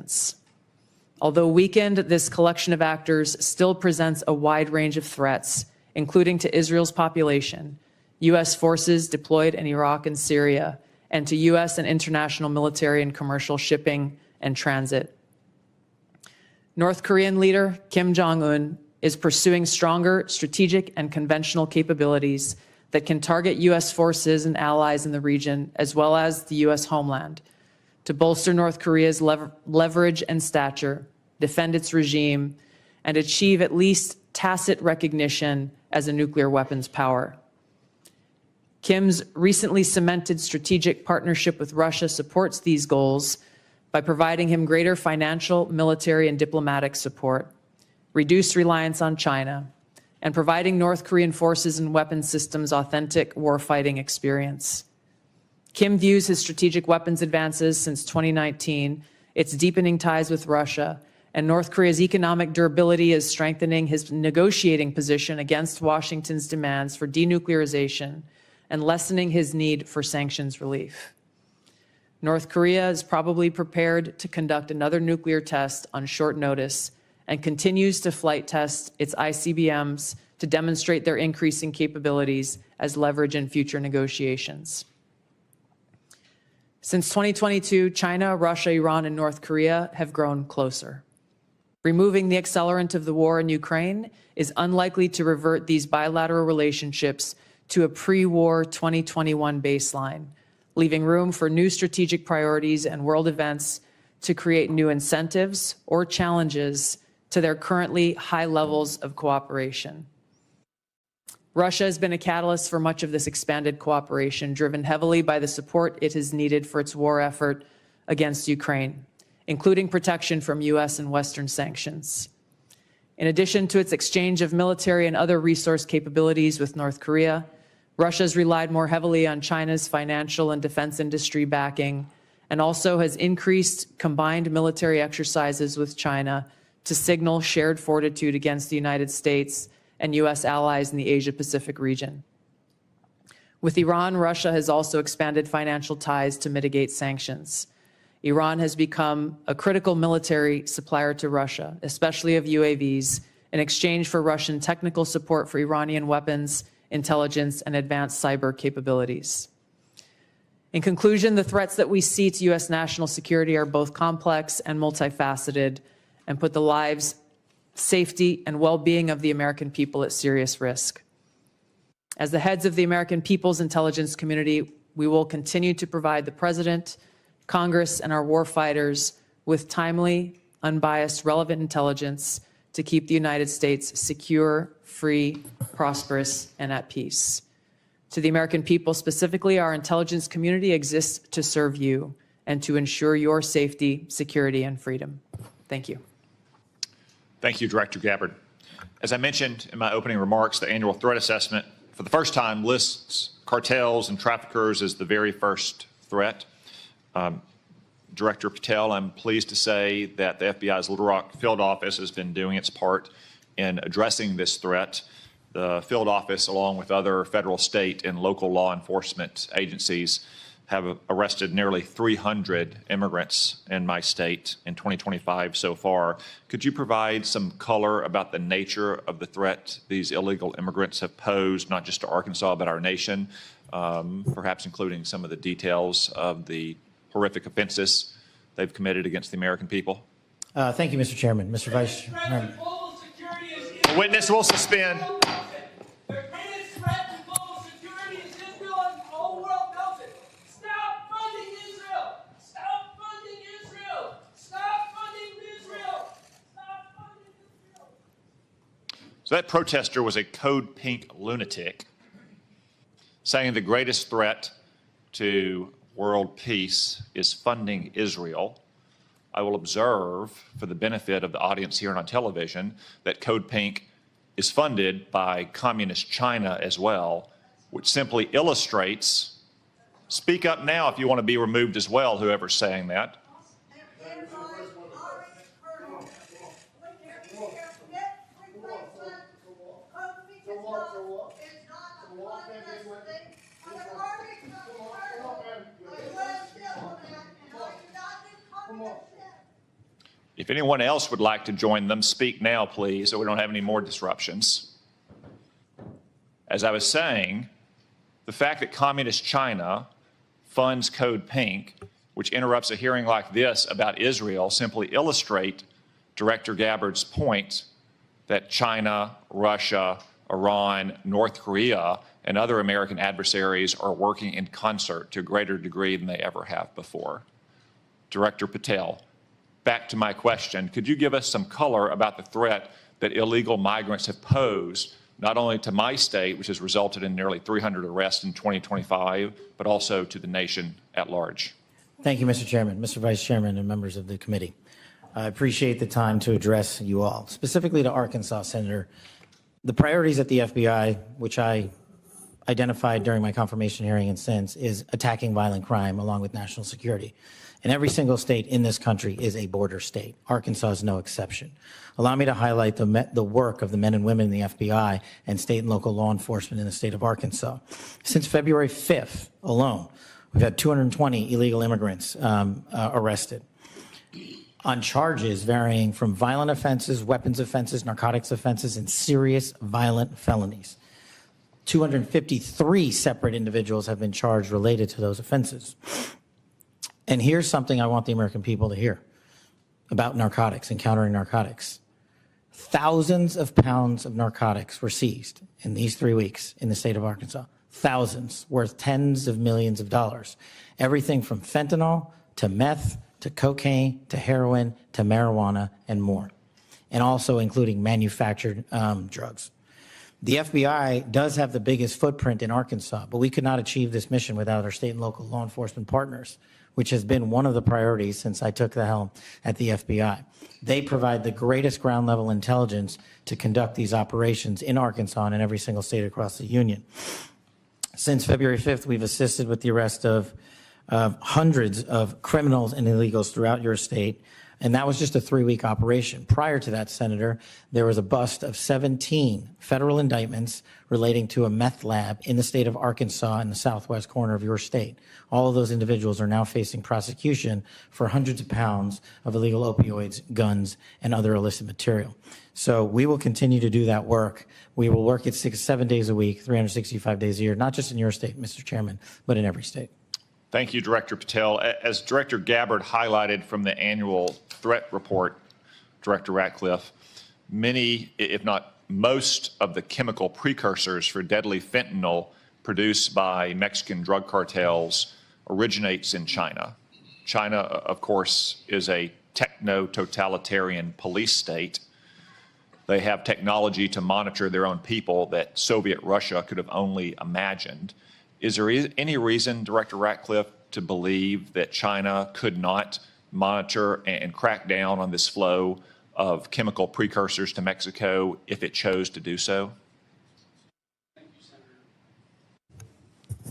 agreements. Although weakened, this collection of actors still presents a wide range of threats, including to Israel's population, U.S. forces deployed in Iraq and Syria, and to U.S. and international military and commercial shipping and transit. North Korean leader Kim Jong-un is pursuing stronger strategic and conventional capabilities that can target U.S. forces and allies in the region, as well as the U.S. homeland, to bolster North Korea's leverage and stature, defend its regime, and achieve at least tacit recognition as a nuclear weapons power. Kim's recently cemented strategic partnership with Russia supports these goals by providing him greater financial, military, and diplomatic support, reduced reliance on China, and providing North Korean forces and weapons systems authentic warfighting experience. Kim views his strategic weapons advances since 2019, its deepening ties with Russia, and North Korea's economic durability as strengthening his negotiating position against Washington's demands for denuclearization and lessening his need for sanctions relief. North Korea is probably prepared to conduct another nuclear test on short notice and continues to flight test its ICBMs to demonstrate their increasing capabilities as leverage in future negotiations. Since 2022, China, Russia, Iran, and North Korea have grown closer. Removing the accelerant of the war in Ukraine is unlikely to revert these bilateral relationships to a pre-war 2021 baseline, leaving room for new strategic priorities and world events to create new incentives or challenges to their currently high levels of cooperation. Russia has been a catalyst for much of this expanded cooperation, driven heavily by the support it has needed for its war effort against Ukraine, including protection from U.S. and Western sanctions. In addition to its exchange of military and other resource capabilities with North Korea, Russia has relied more heavily on China's financial and defense industry backing, and also has increased combined military exercises with China to signal shared fortitude against the United States and U.S. allies in the Asia-Pacific region. With Iran, Russia has also expanded financial ties to mitigate sanctions. Iran has become a critical military supplier to Russia, especially of UAVs, in exchange for Russian technical support for Iranian weapons, intelligence, and advanced cyber capabilities. In conclusion, the threats that we see to U.S. national security are both complex and multifaceted, and put the lives, safety, and well-being of the American people at serious risk. As the heads of the American people's intelligence community, we will continue to provide the President, Congress, and our warfighters with timely, unbiased, relevant intelligence to keep the United States secure, free, prosperous, and at peace. To the American people specifically, our intelligence community exists to serve you and to ensure your safety, security, and freedom. Thank you. Thank you, Director Gabbard. As I mentioned in my opening remarks, the annual threat assessment for the first time lists cartels and traffickers as the very first threat. Director Patel, I'm pleased to say that the FBI's Little Rock field office has been doing its part in addressing this threat. The field office, along with other federal, state, and local law enforcement agencies, have arrested nearly 300 immigrants in my state in 2025 so far. Could you provide some color about the nature of the threat these illegal immigrants have posed, not just to Arkansas, but our nation, perhaps including some of the details of the horrific offenses they've committed against the American people? Thank you, Mr. Chairman. Mr. Vice Chairman. The witness will suspend. So that protester was a code pink lunatic saying the greatest threat to world peace is funding Israel. I will observe, for the benefit of the audience here and on television, that Code Pink is funded by communist China as well, which simply illustrates, speak up now if you want to be removed as well, whoever's saying that. If anyone else would like to join them, speak now, please, so we don't have any more disruptions. As I was saying, the fact that Communist China funds Code Pink, which interrupts a hearing like this about Israel, simply illustrate Director Gabbard's point that China, Russia, Iran, North Korea, and other American adversaries are working in concert to a greater degree than they ever have before. Director Patel, back to my question, could you give us some color about the threat that illegal migrants have posed, not only to my state, which has resulted in nearly 300 arrests in 2025, but also to the nation at large? Thank you, Mr. Chairman, Mr. Vice Chairman, and members of the committee. I appreciate the time to address you all. Specifically to Arkansas, Senator, the priorities at the FBI, which I identified during my confirmation hearing and since, is attacking violent crime along with national security. And every single state in this country is a border state. Arkansas is no exception. Allow me to highlight the work of the men and women in the FBI and state and local law enforcement in the state of Arkansas. Since February 5th alone, we've had 220 illegal immigrants arrested on charges varying from violent offenses, weapons offenses, narcotics offenses, and serious violent felonies. 253 separate individuals have been charged related to those offenses. And here's something I want the American people to hear about narcotics and countering narcotics. Thousands of pounds of narcotics were seized in these 3 weeks in the state of Arkansas. Thousands, worth tens of millions of dollars. Everything from fentanyl to meth to cocaine to heroin to marijuana and more. And also including manufactured drugs. The FBI does have the biggest footprint in Arkansas, but we could not achieve this mission without our state and local law enforcement partners, which has been one of the priorities since I took the helm at the FBI. They provide the greatest ground level intelligence to conduct these operations in Arkansas and in every single state across the union. Since February 5th, we've assisted with the arrest of hundreds of criminals and illegals throughout your state, and that was just a 3-week operation. Prior to that, Senator, there was a bust of 17 federal indictments relating to a meth lab in the state of Arkansas in the southwest corner of your state. All of those individuals are now facing prosecution for hundreds of pounds of illegal opioids, guns, and other illicit material. So we will continue to do that work. We will work it 7 days a week, 365 days a year, not just in your state, Mr. Chairman, but in every state. Thank you, Director Patel. As Director Gabbard highlighted from the annual threat report, Director Ratcliffe, many, if not most, of the chemical precursors for deadly fentanyl produced by Mexican drug cartels originates in China. China, of course, is a techno-totalitarian police state. They have technology to monitor their own people that Soviet Russia could have only imagined. Is there any reason, Director Ratcliffe, to believe that China could not monitor and crack down on this flow of chemical precursors to Mexico if it chose to do so?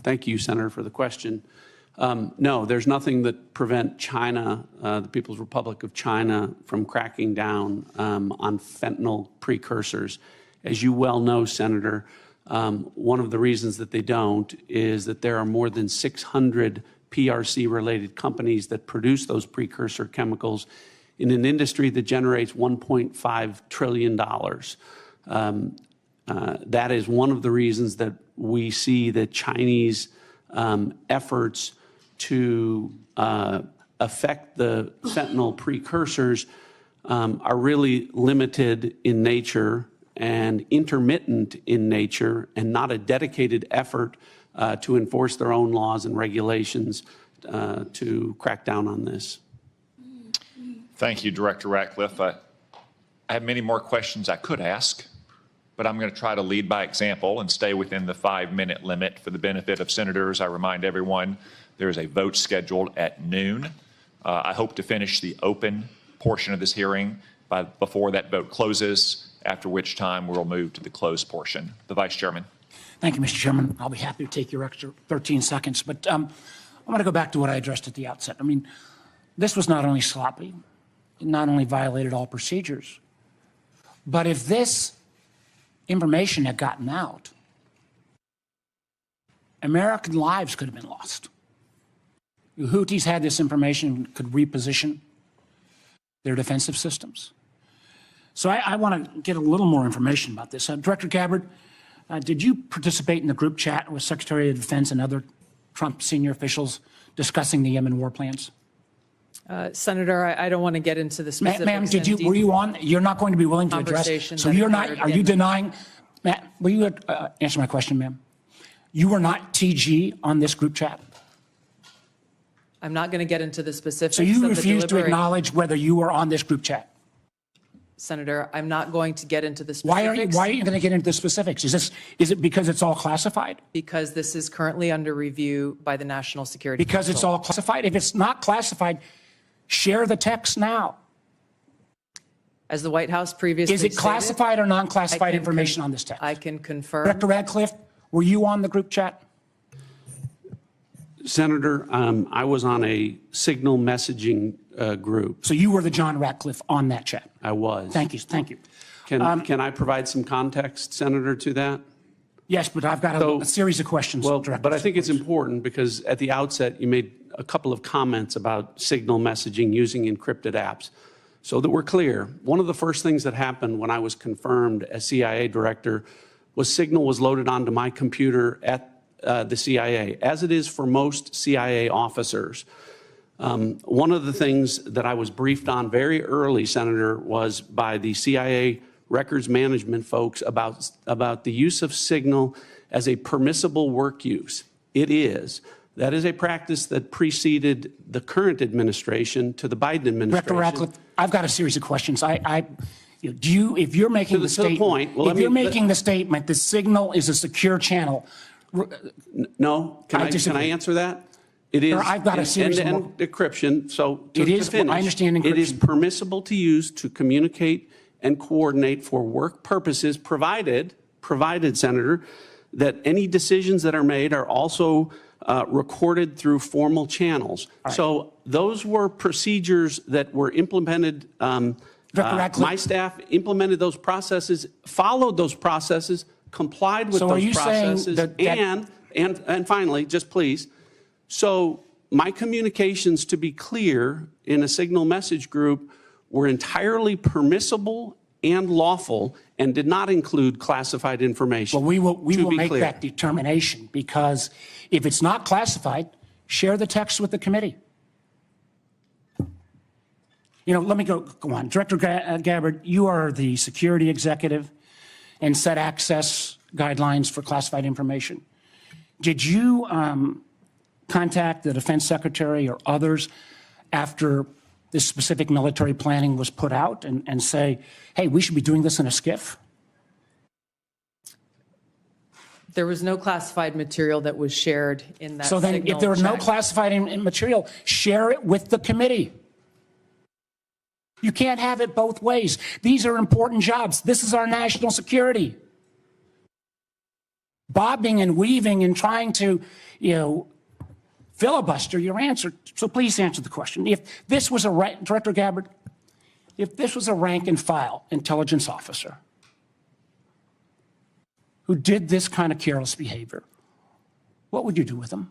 Thank you, Senator, for the question. No, there's nothing that prevent China, the People's Republic of China, from cracking down on fentanyl precursors. As you well know, Senator, one of the reasons that they don't is that there are more than 600 PRC-related companies that produce those precursor chemicals in an industry that generates $1.5 trillion. That is one of the reasons that we see that Chinese efforts to affect the fentanyl precursors are really limited in nature and intermittent in nature, and not a dedicated effort to enforce their own laws and regulations to crack down on this. Thank you, Director Ratcliffe. I have many more questions I could ask, but I'm going to try to lead by example and stay within the 5-minute limit for the benefit of senators. I remind everyone there is a vote scheduled at noon. I hope to finish the open portion of this hearing before that vote closes, after which time we'll move to the closed portion. The Vice Chairman. Thank you, Mr. Chairman. I'll be happy to take your extra 13 seconds, but I want to go back to what I addressed at the outset. I mean, this was not only sloppy, it not only violated all procedures, but if this information had gotten out, American lives could have been lost. The Houthis had this information, could reposition. their defensive systems. So I want to get a little more information about this. Director Gabbard, did you participate in the group chat with Secretary of Defense and other Trump senior officials discussing the Yemen war plans? Senator, I don't want to get into the specifics. Ma'am, were you on? You're not going to be willing to address. So you're not, are you denying? Matt, will you answer my question, ma'am? You were not TG on this group chat? I'm not going to get into the specifics. So you refuse to acknowledge whether you were on this group chat? Senator, I'm not going to get into the specifics. Why are you going to get into the specifics? Is it because it's all classified? Because this is currently under review by the National Security Council. Because it's all classified? If it's not classified, share the text now. As the White House previously Is it classified stated, or non-classified information on this text? I can confirm. Director Ratcliffe, were you on the group chat? Senator, I was on a signal messaging group. So you were the John Ratcliffe on that chat? I was. Thank you. Thank you. Can I provide some context, Senator, to that? Yes, but I've got a series of questions. Well, but I think it's important because at the outset you made a couple of comments about signal messaging using encrypted apps. So that we're clear, one of the first things that happened when I was confirmed as CIA director was signal was loaded onto my computer at the CIA, as it is for most CIA officers. One of the things that I was briefed on very early, Senator, was by the CIA records management folks about the use of signal as a permissible work use. It is. That is a practice that preceded the current administration to the Biden administration. Director Ratcliffe, I've got a series of questions. If you're making the statement, if you're making the statement, the signal is a secure channel. No, can I answer that? It is. I've got a series of encryption. So to finish, I understand encryption. It is permissible to use to communicate and coordinate for work purposes, provided, Senator, that any decisions that are made are also recorded through formal channels. Right. So those were procedures that were implemented. My staff implemented those processes, followed those processes, complied with those processes, and finally, just please. So my communications, to be clear, in a signal message group were entirely permissible and lawful and did not include classified information. Well, we will make that determination, because if it's not classified, share the text with the committee. Let me go on. Director Gabbard, you are the security executive and set access guidelines for classified information. Did you contact the defense secretary or others after this specific military planning was put out and say, hey, we should be doing this in a SCIF? There was no classified material that was shared in that. So then if there was no classified material, share it with the committee. You can't have it both ways. These are important jobs. This is our national security. Bobbing and weaving and trying to, filibuster your answer. So please answer the question. If this was Director Gabbard, if this was a rank and file intelligence officer who did this kind of careless behavior, what would you do with them?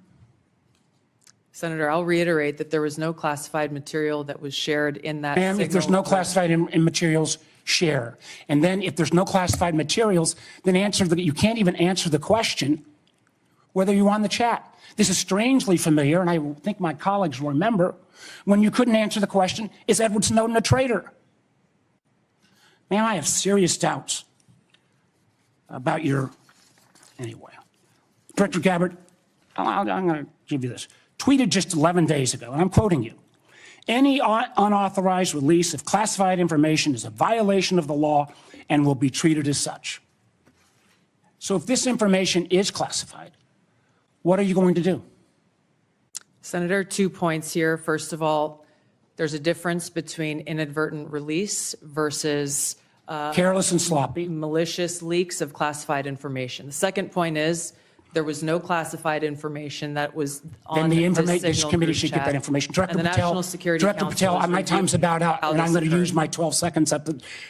Senator, I'll reiterate that there was no classified material that was shared in that. Ma'am, if there's no classified materials, share. And then if there's no classified materials, then you can't even answer the question whether you're on the chat. This is strangely familiar, and I think my colleagues will remember, when you couldn't answer the question, is Edward Snowden a traitor? Ma'am, I have serious doubts about anyway. Director Gabbard, I'm going to give you this. Tweeted just 11 days ago, and I'm quoting you. Any unauthorized release of classified information is a violation of the law and will be treated as such. So if this information is classified, what are you going to do? Senator, 2 points here. First of all, there's a difference between inadvertent release versus careless and sloppy, malicious leaks of classified information. The second point is there was no classified information that was on this committee should get that information. Director Patel, my time's about out, and I'm going to use my 12 seconds that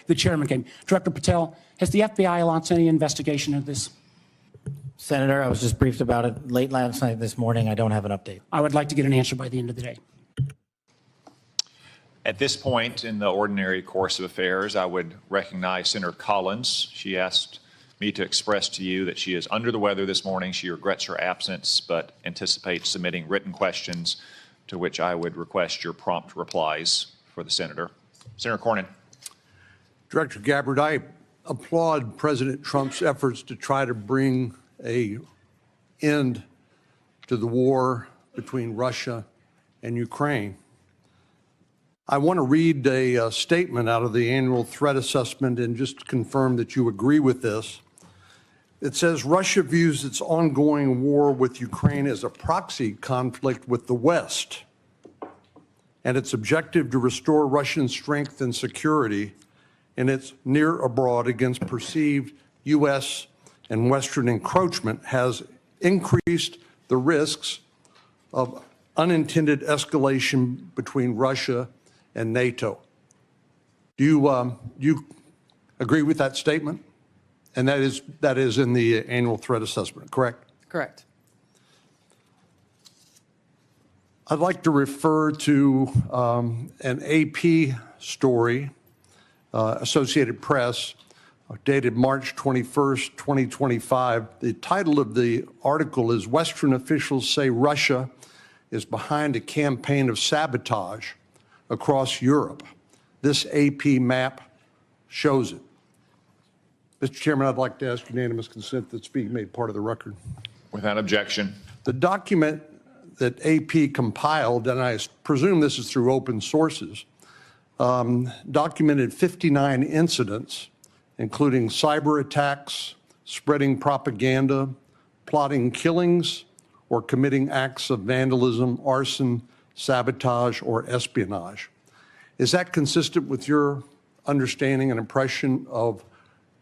the chairman gave me. Director Patel, has the FBI launched any investigation of this? Senator, I was just briefed about it late last night, this morning. I don't have an update. I would like to get an answer by the end of the day. At this point in the ordinary course of affairs, I would recognize Senator Collins. She asked me to express to you that she is under the weather this morning. She regrets her absence, but anticipates submitting written questions to which I would request your prompt replies for the senator. Senator Cornyn. Director Gabbard, I applaud President Trump's efforts to try to bring an end to the war between Russia and Ukraine. I want to read a statement out of the annual threat assessment and just confirm that you agree with this. It says Russia views its ongoing war with Ukraine as a proxy conflict with the West, and its objective to restore Russian strength and security in its near abroad against perceived U.S. and Western encroachment has increased the risks of unintended escalation between Russia and NATO. Do you agree with that statement? And that is in the annual threat assessment, correct? Correct. I'd like to refer to an AP story, Associated Press, dated March 21st, 2025. The title of the article is "Western Officials Say Russia is Behind a Campaign of Sabotage Across Europe." This AP map shows it. Mr. Chairman, I'd like to ask unanimous consent that speak made part of the record. Without objection. The document that AP compiled, and I presume this is through open sources, documented 59 incidents, including cyber attacks, spreading propaganda, plotting killings, or committing acts of vandalism, arson, sabotage, or espionage. Is that consistent with your understanding and impression of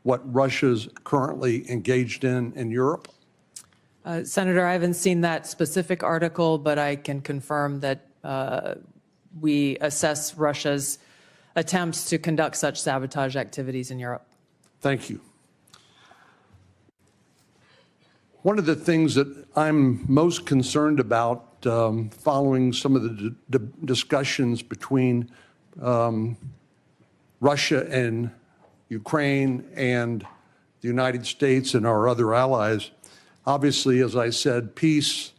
what Russia's currently engaged in Europe? Senator, I haven't seen that specific article, but I can confirm that we assess Russia's attempts to conduct such sabotage activities in Europe. Thank you. One of the things that I'm most concerned about following some of the discussions between Russia and Ukraine and the United States and our other allies, obviously, as I said, peace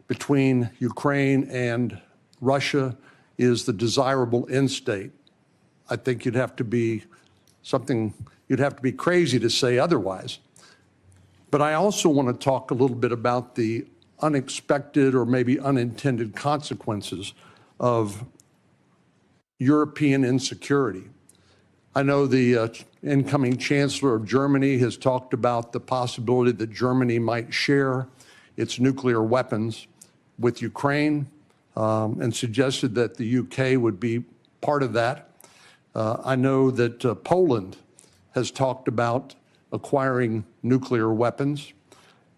between Ukraine and Russia is the desirable end state. I think you'd have to be crazy to say otherwise. But I also want to talk a little bit about the unexpected or maybe unintended consequences of European insecurity. I know the incoming Chancellor of Germany has talked about the possibility that Germany might share its nuclear weapons with Ukraine and suggested that the UK would be part of that. I know that Poland has talked about acquiring nuclear weapons,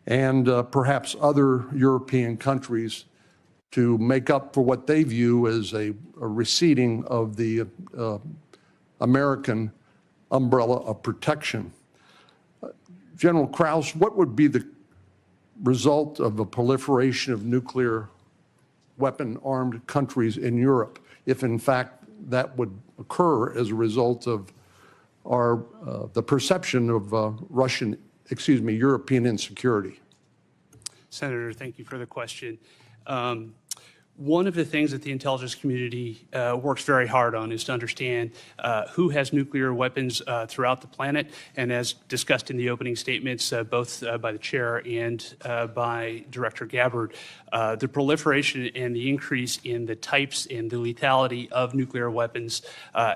and perhaps other European countries to make up for what they view as a receding of the American umbrella of protection. General Krause, what would be the result of a proliferation of nuclear weapon-armed countries in Europe if, in fact, that would occur as a result of the perception of European insecurity? Senator, thank you for the question. One of the things that the intelligence community works very hard on is to understand who has nuclear weapons throughout the planet. And as discussed in the opening statements, both by the chair and by Director Gabbard, the proliferation and the increase in the types and the lethality of nuclear weapons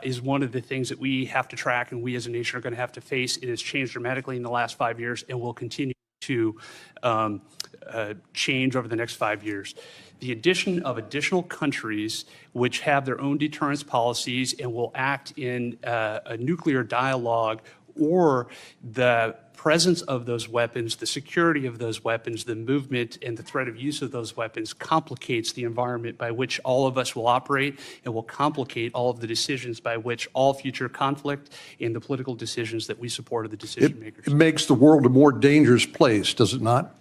is one of the things that we have to track and we as a nation are going to have to face. It has changed dramatically in the last 5 years and will continue to change over the next 5 years. The addition of additional countries which have their own deterrence policies and will act in a nuclear dialogue, or the presence of those weapons, the security of those weapons, the movement and the threat of use of those weapons complicates the environment by which all of us will operate and will complicate all of the decisions by which all future conflict and the political decisions that we support of the decision makers. It makes the world a more dangerous place, does it not?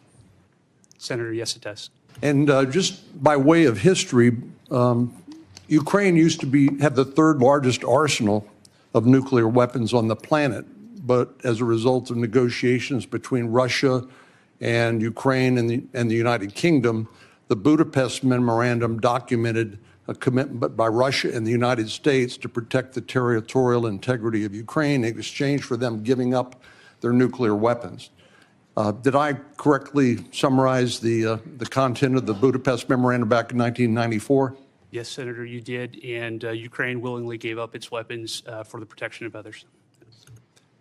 Senator, yes, it does. And just by way of history, Ukraine used to have the third largest arsenal of nuclear weapons on the planet, but as a result of negotiations between Russia and Ukraine and the United Kingdom, the Budapest Memorandum documented a commitment by Russia and the United States to protect the territorial integrity of Ukraine in exchange for them giving up their nuclear weapons. Did I correctly summarize the content of the Budapest Memorandum back in 1994? Yes, Senator, you did, and Ukraine willingly gave up its weapons for the protection of others.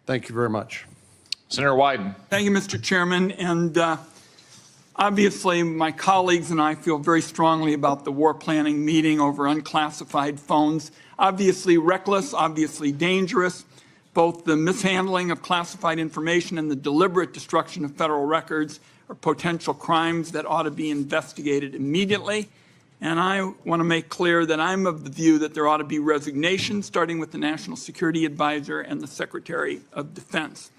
Thank you very much. Senator Wyden. Thank you, Mr. Chairman. And obviously, my colleagues and I feel very strongly about the war planning meeting over unclassified phones. Obviously reckless, obviously dangerous. Both the mishandling of classified information and the deliberate destruction of federal records are potential crimes that ought to be investigated immediately. And I want to make clear that I'm of the view that there ought to be resignation, starting with the National Security Advisor and the Secretary of Defense.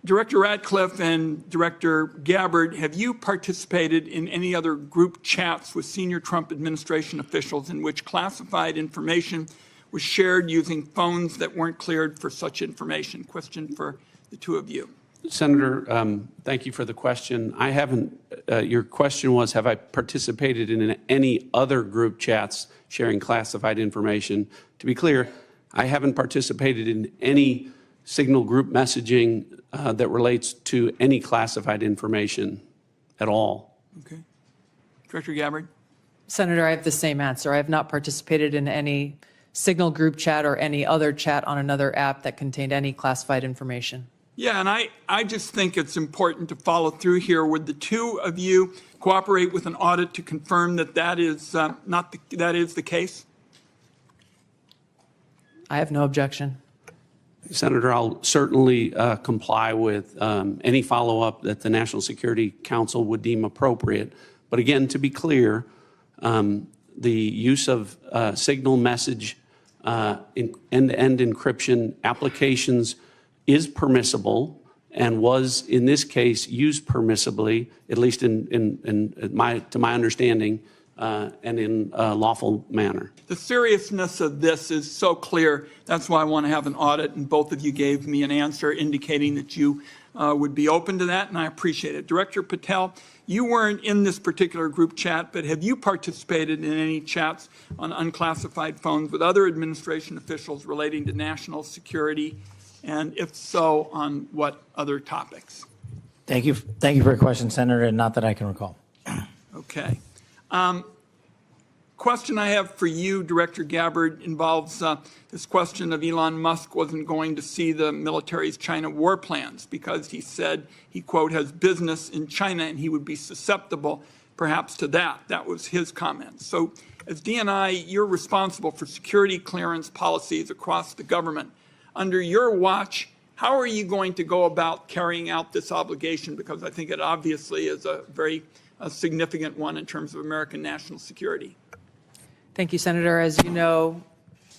Director Ratcliffe and Director Gabbard, have you participated in any other group chats with senior Trump administration officials in which classified information was shared using phones that weren't cleared for such information? Question for the two of you. Senator, thank you for the question. I haven't, your question was, have I participated in any other group chats sharing classified information? To be clear, I haven't participated in any signal group messaging that relates to any classified information at all. Okay. Director Gabbard? Senator, I have the same answer. I have not participated in any signal group chat or any other chat on another app that contained any classified information. Yeah, and I just think it's important to follow through here. Would the two of you cooperate with an audit to confirm that that is that is the case? I have no objection. Senator, I'll certainly comply with any follow-up that the National Security Council would deem appropriate. But again, to be clear, the use of signal message end-to-end encryption applications is permissible and was, in this case, used permissibly, at least to my understanding, and in a lawful manner. The seriousness of this is so clear. That's why I want to have an audit, and both of you gave me an answer indicating that you would be open to that, and I appreciate it. Director Patel, you weren't in this particular group chat, but have you participated in any chats on unclassified phones with other administration officials relating to national security? And if so, on what other topics? Thank you for your question, Senator, and not that I can recall. Okay. Question I have for you, Director Gabbard, involves this question of Elon Musk wasn't going to see the military's China war plans because he said he, quote, has business in China and he would be susceptible perhaps to that. That was his comment. So as DNI, you're responsible for security clearance policies across the government. Under your watch, how are you going to go about carrying out this obligation? Because I think it obviously is a very significant one in terms of American national security. Thank you, Senator. As you know,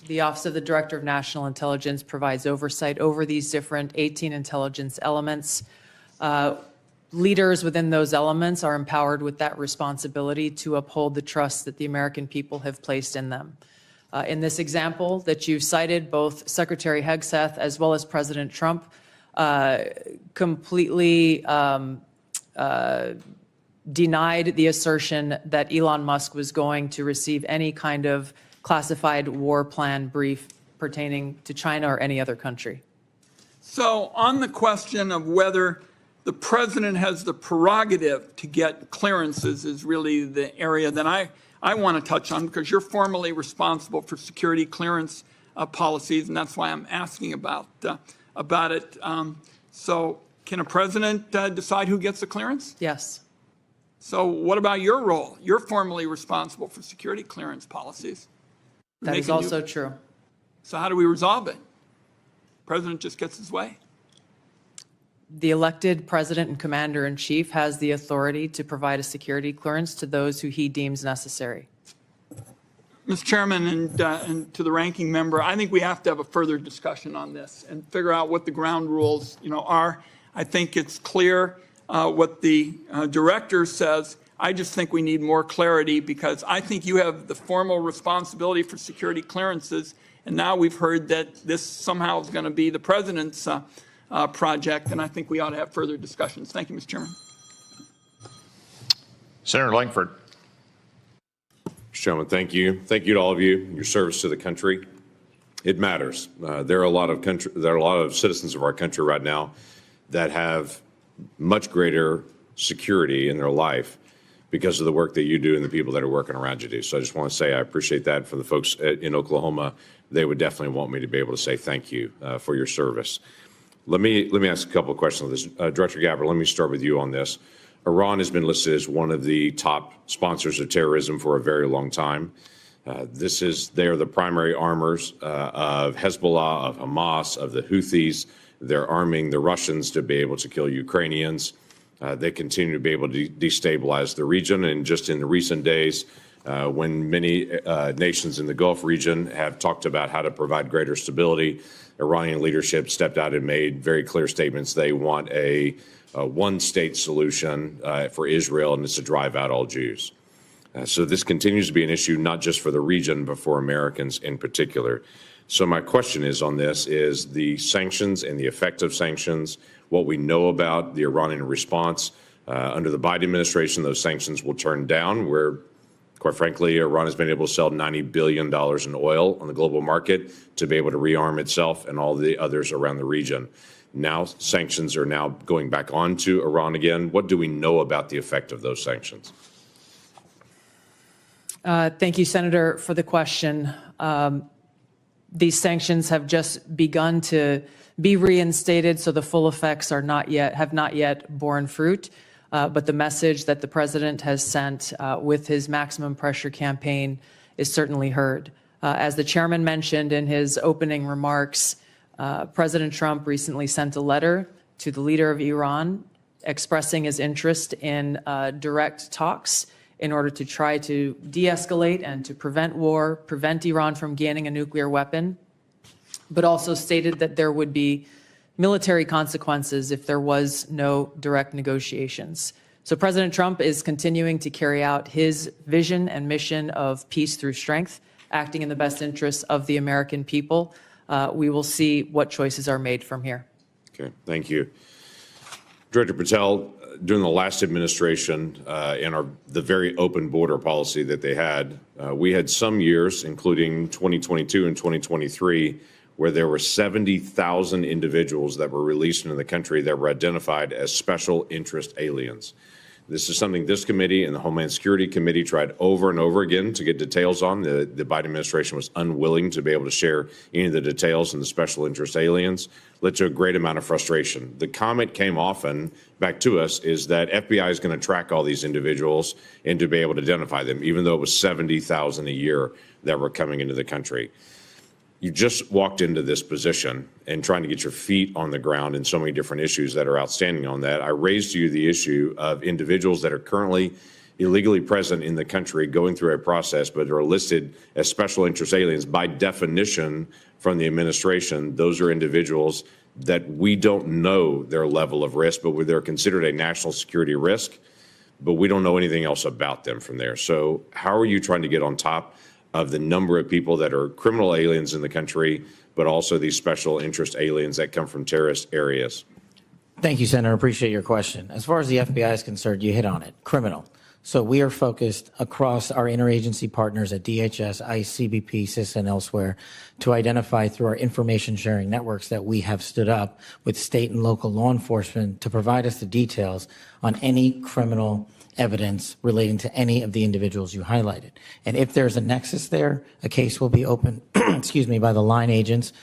the Office of the Director of National Intelligence provides oversight over these different 18 intelligence elements. Leaders within those elements are empowered with that responsibility to uphold the trust that the American people have placed in them. In this example that you cited, both Secretary Hegseth as well as President Trump completely denied the assertion that Elon Musk was going to receive any kind of classified war plan brief pertaining to China or any other country. So on the question of whether the president has the prerogative to get clearances is really the area that I want to touch on, because you're formally responsible for security clearance policies, and that's why I'm asking about it. So can a president decide who gets the clearance? Yes. So what about your role? You're formally responsible for security clearance policies. That is also true. So how do we resolve it? President just gets his way. The elected president and commander-in-chief has the authority to provide a security clearance to those who he deems necessary. Mr. Chairman, and to the ranking member, I think we have to have a further discussion on this and figure out what the ground rules, are. I think it's clear what the director says. I just think we need more clarity, because I think you have the formal responsibility for security clearances, and now we've heard that this somehow is going to be the president's project, and I think we ought to have further discussions. Thank you, Mr. Chairman. Senator Langford. Mr. Chairman, thank you. Thank you to all of you, your service to the country. It matters. There are a lot of citizens of our country right now that have much greater security in their life because of the work that you do and the people that are working around you do. So I just want to say I appreciate that. For the folks in Oklahoma, they would definitely want me to be able to say thank you for your service. Let me ask a couple of questions on this. Director Gabbard, let me start with you on this. Iran has been listed as one of the top sponsors of terrorism for a very long time. They are the primary armors of Hezbollah, of Hamas, of the Houthis. They're arming the Russians to be able to kill Ukrainians. They continue to be able to destabilize the region. And just in the recent days, when many nations in the Gulf region have talked about how to provide greater stability, Iranian leadership stepped out and made very clear statements. They want a one-state solution for Israel, and it's to drive out all Jews. So this continues to be an issue not just for the region, but for Americans in particular. So my question is on this is the sanctions and the effect of sanctions, what we know about the Iranian response. Under the Biden administration, those sanctions will turn down, where, quite frankly, Iran has been able to sell $90 billion in oil on the global market to be able to rearm itself and all the others around the region. Now sanctions are now going back onto Iran again. What do we know about the effect of those sanctions? Thank you, Senator, for the question. These sanctions have just begun to be reinstated, so the full effects have not yet borne fruit. But the message that the president has sent with his maximum pressure campaign is certainly heard. As the chairman mentioned in his opening remarks, President Trump recently sent a letter to the leader of Iran expressing his interest in direct talks in order to try to de-escalate and to prevent war, prevent Iran from gaining a nuclear weapon, but also stated that there would be military consequences if there was no direct negotiations. So President Trump is continuing to carry out his vision and mission of peace through strength, acting in the best interests of the American people. We will see what choices are made from here. Okay, thank you. Director Patel, during the last administration and the very open border policy that they had, we had some years, including 2022 and 2023, where there were 70,000 individuals that were released into the country that were identified as special interest aliens. This is something this committee and the Homeland Security Committee tried over and over again to get details on. The Biden administration was unwilling to be able to share any of the details on the special interest aliens, led to a great amount of frustration. The comment came often back to us is that FBI is going to track all these individuals and to be able to identify them, even though it was 70,000 a year that were coming into the country. You just walked into this position and trying to get your feet on the ground in so many different issues that are outstanding on that. I raised to you the issue of individuals that are currently illegally present in the country going through a process, but are listed as special interest aliens. By definition from the administration, those are individuals that we don't know their level of risk, but they're considered a national security risk, but we don't know anything else about them from there. So how are you trying to get on top of the number of people that are criminal aliens in the country, but also these special interest aliens that come from terrorist areas? Thank you, Senator. Appreciate your question. As far as the FBI is concerned, you hit on it, criminal. So we are focused across our interagency partners at DHS, ICE, CBP, CIS, and elsewhere to identify through our information sharing networks that we have stood up with state and local law enforcement to provide us the details on any criminal evidence relating to any of the individuals you highlighted. And if there's a nexus there, a case will be opened, by the line agents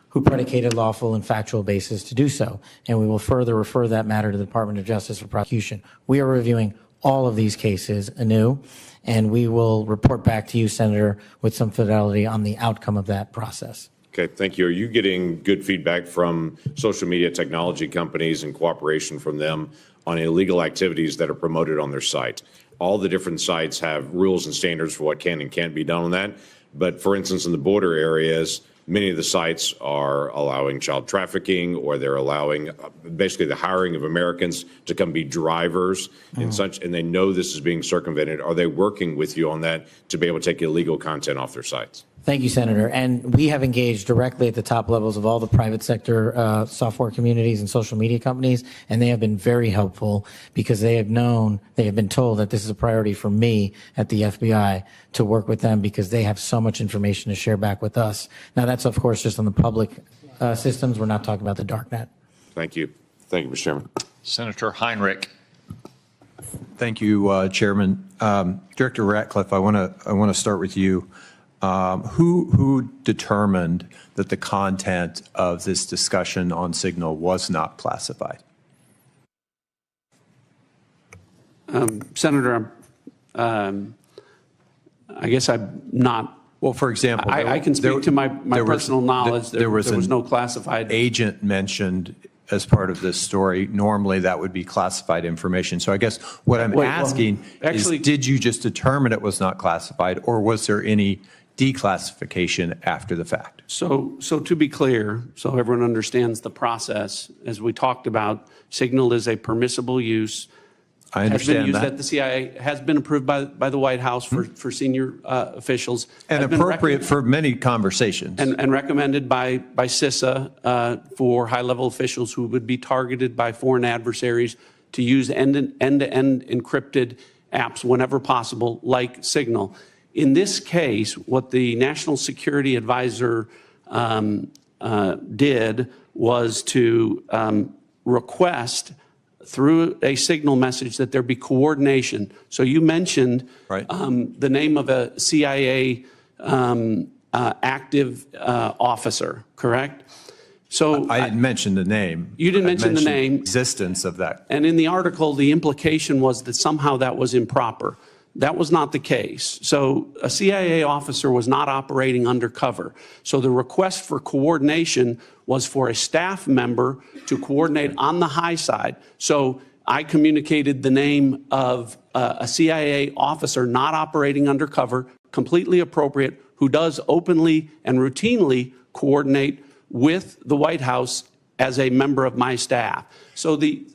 who predicated lawful and factual basis to do so. And we will further refer that matter to the Department of Justice for prosecution. We are reviewing all of these cases anew, and we will report back to you, Senator, with some fidelity on the outcome of that process. Okay, thank you. Are you getting good feedback from social media technology companies and cooperation from them on illegal activities that are promoted on their site? All the different sites have rules and standards for what can and can't be done on that. But for instance, in the border areas, Many of the sites are allowing child trafficking, or they're allowing basically the hiring of Americans to come be drivers and such, and they know this is being circumvented. Are they working with you on that to be able to take illegal content off their sites? Thank you, Senator. And we have engaged directly at the top levels of all the private sector software communities and social media companies, and they have been very helpful because they have been told that this is a priority for me at the FBI to work with them because they have so much information to share back with us. Now, that's, of course, just on the public systems. We're not talking about the dark net. Thank you. Thank you, Mr. Chairman. Senator Heinrich. Thank you, Chairman. Director Ratcliffe, I want to start with you. Who determined that the content of this discussion on Signal was not classified? Senator, I guess I'm not. Well, for example, I can speak to my personal knowledge. There was no classified agent mentioned as part of this story. Normally, that would be classified information. So I guess what I'm asking is, did you just determine it was not classified, or was there any declassification after the fact? So to be clear, so everyone understands the process, as we talked about, Signal is a permissible use. I understand has been used that. at the CIA, has been approved by the White House for senior officials. And appropriate for many conversations. And recommended by CISA for high-level officials who would be targeted by foreign adversaries to use end-to-end encrypted apps whenever possible, like Signal. In this case, what the National Security Advisor did was to request through a Signal message that there be coordination. So you mentioned the name of a CIA active officer, correct? So I didn't mention the name. You didn't mention the name. Existence of that. And in the article, the implication was that somehow that was improper. That was not the case. So a CIA officer was not operating undercover. So the request for coordination was for a staff member to coordinate on the high side. So I communicated the name of a CIA officer not operating undercover, completely appropriate, who does openly and routinely coordinate with the White House as a member of my staff. So the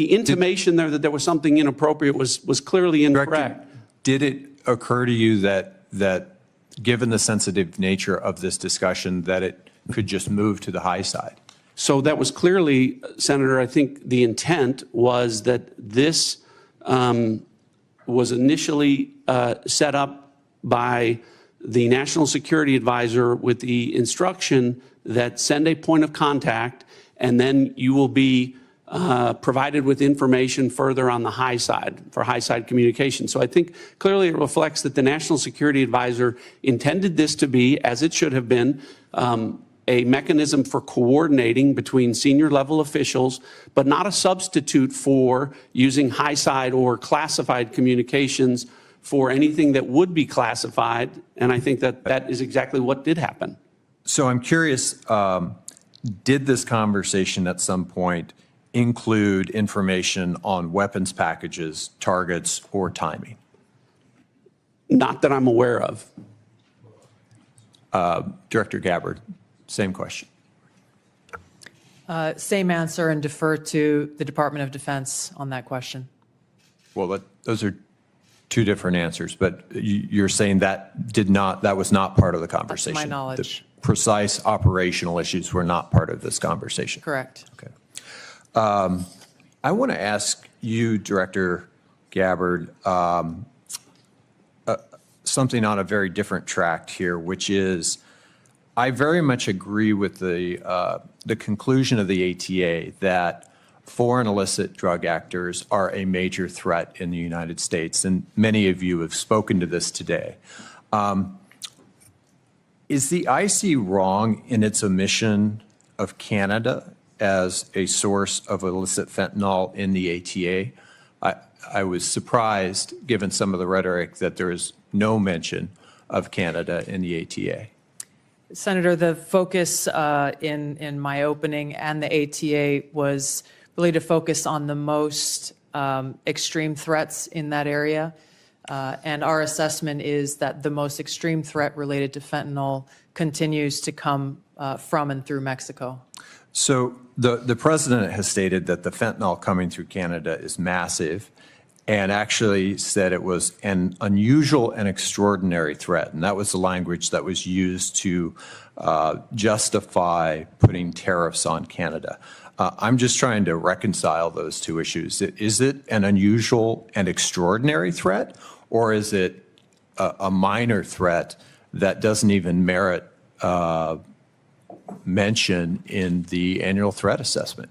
intimation there that there was something inappropriate was clearly incorrect. Did it occur to you that given the sensitive nature of this discussion, that it could just move to the high side? So that was clearly, Senator, I think the intent was that this was initially set up by the National Security Advisor with the instruction that send a point of contact, and then you will be provided with information further on the high side for high side communication. So I think clearly it reflects that the National Security Advisor intended this to be, as it should have been, a mechanism for coordinating between senior level officials, but not a substitute for using high side or classified communications for anything that would be classified. And I think that that is exactly what did happen. So I'm curious, did this conversation at some point include information on weapons packages, targets, or timing? Not that I'm aware of. Director Gabbard, same question. Same answer, and defer to the Department of Defense on that question. Well, those are two different answers, but you're saying that was not part of the conversation. That's my knowledge. The precise operational issues were not part of this conversation. Correct. Okay. I want to ask you, Director Gabbard, something on a very different track here, which is I very much agree with the conclusion of the ATA that foreign illicit drug actors are a major threat in the United States, and many of you have spoken to this today. Is the IC wrong in its omission of Canada as a source of illicit fentanyl in the ATA? I was surprised, given some of the rhetoric, that there is no mention of Canada in the ATA. Senator, the focus in my opening and the ATA was really to focus on the most extreme threats in that area. And our assessment is that the most extreme threat related to fentanyl continues to come from and through Mexico. So the president has stated that the fentanyl coming through Canada is massive, and actually said it was an unusual and extraordinary threat. And that was the language that was used to justify putting tariffs on Canada. I'm just trying to reconcile those two issues. Is it an unusual and extraordinary threat, or is it a minor threat that doesn't even merit mention in the annual threat assessment?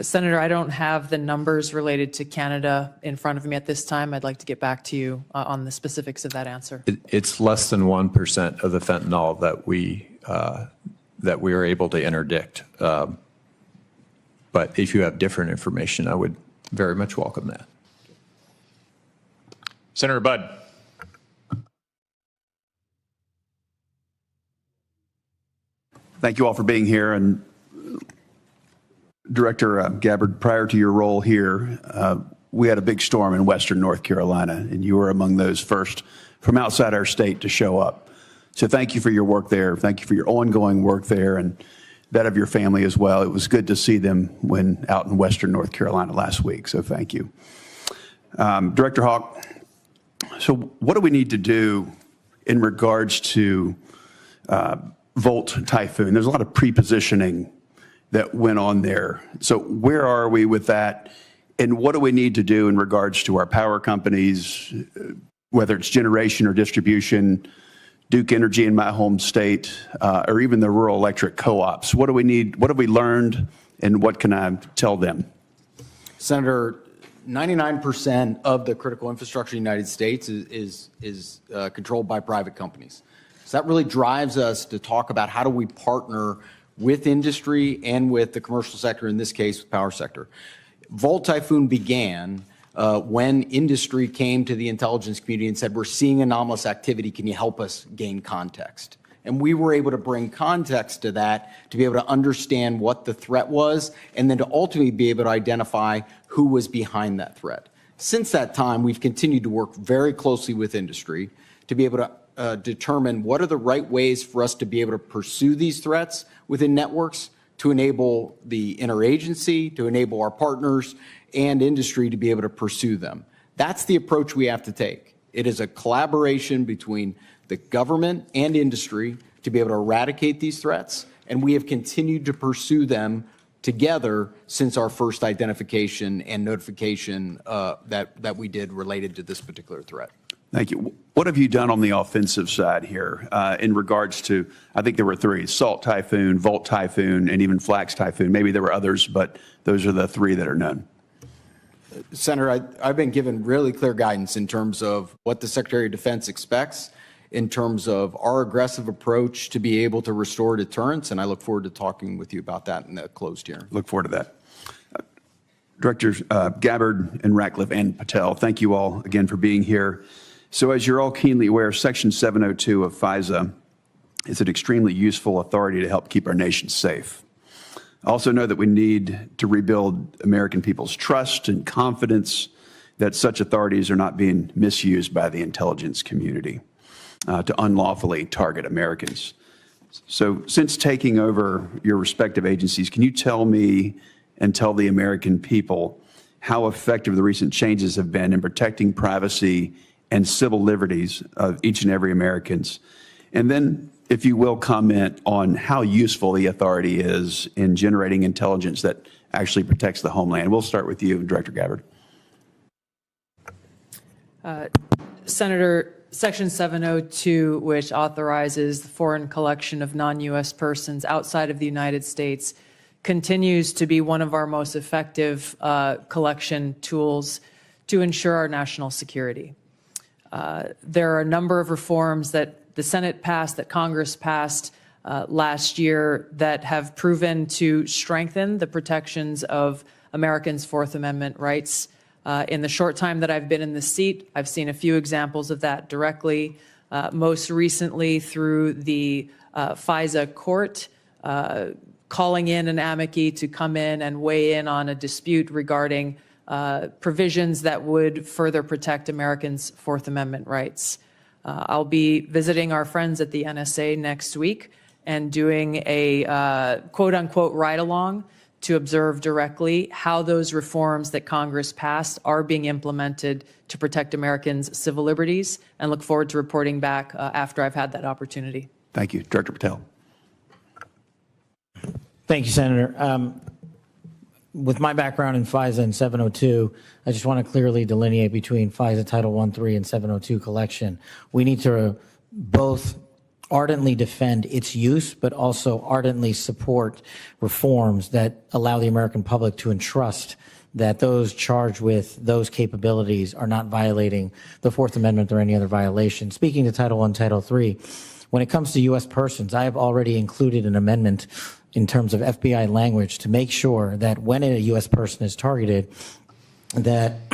Senator, I don't have the numbers related to Canada in front of me at this time. I'd like to get back to you on the specifics of that answer. It's less than 1% of the fentanyl that we are able to interdict. But if you have different information, I would very much welcome that. Senator Budd. Thank you all for being here. And Director Gabbard, prior to your role here, we had a big storm in western North Carolina, and you were among those first from outside our state to show up. So thank you for your work there. Thank you for your ongoing work there and that of your family as well. It was good to see them when out in western North Carolina last week, so thank you. Director Hawk, so what do we need to do in regards to Volt Typhoon? There's a lot of pre-positioning that went on there. So where are we with that? And what do we need to do in regards to our power companies, whether it's generation or distribution, Duke Energy in my home state, or even the rural electric co-ops? What do we need? What have we learned? And what can I tell them? Senator, 99% of the critical infrastructure in the United States is controlled by private companies. So that really drives us to talk about how do we partner with industry and with the commercial sector, in this case, the power sector. Volt Typhoon began when industry came to the intelligence community and said, we're seeing anomalous activity, can you help us gain context? And we were able to bring context to that to be able to understand what the threat was and then to ultimately be able to identify who was behind that threat. Since that time, we've continued to work very closely with industry to be able to determine what are the right ways for us to be able to pursue these threats within networks to enable the interagency, to enable our partners and industry to be able to pursue them. That's the approach we have to take. It is a collaboration between the government and industry to be able to eradicate these threats, and we have continued to pursue them together since our first identification and notification that we did related to this particular threat. Thank you. What have you done on the offensive side here in regards to, I think there were three, Salt Typhoon, Volt Typhoon, and even Flax Typhoon. Maybe there were others, but those are the three that are known. Senator, I've been given really clear guidance in terms of what the Secretary of Defense expects in terms of our aggressive approach to be able to restore deterrence, and I look forward to talking with you about that in the closed hearing. Look forward to that. Directors Gabbard and Ratcliffe and Patel, thank you all again for being here. So as you're all keenly aware, Section 702 of FISA is an extremely useful authority to help keep our nation safe. I also know that we need to rebuild American people's trust and confidence that such authorities are not being misused by the intelligence community to unlawfully target Americans. So since taking over your respective agencies, can you tell me and tell the American people how effective the recent changes have been in protecting privacy and civil liberties of each and every Americans? And then, if you will, comment on how useful the authority is in generating intelligence that actually protects the homeland. We'll start with you, Director Gabbard. Senator, Section 702, which authorizes the foreign collection of non-U.S. persons outside of the United States, continues to be one of our most effective collection tools to ensure our national security. There are a number of reforms that the Senate passed, that Congress passed last year that have proven to strengthen the protections of Americans' Fourth Amendment rights. In the short time that I've been in the seat, I've seen a few examples of that directly, most recently through the FISA court, calling in an amici to come in and weigh in on a dispute regarding provisions that would further protect Americans' Fourth Amendment rights. I'll be visiting our friends at the NSA next week and doing a quote-unquote ride-along to observe directly how those reforms that Congress passed are being implemented to protect Americans' civil liberties, and look forward to reporting back after I've had that opportunity. Thank you. Director Patel. Thank you, Senator. With my background in FISA and 702, I just want to clearly delineate between FISA Title 1.3 and 702 collection. We need to both ardently defend its use, but also ardently support reforms that allow the American public to entrust that those charged with those capabilities are not violating the Fourth Amendment or any other violation. Speaking to Title 1, Title 3, when it comes to U.S. persons, I have already included an amendment in terms of FBI language to make sure that when a U.S. person is targeted, that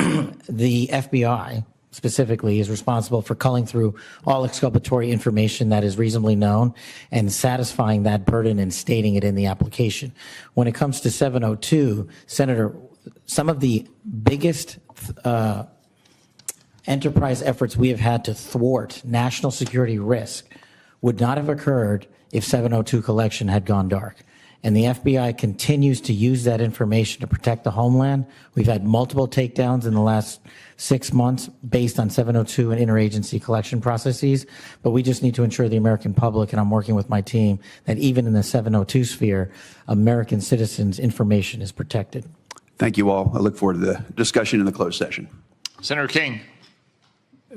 the FBI specifically is responsible for culling through all exculpatory information that is reasonably known and satisfying that burden and stating it in the application. When it comes to 702, Senator, some of the biggest enterprise efforts we have had to thwart national security risk would not have occurred if 702 collection had gone dark. And the FBI continues to use that information to protect the homeland. We've had multiple takedowns in the last 6 months based on 702 and interagency collection processes, but we just need to ensure the American public, and I'm working with my team, that even in the 702 sphere, American citizens' information is protected. Thank you all. I look forward to the discussion in the closed session. Senator King.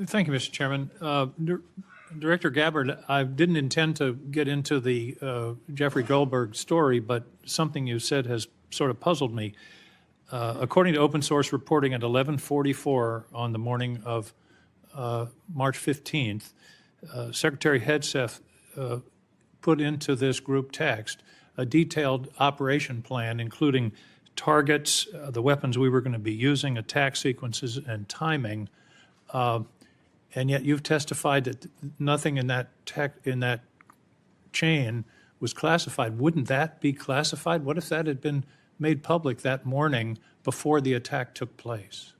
Thank you, Mr. Chairman. Director Gabbard, I didn't intend to get into the Jeffrey Goldberg story, but something you said has sort of puzzled me. According to open source reporting at 11:44 on the morning of March 15th, Secretary Hegseth put into this group text a detailed operation plan, including targets, the weapons we were going to be using, attack sequences, and timing. And yet you've testified that nothing in that chain was classified. Wouldn't that be classified? What if that had been made public that morning before the attack took place?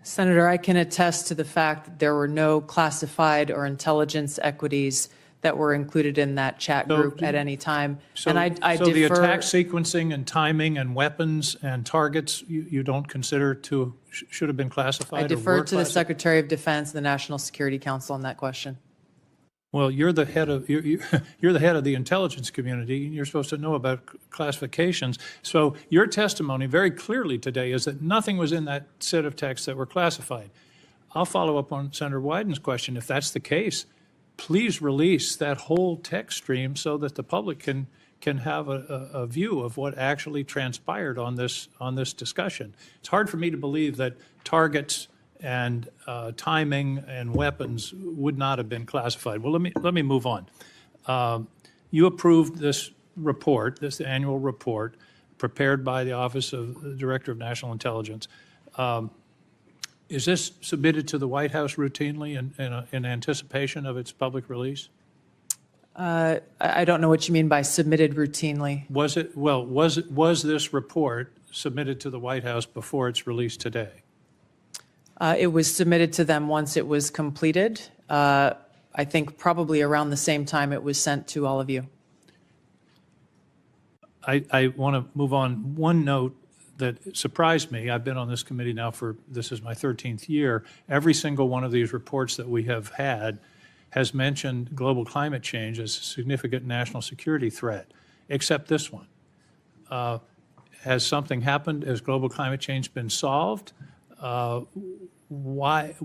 Senator, I can attest to the fact that there were no classified or intelligence equities that were included in that chat group at any time. So, and I so defer, the attack sequencing and timing and weapons and targets you don't consider to should have been classified? I defer to the Secretary of Defense and the National Security Council on that question. Well, you're the head of you're the head of the intelligence community. You're supposed to know about classifications. So your testimony very clearly today is that nothing was in that set of texts that were classified. I'll follow up on Senator Wyden's question. If that's the case, please release that whole text stream so that the public can have a view of what actually transpired on this discussion. It's hard for me to believe that targets and timing and weapons would not have been classified. Well, let me move on. You approved this report, this annual report, prepared by the Office of the Director of National Intelligence. Is this submitted to the White House routinely in anticipation of its public release? I don't know what you mean by submitted routinely. Was this report submitted to the White House before its release today? It was submitted to them once it was completed. I think probably around the same time it was sent to all of you. I want to move on. One note that surprised me, I've been on this committee now this is my 13th year. Every single one of these reports that we have had has mentioned global climate change as a significant national security threat, except this one. Has something happened? Has global climate change been solved? Why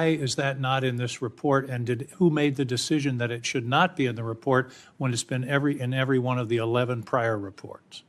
is that not in this report? And who made the decision that it should not be in the report when it's been in every one of the 11 prior reports?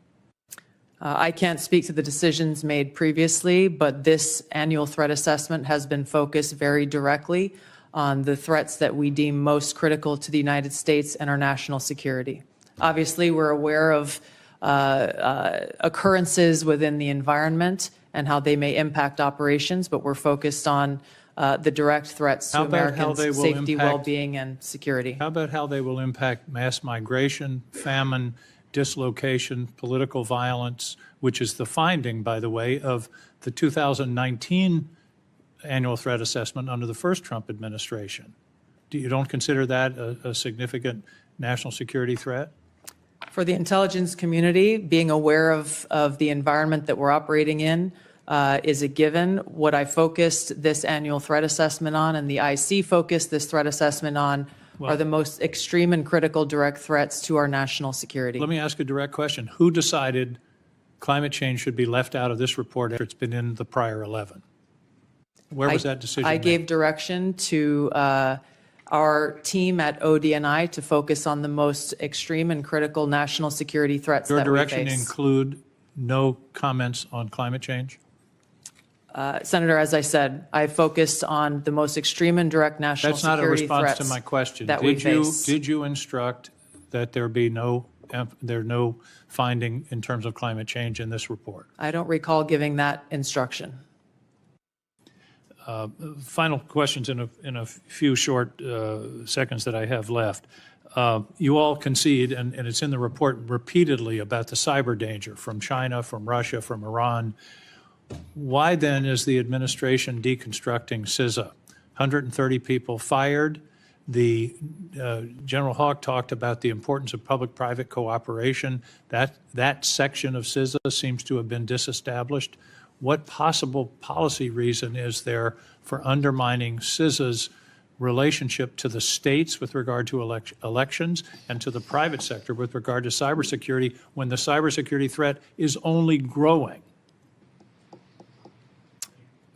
I can't speak to the decisions made previously, but this annual threat assessment has been focused very directly on the threats that we deem most critical to the United States and our national security. Obviously, we're aware of occurrences within the environment and how they may impact operations, but we're focused on the direct threats to Americans' safety, well-being, and security. How about how they will impact mass migration, famine, dislocation, political violence, which is the finding, by the way, of the 2019 annual threat assessment under the first Trump administration. You don't consider that a significant national security threat? For the intelligence community, being aware of the environment that we're operating in is a given. What I focused this annual threat assessment on, and the IC focused this threat assessment on, are the most extreme and critical direct threats to our national security. Let me ask a direct question. Who decided climate change should be left out of this report after it's been in the prior 11? Where was that decision I made? gave direction to our team at ODNI to focus on the most extreme and critical national security threats Your that we direction face. include no comments on climate change? Senator, as I said, I focused on the most extreme and direct national security threats. That's not a response to my question. That we face. Did you instruct that there be no finding in terms of climate change in this report? I don't recall giving that instruction. Final questions in a few short seconds that I have left. You all concede, and it's in the report repeatedly, about the cyber danger from China, from Russia, from Iran. Why then is the administration deconstructing CISA? 130 people fired. The General Hawk talked about the importance of public-private cooperation. That section of CISA seems to have been disestablished. What possible policy reason is there for undermining CISA's relationship to the states with regard to elections and to the private sector with regard to cybersecurity when the cybersecurity threat is only growing?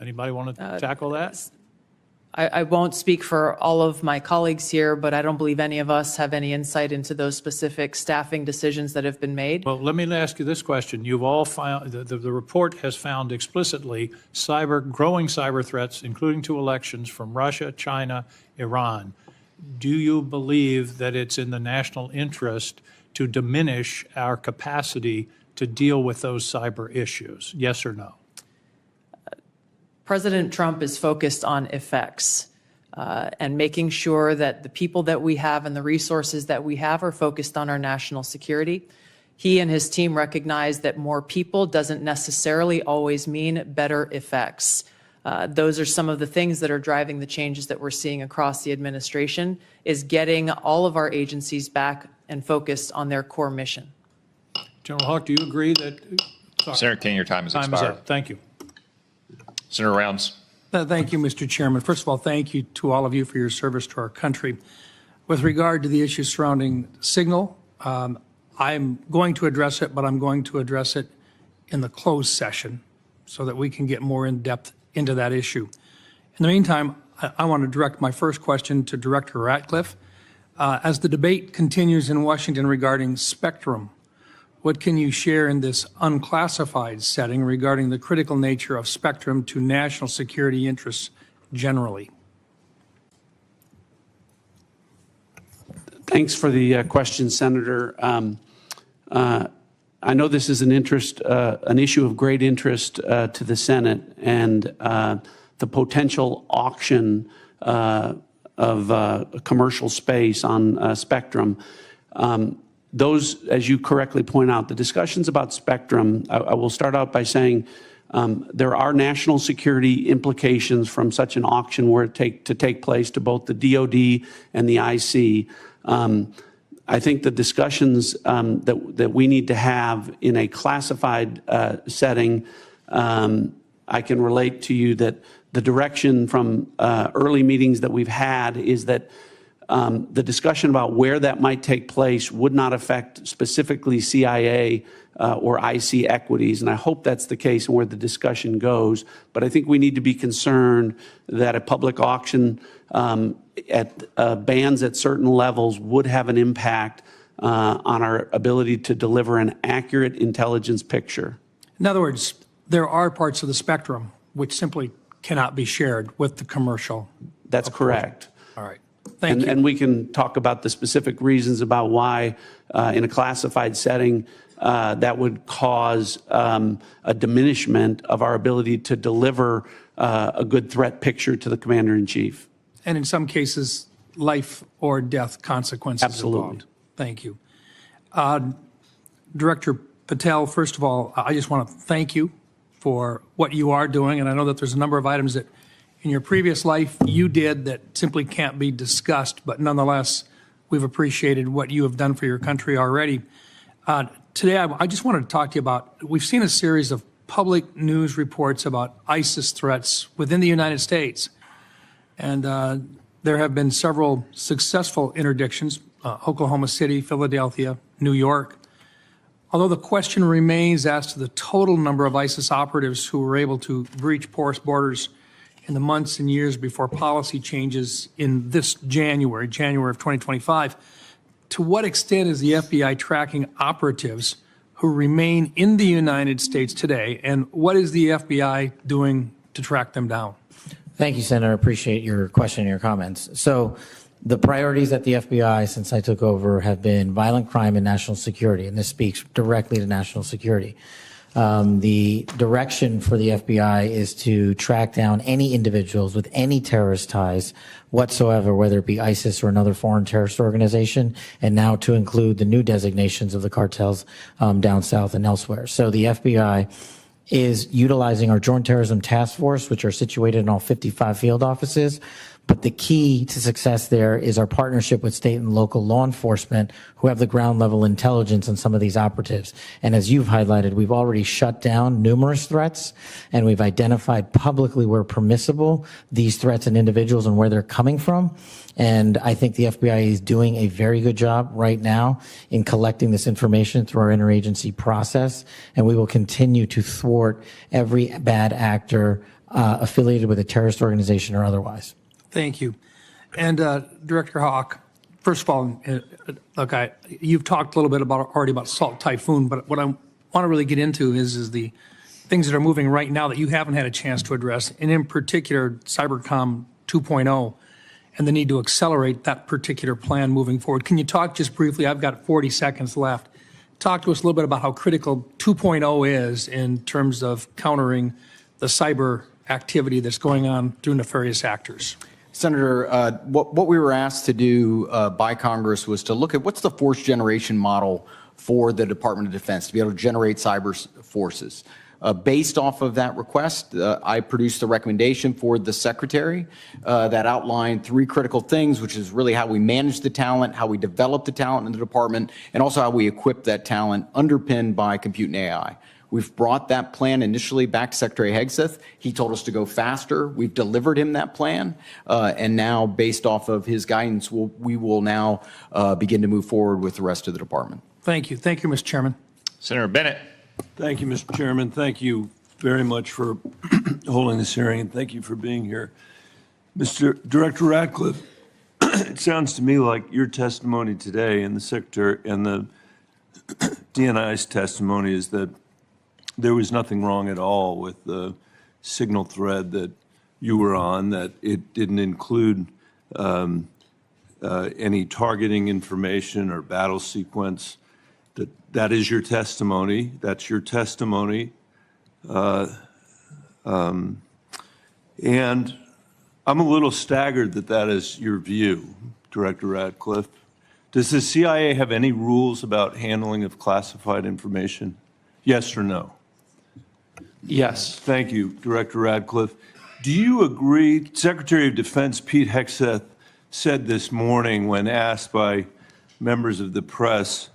Anybody want to tackle that? I won't speak for all of my colleagues here, but I don't believe any of us have any insight into those specific staffing decisions that have been made. Well, let me ask you this question. You've all found, the report has found explicitly growing cyber threats, including to elections, from Russia, China, Iran. Do you believe that it's in the national interest to diminish our capacity to deal with those cyber issues? Yes or no? President Trump is focused on effects and making sure that the people that we have and the resources that we have are focused on our national security. He and his team recognize that more people doesn't necessarily always mean better effects. Those are some of the things that are driving the changes that we're seeing across the administration, is getting all of our agencies back and focused on their core mission. General Hawk, do you agree that? Sorry. Senator King, your time has expired. Time is up. Thank you. Senator Rounds. Thank you, Mr. Chairman. First of all, thank you to all of you for your service to our country. With regard to the issue surrounding Signal, I'm going to address it, but I'm going to address it in the closed session so that we can get more in depth into that issue. In the meantime, I want to direct my first question to Director Ratcliffe. As the debate continues in Washington regarding spectrum, what can you share in this unclassified setting regarding the critical nature of spectrum to national security interests generally? Thanks for the question, Senator. I know this is an issue of great interest to the Senate, and the potential auction of commercial space on spectrum. Those, as you correctly point out, the discussions about spectrum, I will start out by saying there are national security implications from such an auction were to take place to both the DOD and the IC. I think the discussions that we need to have in a classified setting, I can relate to you that the direction from early meetings that we've had is that the discussion about where that might take place would not affect specifically CIA or IC equities, and I hope that's the case and where the discussion goes. But I think we need to be concerned that a public auction at bands at certain levels would have an impact on our ability to deliver an accurate intelligence picture. In other words, there are parts of the spectrum which simply cannot be shared with the commercial. That's correct. All right. Thank you. And we can talk about the specific reasons about why in a classified setting that would cause a diminishment of our ability to deliver a good threat picture to the Commander-in-Chief. And in some cases, life or death consequences Absolutely. Involved. Thank you. Director Patel, first of all, I just want to thank you for what you are doing. And I know that there's a number of items that in your previous life you did that simply can't be discussed, but nonetheless, we've appreciated what you have done for your country already. Today, I just wanted to talk to you about, we've seen a series of public news reports about ISIS threats within the United States. And there have been several successful interdictions, Oklahoma City, Philadelphia, New York. Although the question remains as to the total number of ISIS operatives who were able to breach porous borders in the months and years before policy changes in this January of 2025, to what extent is the FBI tracking operatives who remain in the United States today, and what is the FBI doing to track them down? Thank you, Senator. I appreciate your question and your comments. So the priorities at the FBI since I took over have been violent crime and national security, and this speaks directly to national security. The direction for the FBI is to track down any individuals with any terrorist ties whatsoever, whether it be ISIS or another foreign terrorist organization, and now to include the new designations of the cartels down south and elsewhere. So the FBI is utilizing our Joint Terrorism Task Force, which are situated in all 55 field offices. But the key to success there is our partnership with state and local law enforcement who have the ground level intelligence on some of these operatives. And as you've highlighted, we've already shut down numerous threats, and we've identified publicly where permissible these threats and individuals and where they're coming from. And I think the FBI is doing a very good job right now in collecting this information through our interagency process. And we will continue to thwart every bad actor affiliated with a terrorist organization or otherwise. Thank you. And Director Hawk, first of all, look, you've talked a little bit already about Salt Typhoon, but what I want to really get into is the things that are moving right now that you haven't had a chance to address, and in particular, Cybercom 2.0 and the need to accelerate that particular plan moving forward. Can you talk just briefly? I've got 40 seconds left. Talk to us a little bit about how critical 2.0 is in terms of countering the cyber activity that's going on through nefarious actors. Senator, what we were asked to do by Congress was to look at what's the force generation model for the Department of Defense to be able to generate cyber forces. Based off of that request, I produced a recommendation for the Secretary that outlined 3 critical things, which is really how we manage the talent, how we develop the talent in the department, and also how we equip that talent underpinned by compute and AI. We've brought that plan initially back to Secretary Hegseth. He told us to go faster. We've delivered him that plan. And now, based off of his guidance, we will now begin to move forward with the rest of the department. Thank you. Thank you, Mr. Chairman. Senator Bennett. Thank you, Mr. Chairman. Thank you very much for holding this hearing, and thank you for being here. Mr. Director Ratcliffe, it sounds to me like your testimony today and the Secretary and the DNI's testimony is that there was nothing wrong at all with the signal thread that you were on, that it didn't include any targeting information or battle sequence. That is your testimony. That's your testimony. And I'm a little staggered that that is your view, Director Ratcliffe. Does the CIA have any rules about handling of classified information? Yes or no? Yes. Thank you, Director Ratcliffe. Do you agree, Secretary of Defense Pete Hegseth said this morning when asked by members of the press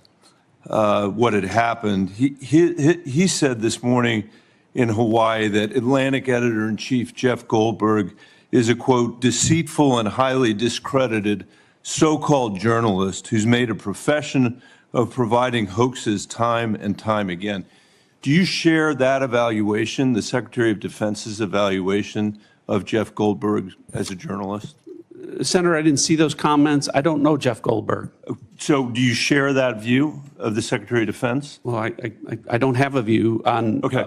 what had happened, he said this morning in Hawaii that Atlantic Editor-in-Chief Jeff Goldberg is a, quote, deceitful and highly discredited so-called journalist who's made a profession of providing hoaxes time and time again. Do you share that evaluation, the Secretary of Defense's evaluation of Jeff Goldberg as a journalist? Senator, I didn't see those comments. I don't know Jeff Goldberg. So do you share that view of the Secretary of Defense? Well, I don't have a view on. Okay.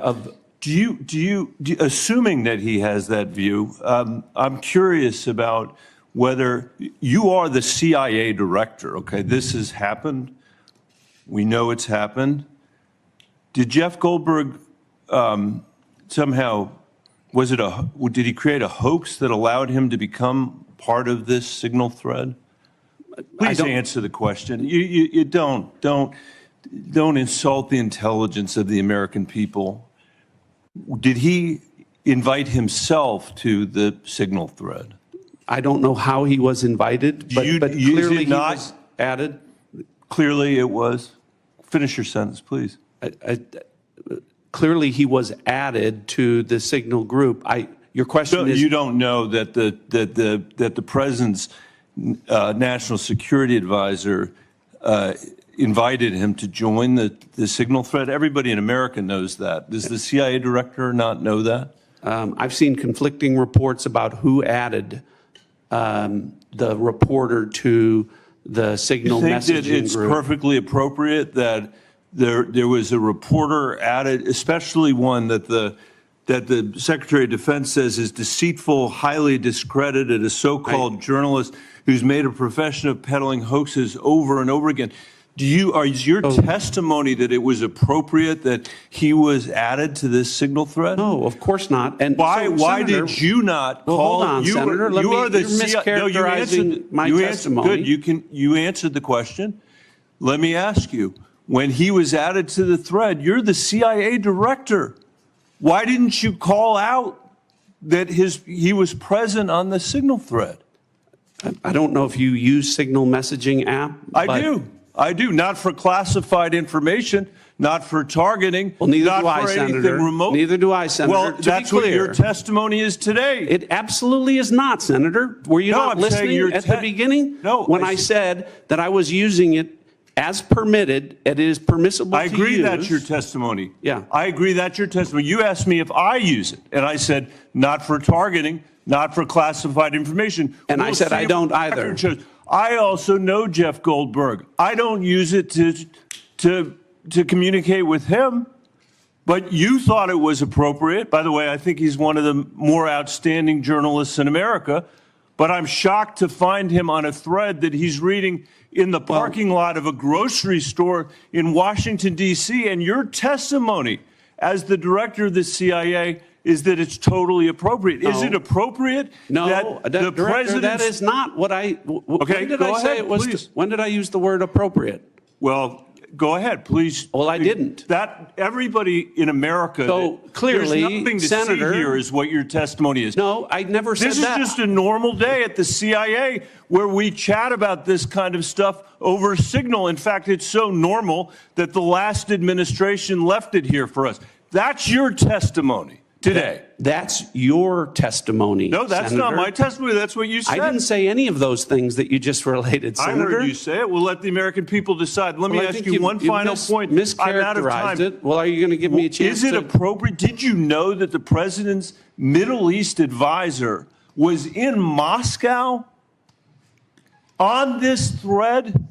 Assuming that he has that view, I'm curious about whether you are the CIA director. Okay, this has happened. We know it's happened. Did Jeff Goldberg somehow, did he create a hoax that allowed him to become part of this signal thread? Please answer the question. You don't insult the intelligence of the American people. Did he invite himself to the signal thread? I don't know how he was invited, but clearly he was added. Clearly it was. Finish your sentence, please. Clearly he was added to the signal group. Your question is... You don't know that the president's national security advisor invited him to join the signal thread? Everybody in America knows that. Does the CIA director not know that? I've seen conflicting reports about who added the reporter to the signal messaging group. You think that it's perfectly appropriate that there was a reporter added, especially one that the Secretary of Defense says is deceitful, highly discredited, a so-called journalist who's made a profession of peddling hoaxes over and over again? Is your testimony that it was appropriate that he was added to this signal thread? No, of course not. And why did you not call? Hold on, Senator. You're mischaracterizing my testimony. Good. You answered the question. Let me ask you: when he was added to the thread, you're the CIA director. Why didn't you call out that he was present on the signal thread? I don't know if you use signal messaging app. I do, not for classified information, not for targeting, well, neither not do I, for anything Senator. remote. Neither do I, Senator. Well, that's what your testimony is today. It absolutely is not, Senator. Were you not listening at the beginning? No. When I said that I was using it as permitted, it is permissible to use. I agree that's your testimony. Yeah. I agree that's your testimony. You asked me if I use it, and I said not for targeting, not for classified information. And I said I don't either. I also know Jeff Goldberg. I don't use it to communicate with him, but you thought it was appropriate. By the way, I think he's one of the more outstanding journalists in America, but I'm shocked to find him on a thread that he's reading in the parking lot of a grocery store in Washington, D.C., and your testimony as the director of the CIA is that it's totally appropriate. No. Is it appropriate that the president? That is not what I. Okay, when did I say it was? When did I use the word appropriate? Well, go ahead, please. Well, I didn't. That everybody in America. So clearly, there's nothing to Senator, see here is what your testimony is. No, I never said that. This is just a normal day at the CIA where we chat about this kind of stuff over signal. In fact, it's so normal that the last administration left it here for us. That's your testimony today. That's your testimony. No, that's Senator. not my testimony. That's what you said. I didn't say any of those things that you just related, Senator. I heard you say it. We'll let the American people decide. Let me ask you one final point. Mischaracterized I'm out of time. it. Well, are you going to give me a chance? Is it appropriate? Did you know that the president's Middle East advisor was in Moscow on this thread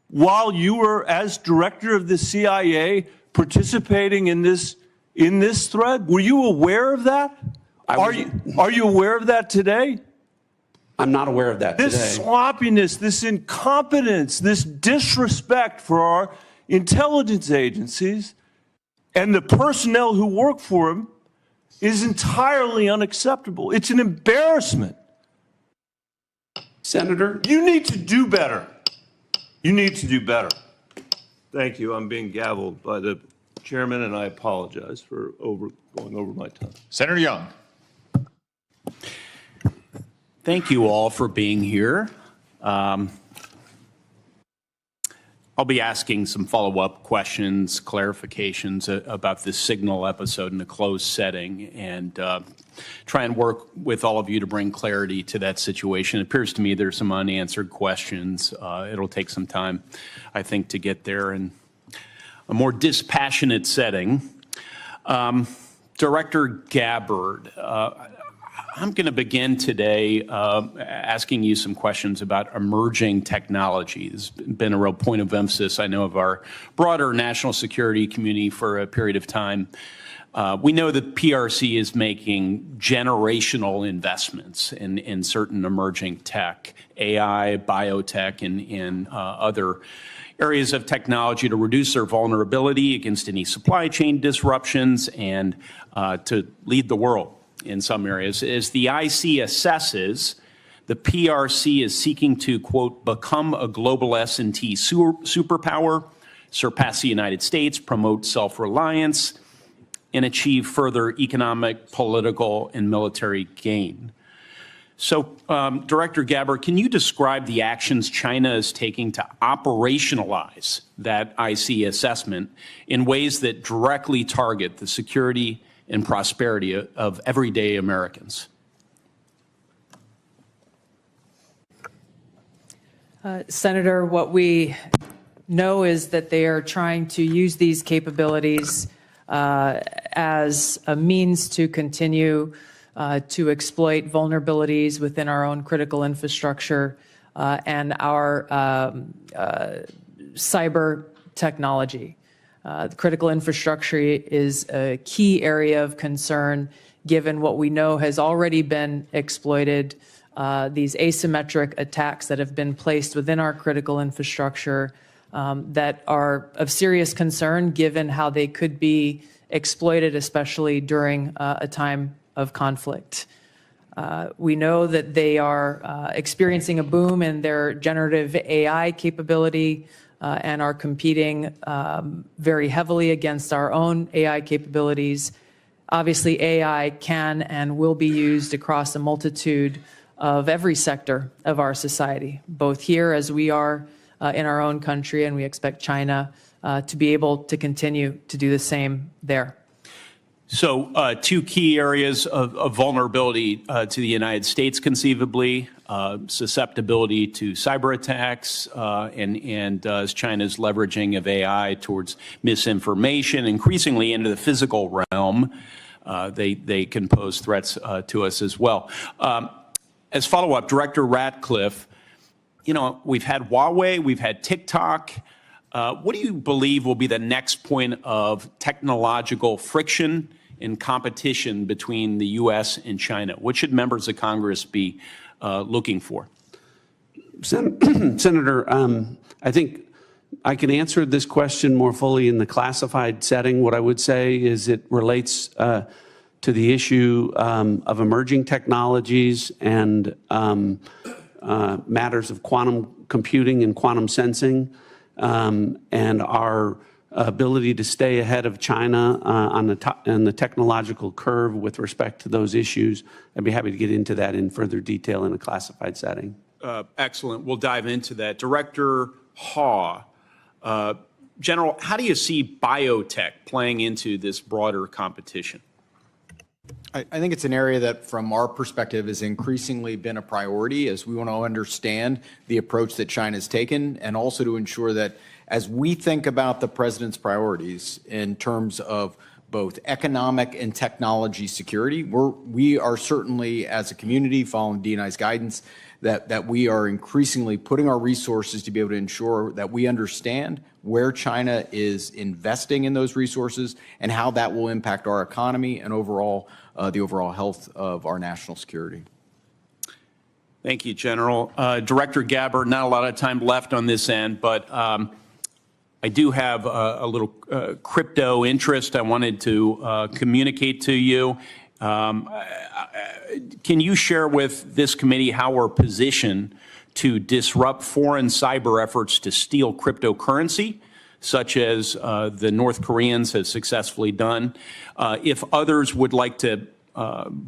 while you were, as director of the CIA, participating in this thread? Were you aware of that? Are you aware of that today? I'm not aware of that today. This sloppiness, this incompetence, this disrespect for our intelligence agencies and the personnel who work for them is entirely unacceptable. It's an embarrassment. Senator? You need to do better. You need to do better. Thank you. I'm being gavelled by the Chairman, and I apologize for going over my time. Senator Young. Thank you all for being here. I'll be asking some follow-up questions, clarifications about this signal episode in a closed setting, and try and work with all of you to bring clarity to that situation. It appears to me there's some unanswered questions. It'll take some time, I think, to get there in a more dispassionate setting. Director Gabbard, I'm going to begin today asking you some questions about emerging technology. This has been a real point of emphasis, I know, of our broader national security community for a period of time. We know that PRC is making generational investments in certain emerging tech, AI, biotech, and other areas of technology to reduce their vulnerability against any supply chain disruptions and to lead the world in some areas. As the IC assesses, the PRC is seeking to, quote, become a global S&T superpower, surpass the United States, promote self-reliance, and achieve further economic, political, and military gain. So, Director Gabbard, can you describe the actions China is taking to operationalize that IC assessment in ways that directly target the security and prosperity of everyday Americans? Senator, what we know is that they are trying to use these capabilities as a means to continue to exploit vulnerabilities within our own critical infrastructure and our cyber technology. The critical infrastructure is a key area of concern given what we know has already been exploited, these asymmetric attacks that have been placed within our critical infrastructure that are of serious concern given how they could be exploited, especially during a time of conflict. We know that they are experiencing a boom in their generative AI capability and are competing very heavily against our own AI capabilities. Obviously, AI can and will be used across a multitude of every sector of our society, both here as we are in our own country, and we expect China to be able to continue to do the same there. So two key areas of vulnerability to the United States, conceivably, susceptibility to cyber attacks and China's leveraging of AI towards misinformation, increasingly into the physical realm. They can pose threats to us as well. As follow-up, Director Ratcliffe, you know, we've had Huawei, we've had TikTok. What do you believe will be the next point of technological friction and competition between the U.S. and China? What should members of Congress be looking for? Senator, I think I can answer this question more fully in the classified setting. What I would say is it relates to the issue of emerging technologies and matters of quantum computing and quantum sensing, and our ability to stay ahead of China on the technological curve with respect to those issues. I'd be happy to get into that in further detail in a classified setting. Excellent. We'll dive into that. Director Haw, General, how do you see biotech playing into this broader competition? I think it's an area that, from our perspective, has increasingly been a priority as we want to understand the approach that China's taken, and also to ensure that as we think about the president's priorities in terms of both economic and technology security, we are certainly, as a community, following DNI's guidance, that we are increasingly putting our resources to be able to ensure that we understand where China is investing in those resources and how that will impact our economy and overall the overall health of our national security. Thank you, General. Director Gabbard, not a lot of time left on this end, but I do have a little crypto interest I wanted to communicate to you. Can you share with this committee how we're positioned to disrupt foreign cyber efforts to steal cryptocurrency, such as the North Koreans have successfully done? If others would like to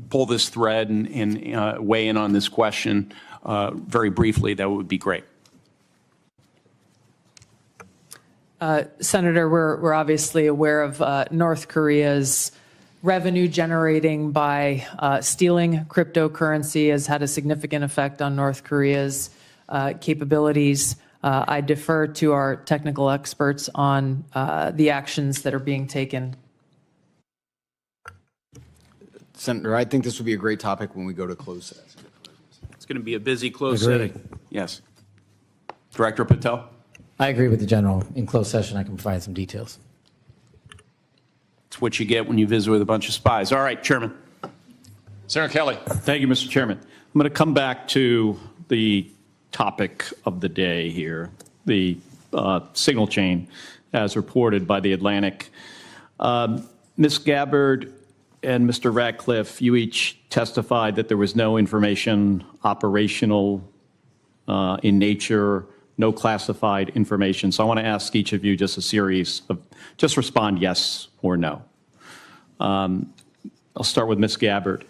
pull this thread and weigh in on this question very briefly, that would be great. Senator, we're obviously aware of North Korea's revenue generating by stealing cryptocurrency has had a significant effect on North Korea's capabilities. I defer to our technical experts on the actions that are being taken. Senator, I think this would be a great topic when we go to closed session. It's going to be a busy closed setting. Yes. Director Patel? I agree with the general. In closed session, I can provide some details. It's what you get when you visit with a bunch of spies. All right, Chairman. Senator Kelly. Thank you, Mr. Chairman. I'm going to come back to the topic of the day here, the signal chain as reported by The Atlantic. Ms. Gabbard and Mr. Ratcliffe, you each testified that there was no information operational in nature, no classified information. So I want to ask each of you just a series of, just respond yes or no. I'll start with Ms. Gabbard.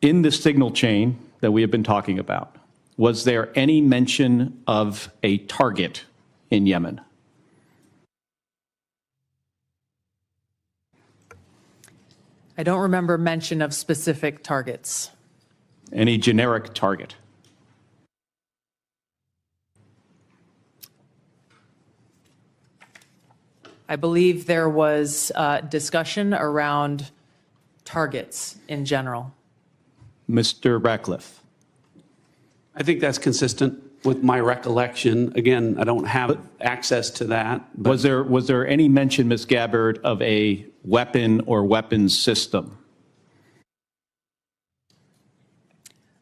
In the signal chain that we have been talking about, was there any mention of a target in Yemen? I don't remember mention of specific targets. Any generic target? I believe there was discussion around targets in general. Mr. Ratcliffe? I think that's consistent with my recollection. Again, I don't have access to that. Was there any mention, Ms. Gabbard, of a weapon or weapons system?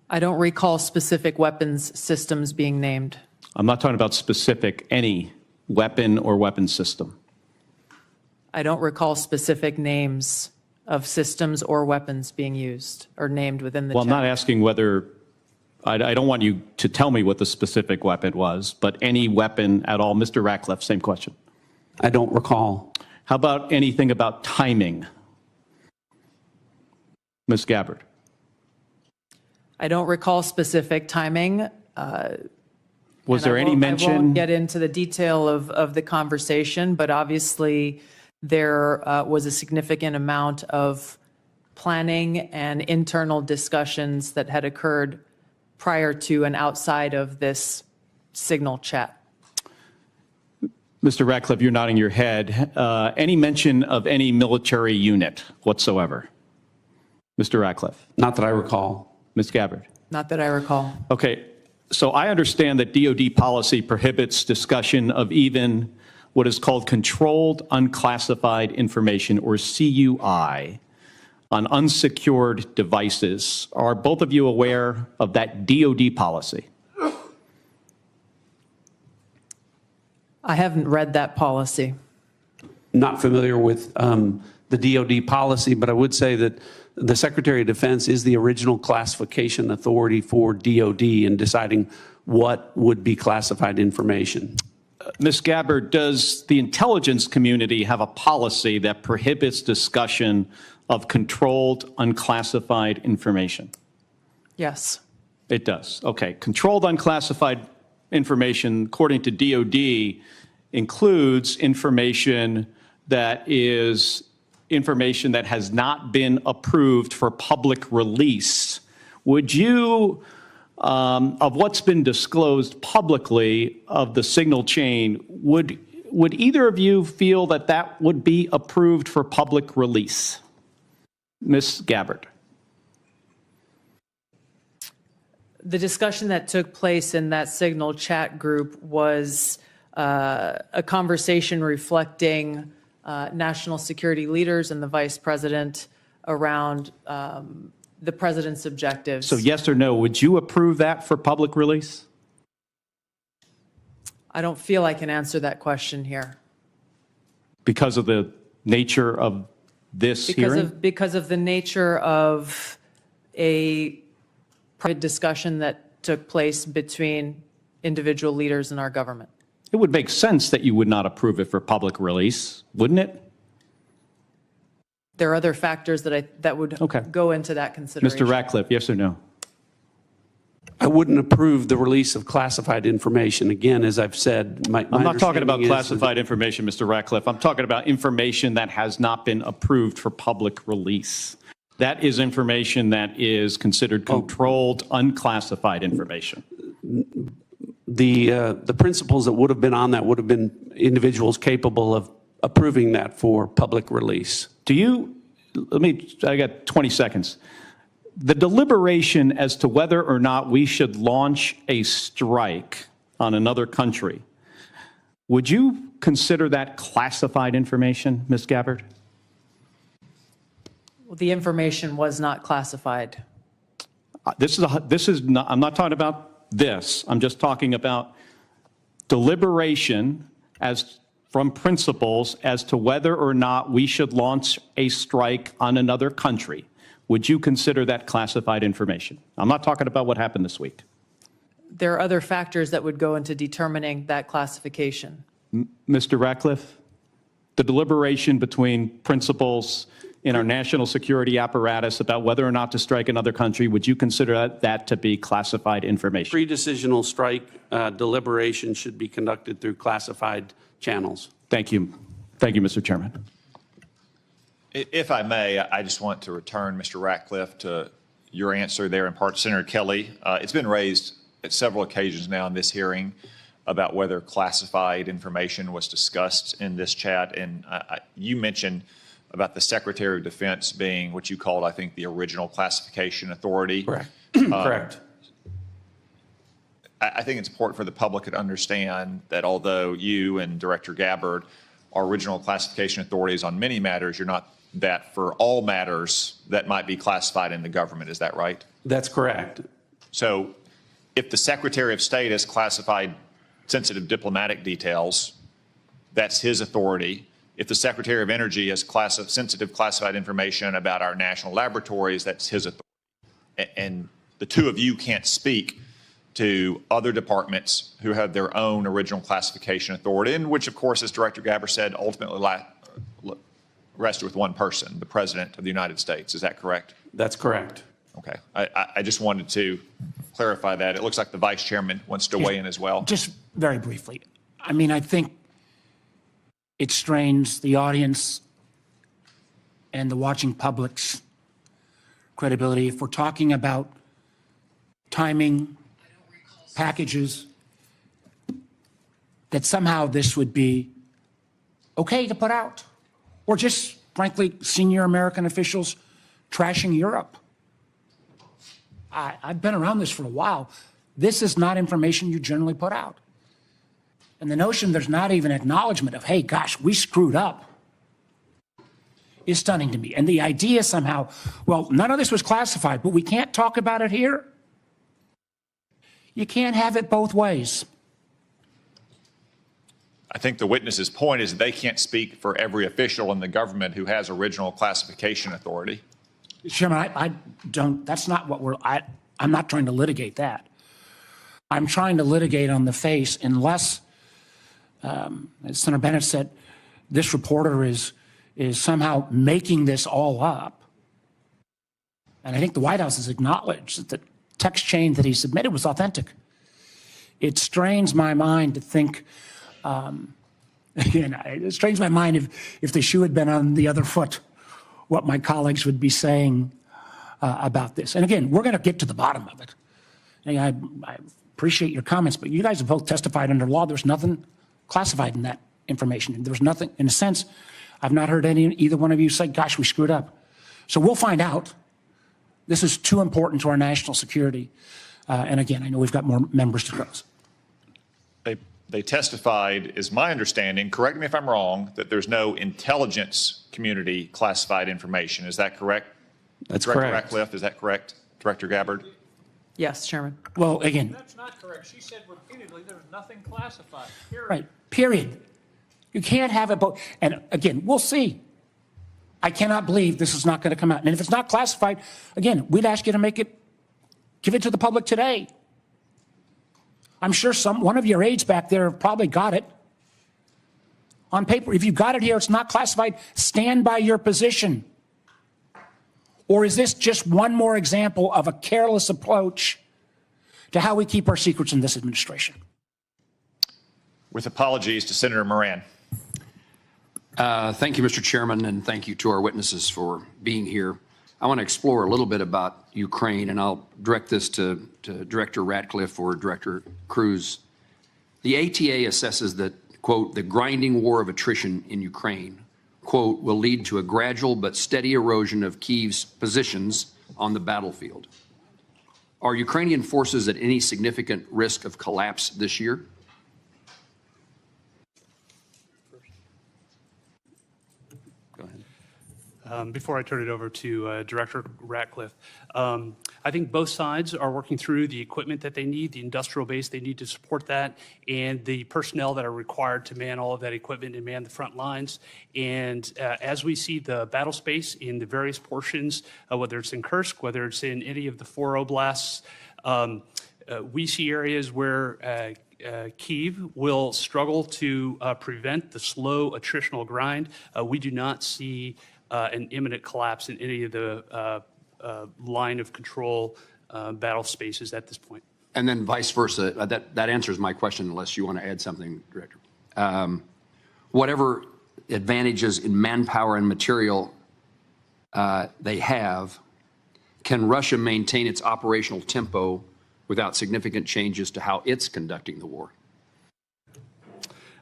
I don't recall specific weapons systems being named. I'm not talking about specific, any weapon or weapons system. I don't recall specific names of systems or weapons being used or named within the Well, I'm chat. not asking whether, I don't want you to tell me what the specific weapon was, but any weapon at all. Mr. Ratcliffe, same question. I don't recall. How about anything about timing? Ms. Gabbard? I don't recall specific timing. Was there any I mention? won't get into the detail of the conversation, but obviously there was a significant amount of planning and internal discussions that had occurred prior to and outside of this signal chat. Mr. Ratcliffe, you're nodding your head. Any mention of any military unit whatsoever? Mr. Ratcliffe? Not that I recall. Ms. Gabbard? Not that I recall. Okay, so I understand that DoD policy prohibits discussion of even what is called controlled unclassified information, or CUI, on unsecured devices. Are both of you aware of that DoD policy? I haven't read that policy. Not familiar with the DoD policy, but I would say that the Secretary of Defense is the original classification authority for DoD in deciding what would be classified information. Ms. Gabbard, does the intelligence community have a policy that prohibits discussion of controlled unclassified information? Yes. It does. Okay. Controlled unclassified information, according to DoD, includes information that is information that has not been approved for public release. Would you, of what's been disclosed publicly of the signal chain, would either of you feel that that would be approved for public release? Ms. Gabbard. The discussion that took place in that signal chat group was a conversation reflecting national security leaders and the vice president around the president's objectives. So yes or no, would you approve that for public release? I don't feel I can answer that question here. Because of the nature of this hearing? Because of the nature of a private discussion that took place between individual leaders in our government. It would make sense that you would not approve it for public release, wouldn't it? There are other factors that would go into that consideration. Mr. Ratcliffe, yes or no? I wouldn't approve the release of classified information. Again, as I've said, my I'm not talking about understanding is classified information, Mr. Ratcliffe. I'm talking about information that has not been approved for public release. That is information that is considered controlled, unclassified information. The principles that would have been on that would have been individuals capable of approving that for public release. I got 20 seconds. The deliberation as to whether or not we should launch a strike on another country, would you consider that classified information, Ms. Gabbard? Well, the information was not classified. This is not, I'm not talking about this. I'm just talking about deliberation from principles as to whether or not we should launch a strike on another country. Would you consider that classified information? I'm not talking about what happened this week. There are other factors that would go into determining that classification. Mr. Ratcliffe, the deliberation between principals in our national security apparatus about whether or not to strike another country, would you consider that to be classified information? Pre-decisional strike deliberation should be conducted through classified channels. Thank you. Thank you, Mr. Chairman. If I may, I just want to return, Mr. Ratcliffe, to your answer there in part to Senator Kelly. It's been raised at several occasions now in this hearing about whether classified information was discussed in this chat. And you mentioned about the Secretary of Defense being what you called, I think, the original classification authority. Correct. Correct. I think it's important for the public to understand that although you and Director Gabbard are original classification authorities on many matters, you're not that for all matters that might be classified in the government. Is that right? That's correct. So if the Secretary of State has classified sensitive diplomatic details, that's his authority. If the Secretary of Energy has sensitive classified information about our national laboratories, that's his authority. And the two of you can't speak to other departments who have their own original classification authority, and which, of course, as Director Gabbard said, ultimately rested with one person, the President of the United States. Is that correct? That's correct. Okay. I just wanted to clarify that. It looks like the Vice Chairman wants to weigh in as well. Just very briefly. I mean, I think it strains the audience and the watching public's credibility if we're talking about timing, packages, that somehow this would be okay to put out, or just, frankly, senior American officials trashing Europe. I've been around this for a while. This is not information you generally put out. And the notion there's not even acknowledgement of, hey, gosh, we screwed up, is stunning to me. And the idea somehow, well, none of this was classified, but we can't talk about it here. You can't have it both ways. I think the witness's point is that they can't speak for every official in the government who has original classification authority. Chairman, I don't, that's not what I'm not trying to litigate that. I'm trying to litigate on the face unless, as Senator Bennett said, this reporter is somehow making this all up. And I think the White House has acknowledged that the text chain that he submitted was authentic. It strains my mind to think, again, it strains my mind if the shoe had been on the other foot, what my colleagues would be saying about this. And again, we're going to get to the bottom of it. And I appreciate your comments, but you guys have both testified under law. There's nothing classified in that information. There's nothing, in a sense, I've not heard either one of you say, gosh, we screwed up. So we'll find out. This is too important to our national security. And again, I know we've got more members to close. They testified, is my understanding, correct me if I'm wrong, that there's no intelligence community classified information. Is that correct? That's Director correct. Ratcliffe, is that correct? Director Gabbard? Yes, Chairman. Well, again. That's not correct. She said repeatedly there's nothing classified. Period. Right, period. You can't have it both. And again, we'll see. I cannot believe this is not going to come out. And if it's not classified, again, we'd ask you to give it to the public today. I'm sure one of your aides back there probably got it on paper. If you got it here, it's not classified, stand by your position. Or is this just one more example of a careless approach to how we keep our secrets in this administration? With apologies to Senator Moran. Thank you, Mr. Chairman, and thank you to our witnesses for being here. I want to explore a little bit about Ukraine, and I'll direct this to Director Ratcliffe or Director Cruz. The ATA assesses that, quote, the grinding war of attrition in Ukraine, quote, will lead to a gradual but steady erosion of Kyiv's positions on the battlefield. Are Ukrainian forces at any significant risk of collapse this year? Before I turn it over to Director Ratcliffe, I think both sides are working through the equipment that they need, the industrial base they need to support that, and the personnel that are required to man all of that equipment and man the front lines. And as we see the battle space in the various portions, whether it's in Kursk, whether it's in any of the 4 oblasts, we see areas where Kyiv will struggle to prevent the slow attritional grind. We do not see an imminent collapse in any of the line of control battle spaces at this point. And then vice versa. That answers my question, unless you want to add something, Director. Whatever advantages in manpower and material they have, can Russia maintain its operational tempo without significant changes to how it's conducting the war?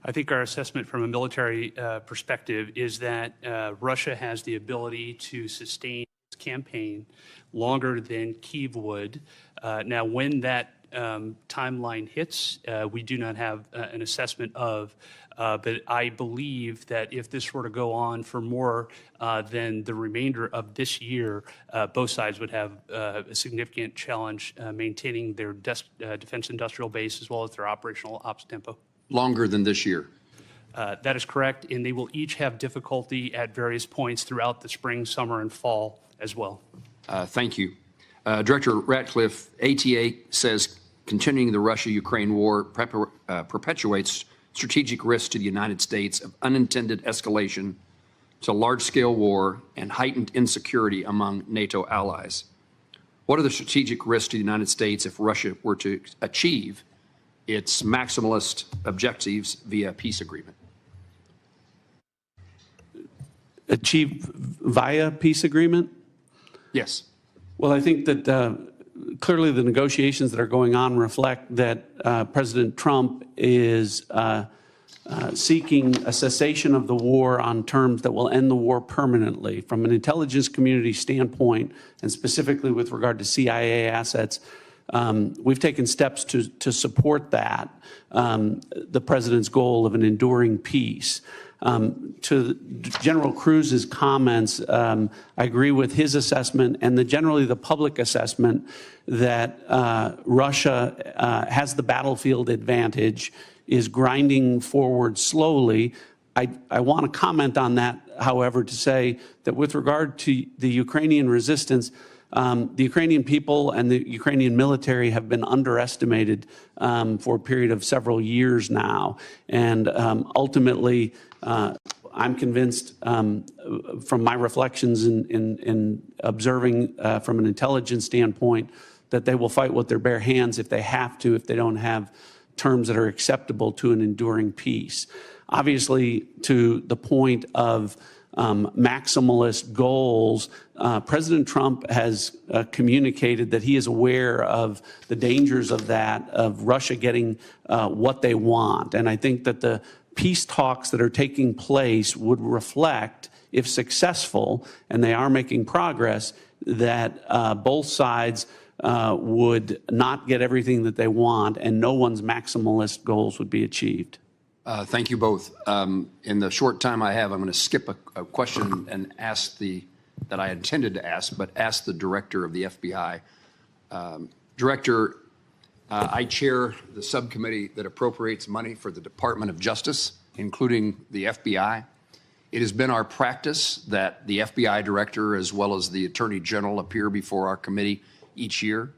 I think our assessment from a military perspective is that Russia has the ability to sustain its campaign longer than Kyiv would. Now, when that timeline hits, we do not have an assessment of, but I believe that if this were to go on for more than the remainder of this year, both sides would have a significant challenge maintaining their defense industrial base as well as their operational ops tempo. Longer than this year? That is correct, and they will each have difficulty at various points throughout the spring, summer, and fall as well. Thank you. Director Ratcliffe, ATA says continuing the Russia-Ukraine war perpetuates strategic risks to the United States of unintended escalation to large-scale war and heightened insecurity among NATO allies. What are the strategic risks to the United States if Russia were to achieve its maximalist objectives via peace agreement? Achieve via peace agreement? Yes. Well, I think that clearly the negotiations that are going on reflect that President Trump is seeking a cessation of the war on terms that will end the war permanently. From an intelligence community standpoint, and specifically with regard to CIA assets, we've taken steps to support that, the president's goal of an enduring peace. To General Cruz's comments, I agree with his assessment and generally the public assessment that Russia has the battlefield advantage, is grinding forward slowly. I want to comment on that, however, to say that with regard to the Ukrainian resistance, the Ukrainian people and the Ukrainian military have been underestimated for a period of several years now. And ultimately, I'm convinced from my reflections in observing from an intelligence standpoint that they will fight with their bare hands if they have to, if they don't have terms that are acceptable to an enduring peace. Obviously, to the point of maximalist goals, President Trump has communicated that he is aware of the dangers of that, of Russia getting what they want. And I think that the peace talks that are taking place would reflect, if successful, and they are making progress, that both sides would not get everything that they want and no one's maximalist goals would be achieved. Thank you both. In the short time I have, I'm going to skip a question and ask that I intended to ask, but ask the director of the FBI. Director, I chair the subcommittee that appropriates money for the Department of Justice, including the FBI. It has been our practice that the FBI director, as well as the Attorney General, appear before our committee each year.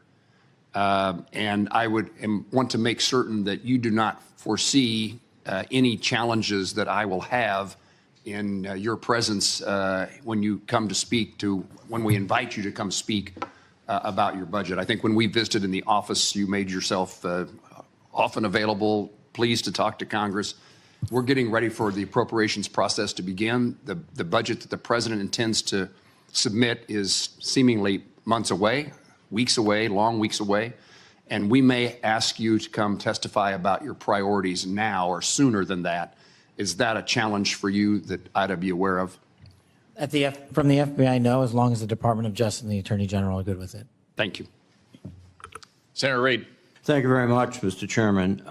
And I would want to make certain that you do not foresee any challenges that I will have in your presence when you come to speak when we invite you to come speak about your budget. I think when we visited in the office, you made yourself often available, pleased to talk to Congress. We're getting ready for the appropriations process to begin. The budget that the president intends to submit is seemingly months away, weeks away, long weeks away. And we may ask you to come testify about your priorities now or sooner than that. Is that a challenge for you that I'd be aware of? From the FBI, no, as long as the Department of Justice and the Attorney General are good with it. Thank you. Senator Reid. Thank you very much, Mr. Chairman.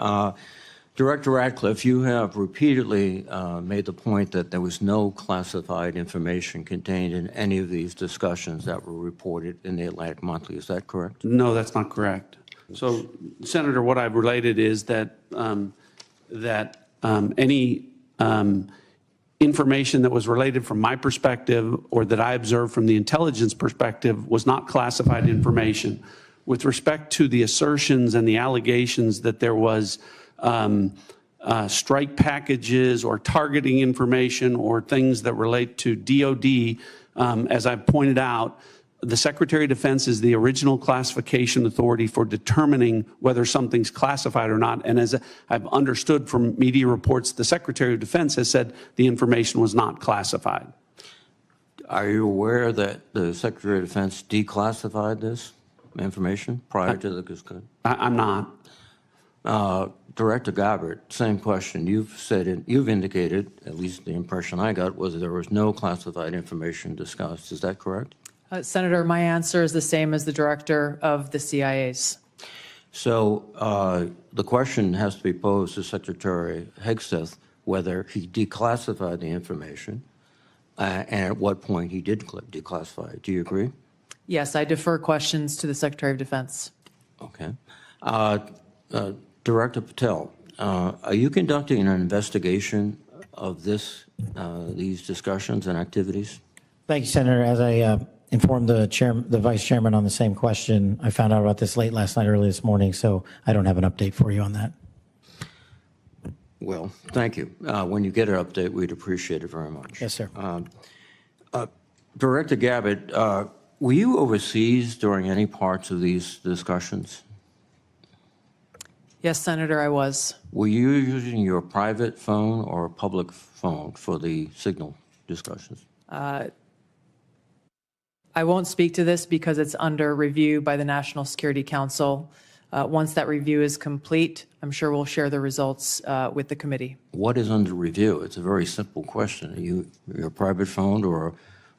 Director Ratcliffe, you have repeatedly made the point that there was no classified information contained in any of these discussions that were reported in the Atlantic Monthly. Is that correct? No, that's not correct. So, Senator, what I've related is that any information that was related from my perspective or that I observed from the intelligence perspective was not classified information. With respect to the assertions and the allegations that there was strike packages or targeting information or things that relate to DOD, as I've pointed out, the Secretary of Defense is the original classification authority for determining whether something's classified or not. And as I've understood from media reports, the Secretary of Defense has said the information was not classified. Are you aware that the Secretary of Defense declassified this information prior to the discussion? I'm not. Director Gabbard, same question. You've indicated, at least the impression I got, was there was no classified information discussed. Is that correct? Senator, my answer is the same as the director of the CIA's. So the question has to be posed to Secretary Hegseth whether he declassified the information and at what point he did declassify it. Do you agree? Yes, I defer questions to the Secretary of Defense. Okay. Director Patel, are you conducting an investigation of these discussions and activities? Thank you, Senator. As I informed the vice chairman on the same question, I found out about this late last night, early this morning, so I don't have an update for you on that. Well, thank you. When you get an update, we'd appreciate it very much. Yes, sir. Director Gabbard, were you overseas during any parts of these discussions? Yes, Senator, I was. Were you using your private phone or a public phone for the signal discussions? I won't speak to this because it's under review by the National Security Council. Once that review is complete, I'm sure we'll share the results with the committee. What is under review? It's a very simple question. Are you your private phone or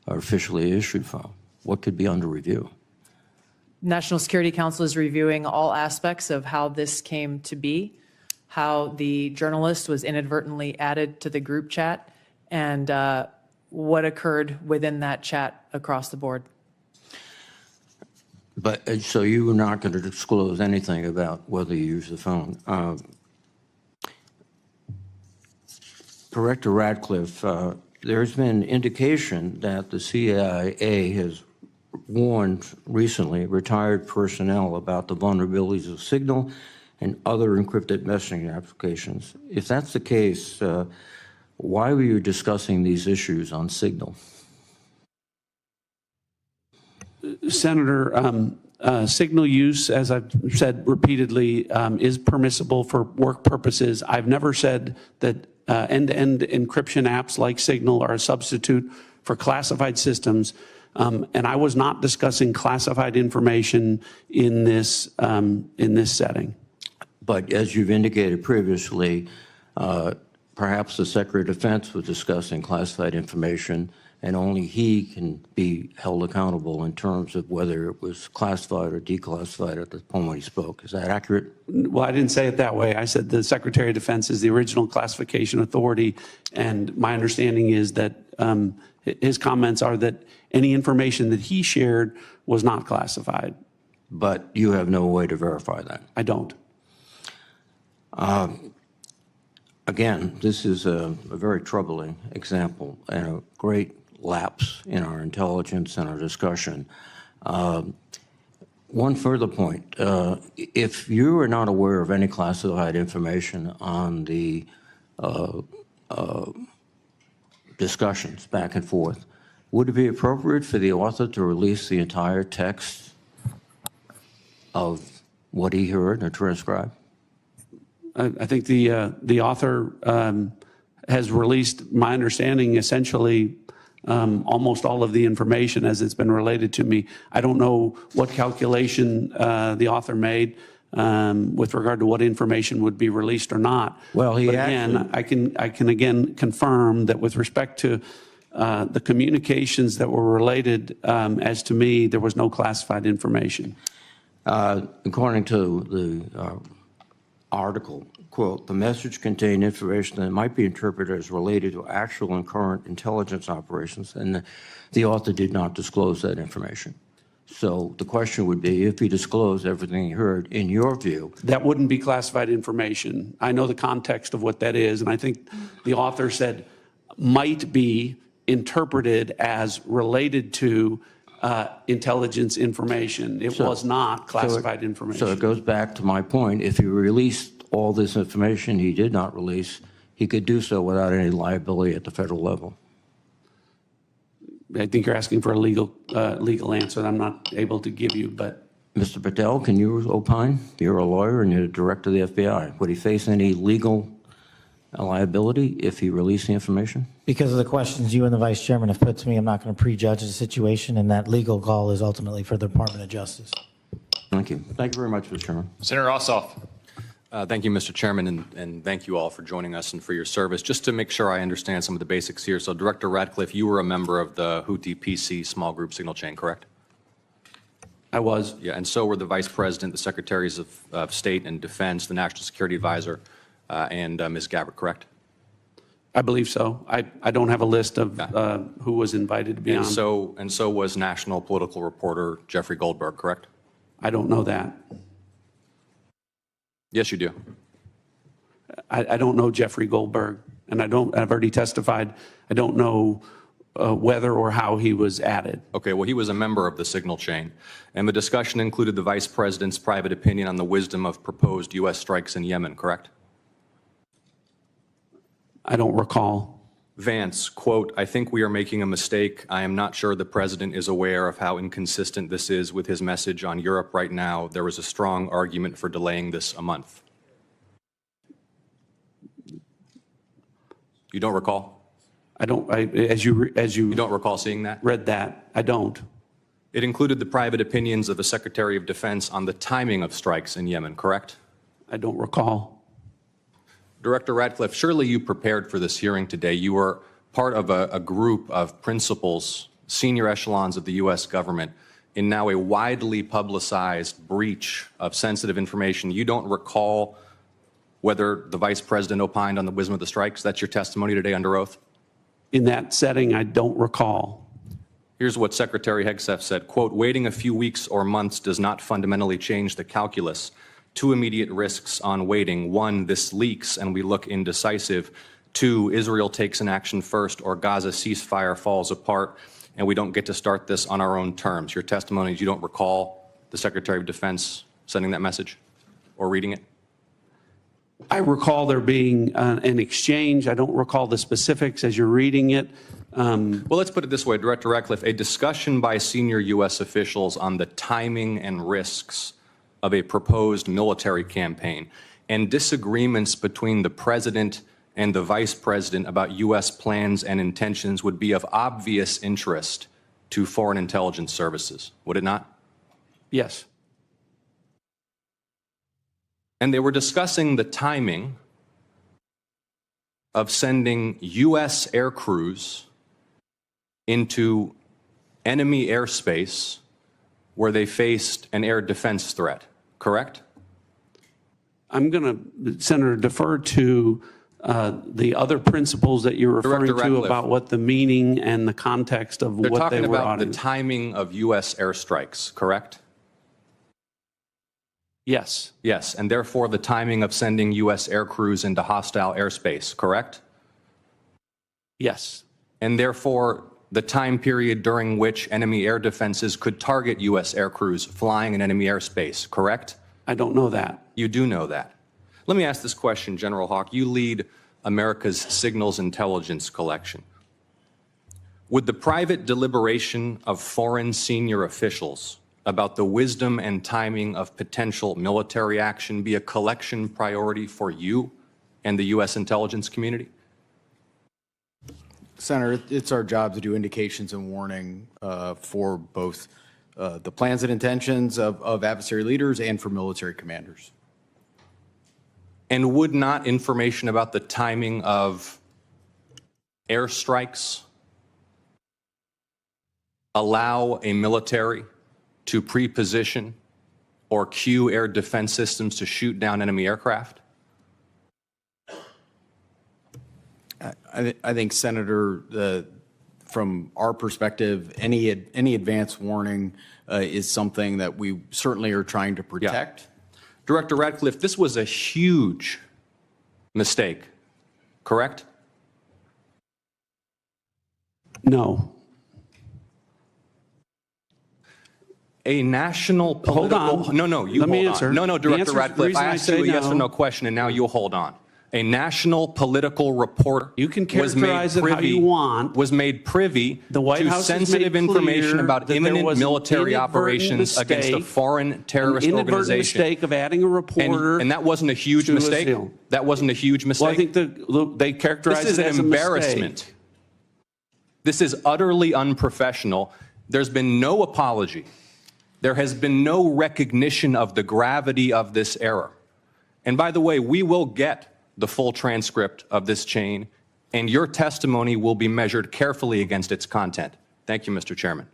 an officially issued phone? What could be under review? National Security Council is reviewing all aspects of how this came to be, how the journalist was inadvertently added to the group chat, and what occurred within that chat across the board. But so you were not going to disclose anything about whether you use the phone. Director Ratcliffe, there's been indication that the CIA has warned recently retired personnel about the vulnerabilities of Signal and other encrypted messaging applications. If that's the case, why were you discussing these issues on Signal? Senator, Signal use, as I've said repeatedly, is permissible for work purposes. I've never said that end-to-end encryption apps like Signal are a substitute for classified systems. And I was not discussing classified information in this setting. But as you've indicated previously, perhaps the Secretary of Defense was discussing classified information, and only he can be held accountable in terms of whether it was classified or declassified at the point when he spoke. Is that accurate? Well, I didn't say it that way. I said the Secretary of Defense is the original classification authority, and my understanding is that his comments are that any information that he shared was not classified. But you have no way to verify that? I don't. Again, this is a very troubling example and a great lapse in our intelligence and our discussion. One further point, if you are not aware of any classified information on the discussions back and forth, would it be appropriate for the author to release the entire text of what he heard or transcribed? I think the author has released, my understanding, essentially almost all of the information as it's been related to me. I don't know what calculation the author made with regard to what information would be released or not. Well, but again, I can again confirm that with respect to the communications that were related, as to me, there was no classified information. According to the article, quote, the message contained information that might be interpreted as related to actual and current intelligence operations, and the author did not disclose that information. So the question would be, if he disclosed everything he heard, in your view. That wouldn't be classified information. I know the context of what that is, and I think the author said might be interpreted as related to intelligence information. It was not classified information. So it goes back to my point. If you released all this information he did not release, he could do so without any liability at the federal level? I think you're asking for a legal answer that I'm not able to give you, but. Mr. Patel, can you opine? You're a lawyer and you're the director of the FBI. Would he face any legal liability if he released the information? Because of the questions you and the vice chairman have put to me, I'm not going to prejudge the situation, and that legal call is ultimately for the Department of Justice. Thank you. Thank you very much, Mr. Chairman. Senator Ossoff. Thank you, Mr. Chairman, and thank you all for joining us and for your service. Just to make sure I understand some of the basics here. So, Director Ratcliffe, you were a member of the Houthi PC small group signal chain, correct? I was. Yeah, and so were the Vice President, the Secretaries of State and Defense, the National Security Advisor, and Ms. Gabbard, correct? I believe so. I don't have a list of who was invited to be on. And so was National Political Reporter Jeffrey Goldberg, correct? I don't know that. Yes, you do. I don't know Jeffrey Goldberg, and I've already testified. I don't know whether or how he was added. Okay, well, he was a member of the signal chain, and the discussion included the Vice President's private opinion on the wisdom of proposed U.S. strikes in Yemen, correct? I don't recall. Vance, quote, "I think we are making a mistake. I am not sure the President is aware of how inconsistent this is with his message on Europe right now. There was a strong argument for delaying this a month." You don't recall? I don't. As you don't recall seeing that? Read that? I don't. It included the private opinions of the Secretary of Defense on the timing of strikes in Yemen, correct? I don't recall. Director Ratcliffe, surely you prepared for this hearing today. You were part of a group of principals, senior echelons of the U.S. government, in now a widely publicized breach of sensitive information. You don't recall whether the Vice President opined on the wisdom of the strikes? That's your testimony today under oath? In that setting, I don't recall. Here's what Secretary Hegseth said, quote, "Waiting a few weeks or months does not fundamentally change the calculus. Two immediate risks on waiting. One, this leaks and we look indecisive. Two, Israel takes an action first or Gaza ceasefire falls apart and we don't get to start this on our own terms." Your testimony is you don't recall the Secretary of Defense sending that message or reading it? I recall there being an exchange. I don't recall the specifics as you're reading it. Well, let's put it this way, Director Ratcliffe, a discussion by senior U.S. officials on the timing and risks of a proposed military campaign and disagreements between the President and the Vice President about U.S. plans and intentions would be of obvious interest to foreign intelligence services, would it not? Yes. And they were discussing the timing of sending U.S. air crews into enemy airspace where they faced an air defense threat, correct? I'm going to, Senator, defer to the other principles that you're referring to about what the meaning and the context of They're what they talking were about auditing. the timing of U.S. airstrikes, correct? Yes. Yes, and therefore the timing of sending U.S. air crews into hostile airspace, correct? Yes. And therefore the time period during which enemy air defenses could target U.S. air crews flying in enemy airspace, correct? I don't know that. You do know that. Let me ask this question, General Hawk. You lead America's signals intelligence collection. Would the private deliberation of foreign senior officials about the wisdom and timing of potential military action be a collection priority for you and the U.S. intelligence community? Senator, it's our job to do indications and warning for both the plans and intentions of adversary leaders and for military commanders. And would not information about the timing of airstrikes allow a military to pre-position or cue air defense systems to shoot down enemy aircraft? I think, Senator, from our perspective, any advance warning is something that we certainly are trying to protect. Yeah. Director Ratcliffe, this was a huge mistake, correct? No. A national political... Hold on. No, you Let me hold answer. on. No, The Director answer- the Ratcliffe, reason I I asked say you a yes no- or no question, and now you hold on. A national political reporter You can characterize it how you want. was made privy The White to House has made sensitive information clear about that there imminent was an military inadvertent operations against a mistake, foreign terrorist an inadvertent organization. mistake of adding a reporter. And that wasn't a huge to a mistake? seal. That wasn't a huge mistake? Well, I think they characterize This is it as an a embarrassment. mistake. This is utterly unprofessional. There's been no apology. There has been no recognition of the gravity of this error. And by the way, we will get the full transcript of this chain, and your testimony will be measured carefully against its content. Thank you, Mr. Chairman.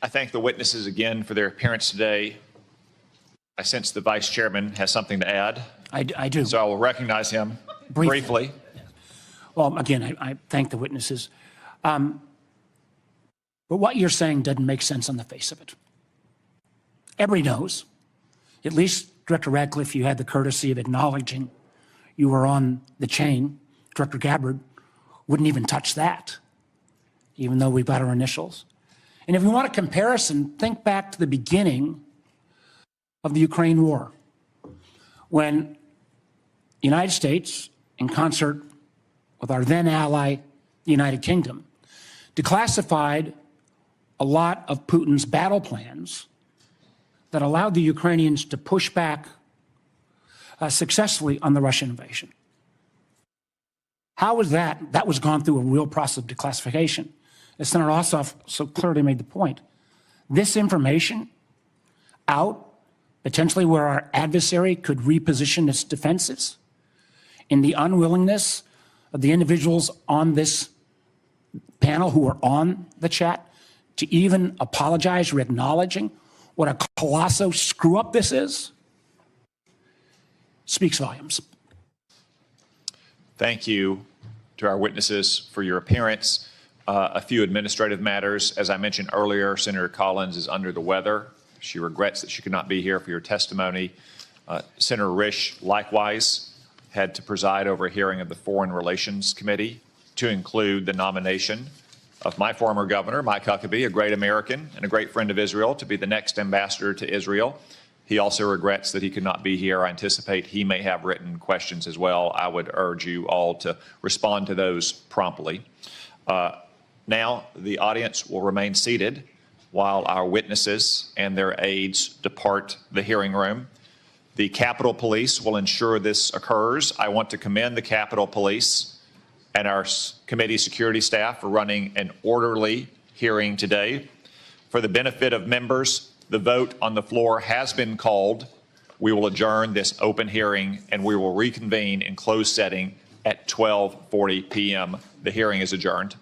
I thank the witnesses again for their appearance today. I sense the Vice Chairman has something to add. I do. So I will recognize him briefly. Well, again, I thank the witnesses. But what you're saying doesn't make sense on the face of it. Everybody knows, at least Director Ratcliffe, you had the courtesy of acknowledging you were on the chain. Director Gabbard wouldn't even touch that, even though we've got our initials. And if you want a comparison, think back to the beginning of the Ukraine war, when the United States, in concert with our then ally, the United Kingdom, declassified a lot of Putin's battle plans that allowed the Ukrainians to push back successfully on the Russian invasion. How was that? That was gone through a real process of declassification. As Senator Ossoff so clearly made the point, this information out, potentially where our adversary could reposition its defenses, in the unwillingness of the individuals on this panel who are on the chat to even apologize or acknowledging what a colossal screw up this is, speaks volumes. Thank you to our witnesses for your appearance. A few administrative matters. As I mentioned earlier, Senator Collins is under the weather. She regrets that she could not be here for your testimony. Senator Risch likewise had to preside over a hearing of the Foreign Relations Committee to include the nomination of my former governor, Mike Huckabee, a great American and a great friend of Israel, to be the next ambassador to Israel. He also regrets that he could not be here. I anticipate he may have written questions as well. I would urge you all to respond to those promptly. Now, the audience will remain seated while our witnesses and their aides depart the hearing room. The Capitol Police will ensure this occurs. I want to commend the Capitol Police and our committee security staff for running an orderly hearing today. For the benefit of members, the vote on the floor has been called. We will adjourn this open hearing and we will reconvene in closed setting at 12:40 p.m. The hearing is adjourned.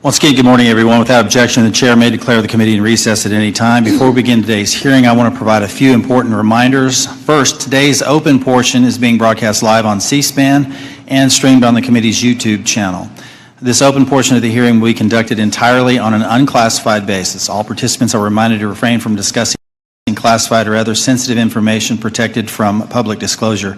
Once again, good morning, everyone. Without objection, the chair may declare the committee in recess at any time. Before we begin today's hearing, I want to provide a few important reminders. First, today's open portion is being broadcast live on C-SPAN and streamed on the committee's YouTube channel. This open portion of the hearing will be conducted entirely on an unclassified basis. All participants are reminded to refrain from discussing classified or other sensitive information protected from public disclosure.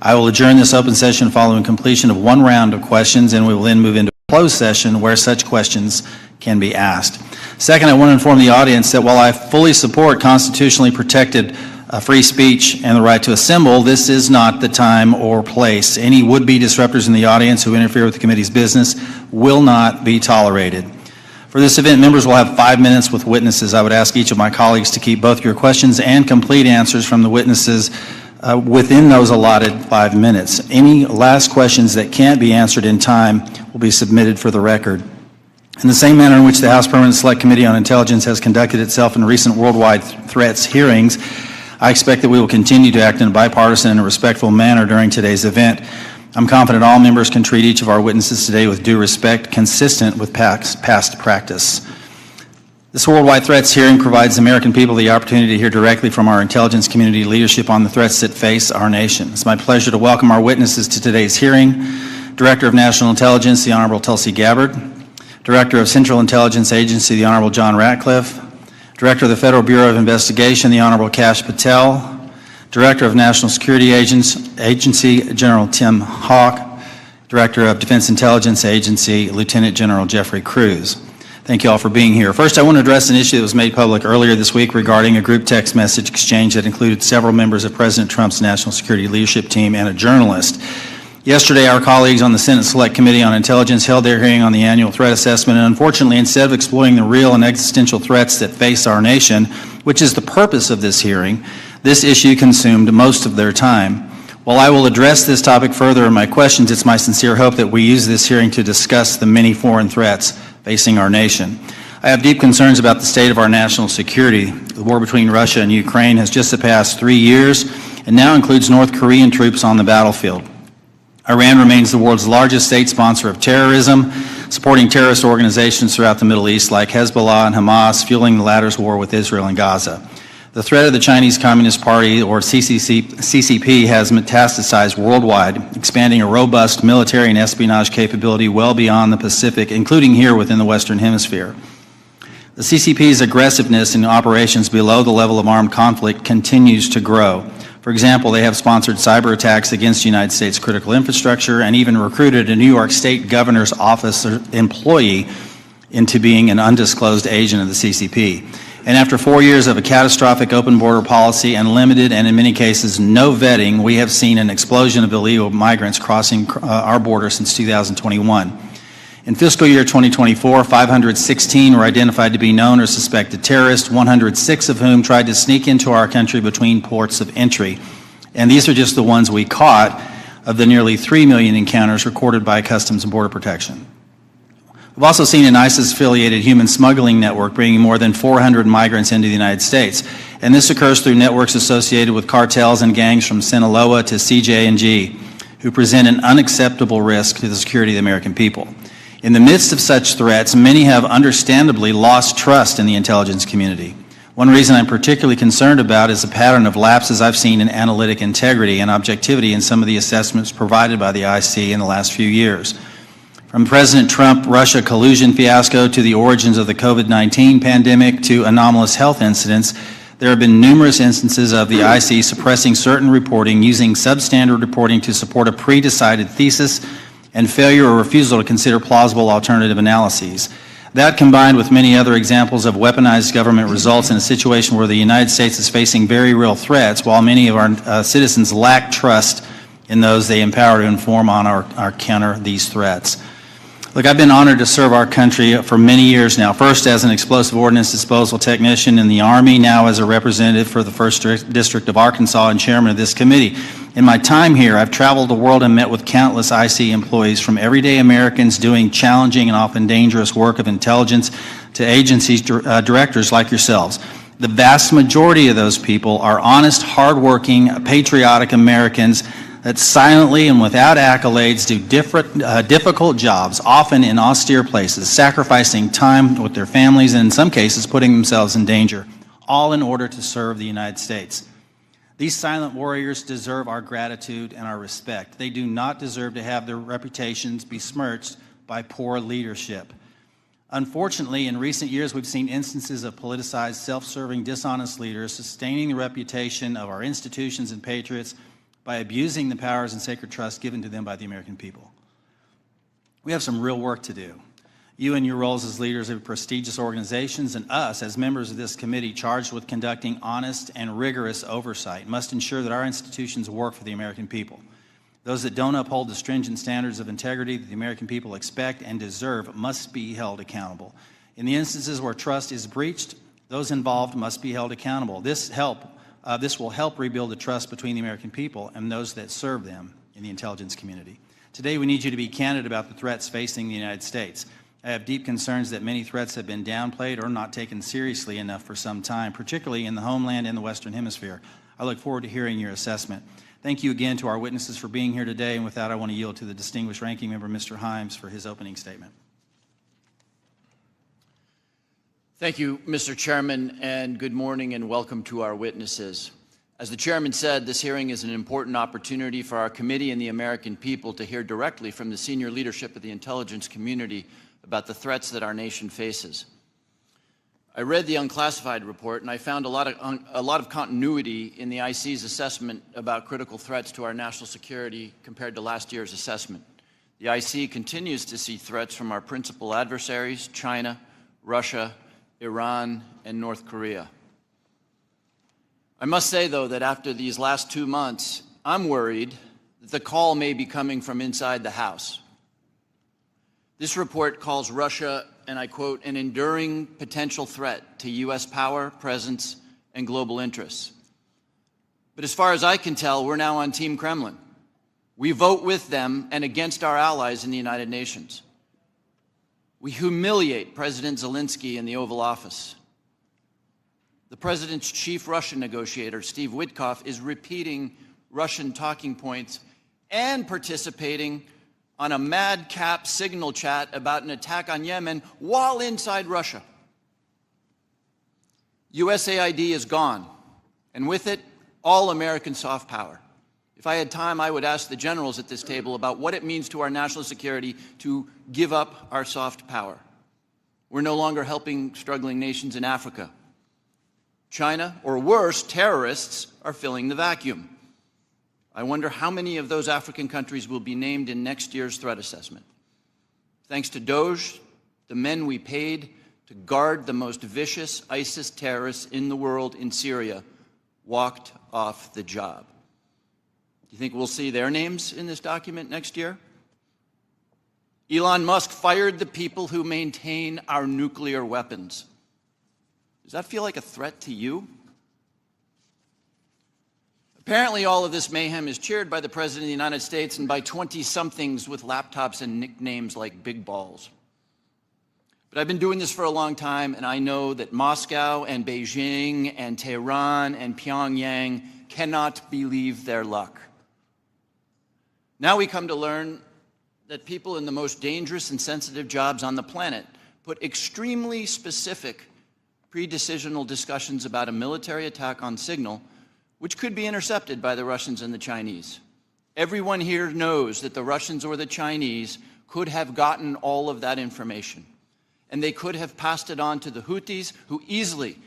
I will adjourn this open session following completion of one round of questions, and we will then move into a closed session where such questions can be asked. Second, I want to inform the audience that while I fully support constitutionally protected free speech and the right to assemble, this is not the time or place. Any would-be disruptors in the audience who interfere with the committee's business will not be tolerated. For this event, members will have 5 minutes with witnesses. I would ask each of my colleagues to keep both your questions and complete answers from the witnesses within those allotted 5 minutes. Any last questions that can't be answered in time will be submitted for the record. In the same manner in which the House Permanent Select Committee on Intelligence has conducted itself in recent worldwide threats hearings, I expect that we will continue to act in a bipartisan and a respectful manner during today's event. I'm confident all members can treat each of our witnesses today with due respect, consistent with past practice. This worldwide threats hearing provides the American people the opportunity to hear directly from our intelligence community leadership on the threats that face our nation. It's my pleasure to welcome our witnesses to today's hearing. Director of National Intelligence, the Honorable Tulsi Gabbard. Director of Central Intelligence Agency, the Honorable John Ratcliffe. Director of the Federal Bureau of Investigation, the Honorable Kash Patel. Director of National Security Agency, General Tim Hawk. Director of Defense Intelligence Agency, Lieutenant General Jeffrey Cruz. Thank you all for being here. First, I want to address an issue that was made public earlier this week regarding a group text message exchange that included several members of President Trump's national security leadership team and a journalist. Yesterday, our colleagues on the Senate Select Committee on Intelligence held their hearing on the annual threat assessment, and unfortunately, instead of exploring the real and existential threats that face our nation, which is the purpose of this hearing, this issue consumed most of their time. While I will address this topic further in my questions, it's my sincere hope that we use this hearing to discuss the many foreign threats facing our nation. I have deep concerns about the state of our national security. The war between Russia and Ukraine has just surpassed 3 years and now includes North Korean troops on the battlefield. Iran remains the world's largest state sponsor of terrorism, supporting terrorist organizations throughout the Middle East like Hezbollah and Hamas, fueling the latter's war with Israel and Gaza. The threat of the Chinese Communist Party, or CCP, has metastasized worldwide, expanding a robust military and espionage capability well beyond the Pacific, including here within the Western Hemisphere. The CCP's aggressiveness in operations below the level of armed conflict continues to grow. For example, they have sponsored cyber attacks against United States critical infrastructure and even recruited a New York State governor's office employee into being an undisclosed agent of the CCP. And after 4 years of a catastrophic open border policy and limited and in many cases no vetting, we have seen an explosion of illegal migrants crossing our border since 2021. In fiscal year 2024, 516 were identified to be known or suspected terrorists, 106 of whom tried to sneak into our country between ports of entry. And these are just the ones we caught of the nearly 3 million encounters recorded by Customs and Border Protection. We've also seen an ISIS-affiliated human smuggling network bringing more than 400 migrants into the United States. And this occurs through networks associated with cartels and gangs from Sinaloa to CJ&G, who present an unacceptable risk to the security of the American people. In the midst of such threats, many have understandably lost trust in the intelligence community. One reason I'm particularly concerned about is the pattern of lapses I've seen in analytic integrity and objectivity in some of the assessments provided by the IC in the last few years. From President Trump-Russia collusion fiasco to the origins of the COVID-19 pandemic to anomalous health incidents, there have been numerous instances of the IC suppressing certain reporting, using substandard reporting to support a pre-decided thesis, and failure or refusal to consider plausible alternative analyses. That, combined with many other examples of weaponized government, results in a situation where the United States is facing very real threats, while many of our citizens lack trust in those they empower to inform on or counter these threats. Look, I've been honored to serve our country for many years now, first as an explosive ordnance disposal technician in the Army, now as a representative for the 1st District of Arkansas and chairman of this committee. In my time here, I've traveled the world and met with countless IC employees, from everyday Americans doing challenging and often dangerous work of intelligence to agency directors like yourselves. The vast majority of those people are honest, hardworking, patriotic Americans that silently and without accolades do difficult jobs, often in austere places, sacrificing time with their families and in some cases putting themselves in danger, all in order to serve the United States. These silent warriors deserve our gratitude and our respect. They do not deserve to have their reputations besmirched by poor leadership. Unfortunately, in recent years, we've seen instances of politicized, self-serving, dishonest leaders sustaining the reputation of our institutions and patriots by abusing the powers and sacred trust given to them by the American people. We have some real work to do. You in your roles as leaders of prestigious organizations and us as members of this committee charged with conducting honest and rigorous oversight must ensure that our institutions work for the American people. Those that don't uphold the stringent standards of integrity that the American people expect and deserve must be held accountable. In the instances where trust is breached, those involved must be held accountable. This will help rebuild the trust between the American people and those that serve them in the intelligence community. Today, we need you to be candid about the threats facing the United States. I have deep concerns that many threats have been downplayed or not taken seriously enough for some time, particularly in the homeland and the Western Hemisphere. I look forward to hearing your assessment. Thank you again to our witnesses for being here today, and with that, I want to yield to the distinguished ranking member, Mr. Himes, for his opening statement. Thank you, Mr. Chairman, and good morning and welcome to our witnesses. As the chairman said, this hearing is an important opportunity for our committee and the American people to hear directly from the senior leadership of the intelligence community about the threats that our nation faces. I read the unclassified report and I found a lot of continuity in the IC's assessment about critical threats to our national security compared to last year's assessment. The IC continues to see threats from our principal adversaries, China, Russia, Iran, and North Korea. I must say, though, that after these last 2 months, I'm worried that the call may be coming from inside the House. This report calls Russia, and I quote, an enduring potential threat to U.S. power, presence, and global interests. But as far as I can tell, we're now on Team Kremlin. We vote with them and against our allies in the United Nations. We humiliate President Zelensky in the Oval Office. The president's chief Russian negotiator, Steve Witkoff, is repeating Russian talking points and participating on a madcap signal chat about an attack on Yemen while inside Russia. USAID is gone, and with it, all American soft power. If I had time, I would ask the generals at this table about what it means to our national security to give up our soft power. We're no longer helping struggling nations in Africa. China, or worse, terrorists, are filling the vacuum. I wonder how many of those African countries will be named in next year's threat assessment. Thanks to DOJ, the men we paid to guard the most vicious ISIS terrorists in the world in Syria walked off the job. Do you think we'll see their names in this document next year? Elon Musk fired the people who maintain our nuclear weapons. Does that feel like a threat to you? Apparently, all of this mayhem is cheered by the President of the United States and by 20-somethings with laptops and nicknames like Big Balls. But I've been doing this for a long time, and I know that Moscow and Beijing and Tehran and Pyongyang cannot believe their luck. Now we come to learn that people in the most dangerous and sensitive jobs on the planet put extremely specific pre-decisional discussions about a military attack on signal which could be intercepted by the Russians and the Chinese. Everyone here knows that the Russians or the Chinese could have gotten all of that information, and they could have passed it on to the Houthis, who easily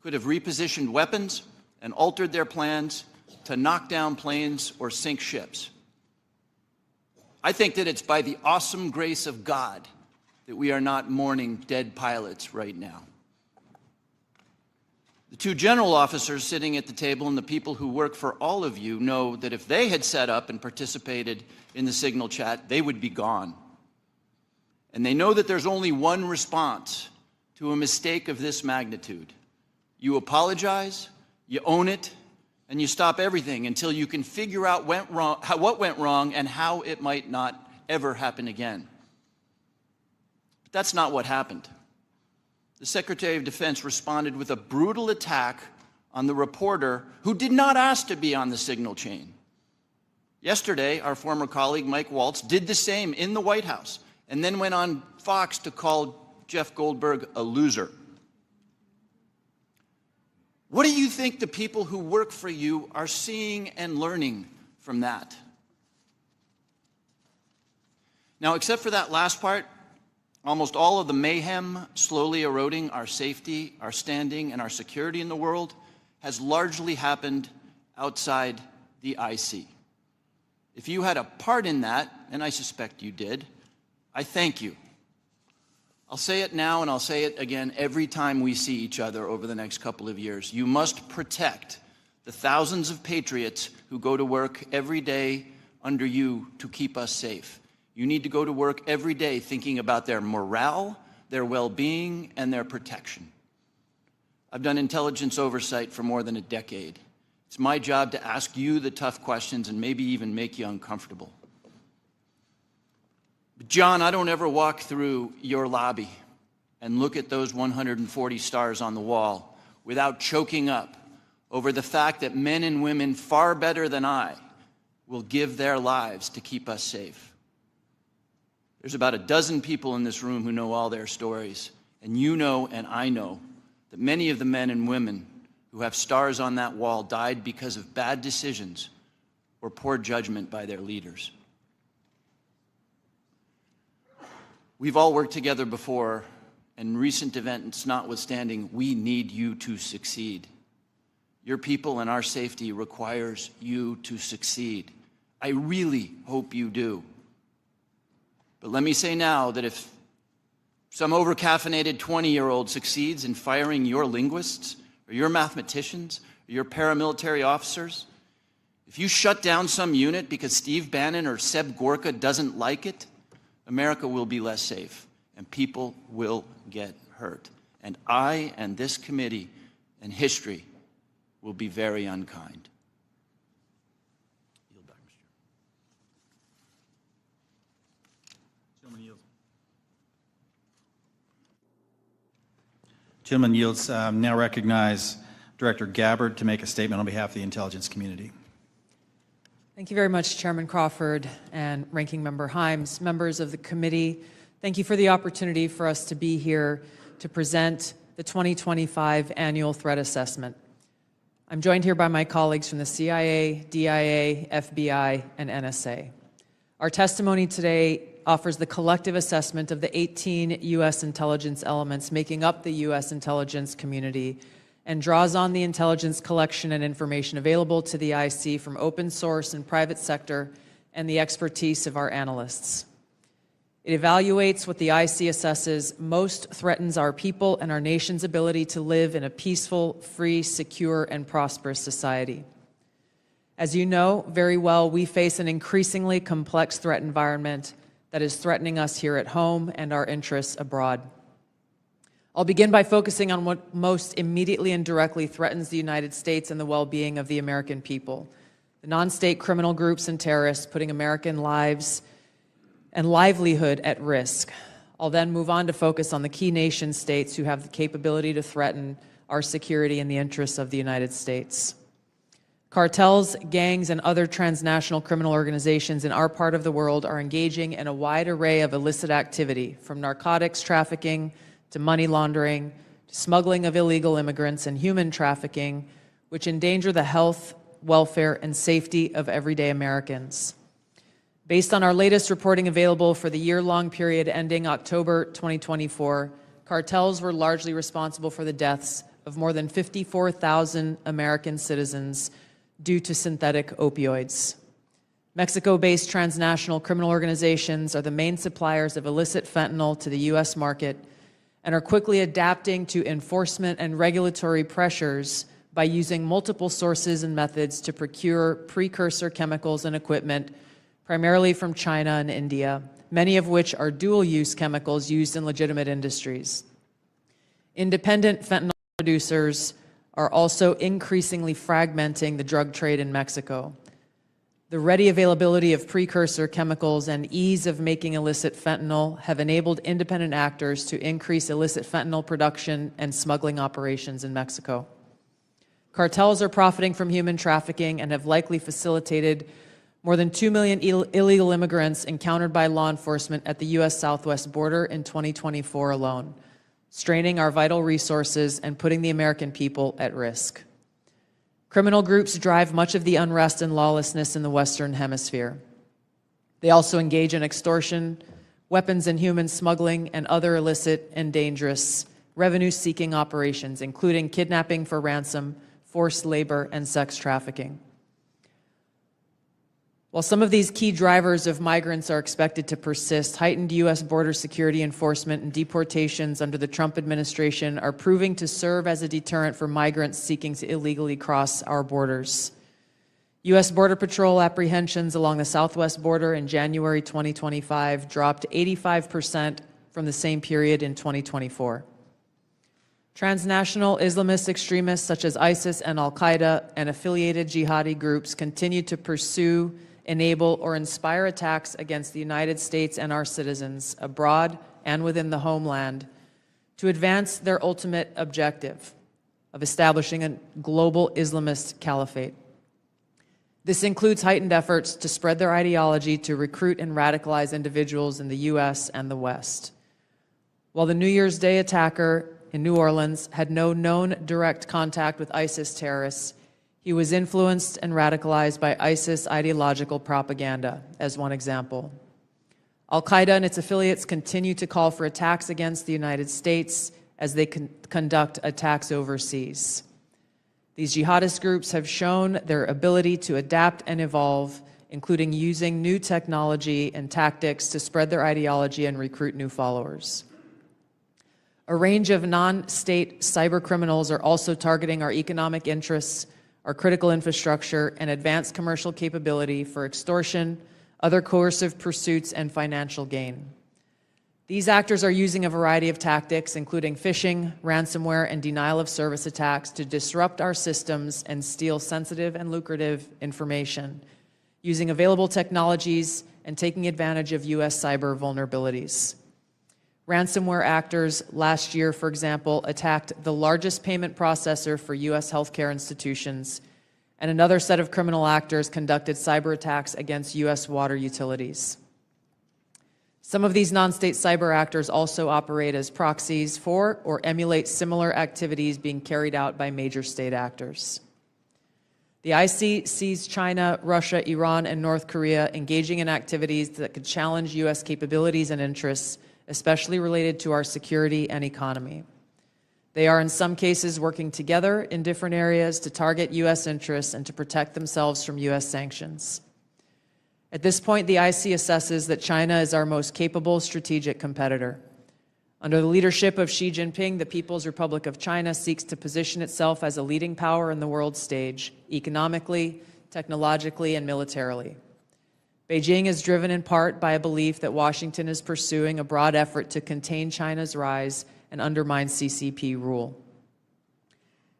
could have repositioned weapons and altered their plans to knock down planes or sink ships. I think that it's by the awesome grace of God that we are not mourning dead pilots right now. The two general officers sitting at the table and the people who work for all of you know that if they had set up and participated in the signal chat, they would be gone. And they know that there's only one response to a mistake of this magnitude. You apologize, you own it, and you stop everything until you can figure out what went wrong and how it might not ever happen again. But that's not what happened. The Secretary of Defense responded with a brutal attack on the reporter who did not ask to be on the signal chain. Yesterday, our former colleague Mike Waltz did the same in the White House and then went on Fox to call Jeff Goldberg a loser. What do you think the people who work for you are seeing and learning from that? Now, except for that last part, almost all of the mayhem slowly eroding our safety, our standing, and our security in the world has largely happened outside the IC. If you had a part in that, and I suspect you did, I thank you. I'll say it now and I'll say it again every time we see each other over the next couple of years. You must protect the thousands of patriots who go to work every day under you to keep us safe. You need to go to work every day thinking about their morale, their well-being, and their protection. I've done intelligence oversight for more than a decade. It's my job to ask you the tough questions and maybe even make you uncomfortable. But John, I don't ever walk through your lobby and look at those 140 stars on the wall without choking up over the fact that men and women far better than I will give their lives to keep us safe. There's about a dozen people in this room who know all their stories, and you know and I know that many of the men and women who have stars on that wall died because of bad decisions or poor judgment by their leaders. We've all worked together before, and recent events notwithstanding, we need you to succeed. Your people and our safety requires you to succeed. I really hope you do. But let me say now that if some overcaffeinated 20-year-old succeeds in firing your linguists, or your mathematicians, or your paramilitary officers, if you shut down some unit because Steve Bannon or Seb Gorka doesn't like it, America will be less safe, and people will get hurt. And I and this committee and history will be very unkind. Gentleman yields. Now recognize Director Gabbard to make a statement on behalf of the intelligence community. Thank you very much, Chairman Crawford and Ranking Member Himes. Members of the committee, thank you for the opportunity for us to be here to present the 2025 Annual Threat Assessment. I'm joined here by my colleagues from the CIA, DIA, FBI, and NSA. Our testimony today offers the collective assessment of the 18 U.S. intelligence elements making up the U.S. intelligence community and draws on the intelligence collection and information available to the IC from open source and private sector and the expertise of our analysts. It evaluates what the IC assesses most threatens our people and our nation's ability to live in a peaceful, free, secure, and prosperous society. As you know very well, we face an increasingly complex threat environment that is threatening us here at home and our interests abroad. I'll begin by focusing on what most immediately and directly threatens the United States and the well-being of the American people: the non-state criminal groups and terrorists putting American lives and livelihood at risk. I'll then move on to focus on the key nation states who have the capability to threaten our security and the interests of the United States. Cartels, gangs, and other transnational criminal organizations in our part of the world are engaging in a wide array of illicit activity, from narcotics trafficking to money laundering, to smuggling of illegal immigrants and human trafficking, which endanger the health, welfare, and safety of everyday Americans. Based on our latest reporting available for the year-long period ending October 2024, cartels were largely responsible for the deaths of more than 54,000 American citizens due to synthetic opioids. Mexico-based transnational criminal organizations are the main suppliers of illicit fentanyl to the U.S. market and are quickly adapting to enforcement and regulatory pressures by using multiple sources and methods to procure precursor chemicals and equipment, primarily from China and India, many of which are dual-use chemicals used in legitimate industries. Independent fentanyl producers are also increasingly fragmenting the drug trade in Mexico. The ready availability of precursor chemicals and ease of making illicit fentanyl have enabled independent actors to increase illicit fentanyl production and smuggling operations in Mexico. Cartels are profiting from human trafficking and have likely facilitated more than 2 million illegal immigrants encountered by law enforcement at the U.S. southwest border in 2024 alone, straining our vital resources and putting the American people at risk. Criminal groups drive much of the unrest and lawlessness in the Western Hemisphere. They also engage in extortion, weapons and human smuggling, and other illicit and dangerous revenue-seeking operations, including kidnapping for ransom, forced labor, and sex trafficking. While some of these key drivers of migrants are expected to persist, heightened U.S. border security enforcement and deportations under the Trump administration are proving to serve as a deterrent for migrants seeking to illegally cross our borders. U.S. Border Patrol apprehensions along the southwest border in January 2025 dropped 85% from the same period in 2024. Transnational Islamist extremists such as ISIS and al-Qaeda and affiliated jihadi groups continue to pursue, enable, or inspire attacks against the United States and our citizens abroad and within the homeland to advance their ultimate objective of establishing a global Islamist caliphate. This includes heightened efforts to spread their ideology to recruit and radicalize individuals in the U.S. and the West. While the New Year's Day attacker in New Orleans had no known direct contact with ISIS terrorists, he was influenced and radicalized by ISIS ideological propaganda, as one example. Al-Qaeda and its affiliates continue to call for attacks against the United States as they conduct attacks overseas. These jihadist groups have shown their ability to adapt and evolve, including using new technology and tactics to spread their ideology and recruit new followers. A range of non-state cyber criminals are also targeting our economic interests, our critical infrastructure, and advanced commercial capability for extortion, other coercive pursuits, and financial gain. These actors are using a variety of tactics, including phishing, ransomware, and denial of service attacks to disrupt our systems and steal sensitive and lucrative information, using available technologies and taking advantage of U.S. cyber vulnerabilities. Ransomware actors last year, for example, attacked the largest payment processor for U.S. healthcare institutions, and another set of criminal actors conducted cyber attacks against U.S. water utilities. Some of these non-state cyber actors also operate as proxies for or emulate similar activities being carried out by major state actors. The IC sees China, Russia, Iran, and North Korea engaging in activities that could challenge U.S. capabilities and interests, especially related to our security and economy. They are in some cases working together in different areas to target U.S. interests and to protect themselves from U.S. sanctions. At this point, the IC assesses that China is our most capable strategic competitor. Under the leadership of Xi Jinping, the People's Republic of China seeks to position itself as a leading power in the world stage, economically, technologically, and militarily. Beijing is driven in part by a belief that Washington is pursuing a broad effort to contain China's rise and undermine CCP rule.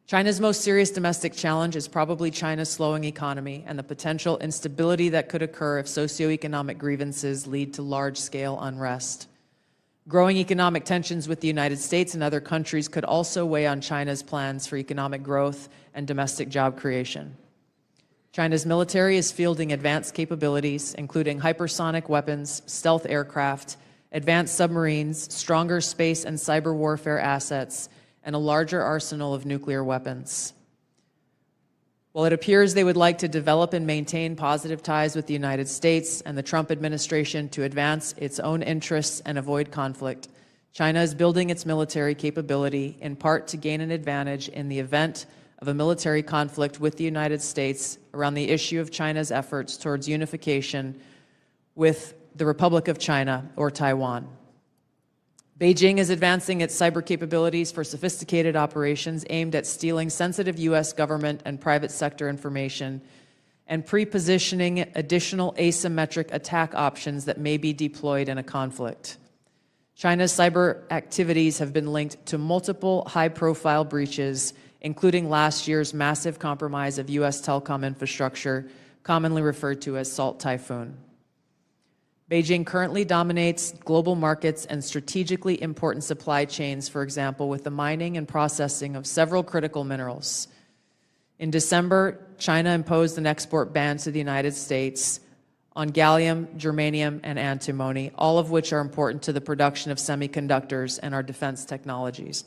China's most serious domestic challenge is probably China's slowing economy and the potential instability that could occur if socioeconomic grievances lead to large-scale unrest. Growing economic tensions with the United States and other countries could also weigh on China's plans for economic growth and domestic job creation. China's military is fielding advanced capabilities, including hypersonic weapons, stealth aircraft, advanced submarines, stronger space and cyber warfare assets, and a larger arsenal of nuclear weapons. While it appears they would like to develop and maintain positive ties with the United States and the Trump administration to advance its own interests and avoid conflict, China is building its military capability in part to gain an advantage in the event of a military conflict with the United States around the issue of China's efforts towards unification with the Republic of China or Taiwan. Beijing is advancing its cyber capabilities for sophisticated operations aimed at stealing sensitive U.S. government and private sector information and pre-positioning additional asymmetric attack options that may be deployed in a conflict. China's cyber activities have been linked to multiple high-profile breaches, including last year's massive compromise of U.S. telecom infrastructure, commonly referred to as Salt Typhoon. Beijing currently dominates global markets and strategically important supply chains, for example, with the mining and processing of several critical minerals. In December, China imposed an export ban to the United States on gallium, germanium, and antimony, all of which are important to the production of semiconductors and our defense technologies.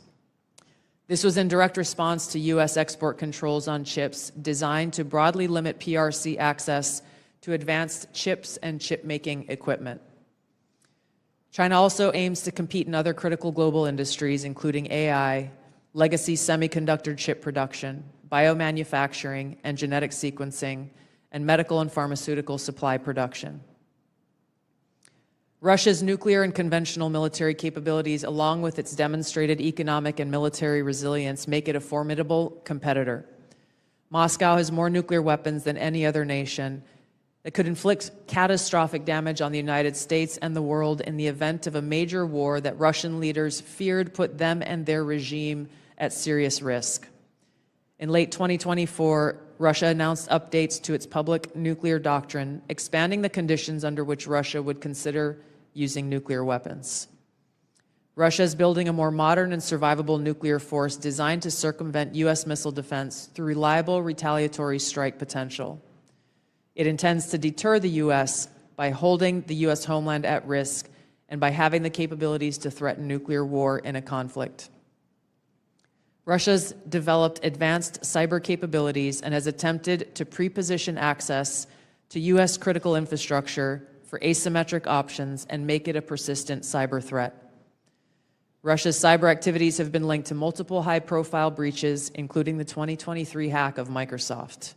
This was in direct response to U.S. export controls on chips designed to broadly limit PRC access to advanced chips and chip-making equipment. China also aims to compete in other critical global industries, including AI, legacy semiconductor chip production, biomanufacturing, and genetic sequencing, and medical and pharmaceutical supply production. Russia's nuclear and conventional military capabilities, along with its demonstrated economic and military resilience, make it a formidable competitor. Moscow has more nuclear weapons than any other nation that could inflict catastrophic damage on the United States and the world in the event of a major war that Russian leaders feared put them and their regime at serious risk. In late 2024, Russia announced updates to its public nuclear doctrine, expanding the conditions under which Russia would consider using nuclear weapons. Russia is building a more modern and survivable nuclear force designed to circumvent U.S. missile defense through reliable retaliatory strike potential. It intends to deter the U.S. by holding the U.S. homeland at risk and by having the capabilities to threaten nuclear war in a conflict. Russia's developed advanced cyber capabilities and has attempted to pre-position access to U.S. critical infrastructure for asymmetric options and make it a persistent cyber threat. Russia's cyber activities have been linked to multiple high-profile breaches, including the 2023 hack of Microsoft.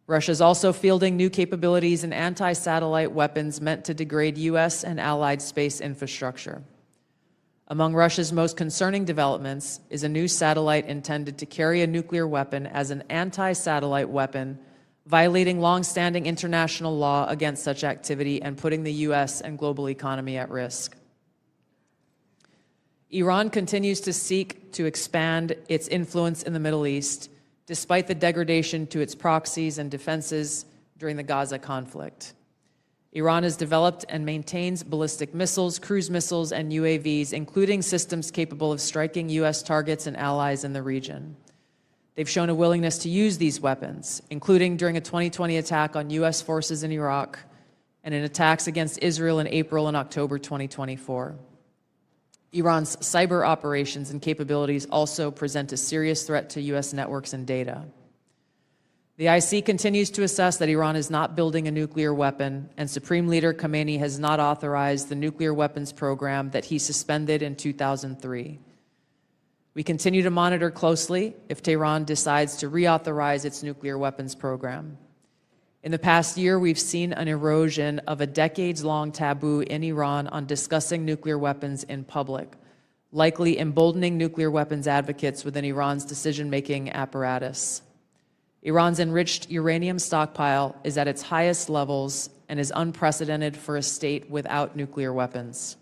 Russia is also fielding new capabilities in anti-satellite weapons meant to degrade U.S. and allied space infrastructure. Among Russia's most concerning developments is a new satellite intended to carry a nuclear weapon as an anti-satellite weapon, violating long-standing international law against such activity and putting the U.S. and global economy at risk. Iran continues to seek to expand its influence in the Middle East, despite the degradation to its proxies and defenses during the Gaza conflict. Iran has developed and maintains ballistic missiles, cruise missiles, and UAVs, including systems capable of striking U.S. targets and allies in the region. They've shown a willingness to use these weapons, including during a 2020 attack on U.S. forces in Iraq and in attacks against Israel in April and October 2024. Iran's cyber operations and capabilities also present a serious threat to U.S. networks and data. The IC continues to assess that Iran is not building a nuclear weapon, and Supreme Leader Khamenei has not authorized the nuclear weapons program that he suspended in 2003. We continue to monitor closely if Tehran decides to reauthorize its nuclear weapons program. In the past year, we've seen an erosion of a decades-long taboo in Iran on discussing nuclear weapons in public, likely emboldening nuclear weapons advocates within Iran's decision-making apparatus. Iran's enriched uranium stockpile is at its highest levels and is unprecedented for a state without nuclear weapons.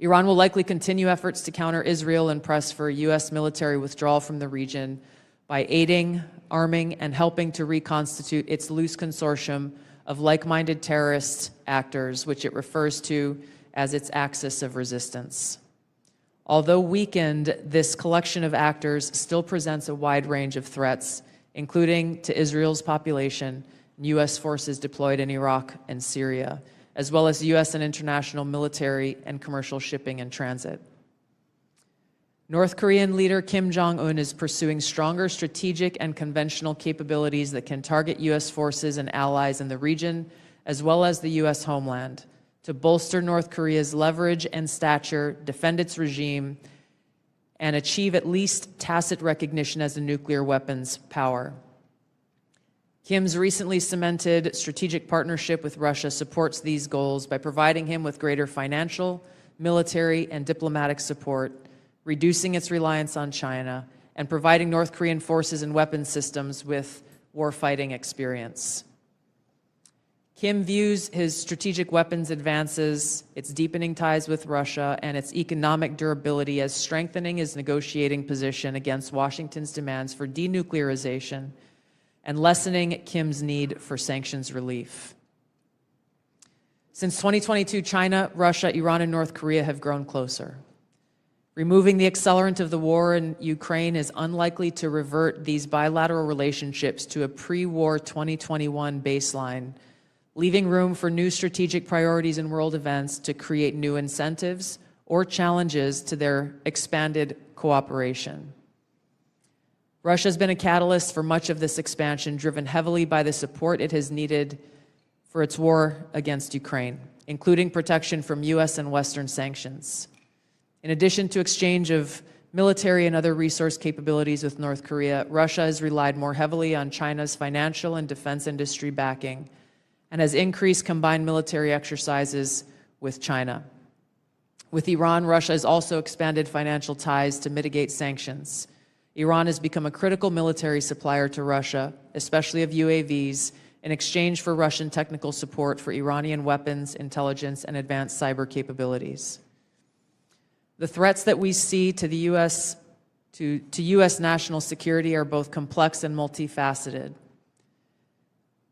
Iran will likely continue efforts to counter Israel and press for a U.S. military withdrawal from the region by aiding, arming, and helping to reconstitute its loose consortium of like-minded terrorist actors, which it refers to as its axis of resistance. Although weakened, this collection of actors still presents a wide range of threats, including to Israel's population and U.S. forces deployed in Iraq and Syria, as well as U.S. and international military and commercial shipping and transit. North Korean leader Kim Jong-un is pursuing stronger strategic and conventional capabilities that can target U.S. forces and allies in the region, as well as the U.S. homeland, to bolster North Korea's leverage and stature, defend its regime, and achieve at least tacit recognition as a nuclear weapons power. Kim's recently cemented strategic partnership with Russia supports these goals by providing him with greater financial, military, and diplomatic support, reducing its reliance on China, and providing North Korean forces and weapons systems with warfighting experience. Kim views his strategic weapons advances, its deepening ties with Russia, and its economic durability as strengthening his negotiating position against Washington's demands for denuclearization and lessening Kim's need for sanctions relief. Since 2022, China, Russia, Iran, and North Korea have grown closer. Removing the accelerant of the war in Ukraine is unlikely to revert these bilateral relationships to a pre-war 2021 baseline, leaving room for new strategic priorities and world events to create new incentives or challenges to their expanded cooperation. Russia has been a catalyst for much of this expansion, driven heavily by the support it has needed for its war against Ukraine, including protection from U.S. and Western sanctions. In addition to exchange of military and other resource capabilities with North Korea, Russia has relied more heavily on China's financial and defense industry backing and has increased combined military exercises with China. With Iran, Russia has also expanded financial ties to mitigate sanctions. Iran has become a critical military supplier to Russia, especially of UAVs, in exchange for Russian technical support for Iranian weapons, intelligence, and advanced cyber capabilities. The threats that we see to the U.S. to U.S. national security are both complex and multifaceted.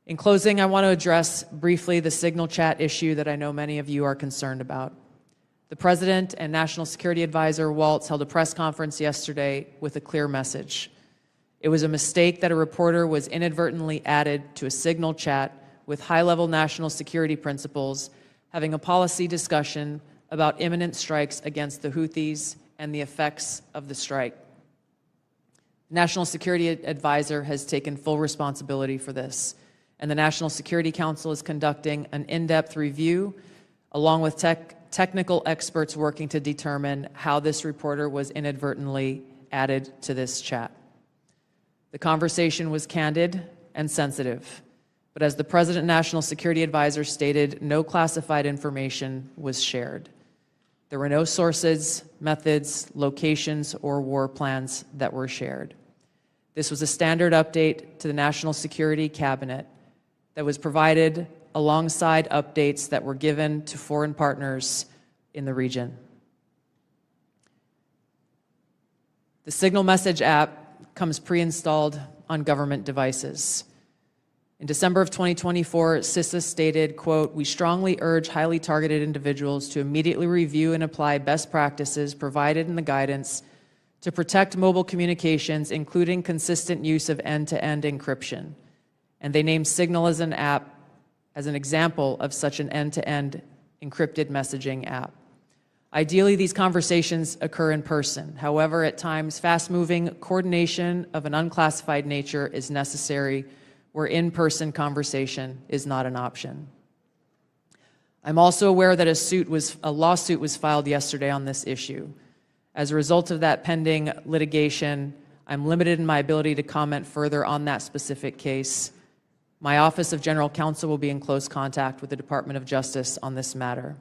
In closing, I want to address briefly the signal chat issue that I know many of you are concerned about. The President and National Security Advisor Waltz held a press conference yesterday with a clear message. It was a mistake that a reporter was inadvertently added to a signal chat with high-level national security principals having a policy discussion about imminent strikes against the Houthis and the effects of the strike. The National Security Advisor has taken full responsibility for this, and the National Security Council is conducting an in-depth review along with technical experts working to determine how this reporter was inadvertently added to this chat. The conversation was candid and sensitive, but as the President and National Security Advisor stated, no classified information was shared. There were no sources, methods, locations, or war plans that were shared. This was a standard update to the National Security Cabinet that was provided alongside updates that were given to foreign partners in the region. The Signal Message app comes pre-installed on government devices. In December of 2024, CISA stated, quote, "We strongly urge highly targeted individuals to immediately review and apply best practices provided in the guidance to protect mobile communications, including consistent use of end-to-end encryption." And they named Signal as an app as an example of such an end-to-end encrypted messaging app. Ideally, these conversations occur in person. However, at times, fast-moving coordination of an unclassified nature is necessary where in-person conversation is not an option. I'm also aware that a lawsuit was filed yesterday on this issue. As a result of that pending litigation, I'm limited in my ability to comment further on that specific case. My Office of General Counsel will be in close contact with the Department of Justice on this matter.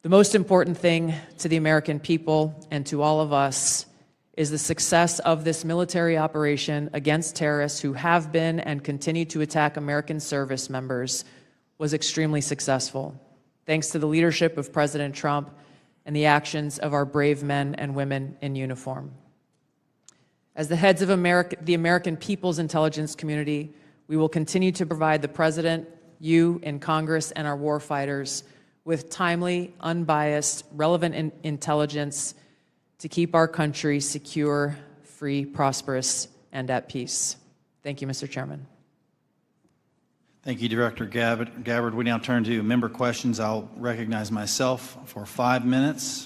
The most important thing to the American people and to all of us is the success of this military operation against terrorists who have been and continue to attack American service members was extremely successful, thanks to the leadership of President Trump and the actions of our brave men and women in uniform. As the heads of the American people's intelligence community, we will continue to provide the President, you in Congress, and our warfighters with timely, unbiased, relevant intelligence to keep our country secure, free, prosperous, and at peace. Thank you, Mr. Chairman. Thank you, Director Gabbard. We now turn to member questions. I'll recognize myself for 5 minutes.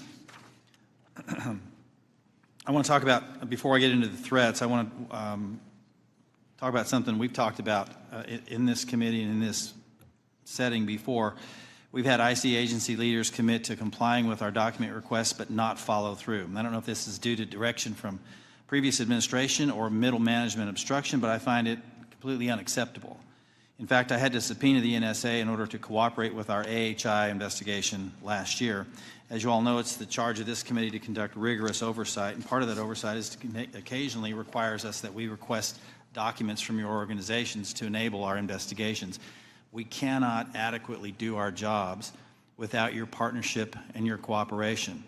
I want to talk about, before I get into the threats, I want to talk about something we've talked about in this committee and in this setting before. We've had IC agency leaders commit to complying with our document requests but not follow through. And I don't know if this is due to direction from previous administration or middle management obstruction, but I find it completely unacceptable. In fact, I had to subpoena the NSA in order to cooperate with our AHI investigation last year. As you all know, it's the charge of this committee to conduct rigorous oversight, and part of that oversight is occasionally requires us that we request documents from your organizations to enable our investigations. We cannot adequately do our jobs without your partnership and your cooperation.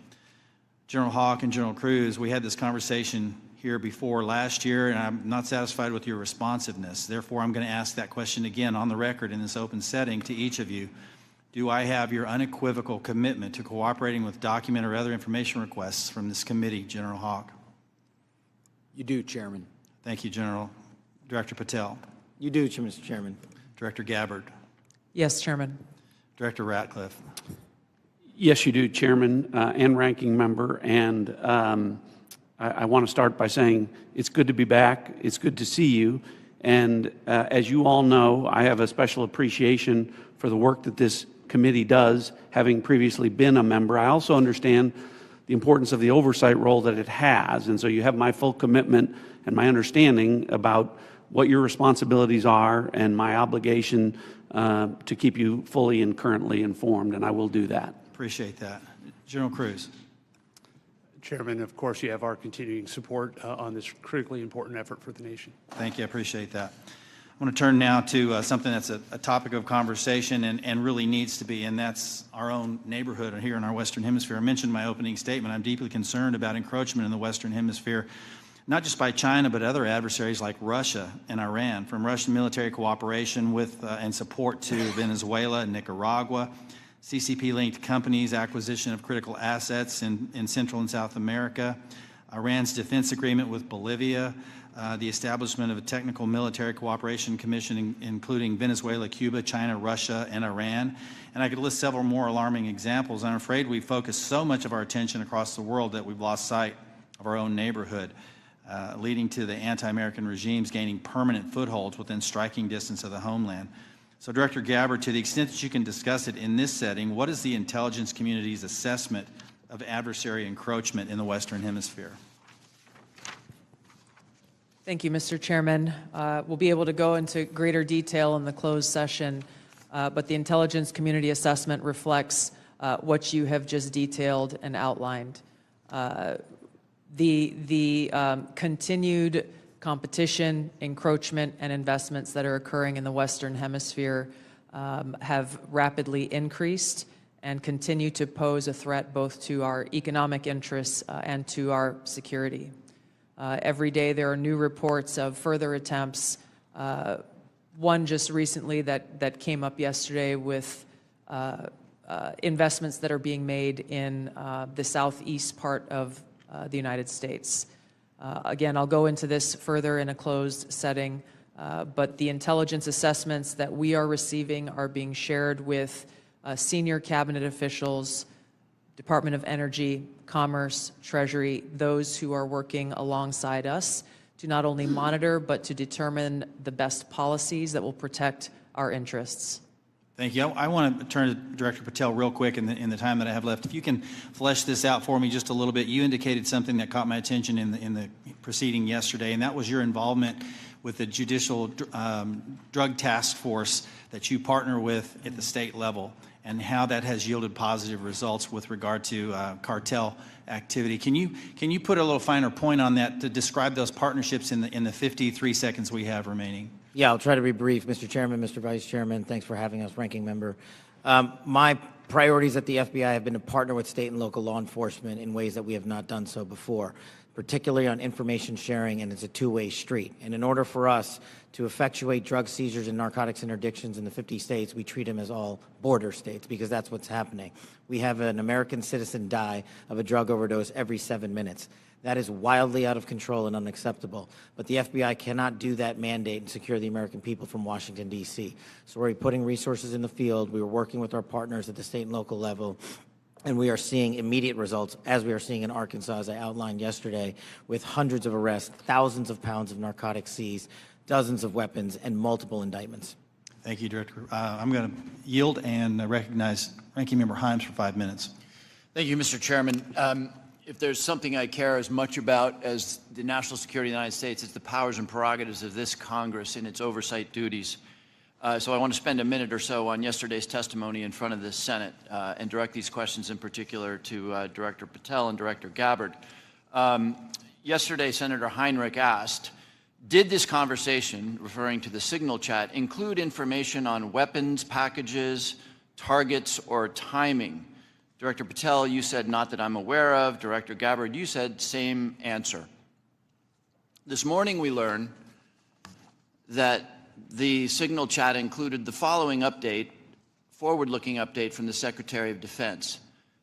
General Hawk and General Cruz, we had this conversation here before last year, and I'm not satisfied with your responsiveness. Therefore, I'm going to ask that question again on the record in this open setting to each of you. Do I have your unequivocal commitment to cooperating with document or other information requests from this committee, General Hawk? You do, Chairman. Thank you, General. Director Patel. You do, Mr. Chairman. Director Gabbard. Yes, Chairman. Director Ratcliffe. Yes, you do, Chairman and Ranking Member. And I want to start by saying it's good to be back. It's good to see you. And as you all know, I have a special appreciation for the work that this committee does, having previously been a member. I also understand the importance of the oversight role that it has. And so you have my full commitment and my understanding about what your responsibilities are and my obligation to keep you fully and currently informed, and I will do that. Appreciate that. General Cruz. Chairman, of course, you have our continuing support on this critically important effort for the nation. Thank you. I appreciate that. I want to turn now to something that's a topic of conversation and really needs to be, and that's our own neighborhood here in our Western Hemisphere. I mentioned in my opening statement, I'm deeply concerned about encroachment in the Western Hemisphere, not just by China, but other adversaries like Russia and Iran, from Russian military cooperation with and support to Venezuela and Nicaragua, CCP-linked companies, acquisition of critical assets in Central and South America, Iran's defense agreement with Bolivia, the establishment of a technical military cooperation commission including Venezuela, Cuba, China, Russia, and Iran. And I could list several more alarming examples. I'm afraid we focus so much of our attention across the world that we've lost sight of our own neighborhood, leading to the anti-American regimes gaining permanent footholds within striking distance of the homeland. So, Director Gabbard, to the extent that you can discuss it in this setting, what is the intelligence community's assessment of adversary encroachment in the Western Hemisphere? Thank you, Mr. Chairman. We'll be able to go into greater detail in the closed session, but the intelligence community assessment reflects what you have just detailed and outlined. The continued competition, encroachment, and investments that are occurring in the Western Hemisphere have rapidly increased and continue to pose a threat both to our economic interests and to our security. Every day there are new reports of further attempts. One just recently that came up yesterday with investments that are being made in the southeast part of the United States. Again, I'll go into this further in a closed setting, but the intelligence assessments that we are receiving are being shared with senior cabinet officials, Department of Energy, Commerce, Treasury, those who are working alongside us to not only monitor, but to determine the best policies that will protect our interests. Thank you. I want to turn to Director Patel real quick in the time that I have left. If you can flesh this out for me just a little bit. You indicated something that caught my attention in the proceeding yesterday, and that was your involvement with the Judicial Drug Task Force that you partner with at the state level, and how that has yielded positive results with regard to cartel activity. Can you put a little finer point on that to describe those partnerships in the 53 seconds we have remaining? Yeah, I'll try to be brief. Mr. Chairman, Mr. Vice Chairman, thanks for having us, Ranking Member. My priorities at the FBI have been to partner with state and local law enforcement in ways that we have not done so before, particularly on information sharing, and it's a two-way street. And in order for us to effectuate drug seizures and narcotics interdictions in the 50 states, we treat them as all border states because that's what's happening. We have an American citizen die of a drug overdose every 7 minutes. That is wildly out of control and unacceptable. But the FBI cannot do that mandate and secure the American people from Washington, D.C. So we're putting resources in the field. We are working with our partners at the state and local level. And we are seeing immediate results, as we are seeing in Arkansas, as I outlined yesterday, with hundreds of arrests, thousands of pounds of narcotics seized, dozens of weapons, and multiple indictments. Thank you, Director. I'm going to yield and recognize Ranking Member Himes for 5 minutes. Thank you, Mr. Chairman. If there's something I care as much about as the national security of the United States, it's the powers and prerogatives of this Congress and its oversight duties. So I want to spend a minute or so on yesterday's testimony in front of the Senate and direct these questions in particular to Director Patel and Director Gabbard. Yesterday, Senator Heinrich asked, did this conversation, referring to the signal chat, include information on weapons, packages, targets, or timing? Director Patel, you said not that I'm aware of. Director Gabbard, you said same answer. This morning we learned that the signal chat included the following update, forward-looking update from the Secretary of Defense.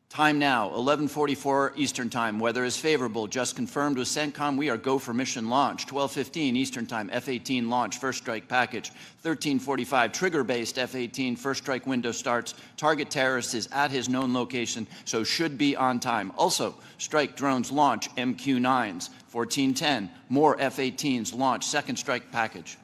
Time now, 11:44 Eastern Time. Weather is favorable. Just confirmed with CENTCOM. We are go for mission launch. 12:15 Eastern Time. F-18 launch. First strike package. 13:45 trigger-based F-18 first strike window starts. Target terrorist is at his known location, so should be on time. Also, strike drones launch. MQ-9s. 14:10 more F-18s launch. Second strike package.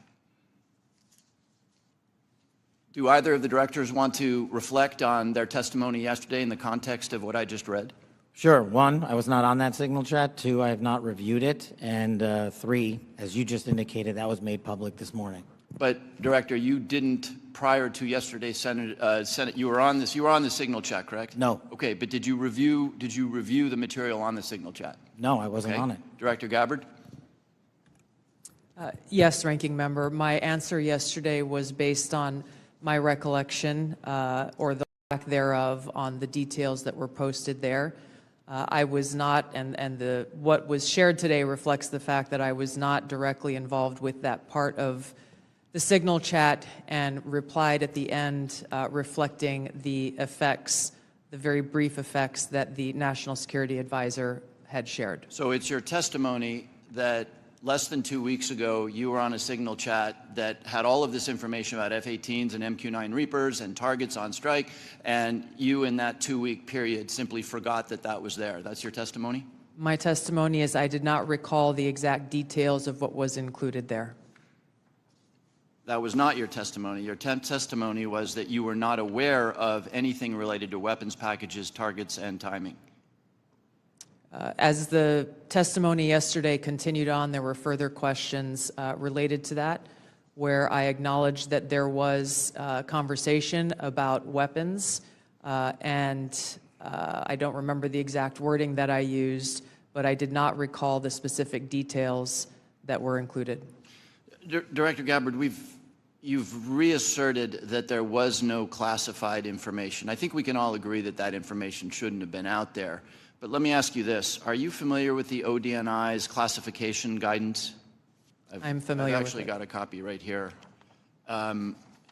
Do either of the directors want to reflect on their testimony yesterday in the context of what I just read? Sure. One, I was not on that signal chat. Two, I have not reviewed it. And three, as you just indicated, that was made public this morning. But Director, you didn't prior to yesterday's Senate. You were on this. You were on the signal chat, correct? No. Okay, but did you review the material on the signal chat? No, I wasn't on it. Director Gabbard. Yes, Ranking Member. My answer yesterday was based on my recollection or the lack thereof on the details that were posted there. I was not, and what was shared today reflects the fact that I was not directly involved with that part of the signal chat and replied at the end reflecting the effects, the very brief effects that the National Security Advisor had shared. So it's your testimony that less than 2 weeks ago, you were on a signal chat that had all of this information about F-18s and MQ-9 Reapers and targets on strike, and you in that 2-week period simply forgot that that was there. That's your testimony? My testimony is I did not recall the exact details of what was included there. That was not your testimony. Your testimony was that you were not aware of anything related to weapons packages, targets, and timing. As the testimony yesterday continued on, there were further questions related to that, where I acknowledged that there was conversation about weapons, and I don't remember the exact wording that I used, but I did not recall the specific details that were included. Director Gabbard, you've reasserted that there was no classified information. I think we can all agree that that information shouldn't have been out there. But let me ask you this. Are you familiar with the ODNI's classification guidance? I'm familiar with it. I've actually got a copy right here.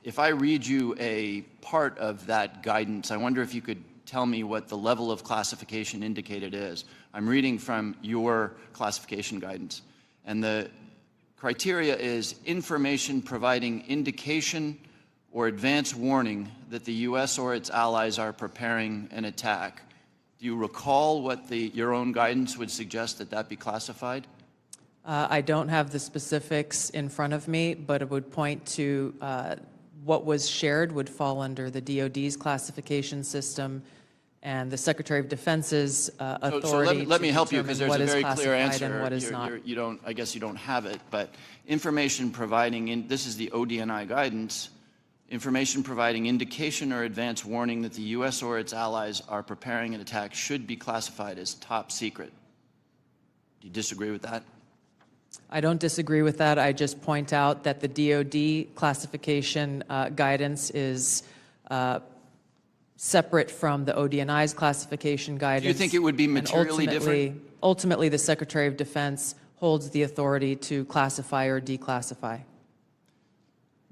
If I read you a part of that guidance, I wonder if you could tell me what the level of classification indicated is. I'm reading from your classification guidance. And the criteria is information providing indication or advance warning that the U.S. or its allies are preparing an attack. Do you recall what your own guidance would suggest that be classified? I don't have the specifics in front of me, but it would point to what was shared would fall under the DoD's classification system and the Secretary of Defense's authority. So let me help you, because there's a very clear answer. And what is not. I guess you don't have it, but information providing, this is the ODNI guidance, information providing indication or advance warning that the U.S. or its allies are preparing an attack should be classified as top secret. Do you disagree with that? I don't disagree with that. I just point out that the DoD classification guidance is separate from the ODNI's classification guidance. Do you think it would be materially different? Ultimately, the Secretary of Defense holds the authority to classify or declassify.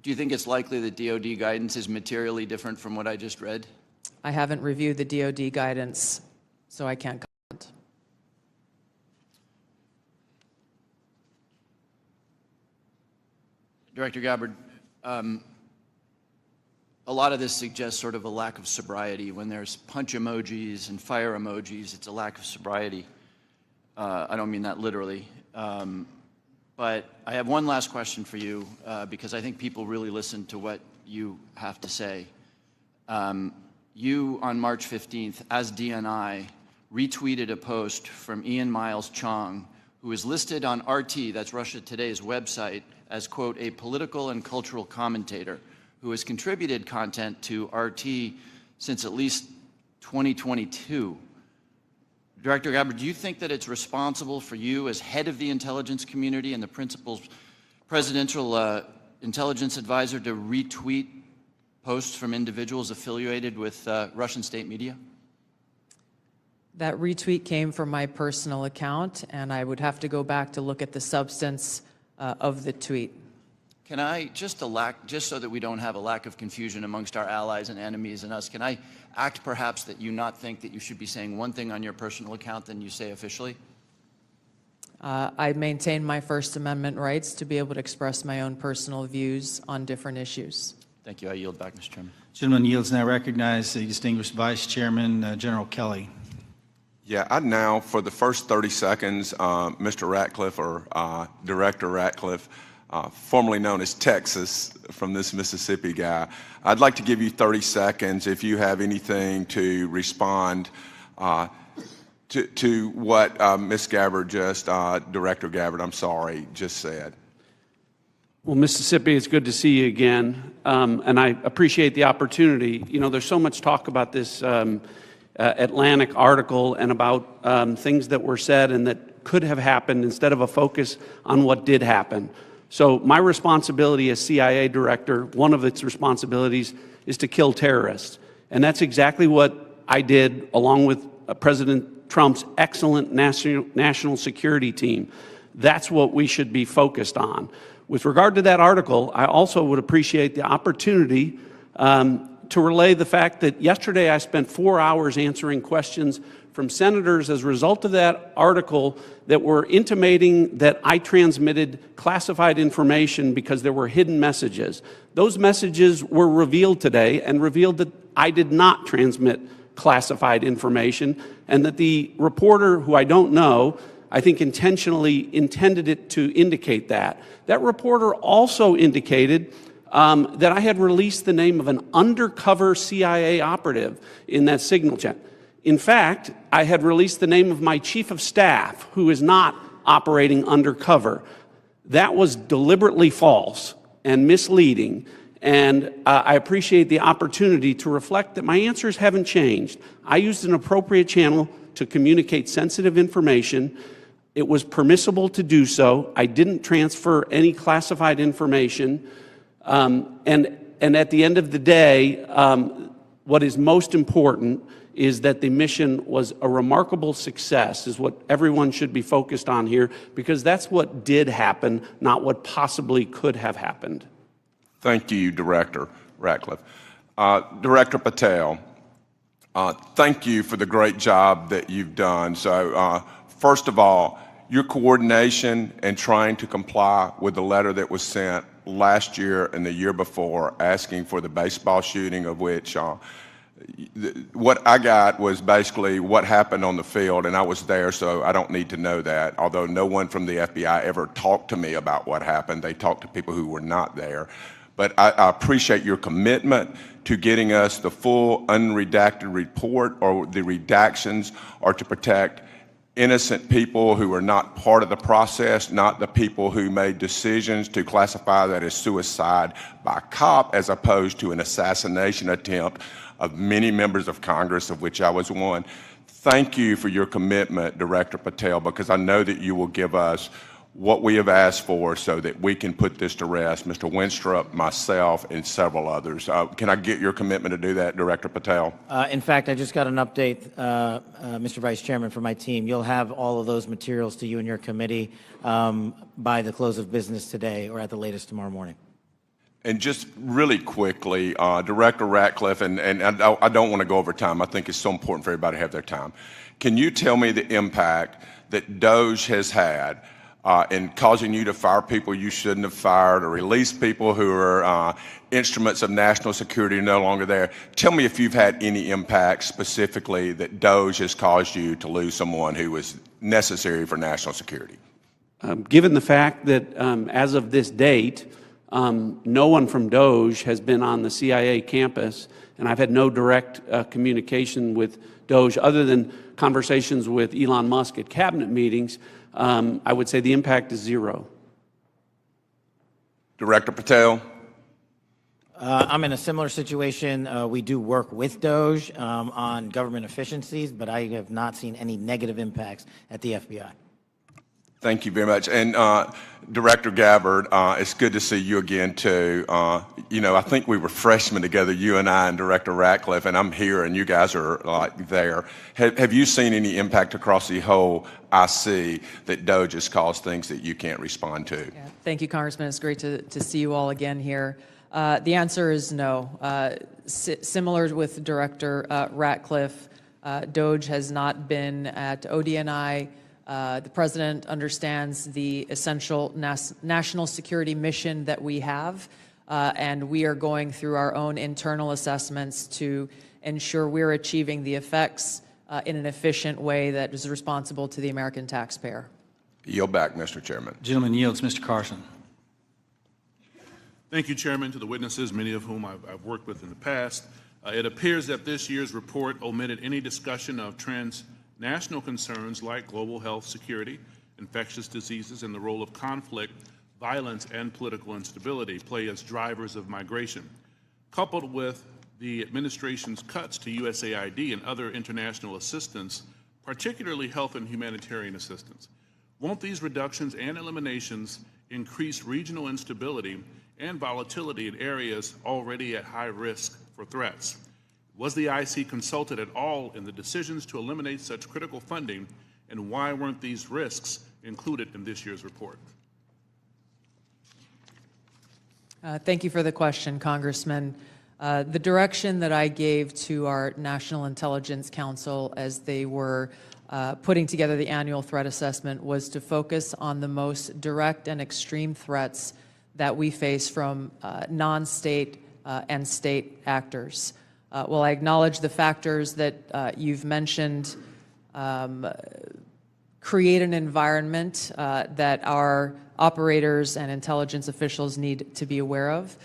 Do you think it's likely that DoD guidance is materially different from what I just read? I haven't reviewed the DoD guidance, so I can't comment. Director Gabbard, a lot of this suggests sort of a lack of sobriety. When there's punch emojis and fire emojis, it's a lack of sobriety. I don't mean that literally. But I have one last question for you, because I think people really listen to what you have to say. You, on March 15th, as DNI, retweeted a post from Ian Miles Chong, who is listed on RT, that's Russia Today's website, as, quote, a political and cultural commentator who has contributed content to RT since at least 2022. Director Gabbard, do you think that it's responsible for you as head of the intelligence community and the principal presidential intelligence advisor to retweet posts from individuals affiliated with Russian state media? That retweet came from my personal account, and I would have to go back to look at the substance of the tweet. Can I, just so that we don't have a lack of confusion amongst our allies and enemies and us, can I act perhaps that you not think that you should be saying one thing on your personal account than you say officially? I maintain my First Amendment rights to be able to express my own personal views on different issues. Thank you. I yield back, Mr. Chairman. Gentleman yields now recognize the distinguished Vice Chairman, General Kelly. Yeah, I now, for the first 30 seconds, Mr. Ratcliffe, or Director Ratcliffe, formerly known as Texas, from this Mississippi guy, I'd like to give you 30 seconds if you have anything to respond to what Ms. Gabbard just, Director Gabbard, I'm sorry, just said. Well, Mississippi, it's good to see you again, and I appreciate the opportunity. You know, there's so much talk about this Atlantic article and about things that were said and that could have happened instead of a focus on what did happen. So my responsibility as CIA director, one of its responsibilities is to kill terrorists. And that's exactly what I did along with President Trump's excellent national security team. That's what we should be focused on. With regard to that article, I also would appreciate the opportunity to relay the fact that yesterday I spent 4 hours answering questions from senators as a result of that article that were intimating that I transmitted classified information because there were hidden messages. Those messages were revealed today and revealed that I did not transmit classified information and that the reporter, who I don't know, I think intentionally intended it to indicate that. That reporter also indicated that I had released the name of an undercover CIA operative in that signal chat. In fact, I had released the name of my chief of staff, who is not operating undercover. That was deliberately false and misleading, and I appreciate the opportunity to reflect that my answers haven't changed. I used an appropriate channel to communicate sensitive information. It was permissible to do so. I didn't transfer any classified information. And at the end of the day, what is most important is that the mission was a remarkable success, is what everyone should be focused on here, because that's what did happen, not what possibly could have happened. Thank you, Director Ratcliffe. Director Patel, thank you for the great job that you've done. So, first of all, your coordination and trying to comply with the letter that was sent last year and the year before asking for the baseball shooting, of which what I got was basically what happened on the field, and I was there, so I don't need to know that, although no one from the FBI ever talked to me about what happened. They talked to people who were not there. But I appreciate your commitment to getting us the full unredacted report, or the redactions, or to protect innocent people who are not part of the process, not the people who made decisions to classify that as suicide by cop as opposed to an assassination attempt of many members of Congress, of which I was one. Thank you for your commitment, Director Patel, because I know that you will give us what we have asked for so that we can put this to rest, Mr. Winstrup, myself, and several others. Can I get your commitment to do that, Director Patel? In fact, I just got an update, Mr. Vice Chairman, from my team. You'll have all of those materials to you and your committee by the close of business today, or at the latest tomorrow morning. And just really quickly, Director Ratcliffe, and I don't want to go over time. I think it's so important for everybody to have their time. Can you tell me the impact that DOGE has had in causing you to fire people you shouldn't have fired, or release people who are instruments of national security no longer there? Tell me if you've had any impact specifically that DOGE has caused you to lose someone who was necessary for national security. Given the fact that as of this date, no one from DOGE has been on the CIA campus, and I've had no direct communication with DOGE other than conversations with Elon Musk at cabinet meetings, I would say the impact is zero. Director Patel? I'm in a similar situation. We do work with DOGE on government efficiencies, but I have not seen any negative impacts at the FBI. Thank you very much. And Director Gabbard, it's good to see you again, too. You know, I think we were freshmen together, you and I and Director Ratcliffe, and I'm here and you guys are like there. Have you seen any impact across the whole IC that DOGE has caused things that you can't respond to? Yeah. Thank you, Congressman. It's great to see you all again here. The answer is no. Similar with Director Ratcliffe, DOGE has not been at ODNI. The President understands the essential national security mission that we have, and we are going through our own internal assessments to ensure we're achieving the effects in an efficient way that is responsible to the American taxpayer. Yield back, Mr. Chairman. Gentleman yields. Mr. Carson. Thank you, Chairman, to the witnesses, many of whom I've worked with in the past. It appears that this year's report omitted any discussion of national concerns like global health security, infectious diseases, and the role of conflict, violence, and political instability play as drivers of migration. Coupled with the administration's cuts to USAID and other international assistance, particularly health and humanitarian assistance, won't these reductions and eliminations increase regional instability and volatility in areas already at high risk for threats? Was the IC consulted at all in the decisions to eliminate such critical funding, and why weren't these risks included in this year's report? Thank you for the question, Congressman. The direction that I gave to our National Intelligence Council as they were putting together the annual threat assessment was to focus on the most direct and extreme threats that we face from non-state and state actors. While I acknowledge the factors that you've mentioned create an environment that our operators and intelligence officials need to be aware of,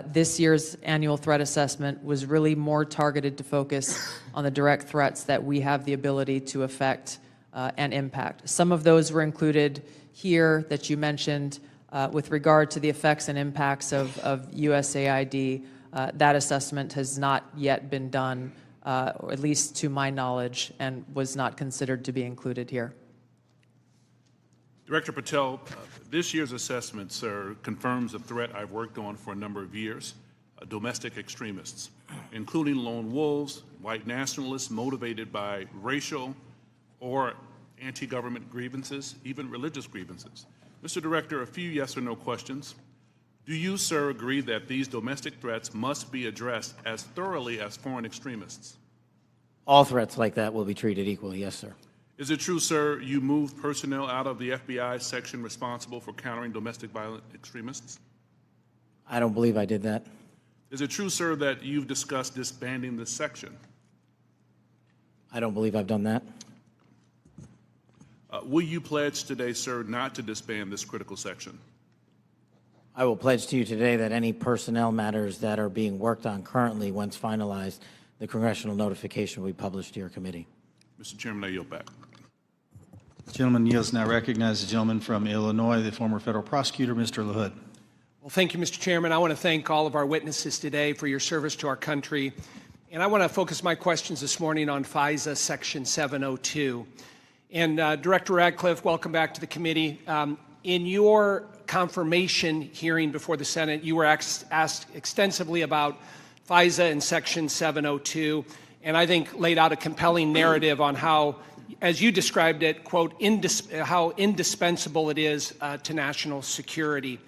this year's annual threat assessment was really more targeted to focus on the direct threats that we have the ability to affect and impact. Some of those were included here that you mentioned with regard to the effects and impacts of USAID. That assessment has not yet been done, or at least to my knowledge, and was not considered to be included here. Director Patel, this year's assessment, sir, confirms a threat I've worked on for a number of years, domestic extremists, including lone wolves, white nationalists motivated by racial or anti-government grievances, even religious grievances. Mr. Director, a few yes or no questions. Do you, sir, agree that these domestic threats must be addressed as thoroughly as foreign extremists? All threats like that will be treated equally, yes, sir. Is it true, sir, you moved personnel out of the FBI section responsible for countering domestic violent extremists? I don't believe I did that. Is it true, sir, that you've discussed disbanding this section? I don't believe I've done that. Will you pledge today, sir, not to disband this critical section? I will pledge to you today that any personnel matters that are being worked on currently, once finalized, the congressional notification will be published to your committee. Mr. Chairman, I yield back. The gentleman yields. Now recognize the gentleman from Illinois, the former federal prosecutor, Mr. LaHood. Well, thank you, Mr. Chairman. I want to thank all of our witnesses today for your service to our country. And I want to focus my questions this morning on FISA Section 702. And Director Ratcliffe, welcome back to the committee. In your confirmation hearing before the Senate, you were asked extensively about FISA and Section 702, and I think laid out a compelling narrative on how, as you described it, quote, how indispensable it is to national security.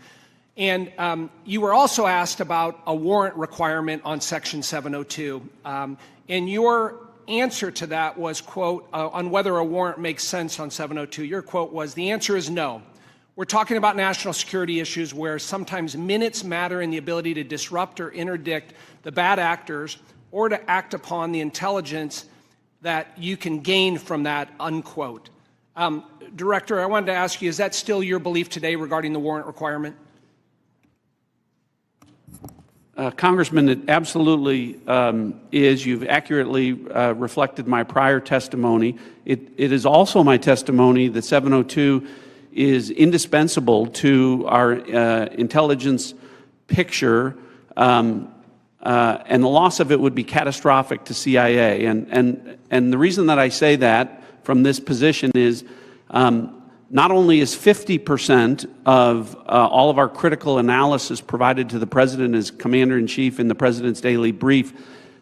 And you were also asked about a warrant requirement on Section 702. And your answer to that was, quote, on whether a warrant makes sense on 702, your quote was, the answer is no. We're talking about national security issues where sometimes minutes matter in the ability to disrupt or interdict the bad actors or to act upon the intelligence that you can gain from that, unquote. Director, I wanted to ask you, is that still your belief today regarding the warrant requirement? Congressman, it absolutely is. You've accurately reflected my prior testimony. It is also my testimony that 702 is indispensable to our intelligence picture, and the loss of it would be catastrophic to CIA. And the reason that I say that from this position is not only is 50% of all of our critical analysis provided to the President as Commander-in-Chief in the President's daily brief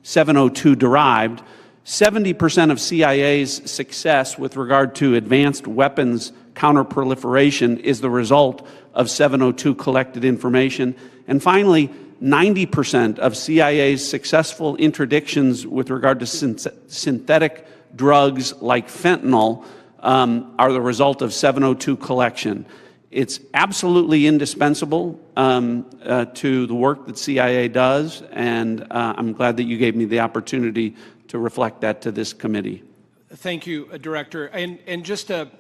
702 derived, 70% of CIA's success with regard to advanced weapons counterproliferation is the result of 702 collected information. And finally, 90% of CIA's successful interdictions with regard to synthetic drugs like fentanyl are the result of 702 collection. It's absolutely indispensable to the work that CIA does, and I'm glad that you gave me the opportunity to reflect that to this committee. Thank you, Director. And just to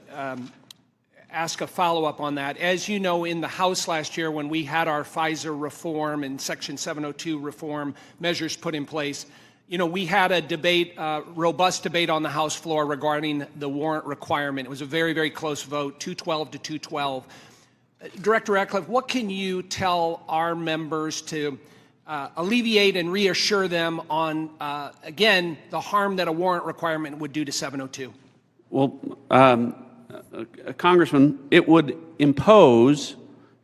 ask a follow-up on that, as you know, in the House last year when we had our FISA reform and Section 702 reform measures put in place, You know, we had a debate, robust debate on the House floor regarding the warrant requirement. It was a very, very close vote, 212 to 212. Director Ratcliffe, what can you tell our members to alleviate and reassure them on, again, the harm that a warrant requirement would do to 702? Well, Congressman, it would impose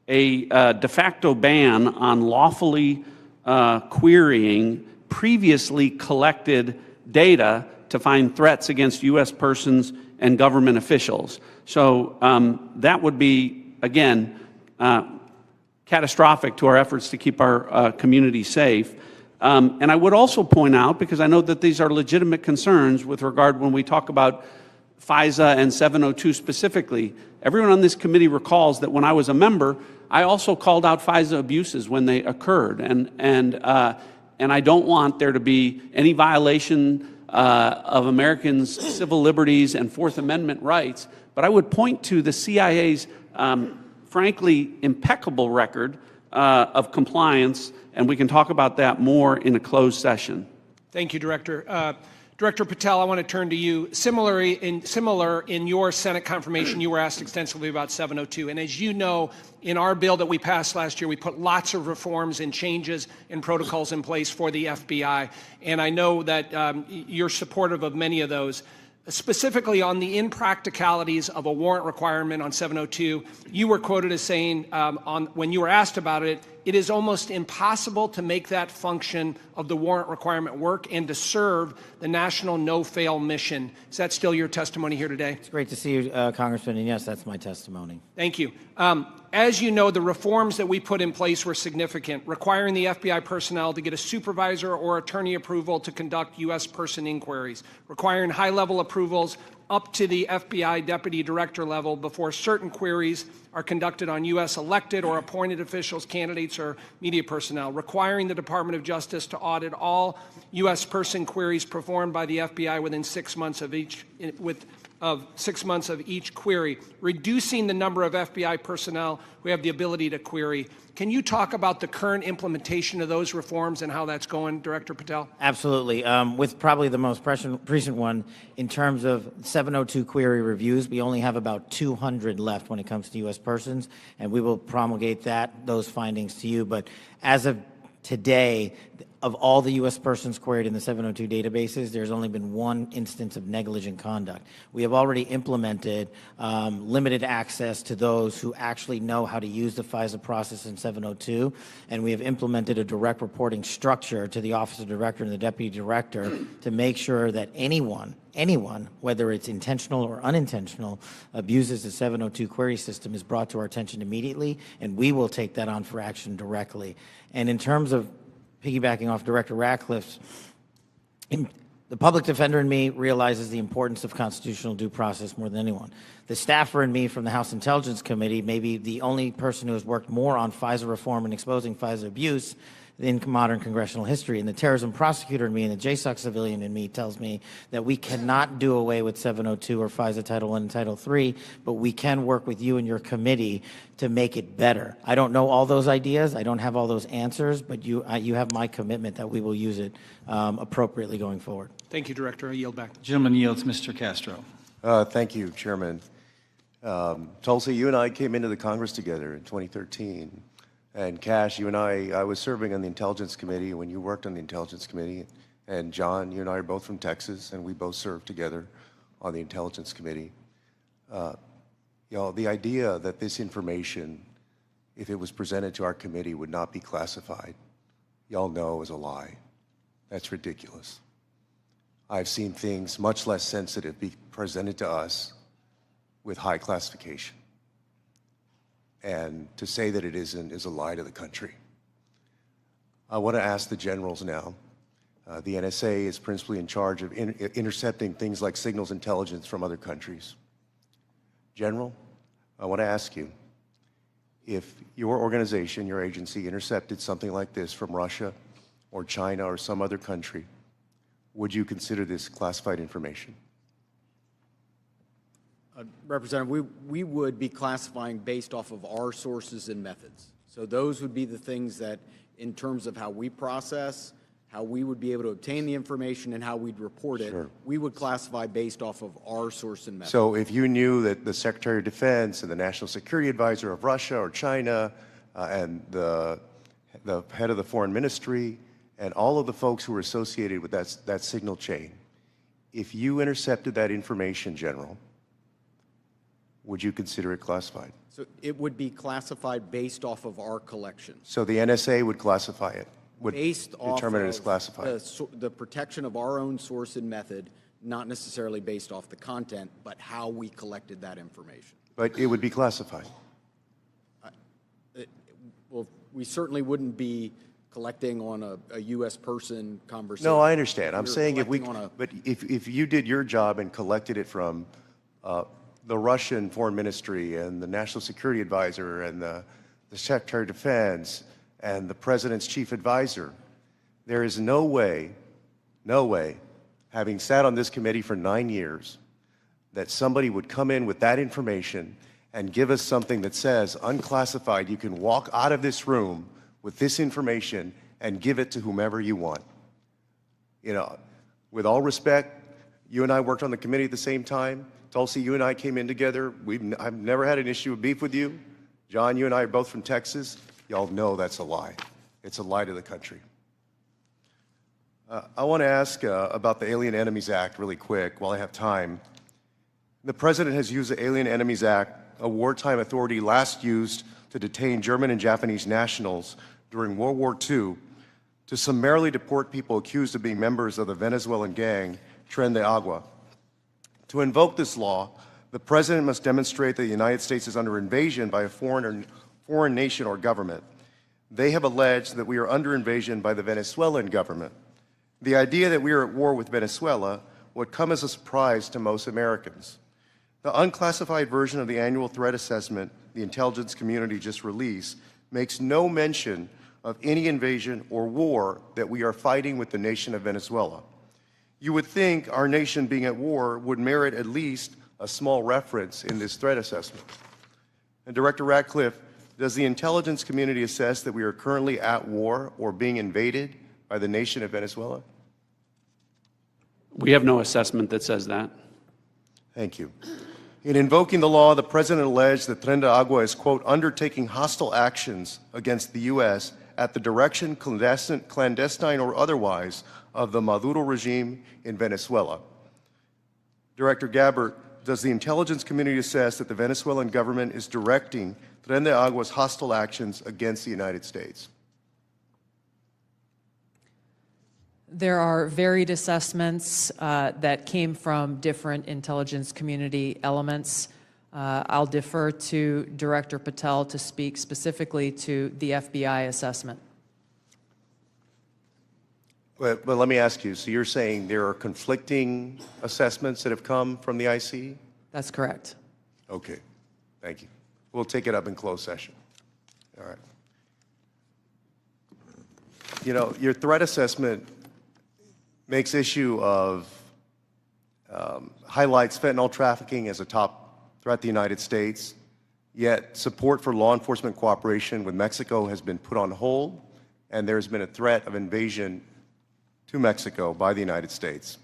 a de facto ban on lawfully querying previously collected data to find threats against U.S. persons and government officials. So that would be, again, catastrophic to our efforts to keep our community safe. And I would also point out, because I know that these are legitimate concerns with regard when we talk about FISA and 702 specifically, everyone on this committee recalls that when I was a member, I also called out FISA abuses when they occurred. And I don't want there to be any violation of Americans' civil liberties and Fourth Amendment rights. But I would point to the CIA's, frankly, impeccable record of compliance, and we can talk about that more in a closed session. Thank you, Director. Director Patel, I want to turn to you. Similar in your Senate confirmation, you were asked extensively about 702. And as you know, in our bill that we passed last year, we put lots of reforms and changes and protocols in place for the FBI. And I know that you're supportive of many of those. Specifically on the impracticalities of a warrant requirement on 702, you were quoted as saying, when you were asked about it, it is almost impossible to make that function of the warrant requirement work and to serve the national no-fail mission. Is that still your testimony here today? It's great to see you, Congressman, and yes, that's my testimony. Thank you. As you know, the reforms that we put in place were significant, requiring the FBI personnel to get a supervisor or attorney approval to conduct U.S. person inquiries, requiring high-level approvals up to the FBI deputy director level before certain queries are conducted on U.S. elected or appointed officials, candidates, or media personnel, requiring the Department of Justice to audit all U.S. person queries performed by the FBI within 6 months of each, of 6 months of each query, reducing the number of FBI personnel who have the ability to query. Can you talk about the current implementation of those reforms and how that's going, Director Patel? Absolutely. With probably the most recent one, in terms of 702 query reviews, we only have about 200 left when it comes to U.S. persons, and we will promulgate those findings to you. But as of today, of all the U.S. persons queried in the 702 databases, there's only been one instance of negligent conduct. We have already implemented limited access to those who actually know how to use the FISA process in 702, and we have implemented a direct reporting structure to the Office of Director and the Deputy Director to make sure that anyone, whether it's intentional or unintentional, abuses the 702 query system is brought to our attention immediately, and we will take that on for action directly. And in terms of piggybacking off Director Ratcliffe's, the public defender in me realizes the importance of constitutional due process more than anyone. The staffer in me from the House Intelligence Committee may be the only person who has worked more on FISA reform and exposing FISA abuse in modern congressional history. And the terrorism prosecutor in me and the JSOC civilian in me tells me that we cannot do away with 702 or FISA Title I and Title III, but we can work with you and your committee to make it better. I don't know all those ideas. I don't have all those answers, but you have my commitment that we will use it appropriately going forward. Thank you, Director. I yield back. Gentleman yields. Mr. Castro. Thank you, Chairman. Tulsi, you and I came into the Congress together in 2013. And Kash, you and I was serving on the Intelligence Committee when you worked on the Intelligence Committee. And John, you and I are both from Texas, and we both served together on the Intelligence Committee. The idea that this information, if it was presented to our committee, would not be classified, y'all know is a lie. That's ridiculous. I've seen things much less sensitive be presented to us with high classification. And to say that it isn't is a lie to the country. I want to ask the generals now. The NSA is principally in charge of intercepting things like signals intelligence from other countries. General, I want to ask you, if your organization, your agency, intercepted something like this from Russia or China or some other country, would you consider this classified information? Representative, we would be classifying based off of our sources and methods. So those would be the things that, in terms of how we process, how we would be able to obtain the information and how we'd report it, Sure. we would classify based off of our source and method. So if you knew that the Secretary of Defense and the National Security Advisor of Russia or China and the head of the Foreign Ministry and all of the folks who were associated with that signal chain, if you intercepted that information, General, would you consider it classified? So it would be classified based off of our collection. So the NSA would classify it, would Based off determine it as of classified. the protection of our own source and method, not necessarily based off the content, but how we collected that information. But it would be classified. Well, we certainly wouldn't be collecting on a U.S. person conversation. No, I understand. I'm We're saying collecting but if you did your job and collected it from the Russian Foreign Ministry and the National Security Advisor and the Secretary of Defense and the President's Chief Advisor, there is no way, having sat on this committee for 9 years, that somebody would come in with that information and give us something that says, unclassified, you can walk out of this room with this information and give it to whomever you want. You know, with all respect, you and I worked on the committee at the same time. Tulsi, you and I came in together. I've never had an issue of beef with you. John, you and I are both from Texas. Y'all know that's a lie. It's a lie to the country. I want to ask about the Alien Enemies Act really quick while I have time. The President has used the Alien Enemies Act, a wartime authority last used to detain German and Japanese nationals during World War II, to summarily deport people accused of being members of the Venezuelan gang Tren de Agua. To invoke this law, the President must demonstrate that the United States is under invasion by a foreign nation or government. They have alleged that we are under invasion by the Venezuelan government. The idea that we are at war with Venezuela would come as a surprise to most Americans. The unclassified version of the annual threat assessment the intelligence community just released makes no mention of any invasion or war that we are fighting with the nation of Venezuela. You would think our nation being at war would merit at least a small reference in this threat assessment. And Director Ratcliffe, does the intelligence community assess that we are currently at war or being invaded by the nation of Venezuela? We have no assessment that says that. Thank you. In invoking the law, the President alleged that Tren de Agua is, quote, undertaking hostile actions against the U.S. at the direction, clandestine or otherwise, of the Maduro regime in Venezuela. Director Gabbard, does the intelligence community assess that the Venezuelan government is directing Tren de Agua's hostile actions against the United States? There are varied assessments that came from different intelligence community elements. I'll defer to Director Patel to speak specifically to the FBI assessment. But let me ask you, so you're saying there are conflicting assessments that have come from the IC? That's correct. Okay, thank you. We'll take it up in closed session. All right. You know, your threat assessment makes issue of, highlights fentanyl trafficking as a top threat to the United States, yet support for law enforcement cooperation with Mexico has been put on hold, and there's been a threat of invasion to Mexico by the United States.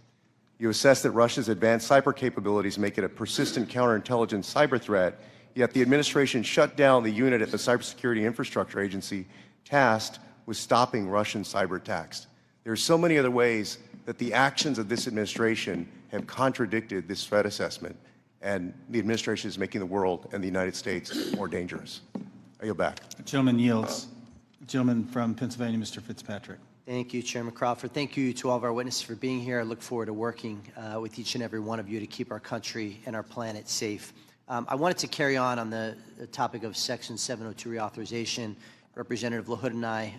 You assess that Russia's advanced cyber capabilities make it a persistent counterintelligence cyber threat, yet the administration shut down the unit at the Cybersecurity Infrastructure Agency tasked with stopping Russian cyber attacks. There are so many other ways that the actions of this administration have contradicted this threat assessment, and the administration is making the world and the United States more dangerous. I yield back. The gentleman yields. The gentleman from Pennsylvania, Mr. Fitzpatrick. Thank you, Chairman Crawford. Thank you to all of our witnesses for being here. I look forward to working with each and every one of you to keep our country and our planet safe. I wanted to carry on the topic of Section 702 reauthorization. Representative LaHood and I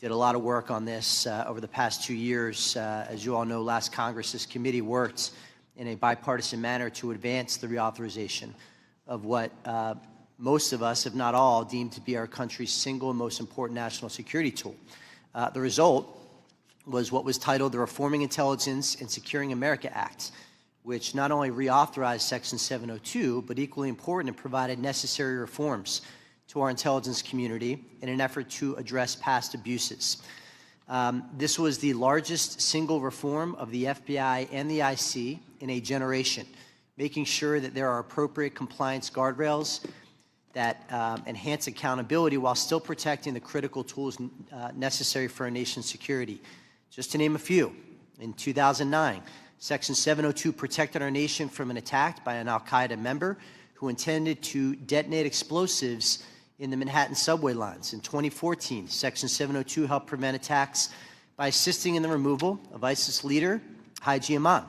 did a lot of work on this over the past 2 years. As you all know, last Congress, this committee worked in a bipartisan manner to advance the reauthorization of what most of us, if not all, deem to be our country's single and most important national security tool. The result was what was titled the Reforming Intelligence and Securing America Act, which not only reauthorized Section 702, but equally important, it provided necessary reforms to our intelligence community in an effort to address past abuses. This was the largest single reform of the FBI and the IC in a generation, making sure that there are appropriate compliance guardrails that enhance accountability while still protecting the critical tools necessary for our nation's security. Just to name a few, in 2009, Section 702 protected our nation from an attack by an al-Qaeda member who intended to detonate explosives in the Manhattan subway lines. In 2014, Section 702 helped prevent attacks by assisting in the removal of ISIS leader Haji Imam.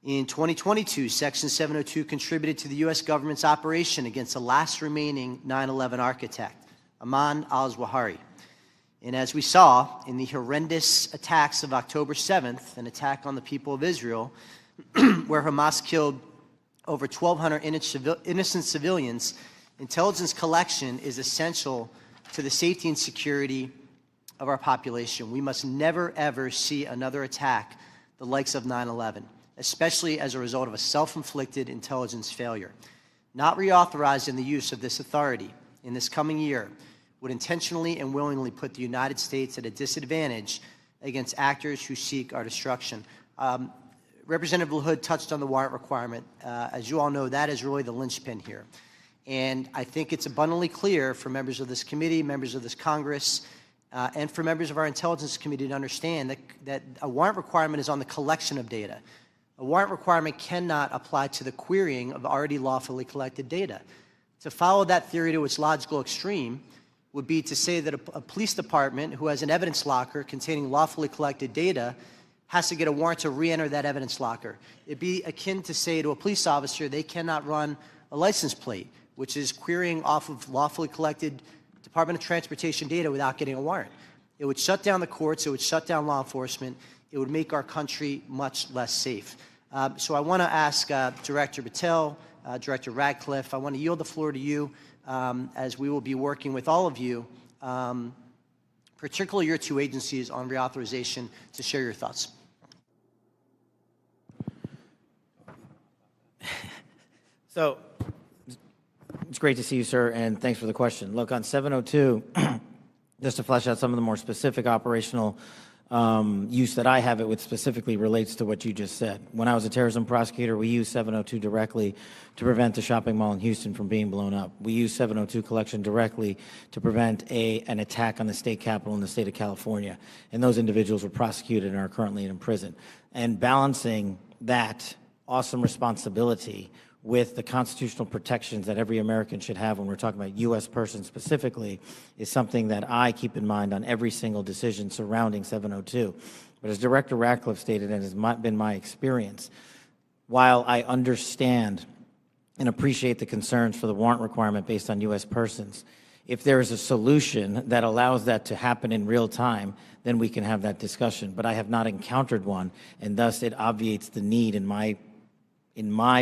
In 2022, Section 702 contributed to the U.S. government's operation against the last remaining 9/11 architect, Ayman al-Zawahiri. And as we saw in the horrendous attacks of October 7th, an attack on the people of Israel, where Hamas killed over 1,200 innocent civilians, intelligence collection is essential to the safety and security of our population. We must never, ever see another attack the likes of 9/11, especially as a result of a self-inflicted intelligence failure. Not reauthorizing the use of this authority in this coming year would intentionally and willingly put the United States at a disadvantage against actors who seek our destruction. Representative LaHood touched on the warrant requirement. As you all know, that is really the linchpin here. And I think it's abundantly clear for members of this committee, members of this Congress, and for members of our intelligence committee to understand that a warrant requirement is on the collection of data. A warrant requirement cannot apply to the querying of already lawfully collected data. To follow that theory to its logical extreme would be to say that a police department who has an evidence locker containing lawfully collected data has to get a warrant to re-enter that evidence locker. It'd be akin to say to a police officer they cannot run a license plate, which is querying off of lawfully collected Department of Transportation data without getting a warrant. It would shut down the courts, it would shut down law enforcement, it would make our country much less safe. So I want to ask Director Patel, Director Ratcliffe, I want to yield the floor to you as we will be working with all of you, particularly your two agencies, on reauthorization, to share your thoughts. So it's great to see you, sir, and thanks for the question. Look, on 702, just to flesh out some of the more specific operational use that I have, it which specifically relates to what you just said. When I was a terrorism prosecutor, we used 702 directly to prevent the shopping mall in Houston from being blown up. We used 702 collection directly to prevent an attack on the state capitol in the state of California. And those individuals were prosecuted and are currently in prison. And balancing that awesome responsibility with the constitutional protections that every American should have when we're talking about U.S. persons specifically is something that I keep in mind on every single decision surrounding 702. But as Director Ratcliffe stated, and has been my experience, while I understand and appreciate the concerns for the warrant requirement based on U.S. persons, if there is a solution that allows that to happen in real time, then we can have that discussion. But I have not encountered one, and thus it obviates the need in my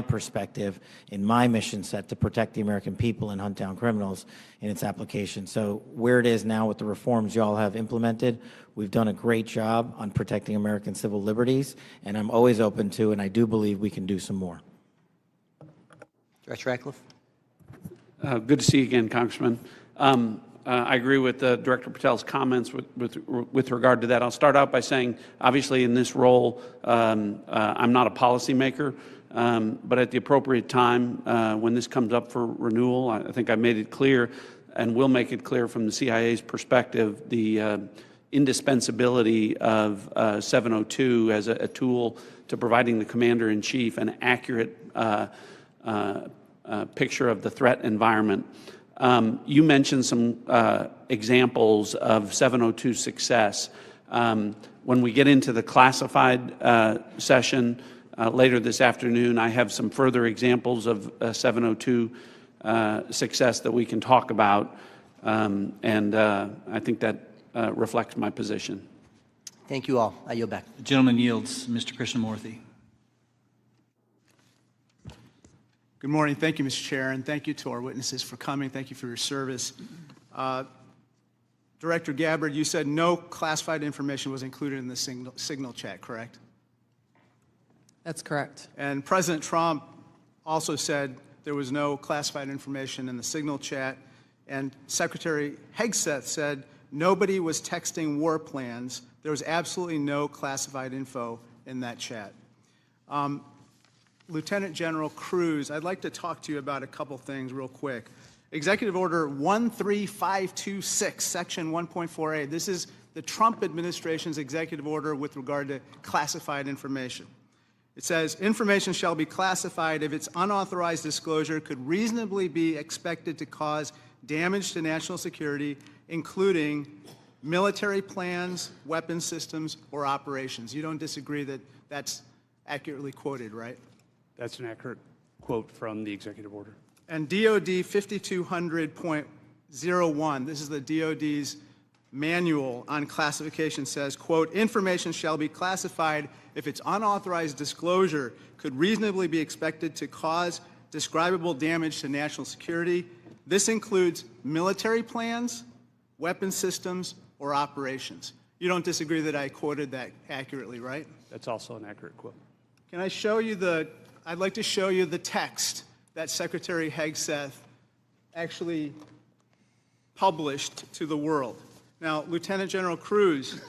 perspective, in my mission set, to protect the American people and hunt down criminals in its application. So where it is now with the reforms you all have implemented, we've done a great job on protecting American civil liberties, and I'm always open to, and I do believe we can do some more. Director Ratcliffe. Good to see you again, Congressman. I agree with Director Patel's comments with regard to that. I'll start out by saying, obviously in this role, I'm not a policymaker. But at the appropriate time, when this comes up for renewal, I think I've made it clear and will make it clear from the CIA's perspective the indispensability of 702 as a tool to providing the Commander-in-Chief an accurate picture of the threat environment. You mentioned some examples of 702 success. When we get into the classified session, later this afternoon, I have some further examples of 702 success that we can talk about, and I think that reflects my position. Thank you all. I yield back. The gentleman yields. Mr. Krishnamurthy. Good morning. Thank you, Mr. Chair, and thank you to our witnesses for coming. Thank you for your service. Director Gabbard, you said no classified information was included in the signal chat, correct? That's correct. And President Trump also said there was no classified information in the signal chat, and Secretary Hegseth said nobody was texting war plans. There was absolutely no classified info in that chat. Lieutenant General Cruz, I'd like to talk to you about a couple things real quick. Executive Order 13526, Section 1.4a. This is the Trump administration's executive order with regard to classified information. It says, information shall be classified if its unauthorized disclosure could reasonably be expected to cause damage to national security, including military plans, weapons systems, or operations. You don't disagree that that's accurately quoted, right? That's an accurate quote from the executive order. And DOD 5200.01, this is the DOD's manual on classification, says, quote, information shall be classified if its unauthorized disclosure could reasonably be expected to cause describable damage to national security. This includes military plans, weapon systems, or operations. You don't disagree that I quoted that accurately, right? That's also an accurate quote. Can I show you I'd like to show you the text that Secretary Hegseth actually published to the world. Now, Lieutenant General Cruz,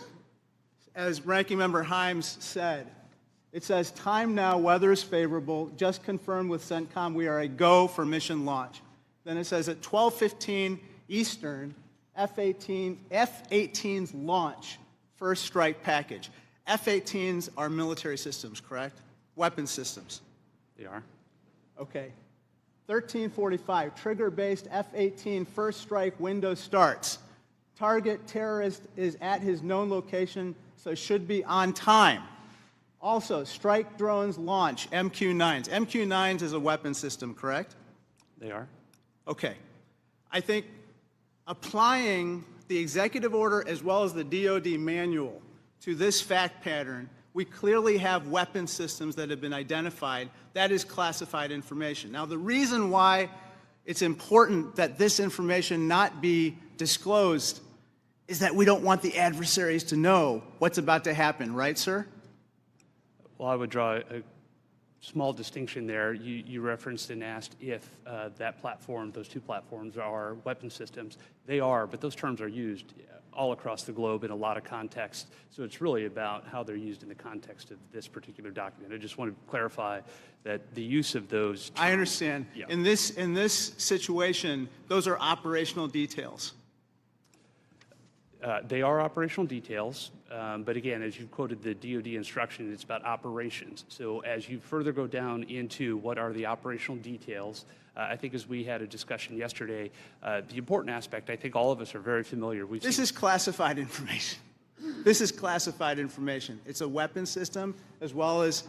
as Ranking Member Himes said, it says, time now, weather is favorable, just confirmed with CENTCOM we are a go for mission launch. Then it says at 12:15 Eastern, F-18s launch first strike package. F-18s are military systems, correct? Weapon systems. They are. Okay. 1345, trigger-based F-18 first strike window starts. Target terrorist is at his known location, so should be on time. Also, strike drones launch, MQ-9s. MQ-9s is a weapon system, correct? They are. Okay. I think applying the executive order as well as the DOD manual to this fact pattern, we clearly have weapon systems that have been identified. That is classified information. Now, the reason why it's important that this information not be disclosed is that we don't want the adversaries to know what's about to happen, right, sir? Well, I would draw a small distinction there. You referenced and asked if that platform, those two platforms are weapon systems. They are, but those terms are used all across the globe in a lot of contexts. So it's really about how they're used in the context of this particular document. I just want to clarify that the use of those terms, I understand. Yeah. In this situation, those are operational details. They are operational details, but again, as you quoted the DOD instruction, it's about operations. So as you further go down into what are the operational details, I think as we had a discussion yesterday, the important aspect, I think all of us are very familiar. This is classified information. This is classified information. It's a weapon system as well as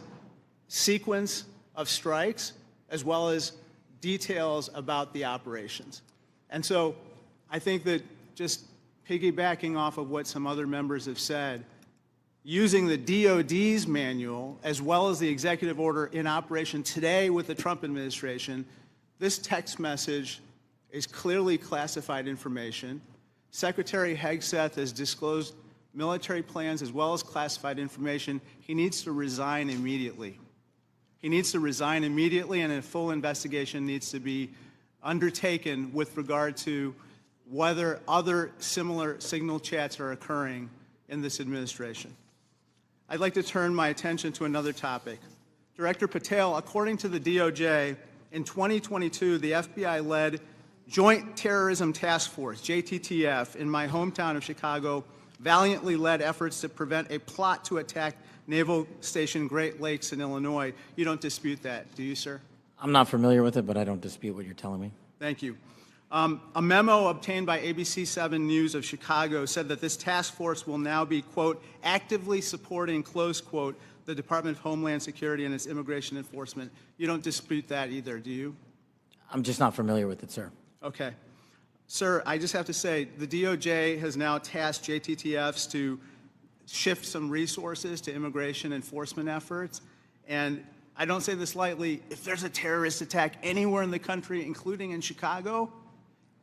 sequence of strikes as well as details about the operations. And so I think that just piggybacking off of what some other members have said, using the DOD's manual as well as the executive order in operation today with the Trump administration, this text message is clearly classified information. Secretary Hegseth has disclosed military plans as well as classified information. He needs to resign immediately. He needs to resign immediately, and a full investigation needs to be undertaken with regard to whether other similar signal chats are occurring in this administration. I'd like to turn my attention to another topic. Director Patel, according to the DOJ, in 2022, the FBI led Joint Terrorism Task Force, JTTF, in my hometown of Chicago, valiantly led efforts to prevent a plot to attack Naval Station Great Lakes in Illinois. You don't dispute that, do you, sir? I'm not familiar with it, but I don't dispute what you're telling me. Thank you. A memo obtained by ABC 7 News of Chicago said that this task force will now be, quote, actively supporting, close quote, the Department of Homeland Security and its immigration enforcement. You don't dispute that either, do you? I'm just not familiar with it, sir. Okay. Sir, I just have to say, the DOJ has now tasked JTTFs to shift some resources to immigration enforcement efforts. And I don't say this lightly, if there's a terrorist attack anywhere in the country, including in Chicago,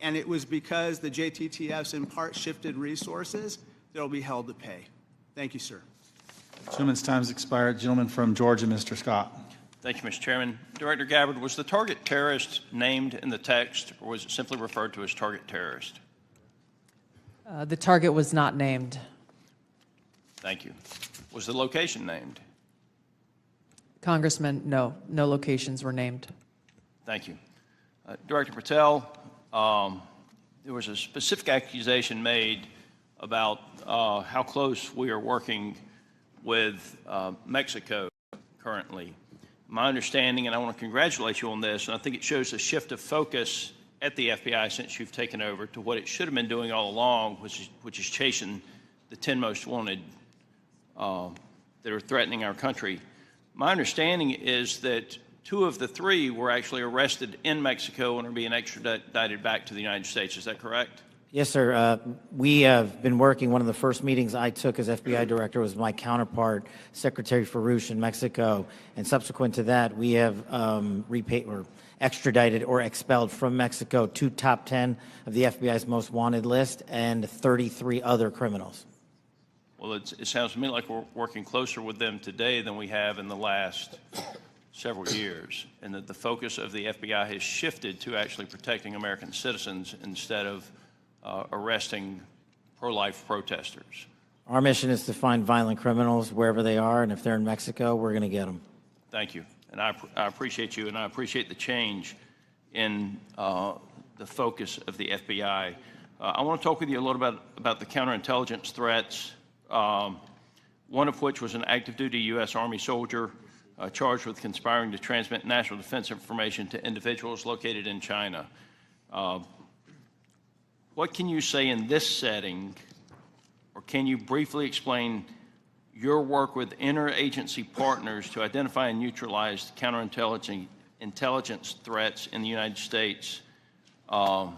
and it was because the JTTFs in part shifted resources, they'll be held to pay. Thank you, sir. Gentleman's time has expired. Gentleman from Georgia, Mr. Scott. Thank you, Mr. Chairman. Director Gabbard, was the target terrorist named in the text, or was it simply referred to as target terrorist? The target was not named. Thank you. Was the location named? Congressman, no locations were named. Thank you. Director Patel, there was a specific accusation made about how close we are working with Mexico currently. My understanding, and I want to congratulate you on this, and I think it shows a shift of focus at the FBI since you've taken over to what it should have been doing all along, which is chasing the 10 most wanted that are threatening our country. My understanding is that 2 of the 3 were actually arrested in Mexico and are being extradited back to the United States. Is that correct? Yes, sir. We have been working. One of the first meetings I took as FBI director was my counterpart, Secretary Farouche in Mexico. And subsequent to that, we have repaid or extradited or expelled from Mexico 2 top 10 of the FBI's most wanted list and 33 other criminals. Well, it sounds to me like we're working closer with them today than we have in the last several years, and that the focus of the FBI has shifted to actually protecting American citizens instead of arresting pro-life protesters. Our mission is to find violent criminals wherever they are, and if they're in Mexico, we're going to get them. Thank you. And I appreciate you, and I appreciate the change in the focus of the FBI. I want to talk with you a little bit about the counterintelligence threats, one of which was an active duty U.S. Army soldier charged with conspiring to transmit national defense information to individuals located in China. What can you say in this setting, or can you briefly explain your work with interagency partners to identify and neutralize counterintelligence threats in the United States around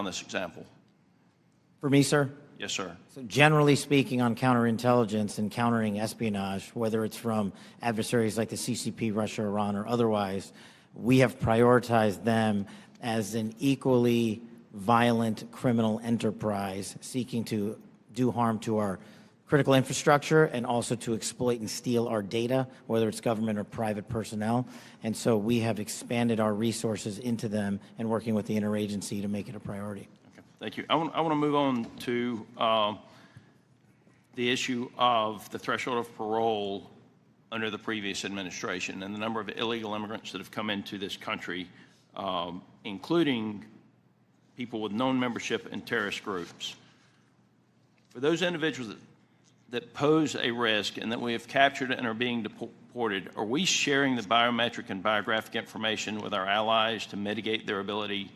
this example? For me, sir? Yes, sir. So generally speaking, on counterintelligence and countering espionage, whether it's from adversaries like the CCP, Russia, Iran, or otherwise, we have prioritized them as an equally violent criminal enterprise seeking to do harm to our critical infrastructure and also to exploit and steal our data, whether it's government or private personnel. And so we have expanded our resources into them and working with the interagency to make it a priority. Okay, thank you. I want to move on to the issue of the threshold of parole under the previous administration and the number of illegal immigrants that have come into this country, including people with known membership in terrorist groups. For those individuals that pose a risk and that we have captured and are being deported, are we sharing the biometric and biographic information with our allies to mitigate their ability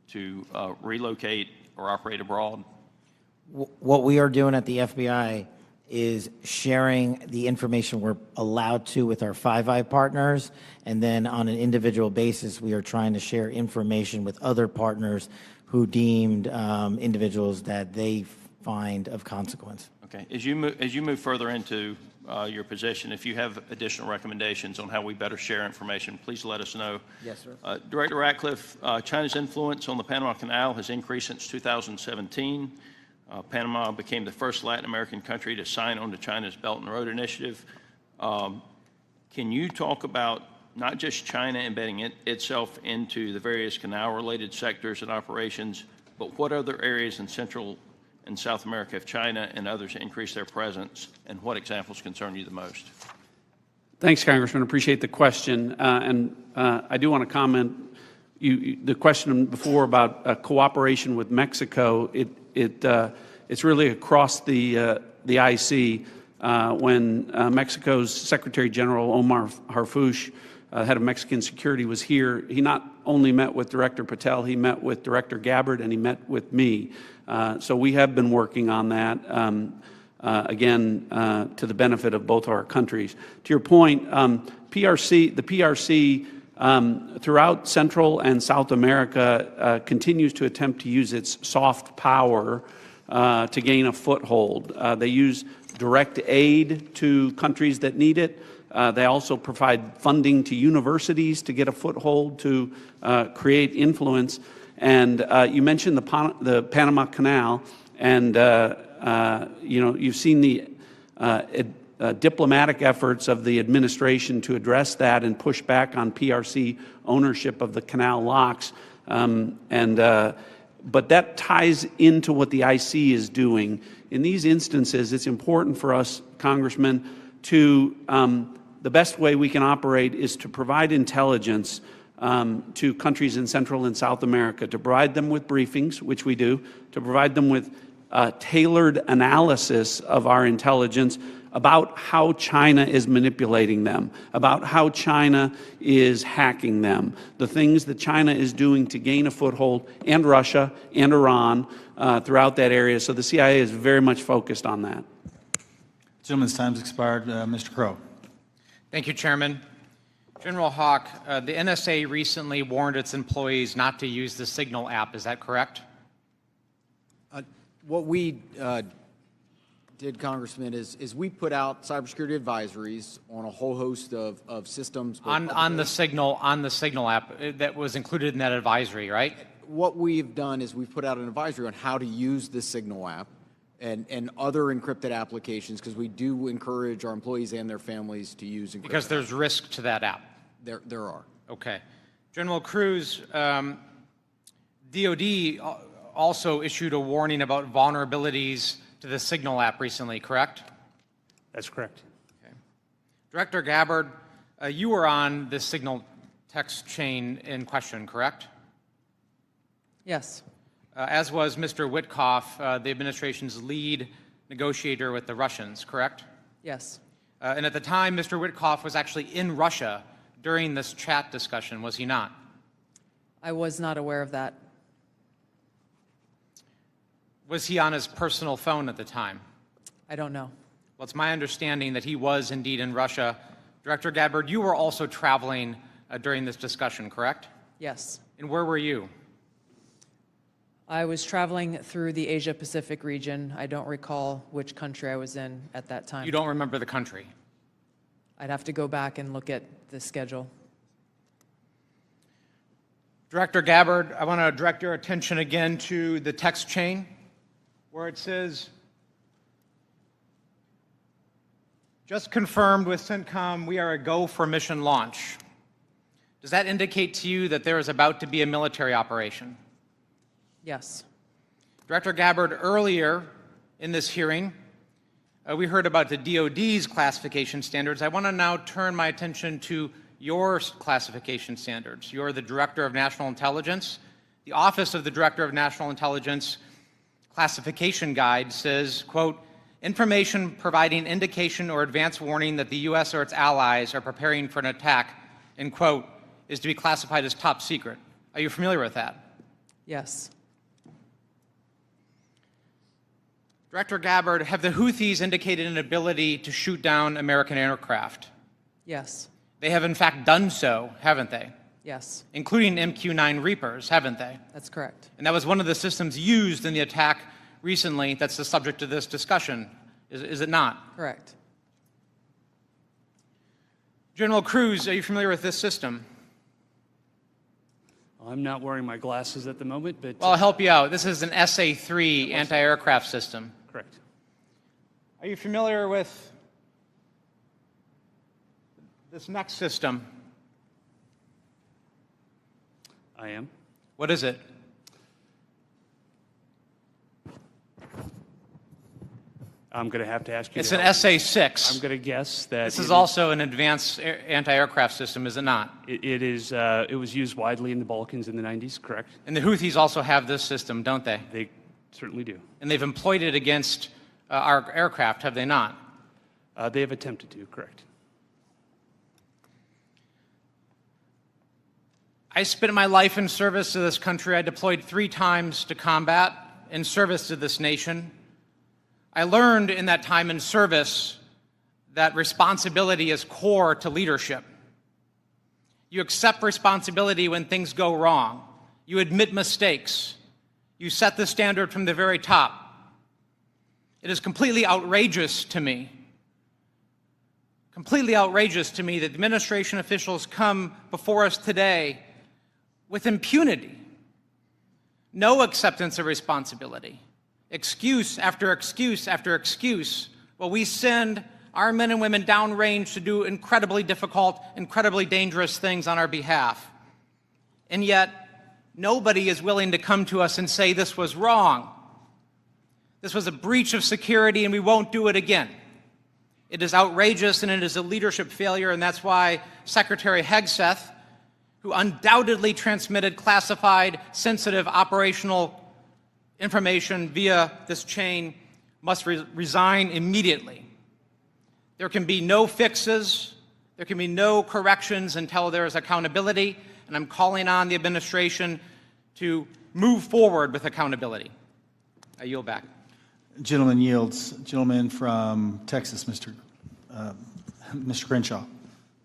to relocate or operate abroad? What we are doing at the FBI is sharing the information we're allowed to with our Five Eye partners, and then on an individual basis, we are trying to share information with other partners who deemed individuals that they find of consequence. Okay. As you move further into your position, if you have additional recommendations on how we better share information, please let us know. Yes, sir. Director Ratcliffe, China's influence on the Panama Canal has increased since 2017. Panama became the first Latin American country to sign on to China's Belt and Road Initiative. Can you talk about not just China embedding itself into the various canal-related sectors and operations, but what other areas in Central and South America have China and others increased their presence, and what examples concern you the most? Thanks, Congressman. Appreciate the question. I do want to comment, the question before about cooperation with Mexico, it's really across the IC. When Mexico's Secretary General Omar Harfouch, head of Mexican security, was here, he not only met with Director Patel, he met with Director Gabbard, and he met with me. So we have been working on that, again, to the benefit of both our countries. To your point, the PRC throughout Central and South America continues to attempt to use its soft power to gain a foothold. They use direct aid to countries that need it. They also provide funding to universities to get a foothold to create influence. And you mentioned the Panama Canal, and you've seen the diplomatic efforts of the administration to address that and push back on PRC ownership of the canal locks. but that ties into what the IC is doing. In these instances, it's important for us, Congressman, to the best way we can operate is to provide intelligence to countries in Central and South America, to provide them with briefings, which we do, to provide them with tailored analysis of our intelligence about how China is manipulating them, about how China is hacking them, the things that China is doing to gain a foothold, and Russia and Iran throughout that area. So the CIA is very much focused on that. Gentleman's time's expired. Mr. Crow. Thank you, Chairman. General Hawk, the NSA recently warned its employees not to use the Signal app. Is that correct? What we did, Congressman, is we put out cybersecurity advisories on a whole host of systems. On the Signal app that was included in that advisory, right? What we've done is we've put out an advisory on how to use the Signal app and other encrypted applications, because we do encourage our employees and their families to use encrypted. Because there's risk to that app. There are. Okay. General Cruz, DOD also issued a warning about vulnerabilities to the Signal app recently, correct? That's correct. Okay. Director Gabbard, you were on the Signal text chain in question, correct? Yes. As was Mr. Witkoff, the administration's lead negotiator with the Russians, correct? Yes. And at the time, Mr. Witkoff was actually in Russia during this chat discussion, was he not? I was not aware of that. Was he on his personal phone at the time? I don't know. Well, it's my understanding that he was indeed in Russia. Director Gabbard, you were also traveling during this discussion, correct? Yes. And where were you? I was traveling through the Asia-Pacific region. I don't recall which country I was in at that time. You don't remember the country? I'd have to go back and look at the schedule. Director Gabbard, I want to direct your attention again to the text chain where it says, just confirmed with CENTCOM, we are a go for mission launch. Does that indicate to you that there is about to be a military operation? Yes. Director Gabbard, earlier in this hearing, we heard about the DOD's classification standards. I want to now turn my attention to your classification standards. You're the Director of National Intelligence. The Office of the Director of National Intelligence classification guide says, quote, information providing indication or advance warning that the U.S. or its allies are preparing for an attack, end quote, is to be classified as top secret. Are you familiar with that? Yes. Director Gabbard, have the Houthis indicated an ability to shoot down American aircraft? Yes. They have in fact done so, haven't they? Yes. Including MQ-9 Reapers, haven't they? That's correct. And that was one of the systems used in the attack recently that's the subject of this discussion, is it not? Correct. General Cruz, are you familiar with this system? I'm not wearing my glasses at the moment, but... Well, I'll help you out. This is an SA-3 anti-aircraft system. Correct. Are you familiar with this next system? I am. What is it? I'm going to have to ask you. It's an SA-6. I'm going to guess that this is also an advanced anti-aircraft system, is it not? It is. It was used widely in the Balkans in the 90s, correct? And the Houthis also have this system, don't they? They certainly do. And they've employed it against our aircraft, have they not? They have attempted to, correct. I spent my life in service to this country. I deployed 3 times to combat in service to this nation. I learned in that time in service that responsibility is core to leadership. You accept responsibility when things go wrong. You admit mistakes. You set the standard from the very top. It is completely outrageous to me that administration officials come before us today with impunity, no acceptance of responsibility, excuse after excuse after excuse, while we send our men and women downrange to do incredibly difficult, incredibly dangerous things on our behalf. And yet, Nobody is willing to come to us and say this was wrong. This was a breach of security and we won't do it again. It is outrageous and it is a leadership failure, and that's why Secretary Hegseth, who undoubtedly transmitted classified, sensitive operational information via this chain, must resign immediately. There can be no fixes, there can be no corrections until there is accountability, and I'm calling on the administration to move forward with accountability. I yield back. Gentleman yields. Gentleman from Texas, Mr. Crenshaw.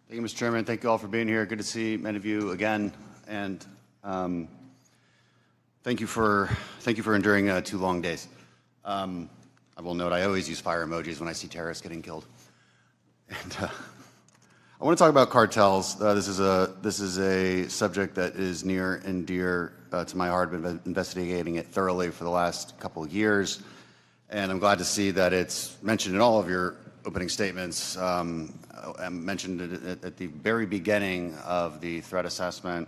Thank you, Mr. Chairman. Thank you all for being here. Good to see many of you again, and thank you for enduring 2 long days. I will note I always use fire emojis when I see terrorists getting killed. And I want to talk about cartels. This is a subject that is near and dear to my heart. I've been investigating it thoroughly for the last couple of years, and I'm glad to see that it's mentioned in all of your opening statements. I mentioned it at the very beginning of the threat assessment.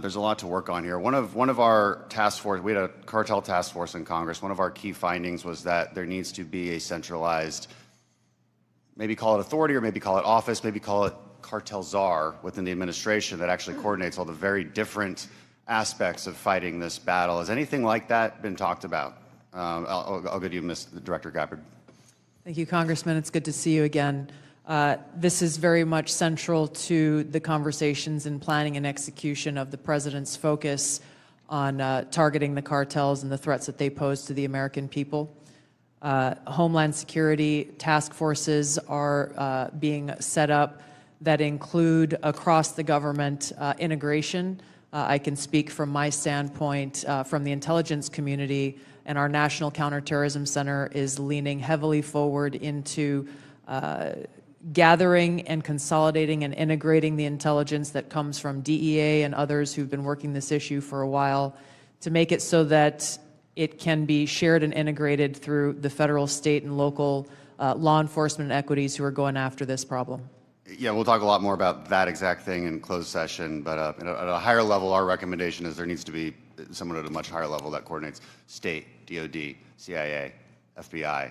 There's a lot to work on here. One of our task force, we had a cartel task force in Congress. One of our key findings was that there needs to be a centralized, maybe call it authority or maybe call it office, maybe call it cartel czar within the administration that actually coordinates all the very different aspects of fighting this battle. Has anything like that been talked about? I'll go to you, Director Gabbard. Thank you, Congressman. It's good to see you again. This is very much central to the conversations and planning and execution of the President's focus on targeting the cartels and the threats that they pose to the American people. Homeland security task forces are being set up that include across the government integration. I can speak from my standpoint from the intelligence community, and our National Counterterrorism Center is leaning heavily forward into gathering and consolidating and integrating the intelligence that comes from DEA and others who've been working this issue for a while to make it so that it can be shared and integrated through the federal, state, and local law enforcement equities who are going after this problem. Yeah, we'll talk a lot more about that exact thing in closed session, but at a higher level, our recommendation is there needs to be someone at a much higher level that coordinates state, DOD, CIA, FBI,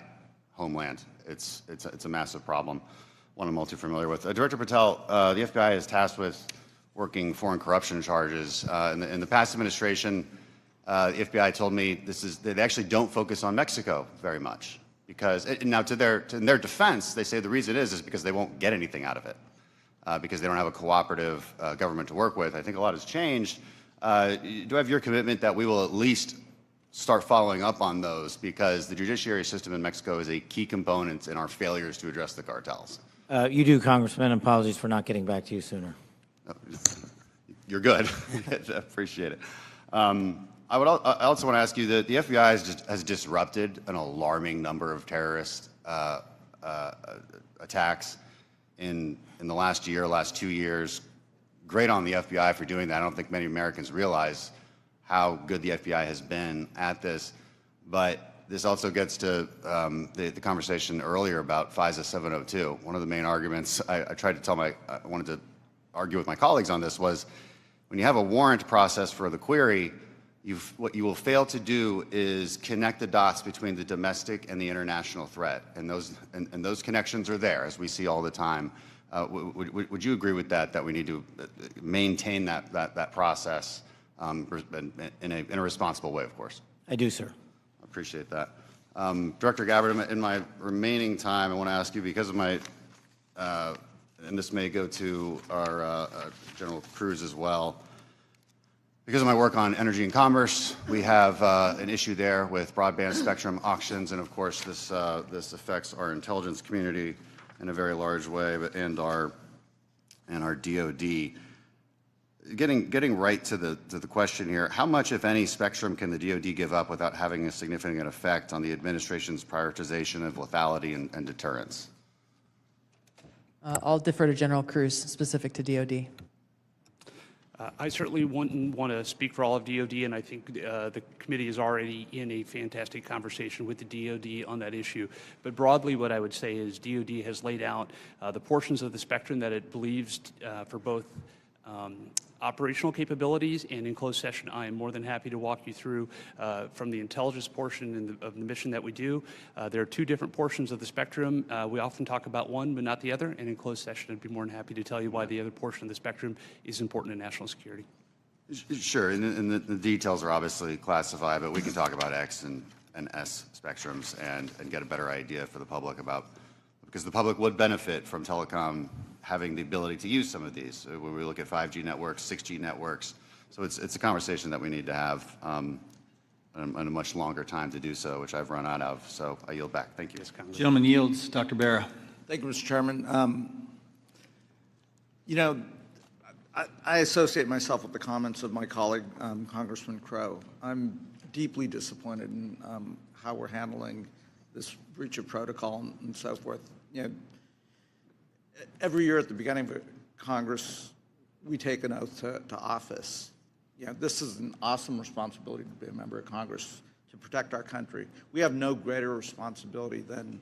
Homeland. It's a massive problem, one I'm all too familiar with. Director Patel, the FBI is tasked with working foreign corruption charges. In the past administration, the FBI told me they actually don't focus on Mexico very much. Because now, in their defense, they say the reason is because they won't get anything out of it, because they don't have a cooperative government to work with. I think a lot has changed. Do I have your commitment that we will at least start following up on those, because the judiciary system in Mexico is a key component in our failures to address the cartels? You do, Congressman. Apologies for not getting back to you sooner. You're good. Appreciate it. I also want to ask you that the FBI has disrupted an alarming number of terrorist attacks in the last 2 years. Great on the FBI for doing that. I don't think many Americans realize how good the FBI has been at this. But this also gets to the conversation earlier about FISA 702. One of the main arguments I wanted to argue with my colleagues on this was when you have a warrant process for the query, what you will fail to do is connect the dots between the domestic and the international threat, and those connections are there, as we see all the time. Would you agree with that? That we need to maintain that process in a responsible way, of course. I do, sir. I appreciate that. Director Gabbard, in my remaining time, I want to ask you, because of my, and this may go to our General Cruz as well. Because of my work on energy and commerce, we have an issue there with broadband spectrum auctions, and of course this affects our intelligence community in a very large way, and our DoD. Getting right to the question here, how much, if any, spectrum can the DoD give up without having a significant effect on the administration's prioritization of lethality and deterrence? I'll defer to General Cruz, specific to DoD. I certainly wouldn't want to speak for all of DoD, and I think the committee is already in a fantastic conversation with the DoD on that issue. But broadly, what I would say is DoD has laid out the portions of the spectrum that it believes for both operational capabilities, and in closed session, I am more than happy to walk you through from the intelligence portion of the mission that we do. There are two different portions of the spectrum. We often talk about one, but not the other, and in closed session, I'd be more than happy to tell you why the other portion of the spectrum is important to national security. Sure, and the details are obviously classified, but we can talk about X and S spectrums and get a better idea for the public about, because the public would benefit from telecom having the ability to use some of these. When we look at 5G networks, 6G networks, so it's a conversation that we need to have on a much longer time to do so, which I've run out of. So I yield back. Thank you. Gentleman yields. Dr. Barra. Thank you, Mr. Chairman. You know, I associate myself with the comments of my colleague, Congressman Crow. I'm deeply disappointed in how we're handling this breach of protocol and so forth. You know, every year at the beginning of Congress, we take an oath to office. You know, this is an awesome responsibility to be a member of Congress, to protect our country. We have no greater responsibility than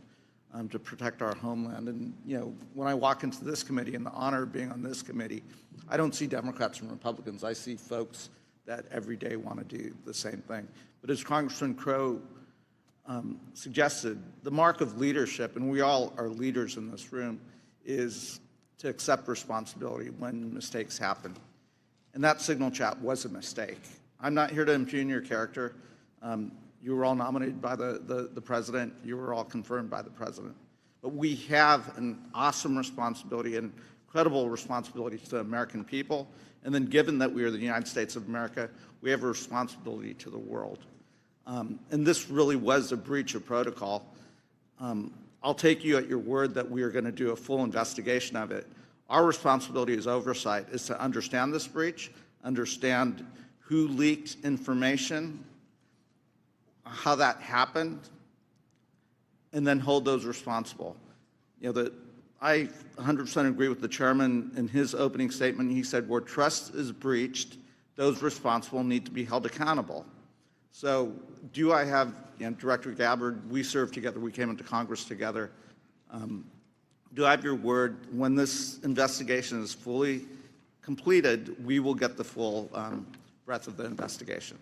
to protect our homeland. And, you know, when I walk into this committee and the honor of being on this committee, I don't see Democrats and Republicans. I see folks that every day want to do the same thing. But as Congressman Crow suggested, the mark of leadership, and we all are leaders in this room, is to accept responsibility when mistakes happen. And that signal chat was a mistake. I'm not here to impugn your character. You were all nominated by the president. You were all confirmed by the president. But we have an awesome responsibility and incredible responsibility to the American people. And then given that we are the United States of America, we have a responsibility to the world. And this really was a breach of protocol. I'll take you at your word that we are going to do a full investigation of it. Our responsibility as oversight is to understand this breach, understand who leaked information, how that happened, and then hold those responsible. You know, I 100% agree with the chairman in his opening statement. He said, where trust is breached, those responsible need to be held accountable. So do I have, you know, Director Gabbard, we served together, we came into Congress together. Do I have your word, when this investigation is fully completed, we will get the full breadth of the investigation?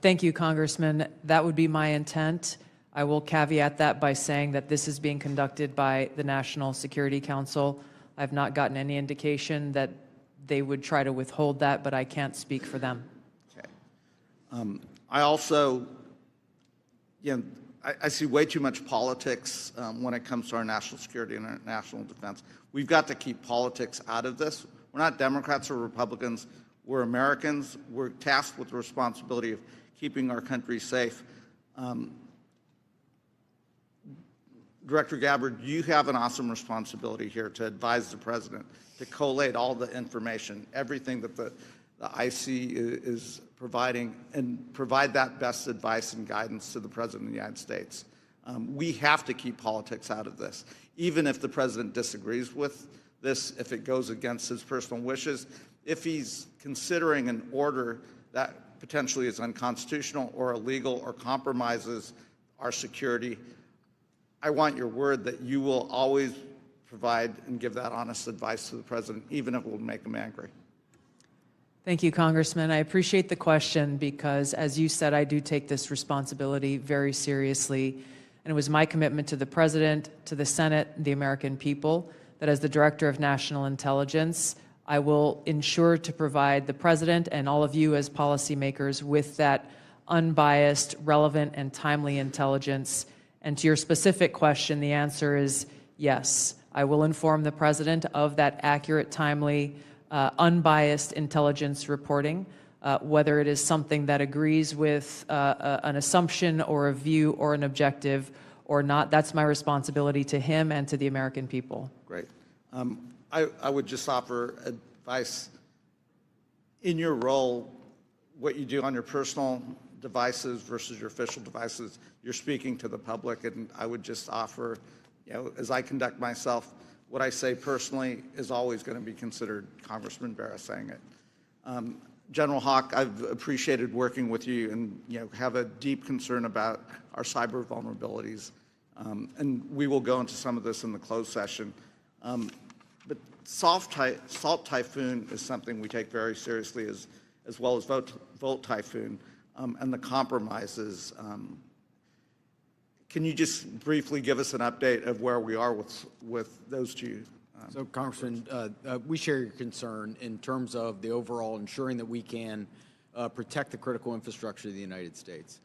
Thank you, Congressman. That would be my intent. I will caveat that by saying that this is being conducted by the National Security Council. I've not gotten any indication that they would try to withhold that, but I can't speak for them. Okay. I also, you know, I see way too much politics when it comes to our national security and our national defense. We've got to keep politics out of this. We're not Democrats or Republicans. We're Americans. We're tasked with the responsibility of keeping our country safe. Director Gabbard, you have an awesome responsibility here to advise the president, to collate all the information, everything that the IC is providing, and provide that best advice and guidance to the President of the United States. We have to keep politics out of this. Even if the President disagrees with this, if it goes against his personal wishes, if he's considering an order that potentially is unconstitutional or illegal or compromises our security, I want your word that you will always provide and give that honest advice to the President, even if it will make him angry. Thank you, Congressman. I appreciate the question because, as you said, I do take this responsibility very seriously. And it was my commitment to the President, to the Senate, the American people, that as the Director of National Intelligence, I will ensure to provide the President and all of you as policymakers with that unbiased, relevant, and timely intelligence. And to your specific question, the answer is yes. I will inform the President of that accurate, timely, unbiased intelligence reporting, whether it is something that agrees with an assumption or a view or an objective or not. That's my responsibility to him and to the American people. Great. I would just offer advice. In your role, what you do on your personal devices versus your official devices, you're speaking to the public, and I would just offer, you know, as I conduct myself, what I say personally is always going to be considered Congressman Barra saying it. General Hawk, I've appreciated working with you and, you know, have a deep concern about our cyber vulnerabilities. And we will go into some of this in the closed session. But salt typhoon is something we take very seriously, as well as volt typhoon and the compromises. Can you just briefly give us an update of where we are with those two? So, Congressman, we share your concern in terms of the overall ensuring that we can protect the critical infrastructure of the United States.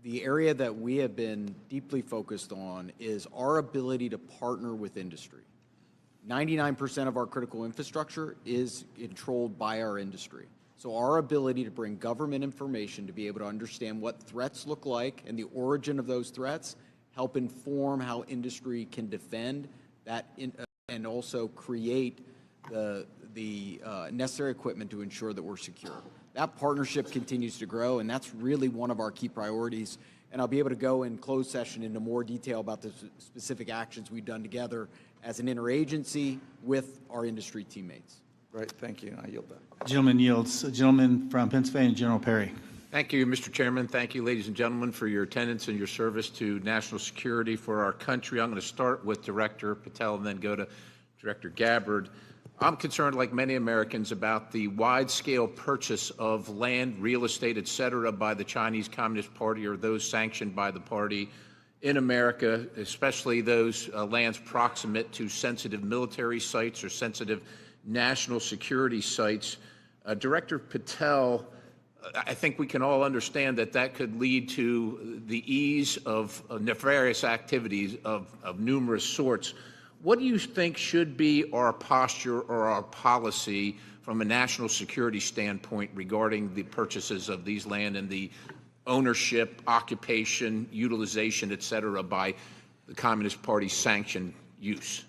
The area that we have been deeply focused on is our ability to partner with industry. 99% of our critical infrastructure is controlled by our industry. So our ability to bring government information to be able to understand what threats look like and the origin of those threats, help inform how industry can defend that and also create the necessary equipment to ensure that we're secure. That partnership continues to grow, and that's really one of our key priorities. And I'll be able to go in closed session into more detail about the specific actions we've done together as an interagency with our industry teammates. Great, thank you. I yield back. Gentleman yields. Gentleman from Pennsylvania, General Perry. Thank you, Mr. Chairman. Thank you, ladies and gentlemen, for your attendance and your service to national security for our country. I'm going to start with Director Patel and then go to Director Gabbard. I'm concerned, like many Americans, about the wide-scale purchase of land, real estate, et cetera, by the Chinese Communist Party or those sanctioned by the party in America, especially those lands proximate to sensitive military sites or sensitive national security sites. Director Patel, I think we can all understand that that could lead to the ease of nefarious activities of numerous sorts. What do you think should be our posture or our policy from a national security standpoint regarding the purchases of these land and the ownership, occupation, utilization, et cetera, by the Communist Party sanctioned use?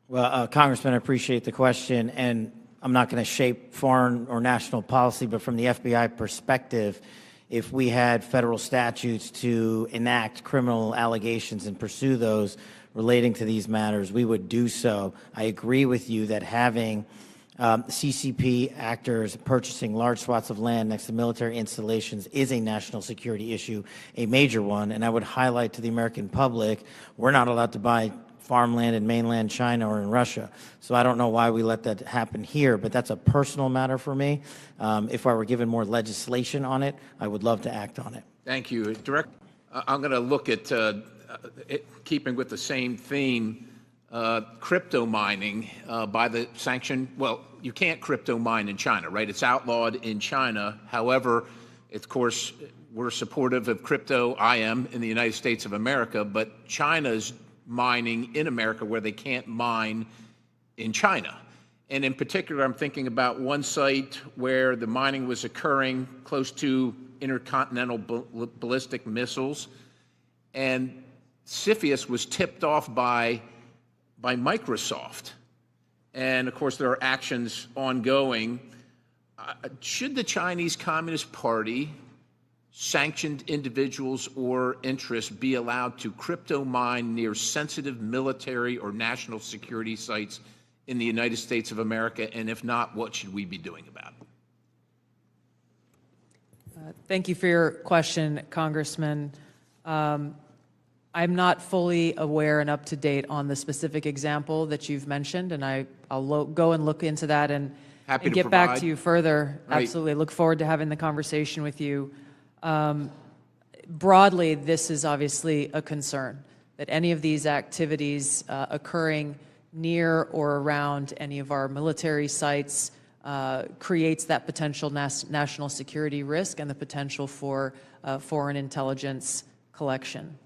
Well, Congressman, I appreciate the question, and I'm not going to shape foreign or national policy, but from the FBI perspective, if we had federal statutes to enact criminal allegations and pursue those relating to these matters, we would do so. I agree with you that having CCP actors purchasing large swaths of land next to military installations is a national security issue, a major one, and I would highlight to the American public, we're not allowed to buy farmland in mainland China or in Russia. So I don't know why we let that happen here, but that's a personal matter for me. If I were given more legislation on it, I would love to act on it. Thank you. I'm going to look at, keeping with the same theme, crypto mining by the sanction. Well, you can't crypto mine in China, right? It's outlawed in China. However, of course, we're supportive of crypto, I am, in the United States of America, but China's mining in America where they can't mine in China. And in particular, I'm thinking about one site where the mining was occurring close to intercontinental ballistic missiles, and CFIUS was tipped off by Microsoft. And of course, there are actions ongoing. Should the Chinese Communist Party, sanctioned individuals or interests, be allowed to crypto mine near sensitive military or national security sites in the United States of America? And if not, what should we be doing about it? Thank you for your question, Congressman. I'm not fully aware and up to date on the specific example that you've mentioned, and I'll go and look into that and get back to you further. Right. Absolutely. Look forward to having the conversation with you. Broadly, this is obviously a concern, that any of these activities occurring near or around any of our military sites creates that potential national security risk and the potential for foreign intelligence collection.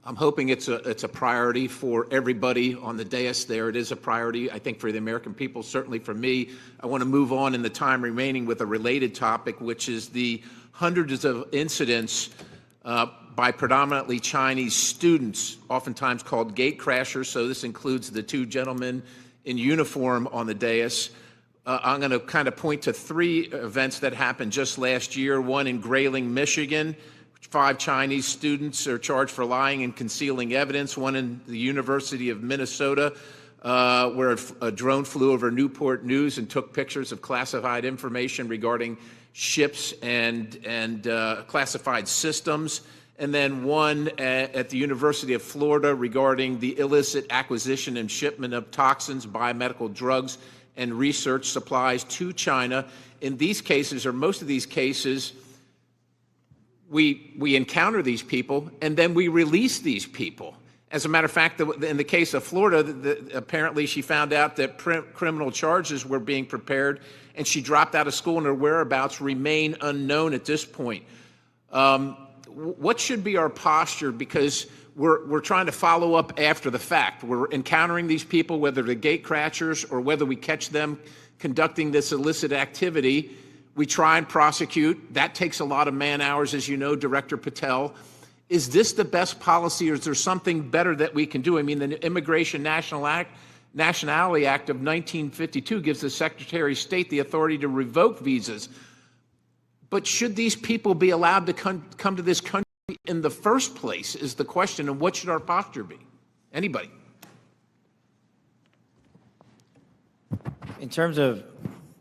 I'm hoping it's a priority for everybody on the dais there. It is a priority, I think, for the American people, certainly for me. I want to move on in the time remaining with a related topic, which is the hundreds of incidents by predominantly Chinese students, oftentimes called gate crashers. So this includes the two gentlemen in uniform on the dais. I'm going to kind of point to three events that happened just last year. One in Grayling, Michigan. 5 Chinese students are charged for lying and concealing evidence. One in the University of Minnesota, where a drone flew over Newport News and took pictures of classified information regarding ships and classified systems. and then one at the University of Florida regarding the illicit acquisition and shipment of toxins, biomedical drugs, and research supplies to China. In these cases, or most of these cases, we encounter these people and then we release these people. As a matter of fact, in the case of Florida, apparently she found out that criminal charges were being prepared and she dropped out of school and her whereabouts remain unknown at this point. What should be our posture? Because we're trying to follow up after the fact. We're encountering these people, whether they're gate crashers or whether we catch them conducting this illicit activity. We try and prosecute. That takes a lot of man hours, as you know, Director Patel. Is this the best policy, or is there something better that we can do? I mean, the Immigration Nationality Act of 1952 gives the Secretary of State the authority to revoke visas. But should these people be allowed to come to this country in the first place is the question, and what should our posture be? Anybody? In terms of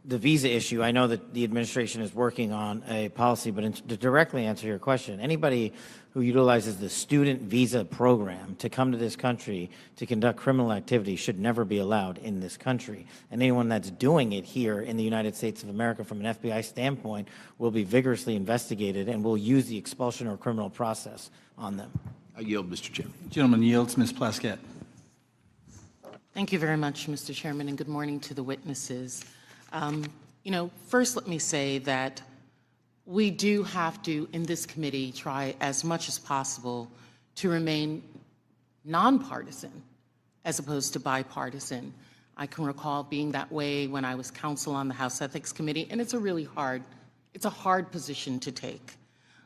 the visa issue, I know that the administration is working on a policy, but to directly answer your question, anybody who utilizes the student visa program to come to this country to conduct criminal activity should never be allowed in this country. And anyone that's doing it here in the United States of America from an FBI standpoint will be vigorously investigated and will use the expulsion or criminal process on them. I yield, Mr. Chairman. Gentleman yields. Ms. Plaskett. Thank you very much, Mr. Chairman, and good morning to the witnesses. First let me say that we do have to, in this committee, try as much as possible to remain nonpartisan as opposed to bipartisan. I can recall being that way when I was counsel on the House Ethics Committee, and it's a hard position to take.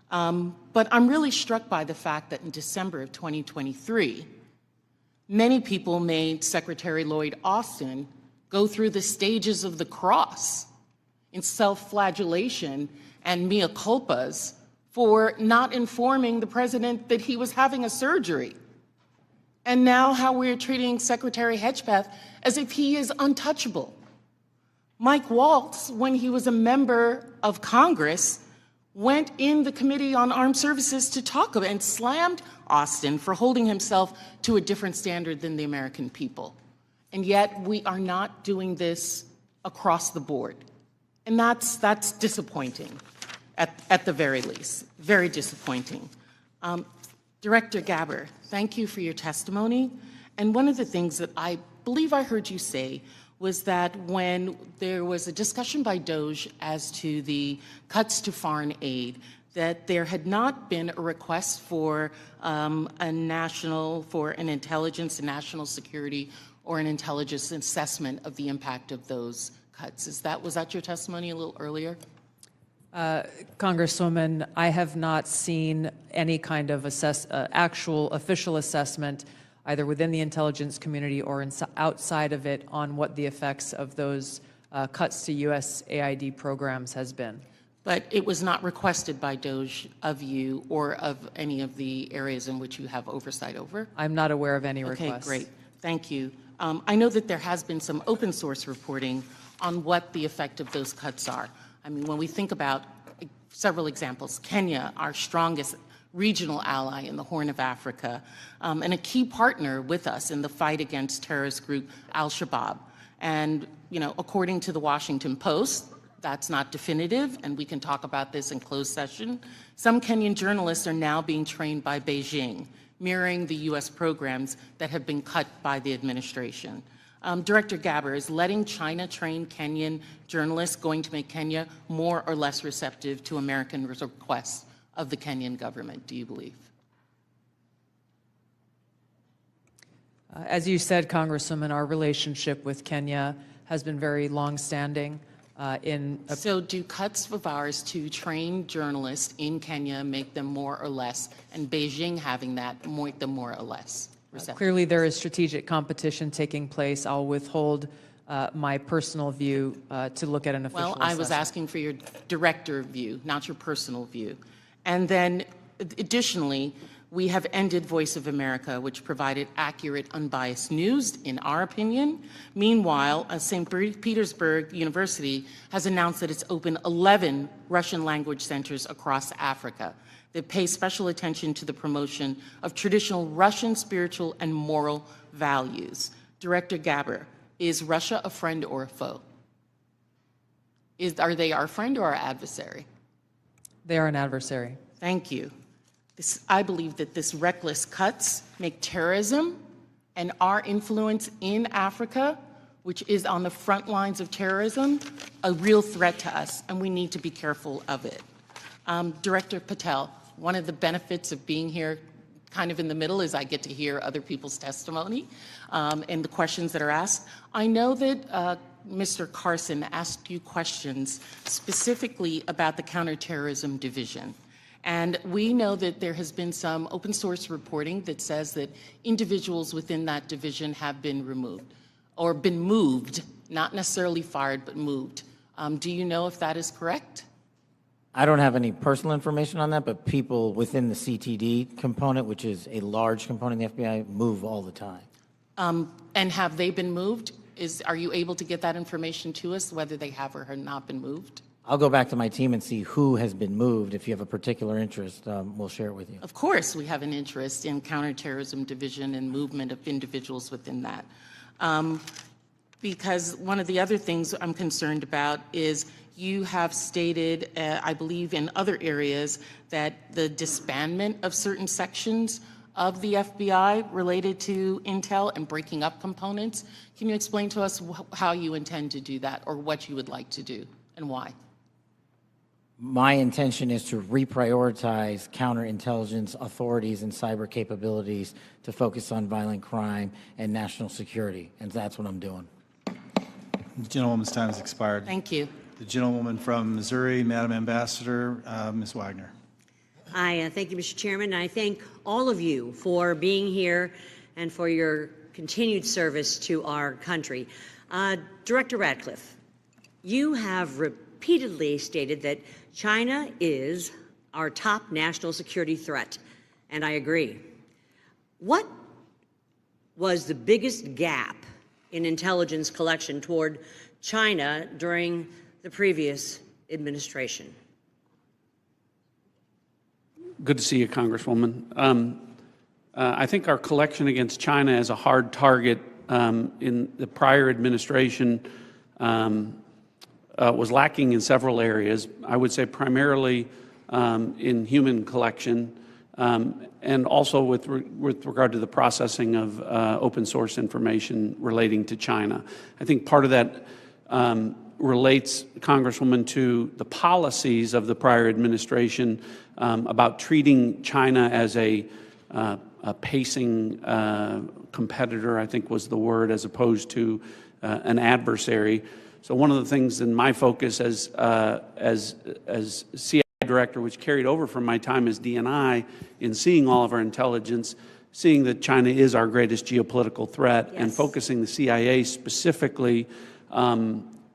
But I'm really struck by the fact that in December of 2023, many people made Secretary Lloyd Austin go through the stages of the cross in self-flagellation and mea culpas for not informing the president that he was having a surgery. And now how we're treating Secretary Hegseth as if he is untouchable. Mike Waltz, when he was a member of Congress, went in the Committee on Armed Services to talk about and slammed Austin for holding himself to a different standard than the American people. And yet we are not doing this across the board. And that's disappointing, at the very least, very disappointing. Director Gabbard, thank you for your testimony. And one of the things that I believe I heard you say was that when there was a discussion by DOJ as to the cuts to foreign aid, that there had not been a request for an intelligence and national security or an intelligence assessment of the impact of those cuts. Was that your testimony a little earlier? Congresswoman, I have not seen any kind of actual official assessment either within the intelligence community or outside of it on what the effects of those cuts to USAID programs has been. But it was not requested by DOJ of you or of any of the areas in which you have oversight over? I'm not aware of any requests. Okay, great. Thank you. I know that there has been some open source reporting on what the effect of those cuts are. I mean, when we think about several examples, Kenya, our strongest regional ally in the Horn of Africa, and a key partner with us in the fight against terrorist group Al-Shabaab. And, according to the Washington Post, that's not definitive, and we can talk about this in closed session. Some Kenyan journalists are now being trained by Beijing, mirroring the U.S. programs that have been cut by the administration. Director Gabbard, is letting China train Kenyan journalists going to make Kenya more or less receptive to American requests of the Kenyan government, do you believe? As you said, Congresswoman, our relationship with Kenya has been very long-standing. So do cuts of ours to train journalists in Kenya make them more or less, and Beijing having that make them more or less receptive? Clearly there is strategic competition taking place. I'll withhold my personal view to look at an official assessment. Well, I was asking for your director view, not your personal view. And then additionally, we have ended Voice of America, which provided accurate, unbiased news, in our opinion. Meanwhile, St. Petersburg University has announced that it's opened 11 Russian language centers across Africa. that pay special attention to the promotion of traditional Russian spiritual and moral values. Director Gabbard, is Russia a friend or a foe? Are they our friend or our adversary? They are an adversary. Thank you. I believe that this reckless cuts make terrorism and our influence in Africa, which is on the front lines of terrorism, a real threat to us, and we need to be careful of it. Director Patel, one of the benefits of being here kind of in the middle is I get to hear other people's testimony and the questions that are asked. I know that Mr. Carson asked you questions specifically about the Counterterrorism Division. And we know that there has been some open source reporting that says that individuals within that division have been removed or been moved, not necessarily fired, but moved. Do you know if that is correct? I don't have any personal information on that, but people within the CTD component, which is a large component of the FBI, move all the time. And have they been moved? Are you able to get that information to us, whether they have or have not been moved? I'll go back to my team and see who has been moved. If you have a particular interest, we'll share it with you. Of course, we have an interest in Counterterrorism Division and movement of individuals within that. Because one of the other things I'm concerned about is you have stated, I believe in other areas, that the disbandment of certain sections of the FBI related to intel and breaking up components. Can you explain to us how you intend to do that or what you would like to do and why? My intention is to reprioritize counterintelligence authorities and cyber capabilities to focus on violent crime and national security, and that's what I'm doing. The gentlewoman's time has expired. Thank you. The gentlewoman from Missouri, Madam Ambassador, Ms. Wagner. I thank you, Mr. Chairman. I thank all of you for being here and for your continued service to our country. Director Ratcliffe, you have repeatedly stated that China is our top national security threat, and I agree. What was the biggest gap in intelligence collection toward China during the previous administration? Good to see you, Congresswoman. I think our collection against China as a hard target in the prior administration was lacking in several areas. I would say primarily in human collection and also with regard to the processing of open source information relating to China. I think part of that relates, Congresswoman, to the policies of the prior administration about treating China as a pacing competitor, I think was the word, as opposed to an adversary. So one of the things in my focus as CIA director, which carried over from my time as DNI, in seeing all of our intelligence, seeing that China is our greatest geopolitical threat, yes, and focusing the CIA specifically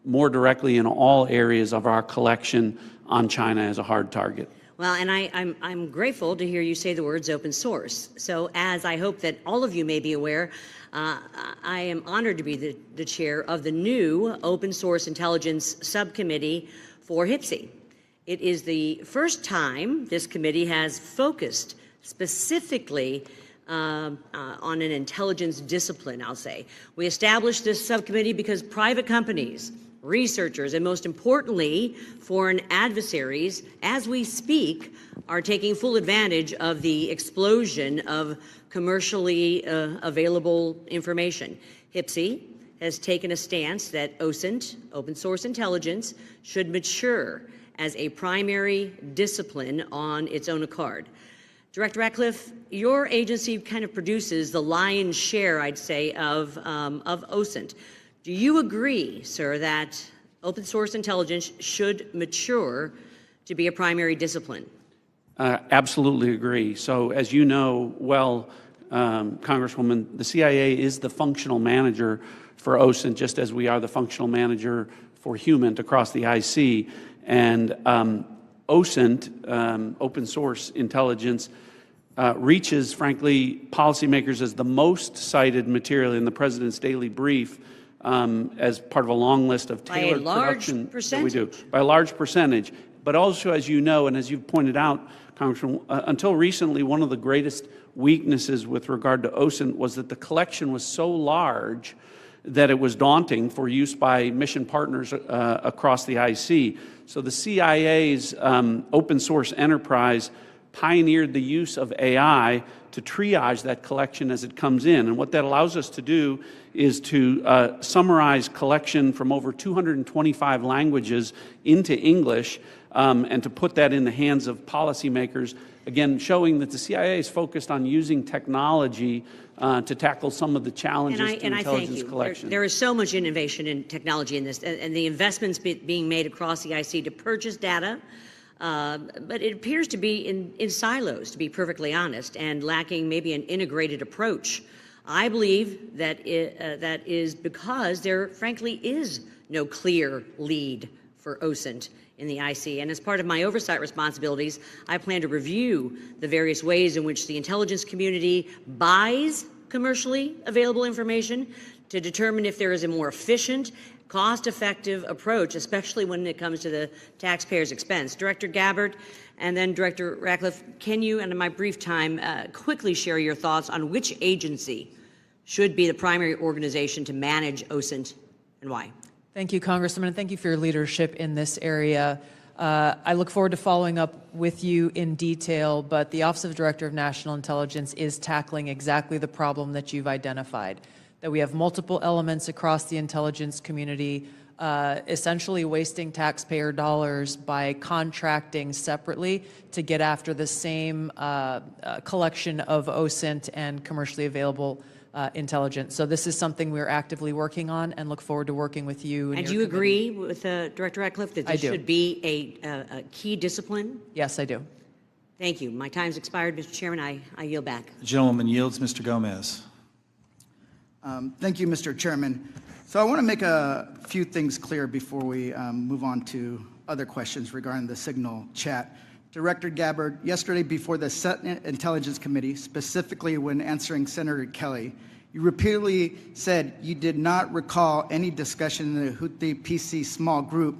more directly in all areas of our collection on China as a hard target. Well, and I'm grateful to hear you say the words open source. So as I hope that all of you may be aware, I am honored to be the chair of the new Open Source Intelligence Subcommittee for HIPSI. It is the first time this committee has focused specifically on an intelligence discipline, I'll say. We established this subcommittee because private companies, researchers, and most importantly, foreign adversaries, as we speak, are taking full advantage of the explosion of commercially available information. HIPSI has taken a stance that OSINT, open source intelligence, should mature as a primary discipline on its own accord. Director Ratcliffe, your agency kind of produces the lion's share, I'd say, of OSINT. Do you agree, sir, that open source intelligence should mature to be a primary discipline? Absolutely agree. So as you know well, Congresswoman, the CIA is the functional manager for OSINT, just as we are the functional manager for HUMINT across the IC. And OSINT, open source intelligence, reaches, frankly, policymakers as the most cited material in the President's daily brief as part of a long list of tailored production that we do. By a large percentage. But also, as you know, and as you've pointed out, Congressman, until recently, one of the greatest weaknesses with regard to OSINT was that the collection was so large that it was daunting for use by mission partners across the IC. So the CIA's open source enterprise pioneered the use of AI to triage that collection as it comes in. And what that allows us to do is to summarize collection from over 225 languages into English and to put that in the hands of policymakers, again, showing that the CIA is focused on using technology to tackle some of the challenges to intelligence collection. There is so much innovation in technology in this, and the investments being made across the IC to purchase data, but it appears to be in silos, to be perfectly honest, and lacking maybe an integrated approach. I believe that that is because there, frankly, is no clear lead for OSINT in the IC. And as part of my oversight responsibilities, I plan to review the various ways in which the intelligence community buys commercially available information to determine if there is a more efficient, cost-effective approach, especially when it comes to the taxpayer's expense. Director Gabbard and then Director Ratcliffe, can you, and in my brief time, quickly share your thoughts on which agency should be the primary organization to manage OSINT and why? Thank you, Congressman, and thank you for your leadership in this area. I look forward to following up with you in detail, but the Office of Director of National Intelligence is tackling exactly the problem that you've identified, that we have multiple elements across the intelligence community essentially wasting taxpayer dollars by contracting separately to get after the same collection of OSINT and commercially available intelligence. So this is something we're actively working on and look forward to working with you. And do you agree with Director Ratcliffe that this should be a key discipline? Yes, I do. Thank you. My time's expired, Mr. Chairman. I yield back. The gentleman yields. Mr. Gomez. Thank you, Mr. Chairman. So I want to make a few things clear before we move on to other questions regarding the Signal chat. Director Gabbard, yesterday before the Senate Intelligence Committee, specifically when answering Senator Kelly, you repeatedly said you did not recall any discussion in the Houthi PC small group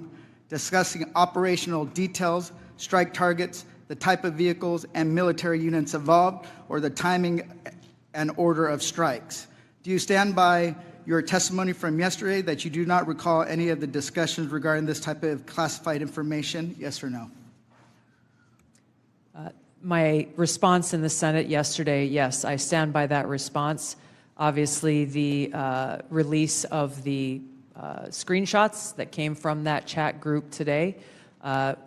discussing operational details, strike targets, the type of vehicles and military units involved, or the timing and order of strikes. Do you stand by your testimony from yesterday that you do not recall any of the discussions regarding this type of classified information? Yes or no? My response in the Senate yesterday, yes, I stand by that response. Obviously, the release of the screenshots that came from that chat group today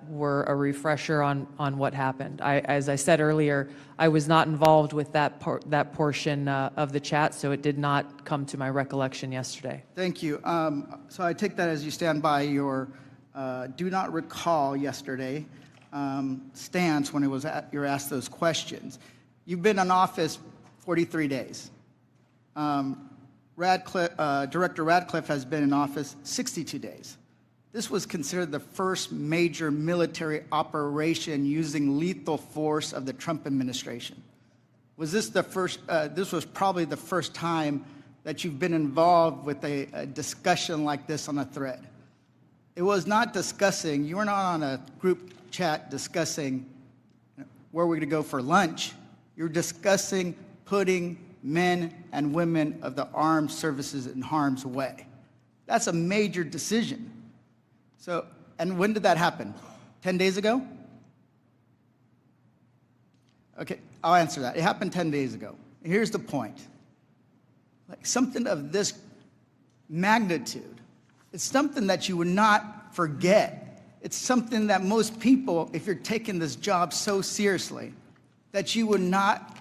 were a refresher on what happened. As I said earlier, I was not involved with that portion of the chat, so it did not come to my recollection yesterday. Thank you. So I take that as you stand by your do not recall yesterday stance when you're asked those questions. You've been in office 43 days. Director Ratcliffe has been in office 62 days. This was considered the first major military operation using lethal force of the Trump administration. Was this the first, this was probably the first time that you've been involved with a discussion like this on a thread. It was not discussing, you were not on a group chat discussing where we're going to go for lunch. You're discussing putting men and women of the armed services in harm's way. That's a major decision. So, and when did that happen? 10 days ago? Okay, I'll answer that. It happened 10 days ago. Here's the point. Like something of this magnitude, it's something that you would not forget. It's something that most people, if you're taking this job so seriously, that you would not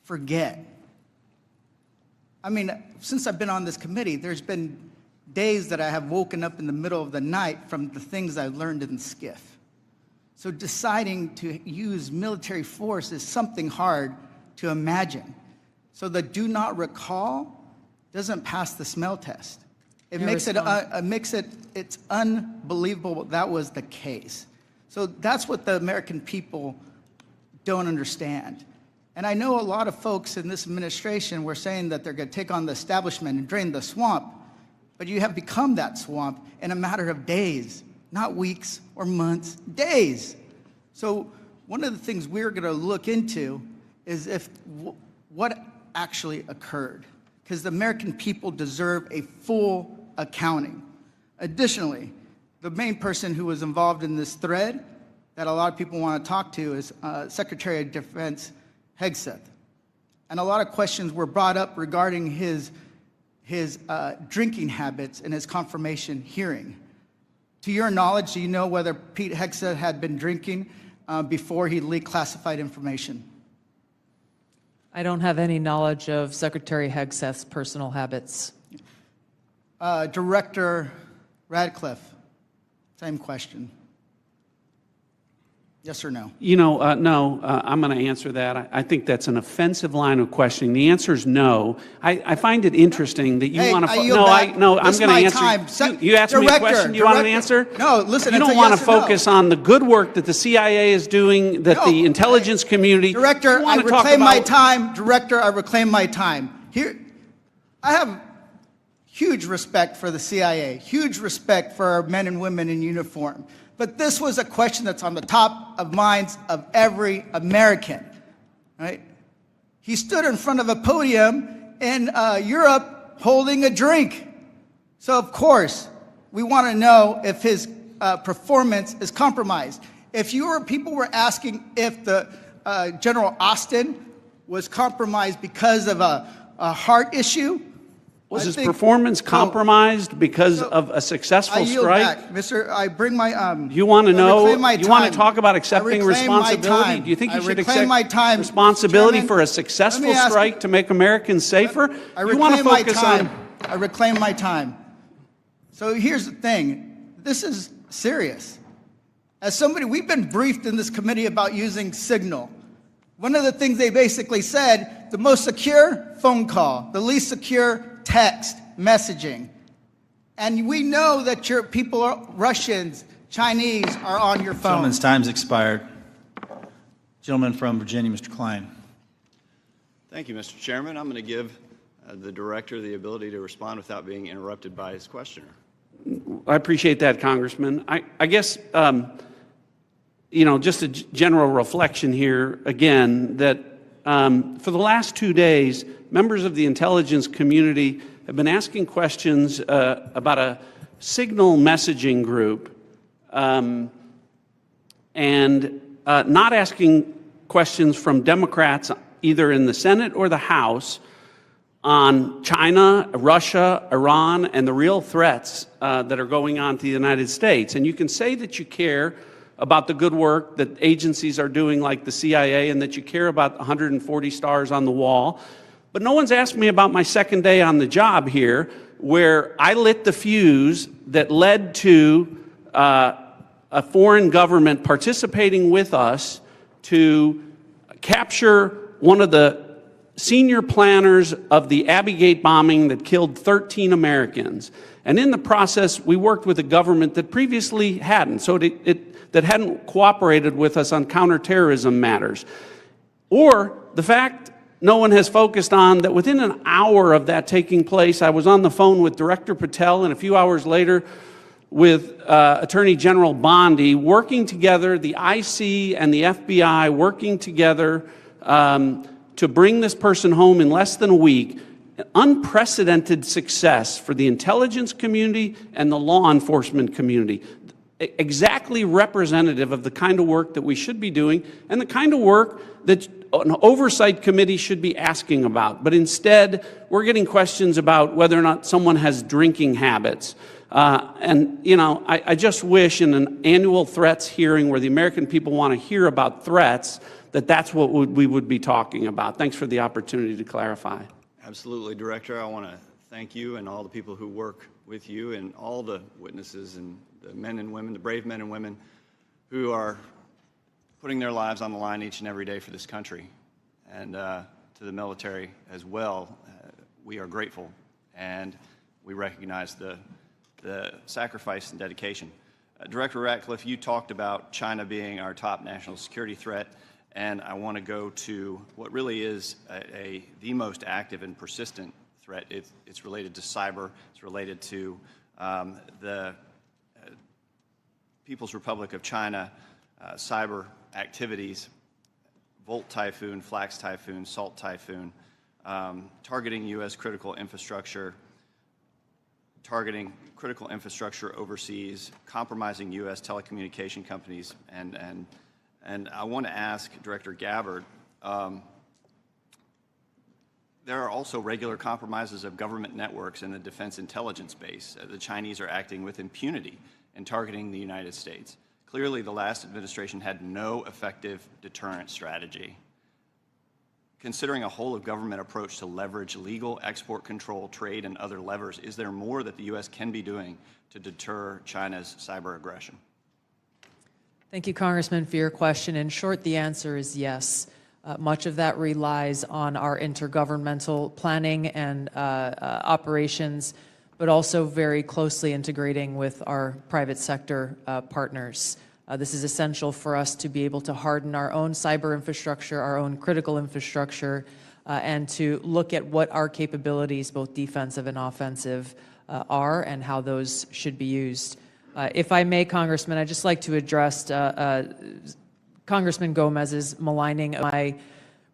forget. I mean, since I've been on this committee, there's been days that I have woken up in the middle of the night from the things I learned in SCIF. So deciding to use military force is something hard to imagine. So the do not recall doesn't pass the smell test. It makes it's unbelievable that was the case. So that's what the American people don't understand. And I know a lot of folks in this administration were saying that they're going to take on the establishment and drain the swamp, but you have become that swamp in a matter of days. not weeks or months, days. So one of the things we're going to look into is what actually occurred, because the American people deserve a full accounting. Additionally, the main person who was involved in this thread that a lot of people want to talk to is Secretary of Defense Hegseth. And a lot of questions were brought up regarding his drinking habits in his confirmation hearing. To your knowledge, do you know whether Pete Hegseth had been drinking before he leaked classified information? I don't have any knowledge of Secretary Hegseth's personal habits. Director Ratcliffe, same question. Yes or no? No, I'm going to answer that. I think that's an offensive line of questioning. The answer is no. I find it interesting that you want to... I'm going to answer. You asked me a question. You want an answer? No, listen. You don't want to focus on the good work that the CIA is doing, that the intelligence community... Director, I reclaim my time. Director, I reclaim my time. Here, I have huge respect for the CIA, huge respect for our men and women in uniform. But this was a question that's on the top of minds of every American, right? He stood in front of a podium in Europe holding a drink. So, of course, we want to know if his performance is compromised. If people were asking if the General Austin was compromised because of a heart issue, was his performance compromised because of a successful strike? Back. Mr. I bring my... you want to know? You want to talk about accepting responsibility? Do you think you should accept responsibility for a successful strike to make Americans safer? You want to focus on... I reclaim my time. So here's the thing. This is serious. As somebody, we've been briefed in this committee about using Signal. One of the things they basically said, the most secure phone call, the least secure text messaging. And we know that your people are Russians, Chinese are on your phone. Gentleman's time's expired. Gentleman from Virginia, Mr. Klein. Thank you, Mr. Chairman. I'm going to give the director the ability to respond without being interrupted by his questioner. I appreciate that, Congressman. I guess, just a general reflection here, again, that for the last 2 days, members of the intelligence community have been asking questions about a signal messaging group and not asking questions from Democrats either in the Senate or the House on China, Russia, Iran, and the real threats that are going on to the United States. And you can say that you care about the good work that agencies are doing like the CIA and that you care about 140 stars on the wall. But no one's asked me about my second day on the job here, where I lit the fuse that led to a foreign government participating with us to capture one of the senior planners of the Abbey Gate bombing that killed 13 Americans. And in the process, we worked with a government that previously hadn't, that hadn't cooperated with us on counterterrorism matters. Or the fact no one has focused on that within an hour of that taking place, I was on the phone with Director Patel, and a few hours later with Attorney General Bondi, working together, the IC and the FBI working together to bring this person home in less than a week. Unprecedented success for the intelligence community and the law enforcement community. Exactly representative of the kind of work that we should be doing and the kind of work that an oversight committee should be asking about. But instead, we're getting questions about whether or not someone has drinking habits. I just wish in an annual threats hearing where the American people want to hear about threats, that's what we would be talking about. Thanks for the opportunity to clarify. Absolutely, Director. I want to thank you and all the people who work with you and all the witnesses and the men and women, the brave men and women who are putting their lives on the line each and every day for this country. And to the military as well, we are grateful and we recognize the sacrifice and dedication. Director Ratcliffe, you talked about China being our top national security threat, and I want to go to what really is the most active and persistent threat. It's related to cyber. It's related to the People's Republic of China cyber activities, Volt Typhoon, Flax Typhoon, Salt Typhoon, targeting U.S. critical infrastructure, targeting critical infrastructure overseas, compromising U.S. telecommunication companies, and I want to ask Director Gabbard, there are also regular compromises of government networks in the defense intelligence base. The Chinese are acting with impunity and targeting the United States. Clearly, the last administration had no effective deterrent strategy. Considering a whole-of-government approach to leverage legal export control, trade, and other levers, is there more that the U.S. can be doing to deter China's cyber aggression? Thank you, Congressman, for your question. In short, the answer is yes. Much of that relies on our intergovernmental planning and operations, but also very closely integrating with our private sector partners. This is essential for us to be able to harden our own cyber infrastructure, our own critical infrastructure, and to look at what our capabilities, both defensive and offensive, are and how those should be used. If I may, Congressman, I'd just like to address Congressman Gomez's maligning of my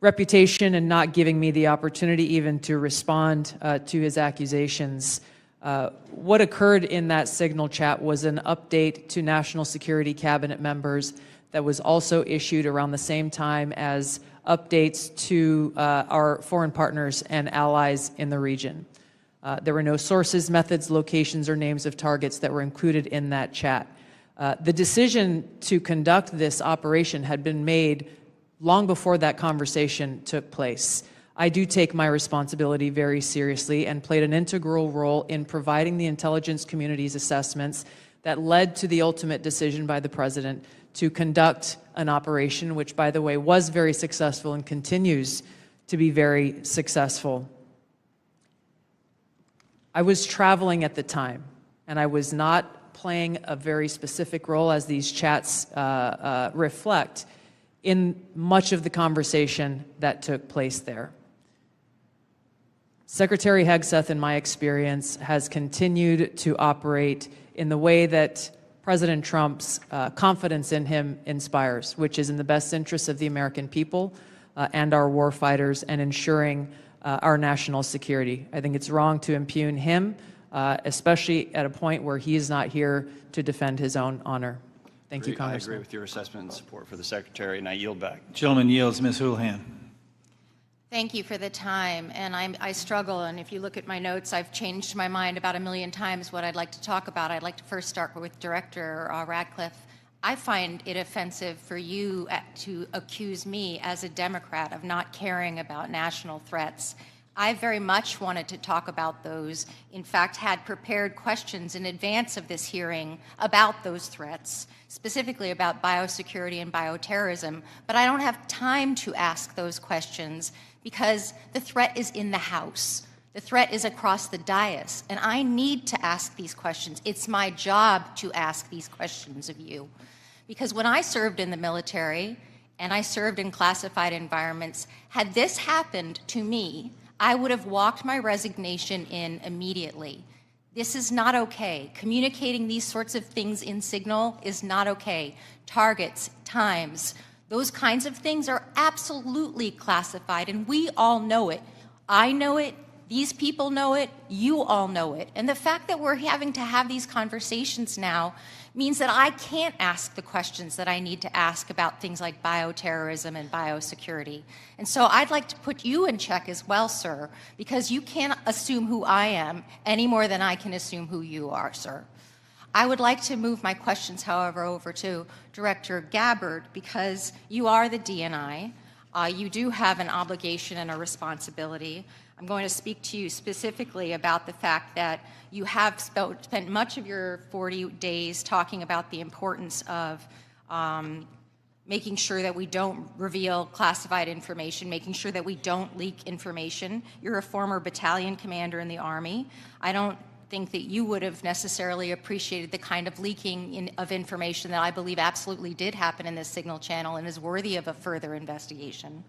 reputation and not giving me the opportunity even to respond to his accusations. What occurred in that Signal chat was an update to national security cabinet members that was also issued around the same time as updates to our foreign partners and allies in the region. There were no sources, methods, locations, or names of targets that were included in that chat. The decision to conduct this operation had been made long before that conversation took place. I do take my responsibility very seriously and played an integral role in providing the intelligence community's assessments that led to the ultimate decision by the President to conduct an operation, which, by the way, was very successful and continues to be very successful. I was traveling at the time, and I was not playing a very specific role, as these chats reflect, in much of the conversation that took place there. Secretary Hegseth, in my experience, has continued to operate in the way that President Trump's confidence in him inspires, which is in the best interests of the American people and our war fighters and ensuring our national security. I think it's wrong to impugn him, especially at a point where he is not here to defend his own honor. Thank you, Congressman. I agree with your assessment and support for the Secretary, and I yield back. Gentleman yields. Ms. Houlihan. Thank you for the time, and I struggle, and if you look at my notes, I've changed my mind about 1,000,000 times what I'd like to talk about. I'd like to first start with Director Ratcliffe. I find it offensive for you to accuse me as a Democrat of not caring about national threats. I very much wanted to talk about those, in fact, had prepared questions in advance of this hearing about those threats, specifically about biosecurity and bioterrorism, but I don't have time to ask those questions because the threat is in the House. The threat is across the dais, and I need to ask these questions. It's my job to ask these questions of you. Because when I served in the military and I served in classified environments, had this happened to me, I would have walked my resignation in immediately. This is not okay. Communicating these sorts of things in Signal is not okay. Targets, times, those kinds of things are absolutely classified, and we all know it. I know it, these people know it, you all know it. And the fact that we're having to have these conversations now means that I can't ask the questions that I need to ask about things like bioterrorism and biosecurity. And so I'd like to put you in check as well, sir, because you can't assume who I am any more than I can assume who you are, sir. I would like to move my questions, however, over to Director Gabbard, because you are the DNI. You do have an obligation and a responsibility. I'm going to speak to you specifically about the fact that you have spent much of your 40 days talking about the importance of making sure that we don't reveal classified information, making sure that we don't leak information. You're a former battalion commander in the Army. I don't think that you would have necessarily appreciated the kind of leaking of information that I believe absolutely did happen in this Signal channel and is worthy of a further investigation.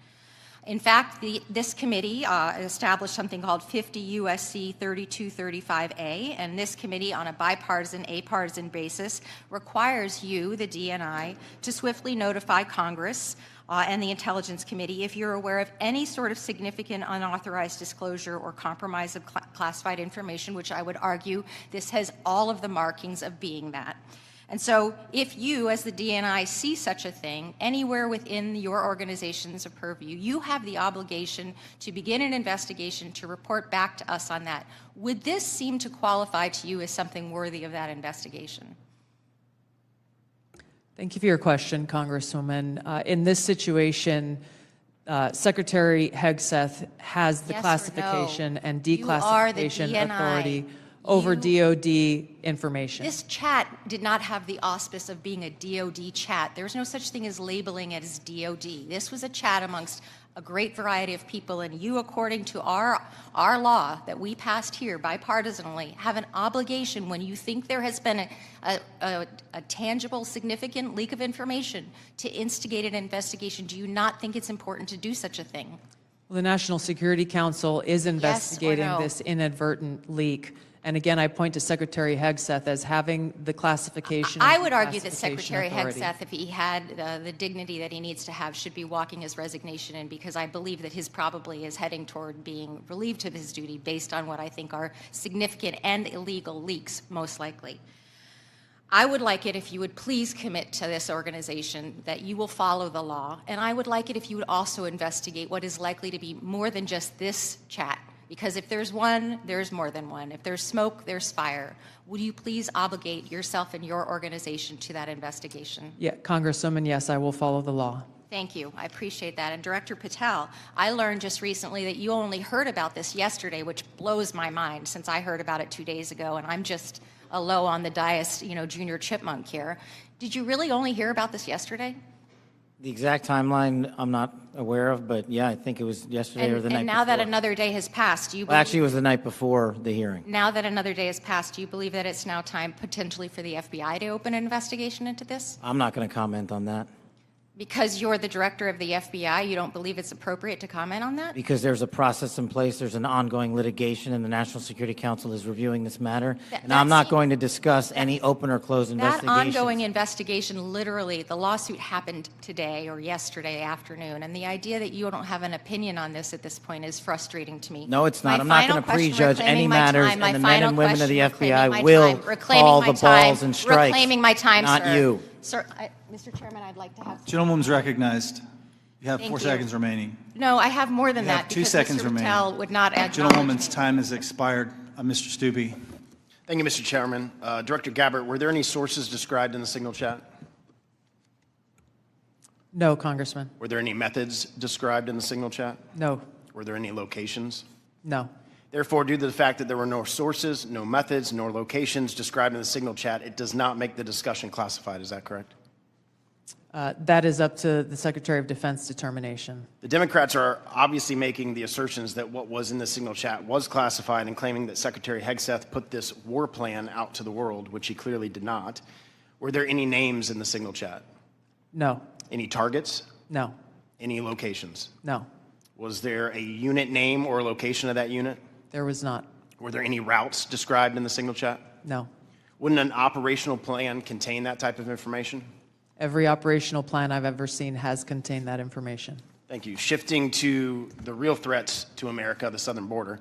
In fact, this committee established something called 50 U.S.C. 3235A, and this committee, on a bipartisan, apartisan basis, requires you, the DNI, to swiftly notify Congress and the Intelligence Committee if you're aware of any sort of significant unauthorized disclosure or compromise of classified information, which I would argue this has all of the markings of being that. And so if you, as the DNI, see such a thing anywhere within your organization's purview, you have the obligation to begin an investigation to report back to us on that. Would this seem to qualify to you as something worthy of that investigation? Thank you for your question, Congresswoman. In this situation, Secretary Hegseth has the Yes or classification no? and You are the declassification DNI. authority over DOD information. This chat did not have the auspice of being a DOD chat. There's no such thing as labeling it as DOD. This was a chat amongst a great variety of people, and you, according to our law that we passed here bipartisanly, have an obligation when you think there has been a tangible, significant leak of information to instigate an investigation. Do you not think it's important to do such a thing? Well, the National Security Council is investigating no? this inadvertent leak. And again, I point to Secretary Hegseth as having the classification. I and would argue that declassification Secretary authority. Hegseth, if he had the dignity that he needs to have, should be walking his resignation in, because I believe that his probably is heading toward being relieved of his duty based on what I think are significant and illegal leaks, most likely. I would like it if you would please commit to this organization that you will follow the law, and I would like it if you would also investigate what is likely to be more than just this chat. Because if there's one, there's more than one. If there's smoke, there's fire. Would you please obligate yourself and your organization to that investigation? Yeah, Congresswoman, yes, I will follow the law. Thank you. I appreciate that. And Director Patel, I learned just recently that you only heard about this yesterday, which blows my mind since I heard about it 2 days ago, and I'm just a low on the dais, junior chipmunk here. Did you really only hear about this yesterday? The exact timeline I'm not aware of, but yeah, I think it was yesterday or the night And now before. that another day has passed, do you Well, believe, actually, it was the night before the hearing. now that another day has passed, do you believe that it's now time potentially for the FBI to open an investigation into this? I'm not going to comment on that Because you're the director of the FBI, you don't believe it's appropriate to comment on that? because there's a process in place. There's an ongoing litigation, and the National Security Council is reviewing this matter. And I'm not going to discuss any open or closed That investigations. ongoing investigation, literally, the lawsuit happened today or yesterday afternoon, and the idea that you don't have an opinion on this at this point is frustrating to me. No, it's not. My I'm not final going to question, prejudge any reclaiming my matters, time, my and the men final and women of the question, reclaiming FBI my will time, reclaiming call my the balls time, and strikes. Reclaiming my time, not sir. you. Sir, Mr. Chairman, I'd like to have... Gentlewoman's recognized. You have Thank 4 you. seconds remaining. No, I have more than You have that 2 because seconds Mr. remaining. Patel would not acknowledge Gentlewoman's time has expired. Mr. Stubbe. Thank you, Mr. Chairman. Director Gabbard, were there any sources described in the signal chat? No, Congressman. Were there any methods described in the signal chat? No. Were there any locations? No. Therefore, due to the fact that there were no sources, no methods, nor locations described in the signal chat, it does not make the discussion classified. Is that correct? That is up to the Secretary of Defense determination. The Democrats are obviously making the assertions that what was in the signal chat was classified and claiming that Secretary Hegseth put this war plan out to the world, which he clearly did not. Were there any names in the signal chat? No. Any targets? No. Any locations? No. Was there a unit name or location of that unit? There was not. Were there any routes described in the signal chat? No. Wouldn't an operational plan contain that type of information? Every operational plan I've ever seen has contained that information. Thank you. Shifting to the real threats to America, the southern border.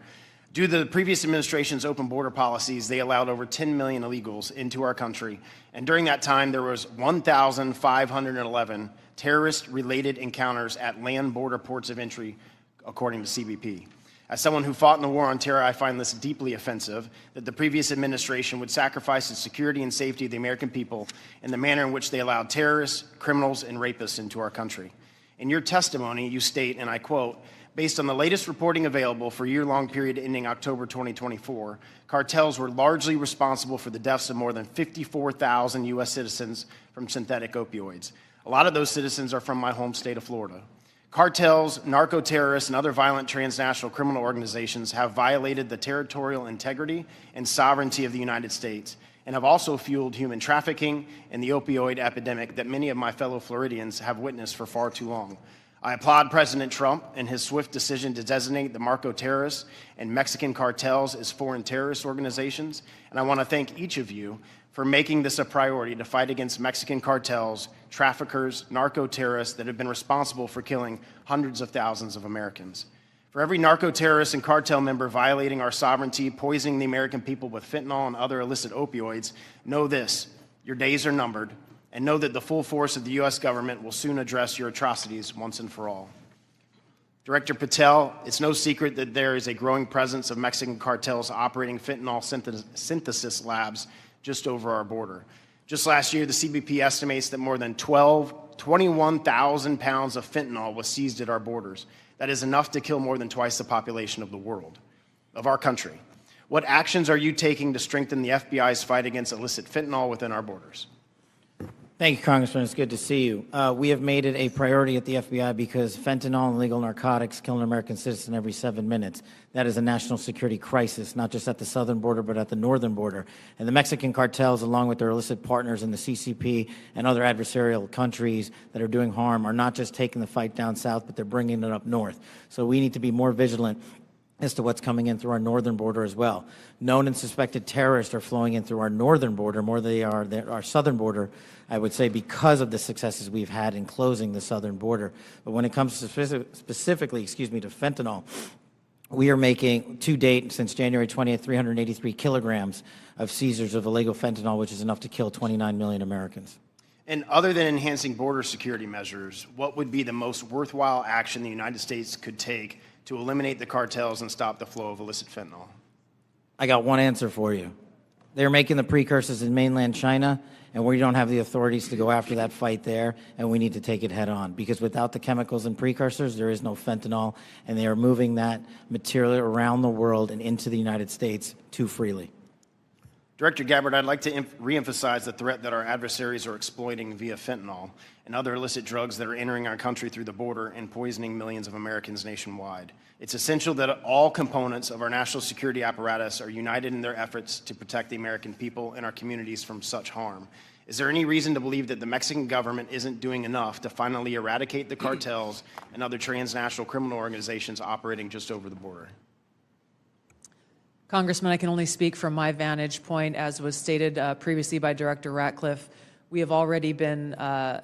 Due to the previous administration's open border policies, they allowed over 10 million illegals into our country. And during that time, there was 1,511 terrorist-related encounters at land border ports of entry, according to CBP. As someone who fought in the war on terror, I find this deeply offensive that the previous administration would sacrifice the security and safety of the American people in the manner in which they allowed terrorists, criminals, and rapists into our country. In your testimony, you state, and I quote, based on the latest reporting available for a year-long period ending October 2024, cartels were largely responsible for the deaths of more than 54,000 U.S. citizens from synthetic opioids. A lot of those citizens are from my home state of Florida. Cartels, narco-terrorists, and other violent transnational criminal organizations have violated the territorial integrity and sovereignty of the United States and have also fueled human trafficking and the opioid epidemic that many of my fellow Floridians have witnessed for far too long. I applaud President Trump and his swift decision to designate the narco terrorists and Mexican cartels as foreign terrorist organizations, and I want to thank each of you for making this a priority to fight against Mexican cartels, traffickers, narco terrorists that have been responsible for killing hundreds of thousands of Americans. For every narco terrorist and cartel member violating our sovereignty, poisoning the American people with fentanyl and other illicit opioids, know this: your days are numbered, and know that the full force of the U.S. government will soon address your atrocities once and for all. Director Patel, it's no secret that there is a growing presence of Mexican cartels operating fentanyl synthesis labs just over our border. Just last year, the CBP estimates that more than 21,000 pounds of fentanyl was seized at our borders. That is enough to kill more than twice the population of the world, of our country. What actions are you taking to strengthen the FBI's fight against illicit fentanyl within our borders? Thank you, Congressman. It's good to see you. We have made it a priority at the FBI because fentanyl and illegal narcotics kill an American citizen every 7 minutes. That is a national security crisis, not just at the southern border, but at the northern border. And the Mexican cartels, along with their illicit partners in the CCP and other adversarial countries that are doing harm, are not just taking the fight down south, but they're bringing it up north. So we need to be more vigilant as to what's coming in through our northern border as well. Known and suspected terrorists are flowing in through our northern border more than they are our southern border, I would say, because of the successes we've had in closing the southern border. But when it comes to specifically to fentanyl, we are making, to date, since January 20th, 383 kilograms of seizures of illegal fentanyl, which is enough to kill 29 million Americans. And other than enhancing border security measures, what would be the most worthwhile action the United States could take to eliminate the cartels and stop the flow of illicit fentanyl? I got one answer for you. They're making the precursors in mainland China, and we don't have the authorities to go after that fight there, and we need to take it head on. Because without the chemicals and precursors, there is no fentanyl, and they are moving that material around the world and into the United States too freely. Director Gabbard, I'd like to reemphasize the threat that our adversaries are exploiting via fentanyl and other illicit drugs that are entering our country through the border and poisoning millions of Americans nationwide. It's essential that all components of our national security apparatus are united in their efforts to protect the American people and our communities from such harm. Is there any reason to believe that the Mexican government isn't doing enough to finally eradicate the cartels and other transnational criminal organizations operating just over the border? Congressman, I can only speak from my vantage point. As was stated previously by Director Ratcliffe, we have already been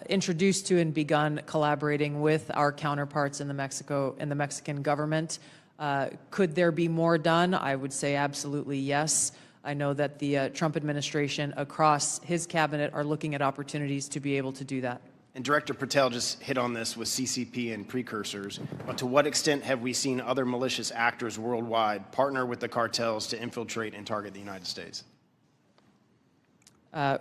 introduced to and begun collaborating with our counterparts in the Mexican government. Could there be more done? I would say absolutely yes. I know that the Trump administration across his cabinet are looking at opportunities to be able to do that. And Director Patel just hit on this with CCP and precursors, but to what extent have we seen other malicious actors worldwide partner with the cartels to infiltrate and target the United States?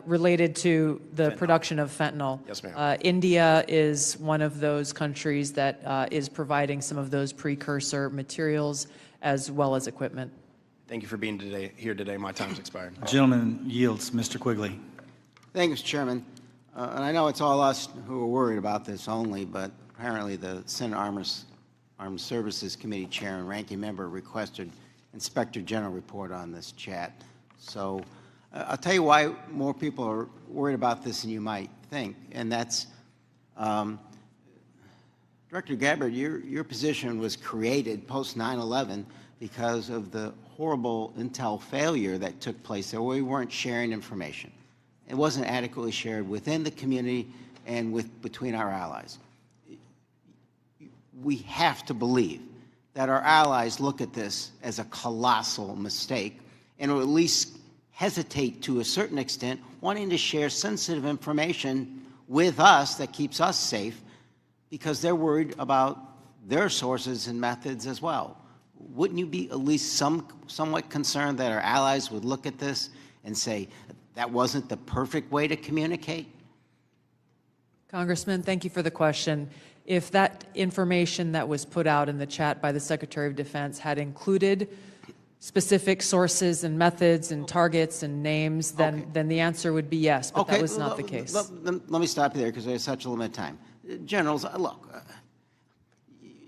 Related to the production of fentanyl. Yes, ma'am. India is one of those countries that is providing some of those precursor materials as well as equipment. Thank you for being here today. My time's expired. Gentleman yields. Mr. Quigley. Thank you, Mr. Chairman. And I know it's all us who are worried about this only, but apparently the Senate Armed Services Committee Chair and Ranking Member requested Inspector General report on this chat. So I'll tell you why more people are worried about this than you might think, and that's Director Gabbard, your position was created post 9/11 because of the horrible intel failure that took place there, where we weren't sharing information. It wasn't adequately shared within the community and between our allies. We have to believe that our allies look at this as a colossal mistake and will at least hesitate to a certain extent, wanting to share sensitive information with us that keeps us safe because they're worried about their sources and methods as well. Wouldn't you be at least somewhat concerned that our allies would look at this and say, that wasn't the perfect way to communicate? Congressman, thank you for the question. If that information that was put out in the chat by the Secretary of Defense had included specific sources and methods and targets and names, then the answer would be yes, but that was not the case. Let me stop you there because there's such a limited time. Generals, look,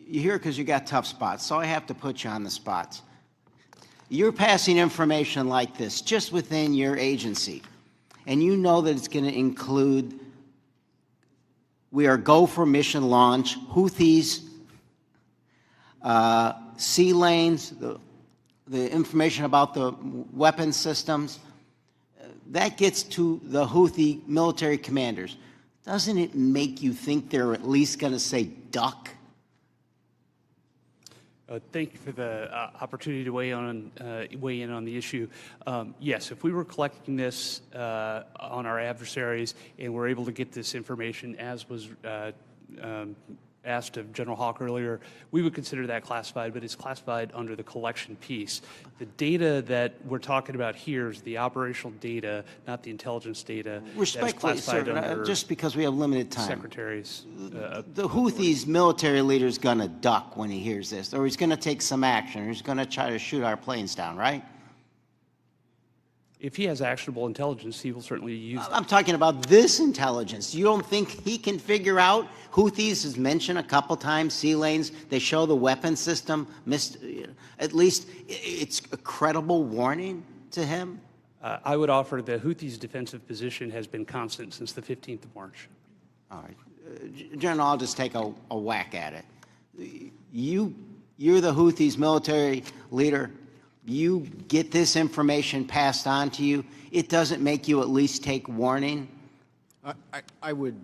you're here because you got tough spots, so I have to put you on the spots. You're passing information like this just within your agency, and you know that it's going to include We are go for mission launch. Houthis, sea lanes, the information about the weapon systems, that gets to the Houthi military commanders. Doesn't it make you think they're at least going to say duck? Thank you for the opportunity to weigh in on the issue. Yes, if we were collecting this on our adversaries and we're able to get this information, as was asked of General Hawk earlier, we would consider that classified, but it's classified under the collection piece. The data that we're talking about here is the operational data, not the intelligence data. Respectfully, sir, just because we have limited time. Secretaries. The Houthis military leader is going to duck when he hears this, or he's going to take some action, or he's going to try to shoot our planes down, right? If he has actionable intelligence, he will certainly use it. I'm talking about this intelligence. You don't think he can figure out? Houthis is mentioned a couple times, sea lanes. They show the weapon system. At least it's a credible warning to him. I would offer the Houthis' defensive position has been constant since the 15th of March. All right. General, I'll just take a whack at it. You're the Houthis' military leader. You get this information passed on to you. It doesn't make you at least take warning? I would,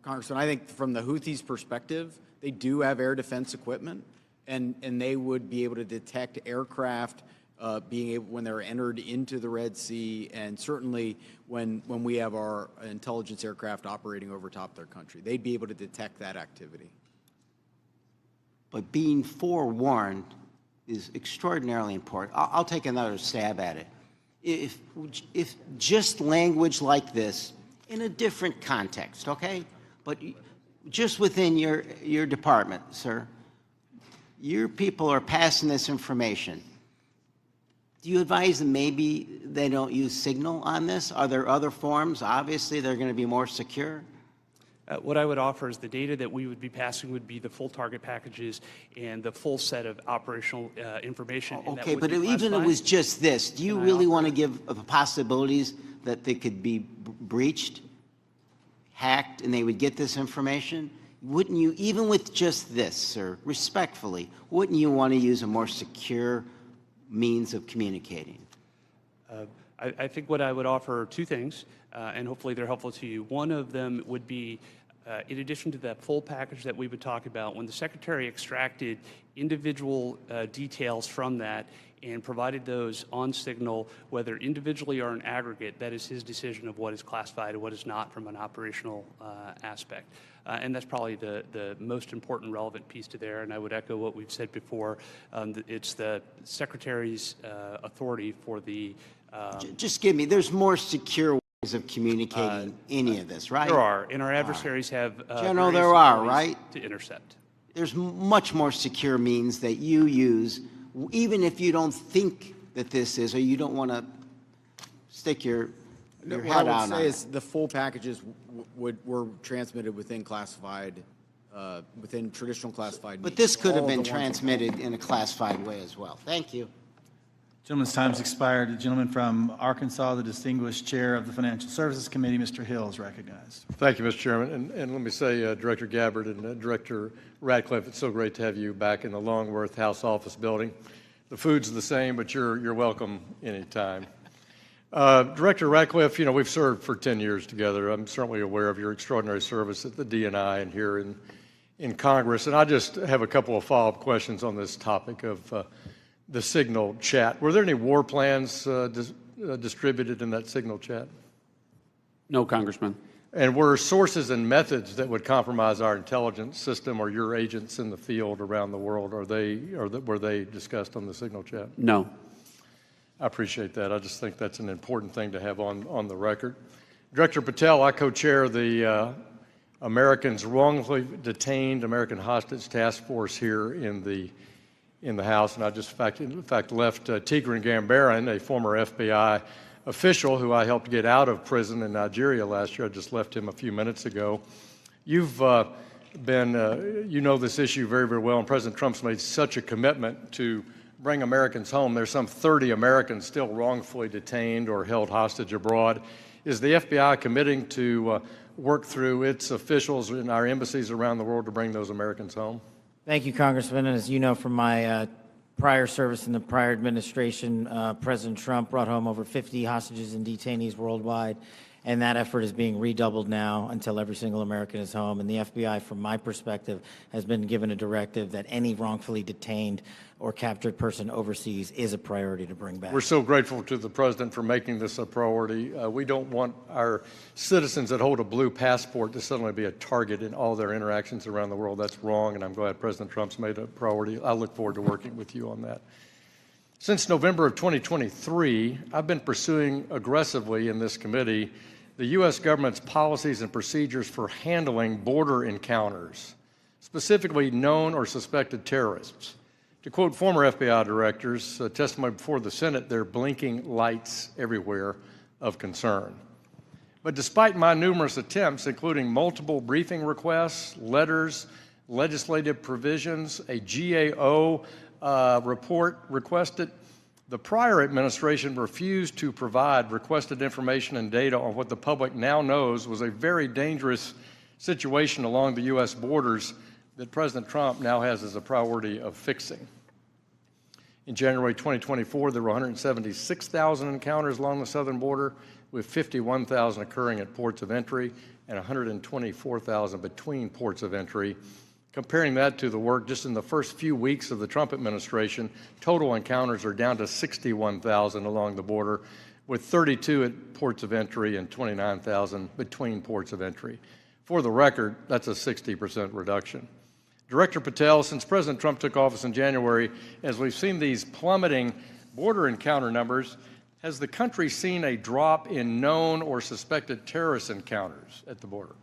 Congressman, I think from the Houthis' perspective, they do have air defense equipment, and they would be able to detect aircraft when they're entered into the Red Sea, and certainly when we have our intelligence aircraft operating over top their country. They'd be able to detect that activity. But being forewarned is extraordinarily important. I'll take another stab at it. If just language like this, in a different context, okay? But just within your department, sir, your people are passing this information. Do you advise them maybe they don't use Signal on this? Are there other forms? Obviously, they're going to be more secure. What I would offer is the data that we would be passing would be the full target packages and the full set of operational information. Okay, but even if it was just this, do you really want to give the possibilities that they could be breached, hacked, and they would get this information? Wouldn't you, even with just this, sir, respectfully, wouldn't you want to use a more secure means of communicating? I think what I would offer are two things, and hopefully they're helpful to you. One of them would be, in addition to that full package that we would talk about, when the Secretary extracted individual details from that and provided those on Signal, whether individually or in aggregate, that is his decision of what is classified and what is not from an operational aspect. And that's probably the most important relevant piece to there. And I would echo what we've said before. It's the Secretary's authority for the... Just give me, there's more secure ways of communicating any of this, right? There are, and our adversaries have... General, there are, right? ...to intercept. There's much more secure means that you use, even if you don't think that this is, or you don't want to stick your head out on it. What I would say is the full packages were transmitted within classified, within traditional classified. But this could have been transmitted in a classified way as well. Thank you. Gentleman's time's expired. The gentleman from Arkansas, the distinguished chair of the Financial Services Committee, Mr. Hill, is recognized. Thank you, Mr. Chairman. And let me say, Director Gabbard and Director Ratcliffe, it's so great to have you back in the Longworth House Office building. The food's the same, but you're welcome anytime. Director Ratcliffe, you know, we've served for 10 years together. I'm certainly aware of your extraordinary service at the DNI and here in Congress. And I just have a couple of follow-up questions on this topic of the Signal chat. Were there any war plans distributed in that Signal chat? No, Congressman. And were sources and methods that would compromise our intelligence system or your agents in the field around the world, were they discussed on the Signal chat? No. I appreciate that. I just think that's an important thing to have on the record. Director Patel, I co-chair the Americans Wrongfully Detained American Hostage Task Force here in the House, and I just in fact left Tigran Gambaryan, a former FBI official who I helped get out of prison in Nigeria last year. I just left him a few minutes ago. You've been, you know this issue very, very well, and President Trump's made such a commitment to bring Americans home. There's some 30 Americans still wrongfully detained or held hostage abroad. Is the FBI committing to work through its officials in our embassies around the world to bring those Americans home? Thank you, Congressman. And as you know from my prior service in the prior administration, President Trump brought home over 50 hostages and detainees worldwide, and that effort is being redoubled now until every single American is home. And the FBI, from my perspective, has been given a directive that any wrongfully detained or captured person overseas is a priority to bring back. We're so grateful to the President for making this a priority. We don't want our citizens that hold a blue passport to suddenly be a target in all their interactions around the world. That's wrong, and I'm glad President Trump's made it a priority. I look forward to working with you on that. Since November of 2023, I've been pursuing aggressively in this committee the U.S. government's policies and procedures for handling border encounters, specifically known or suspected terrorists. To quote former FBI directors, testimony before the Senate, there are blinking lights everywhere of concern. But despite my numerous attempts, including multiple briefing requests, letters, legislative provisions, a GAO report requested, the prior administration refused to provide requested information and data on what the public now knows was a very dangerous situation along the U.S. borders that President Trump now has as a priority of fixing. In January 2024, there were 176,000 encounters along the southern border, with 51,000 occurring at ports of entry and 124,000 between ports of entry. Comparing that to the work just in the first few weeks of the Trump administration, total encounters are down to 61,000 along the border, with 32 at ports of entry and 29,000 between ports of entry. For the record, that's a 60% reduction. Director Patel, since President Trump took office in January, as we've seen these plummeting border encounter numbers, has the country seen a drop in known or suspected terrorist encounters at the border?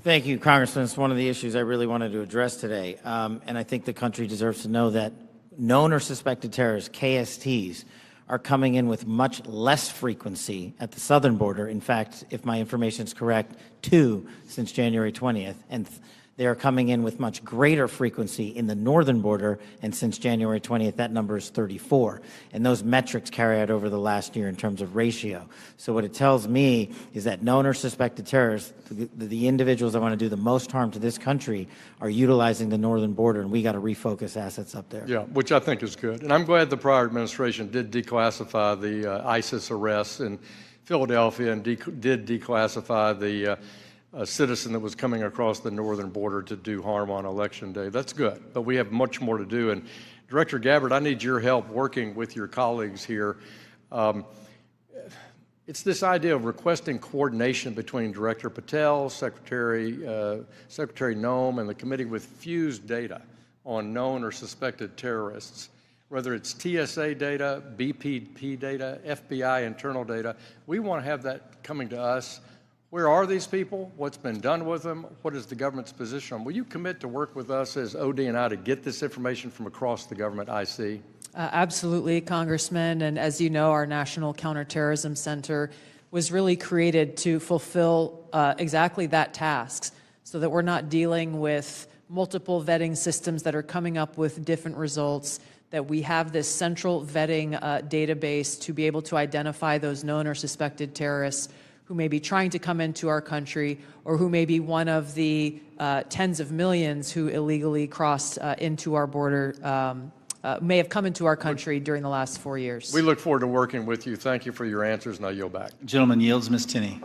Thank you, Congressman. It's one of the issues I really wanted to address today. And I think the country deserves to know that known or suspected terrorists, KSTs, are coming in with much less frequency at the southern border. In fact, if my information is correct, 2 since January 20th. And they are coming in with much greater frequency in the northern border, and since January 20th, that number is 34. And those metrics carry out over the last year in terms of ratio. So what it tells me is that known or suspected terrorists, the individuals that want to do the most harm to this country, are utilizing the northern border, and we got to refocus assets up there. Yeah, which I think is good. And I'm glad the prior administration did declassify the ISIS arrests in Philadelphia and did declassify the a citizen that was coming across the northern border to do harm on Election Day. That's good, but we have much more to do. And Director Gabbard, I need your help working with your colleagues here. It's this idea of requesting coordination between Director Patel, Secretary Noem, and the committee with fused data on known or suspected terrorists. Whether it's TSA data, BPP data, FBI internal data, we want to have that coming to us. Where are these people? What's been done with them? What is the government's position on them? Will you commit to work with us as OD&I to get this information from across the government IC? Absolutely, Congressman. And as you know, our National Counterterrorism Center was really created to fulfill exactly that task, so that we're not dealing with multiple vetting systems that are coming up with different results, that we have this central vetting database to be able to identify those known or suspected terrorists who may be trying to come into our country, or who may be one of the tens of millions who illegally crossed into our border, may have come into our country during the last 4 years. We look forward to working with you. Thank you for your answers, and I yield back. Gentleman yields. Ms. Tinney.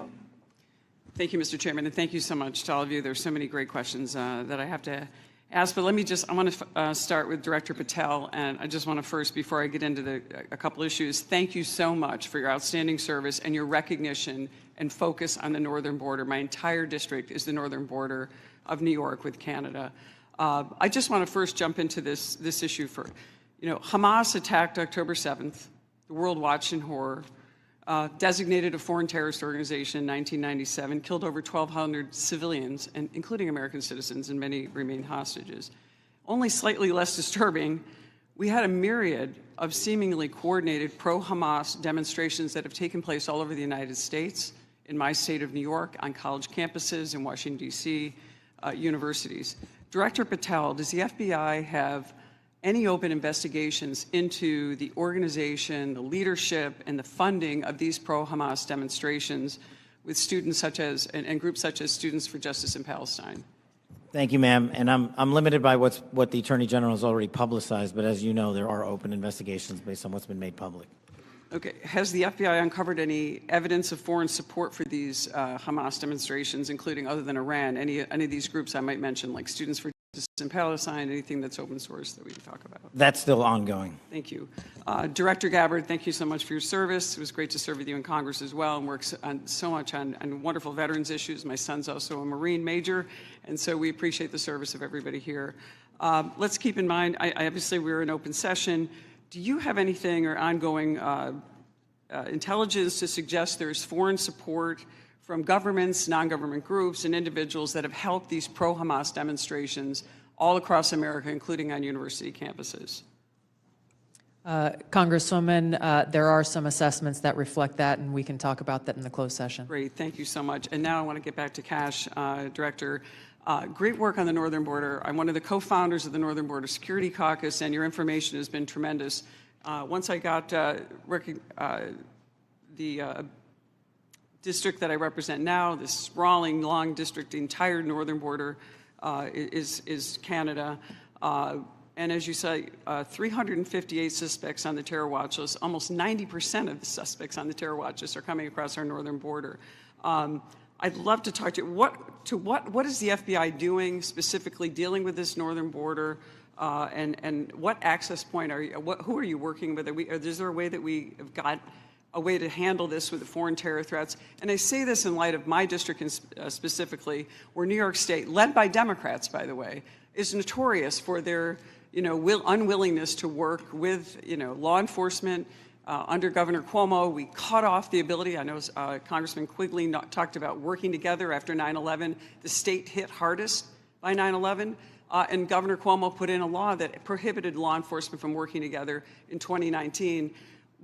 Thank you, Mr. Chairman, and thank you so much to all of you. There's so many great questions that I have to ask, but I want to start with Director Patel, and I just want to first, before I get into a couple issues, thank you so much for your outstanding service and your recognition and focus on the northern border. My entire district is the northern border of New York with Canada. I just want to first jump into this issue for, Hamas attacked October 7th. The world watched in horror. Designated a foreign terrorist organization in 1997, killed over 1,200 civilians, and including American citizens, and many remain hostages. Only slightly less disturbing, we had a myriad of seemingly coordinated pro-Hamas demonstrations that have taken place all over the United States, in my state of New York, on college campuses, in Washington, D.C., universities. Director Patel, does the FBI have any open investigations into the organization, the leadership, and the funding of these pro-Hamas demonstrations, with students such as, and groups such as Students for Justice in Palestine? Thank you, ma'am. And I'm limited by what the Attorney General has already publicized, but as you know, there are open investigations based on what's been made public. Okay. Has the FBI uncovered any evidence of foreign support for these Hamas demonstrations, including other than Iran? Any of these groups I might mention, like Students for Justice in Palestine, anything that's open source that we can talk about? That's still ongoing. Thank you. Director Gabbard, thank you so much for your service. It was great to serve with you in Congress as well and work so much on wonderful veterans issues. My son's also a Marine major, and so we appreciate the service of everybody here. Let's keep in mind, obviously we're in open session. Do you have anything or ongoing intelligence to suggest there's foreign support from governments, non-government groups, and individuals that have helped these pro-Hamas demonstrations all across America, including on university campuses? Congresswoman, there are some assessments that reflect that, and we can talk about that in the closed session. Great, thank you so much. And now I want to get back to Kash, Director. Great work on the northern border. I'm one of the co-founders of the Northern Border Security Caucus, and your information has been tremendous. Once I got the district that I represent now, this sprawling, long district, the entire northern border is Canada. And as you say, 358 suspects on the terror watch list. Almost 90% of the suspects on the terror watch list are coming across our northern border. I'd love to talk to you. What is the FBI doing specifically dealing with this northern border? And what access point are you? Who are you working with? Is there a way that we have got a way to handle this with the foreign terror threats? And I say this in light of my district specifically, where New York State, led by Democrats, by the way, is notorious for their unwillingness to work with law enforcement. Under Governor Cuomo, we cut off the ability. I know Congressman Quigley talked about working together after 9/11. The state hit hardest by 9/11. And Governor Cuomo put in a law that prohibited law enforcement from working together in 2019.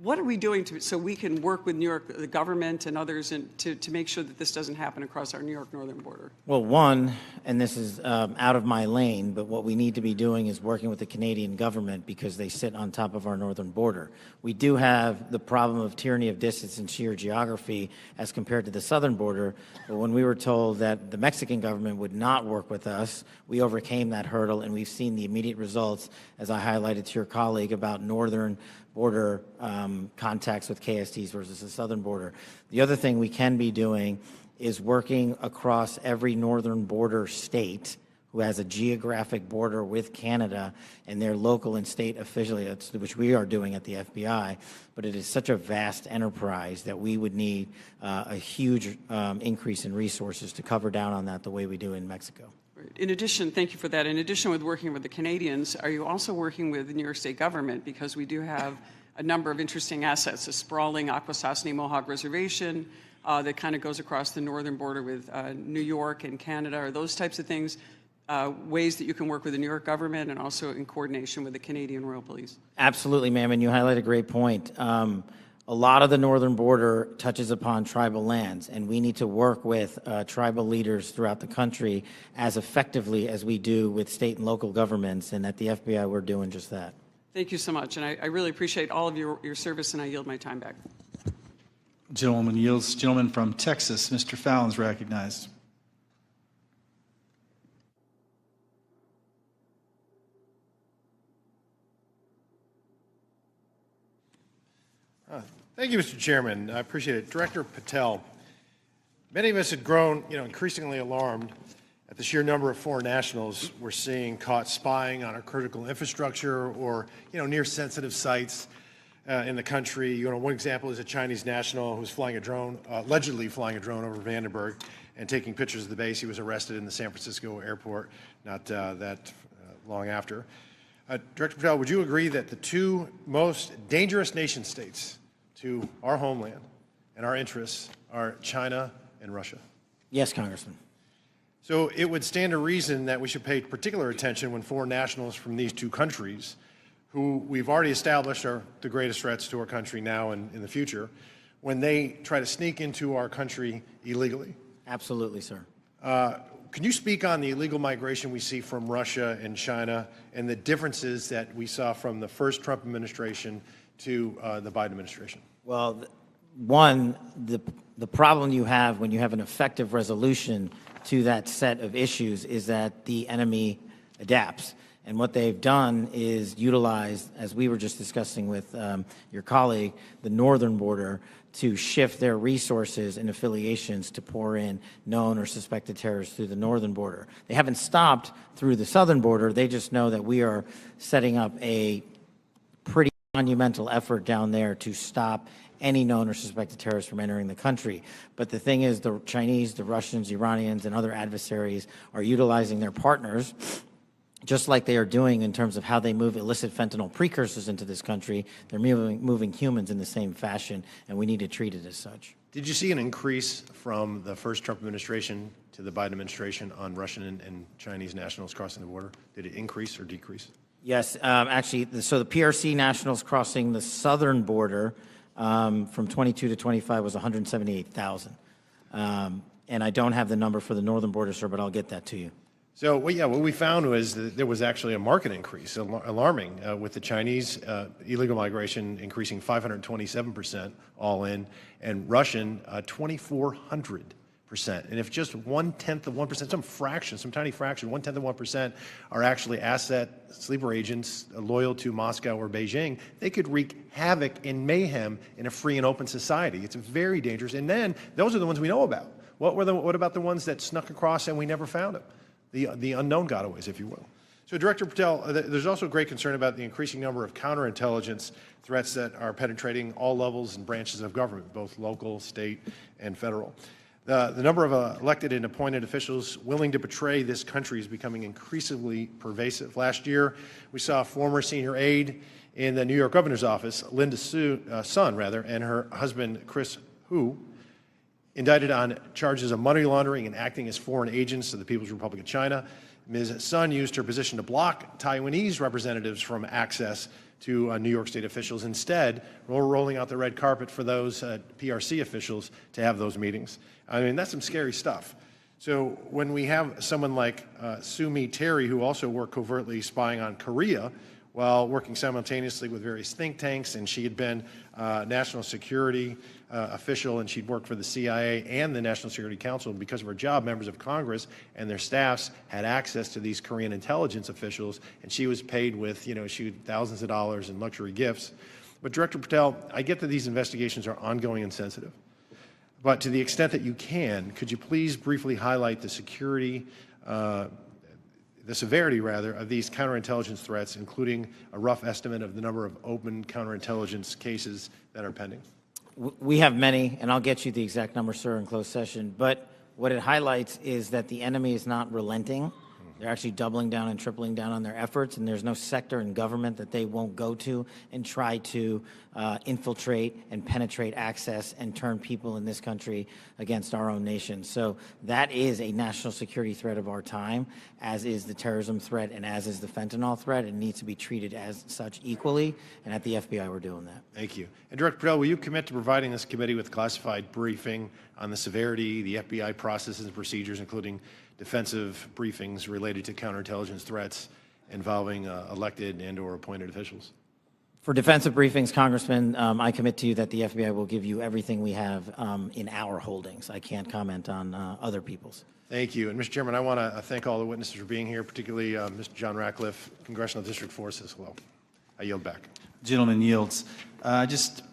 What are we doing so we can work with New York, the government and others, to make sure that this doesn't happen across our New York northern border? Well, one, and this is out of my lane, but what we need to be doing is working with the Canadian government because they sit on top of our northern border. We do have the problem of tyranny of distance and sheer geography as compared to the southern border, but when we were told that the Mexican government would not work with us, we overcame that hurdle, and we've seen the immediate results, as I highlighted to your colleague, about northern border contacts with KSTs versus the southern border. The other thing we can be doing is working across every northern border state who has a geographic border with Canada and their local and state affiliates, which we are doing at the FBI, but it is such a vast enterprise that we would need a huge increase in resources to cover down on that the way we do in Mexico. In addition, thank you for that. In addition with working with the Canadians, are you also working with the New York State government? Because we do have a number of interesting assets, a sprawling Akwesasne Mohawk Reservation that kind of goes across the northern border with New York and Canada. Are those types of things ways that you can work with the New York government and also in coordination with the Canadian Royal Police? Absolutely, ma'am, and you highlight a great point. A lot of the northern border touches upon tribal lands, and we need to work with tribal leaders throughout the country as effectively as we do with state and local governments, and at the FBI we're doing just that. Thank you so much, and I really appreciate all of your service, and I yield my time back. Gentleman yields. Gentleman from Texas, Mr. Fallon's recognized. Thank you, Mr. Chairman. I appreciate it. Director Patel, many of us had grown, increasingly alarmed at the sheer number of foreign nationals we're seeing caught spying on our critical infrastructure or, near sensitive sites in the country. One example is a Chinese national who's flying a drone, allegedly flying a drone over Vandenberg and taking pictures of the base. He was arrested in the San Francisco airport not that long after. Director Patel, would you agree that the two most dangerous nation states to our homeland and our interests are China and Russia? Yes, Congressman. So it would stand to reason that we should pay particular attention when foreign nationals from these two countries, who we've already established are the greatest threats to our country now and in the future, when they try to sneak into our country illegally. Absolutely, sir. Can you speak on the illegal migration we see from Russia and China and the differences that we saw from the first Trump administration to the Biden administration? Well, one, The problem you have when you have an effective resolution to that set of issues is that the enemy adapts. And what they've done is utilize, as we were just discussing with your colleague, the northern border to shift their resources and affiliations to pour in known or suspected terrorists through the northern border. They haven't stopped through the southern border. They just know that we are setting up a pretty monumental effort down there to stop any known or suspected terrorists from entering the country. But the thing is, the Chinese, the Russians, Iranians, and other adversaries are utilizing their partners, just like they are doing in terms of how they move illicit fentanyl precursors into this country. They're moving humans in the same fashion, and we need to treat it as such. Did you see an increase from the first Trump administration to the Biden administration on Russian and Chinese nationals crossing the border? Did it increase or decrease? Yes, actually, so the PRC nationals crossing the southern border from 22 to 25 was 178,000. And I don't have the number for the northern border, sir, but I'll get that to you. So, well, yeah, what we found was that there was actually a market increase, alarming, with the Chinese illegal migration increasing 527% all in, and Russian 2,400%. And if just 1/10 of 1%, some fraction, some tiny fraction, 1/10 of 1% are actually asset sleeper agents loyal to Moscow or Beijing, they could wreak havoc and mayhem in a free and open society. It's very dangerous. And then those are the ones we know about. What about the ones that snuck across and we never found them? The unknown gotaways, if you will. So, Director Patel, there's also great concern about the increasing number of counterintelligence threats that are penetrating all levels and branches of government, both local, state, and federal. The number of elected and appointed officials willing to betray this country is becoming increasingly pervasive. Last year, we saw a former senior aide in the New York governor's office, Linda Sun, and her husband, Chris Hu, indicted on charges of money laundering and acting as foreign agents to the People's Republic of China. Ms. Sun used her position to block Taiwanese representatives from access to New York State officials. Instead, we're rolling out the red carpet for those PRC officials to have those meetings. I mean, that's some scary stuff. So when we have someone like Sue Terry, who also worked covertly spying on Korea while working simultaneously with various think tanks, and she had been national security official, and she'd worked for the CIA and the National Security Council. And because of her job, members of Congress and their staffs had access to these Korean intelligence officials, and she was paid with, thousands of dollars in luxury gifts. But Director Patel, I get that these investigations are ongoing and sensitive. But to the extent that you can, could you please briefly highlight the severity of these counterintelligence threats, including a rough estimate of the number of open counterintelligence cases that are pending? We have many, and I'll get you the exact number, sir, in closed session. But what it highlights is that the enemy is not relenting. They're actually doubling down and tripling down on their efforts, and there's no sector in government that they won't go to and try to infiltrate and penetrate access and turn people in this country against our own nation. So that is a national security threat of our time, as is the terrorism threat and as is the fentanyl threat. It needs to be treated as such equally, and at the FBI we're doing that. Thank you. And Director Patel, will you commit to providing this committee with classified briefing on the severity, the FBI processes and procedures, including defensive briefings related to counterintelligence threats involving elected and or appointed officials? For defensive briefings, Congressman, I commit to you that the FBI will give you everything we have in our holdings. I can't comment on other people's. Thank you. And Mr. Chairman, I want to thank all the witnesses for being here, particularly Mr. John Ratcliffe, Congressional District 4 as well. I yield back. Gentleman yields. Just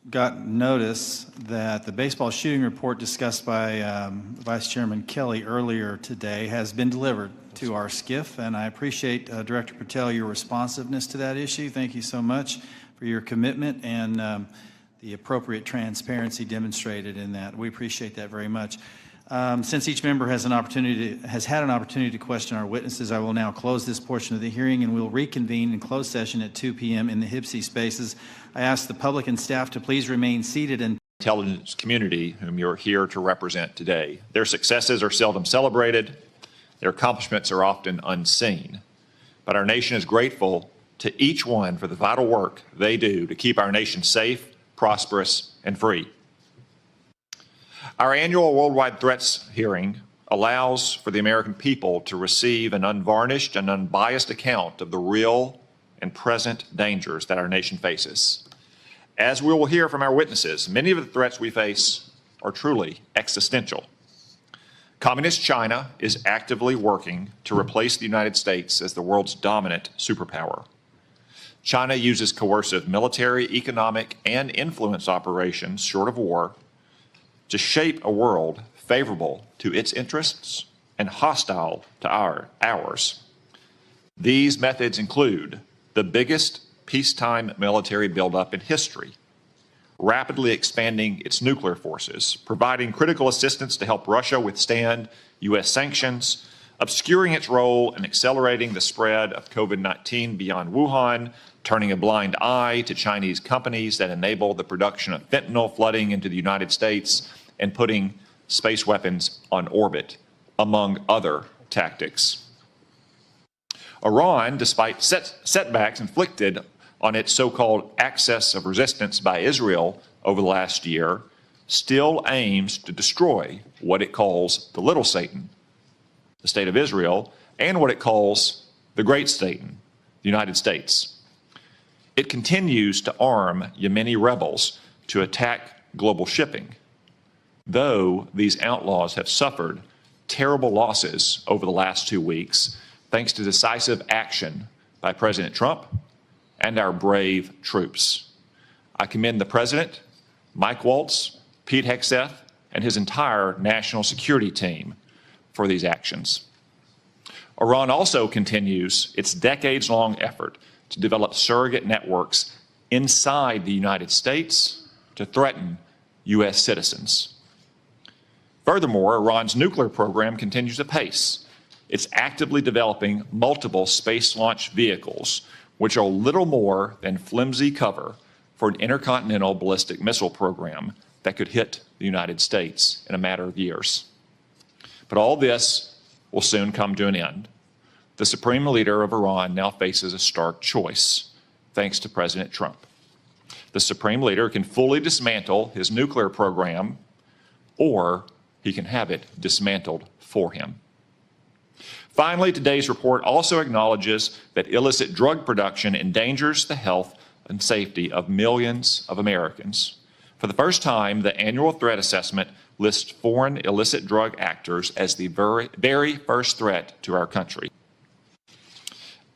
got notice that the baseball shooting report discussed by Vice Chairman Kelly earlier today has been delivered to our SCIF, and I appreciate, Director Patel, your responsiveness to that issue. Thank you so much for your commitment and the appropriate transparency demonstrated in that. We appreciate that very much. Since each member has had an opportunity to question our witnesses, I will now close this portion of the hearing, and we'll reconvene in closed session at 2 p.m. in the HIPSI spaces. I ask the public and staff to please remain seated and intelligence community whom you're here to represent today. Their successes are seldom celebrated. Their accomplishments are often unseen. But our nation is grateful to each one for the vital work they do to keep our nation safe, prosperous, and free. Our annual Worldwide Threats hearing allows for the American people to receive an unvarnished and unbiased account of the real and present dangers that our nation faces. As we will hear from our witnesses, many of the threats we face are truly existential. Communist China is actively working to replace the United States as the world's dominant superpower. China uses coercive military, economic, and influence operations, short of war, to shape a world favorable to its interests and hostile to ours. These methods include the biggest peacetime military buildup in history, rapidly expanding its nuclear forces, providing critical assistance to help Russia withstand U.S. sanctions, obscuring its role in accelerating the spread of COVID-19 beyond Wuhan, turning a blind eye to Chinese companies that enable the production of fentanyl flooding into the United States, and putting space weapons on orbit, among other tactics. Iran, despite setbacks inflicted on its so-called axis of resistance by Israel over the last year, still aims to destroy what it calls the little Satan, the state of Israel, and what it calls the great Satan, the United States. It continues to arm Yemeni rebels to attack global shipping, though these outlaws have suffered terrible losses over the last 2 weeks thanks to decisive action by President Trump and our brave troops. I commend the President, Mike Waltz, Pete Hegseth, and his entire national security team for these actions. Iran also continues its decades-long effort to develop surrogate networks inside the United States to threaten U.S. citizens. Furthermore, Iran's nuclear program continues apace. It's actively developing multiple space launch vehicles, which are little more than flimsy cover for an intercontinental ballistic missile program that could hit the United States in a matter of years. But all this will soon come to an end. The supreme leader of Iran now faces a stark choice, thanks to President Trump. The supreme leader can fully dismantle his nuclear program, or he can have it dismantled for him. Finally, today's report also acknowledges that illicit drug production endangers the health and safety of millions of Americans. For the first time, the annual threat assessment lists foreign illicit drug actors as the very first threat to our country.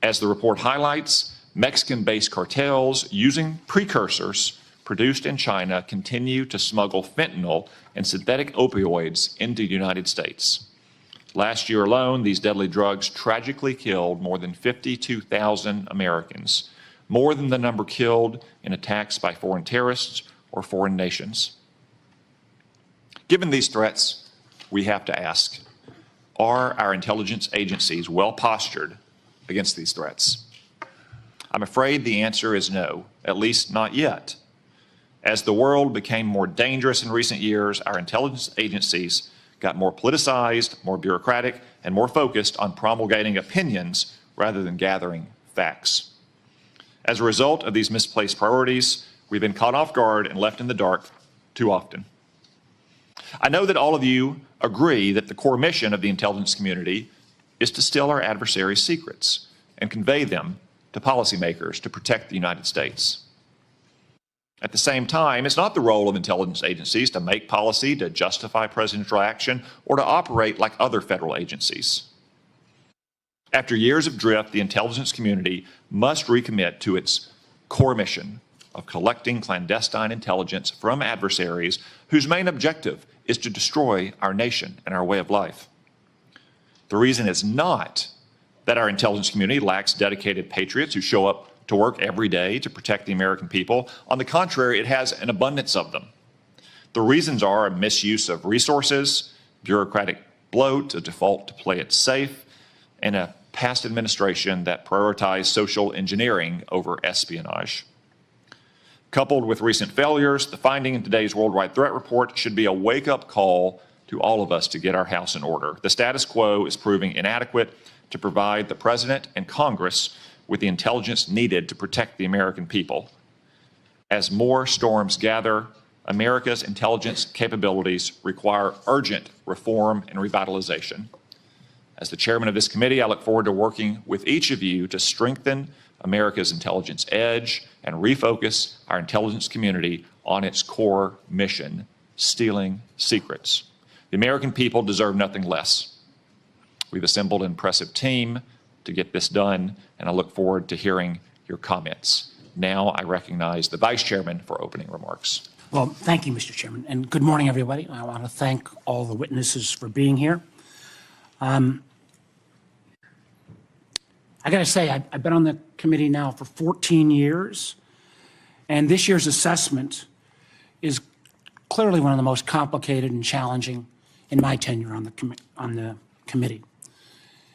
As the report highlights, Mexican-based cartels using precursors produced in China continue to smuggle fentanyl and synthetic opioids into the United States. Last year alone, these deadly drugs tragically killed more than 52,000 Americans, more than the number killed in attacks by foreign terrorists or foreign nations. Given these threats, we have to ask, are our intelligence agencies well postured against these threats? I'm afraid the answer is no, at least not yet. As the world became more dangerous in recent years, our intelligence agencies got more politicized, more bureaucratic, and more focused on promulgating opinions rather than gathering facts. As a result of these misplaced priorities, we've been caught off guard and left in the dark too often. I know that all of you agree that the core mission of the intelligence community is to steal our adversaries' secrets and convey them to policymakers to protect the United States. At the same time, it's not the role of intelligence agencies to make policy, to justify presidential action, or to operate like other federal agencies. After years of drift, the intelligence community must recommit to its core mission of collecting clandestine intelligence from adversaries whose main objective is to destroy our nation and our way of life. The reason is not that our intelligence community lacks dedicated patriots who show up to work every day to protect the American people. On the contrary, it has an abundance of them. The reasons are a misuse of resources, bureaucratic bloat, a default to play it safe, and a past administration that prioritized social engineering over espionage. Coupled with recent failures, the finding in today's Worldwide Threat Report should be a wake-up call to all of us to get our house in order. The status quo is proving inadequate to provide the President and Congress with the intelligence needed to protect the American people. As more storms gather, America's intelligence capabilities require urgent reform and revitalization. As the chairman of this committee, I look forward to working with each of you to strengthen America's intelligence edge and refocus our intelligence community on its core mission, stealing secrets. The American people deserve nothing less. We've assembled an impressive team to get this done, and I look forward to hearing your comments. Now I recognize the Vice Chairman for opening remarks. Well, thank you, Mr. Chairman, and good morning, everybody. I want to thank all the witnesses for being here. I got to say, I've been on the committee now for 14 years, and this year's assessment is clearly one of the most complicated and challenging in my tenure on the committee.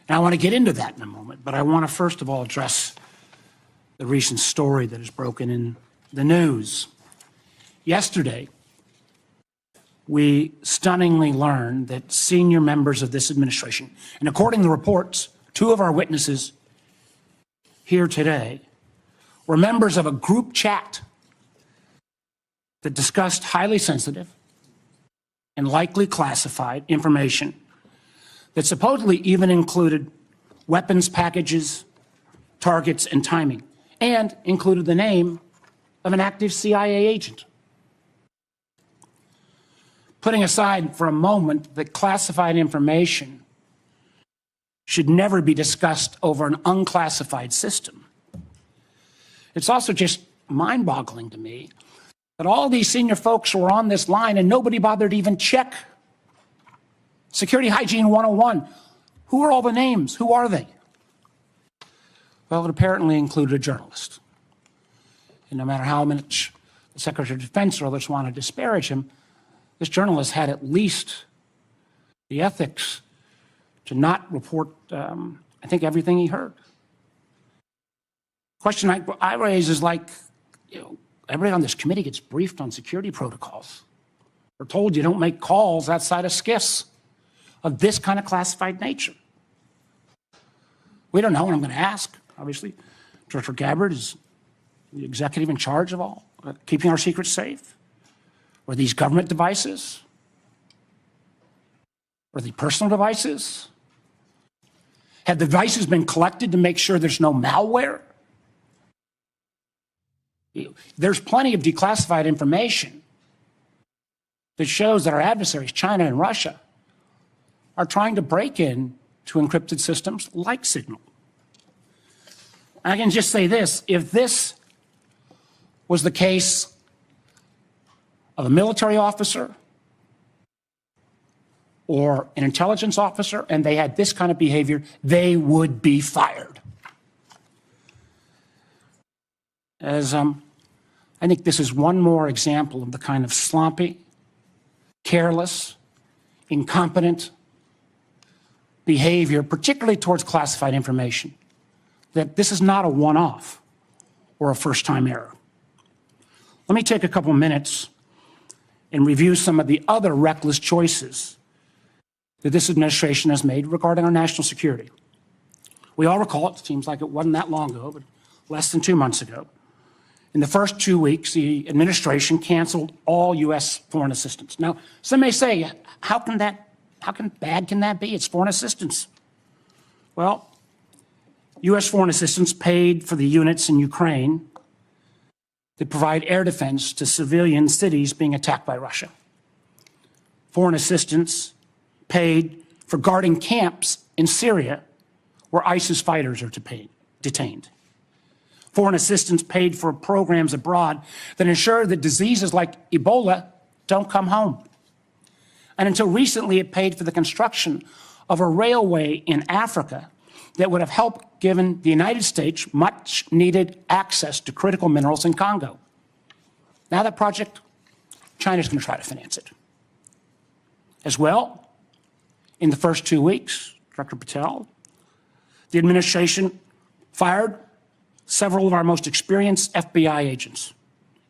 And I want to get into that in a moment, but I want to first of all address the recent story that has broken in the news. Yesterday, we stunningly learned that senior members of this administration, and according to reports, two of our witnesses here today were members of a group chat that discussed highly sensitive and likely classified information that supposedly even included weapons packages, targets, and timing, and included the name of an active CIA agent. Putting aside for a moment that classified information should never be discussed over an unclassified system, it's also just mind-boggling to me that all these senior folks were on this line and nobody bothered to even check. Security Hygiene 101. Who are all the names? Who are they? Well, it apparently included a journalist. And no matter how much the Secretary of Defense or others want to disparage him, this journalist had at least the ethics to not report, I think, everything he heard. Question I raise is like, everybody on this committee gets briefed on security protocols. We're told you don't make calls outside of SCIFs of this kind of classified nature. We don't know, and I'm going to ask, obviously. Director Gabbard is the executive in charge of all, keeping our secrets safe. Were these government devices? Were they personal devices? Had the devices been collected to make sure there's no malware? There's plenty of declassified information that shows that our adversaries, China and Russia, are trying to break in to encrypted systems like Signal. I can just say this, if this was the case of a military officer or an intelligence officer and they had this kind of behavior, they would be fired. As I think this is one more example of the kind of sloppy, careless, incompetent behavior, particularly towards classified information, that this is not a one-off or a first-time error. Let me take a couple minutes and review some of the other reckless choices that this administration has made regarding our national security. We all recall, it seems like it wasn't that long ago, but less than 2 months ago, in the first 2 weeks, the administration canceled all U.S. foreign assistance. Now, some may say, how bad can that be? It's foreign assistance. Well, U.S. foreign assistance paid for the units in Ukraine that provide air defense to civilian cities being attacked by Russia. Foreign assistance paid for guarding camps in Syria where ISIS fighters are detained. Foreign assistance paid for programs abroad that ensure that diseases like Ebola don't come home. And until recently, it paid for the construction of a railway in Africa that would have helped given the United States much needed access to critical minerals in Congo. Now that project, China's going to try to finance it. As well, in the first 2 weeks, Director Patel, the administration fired several of our most experienced FBI agents,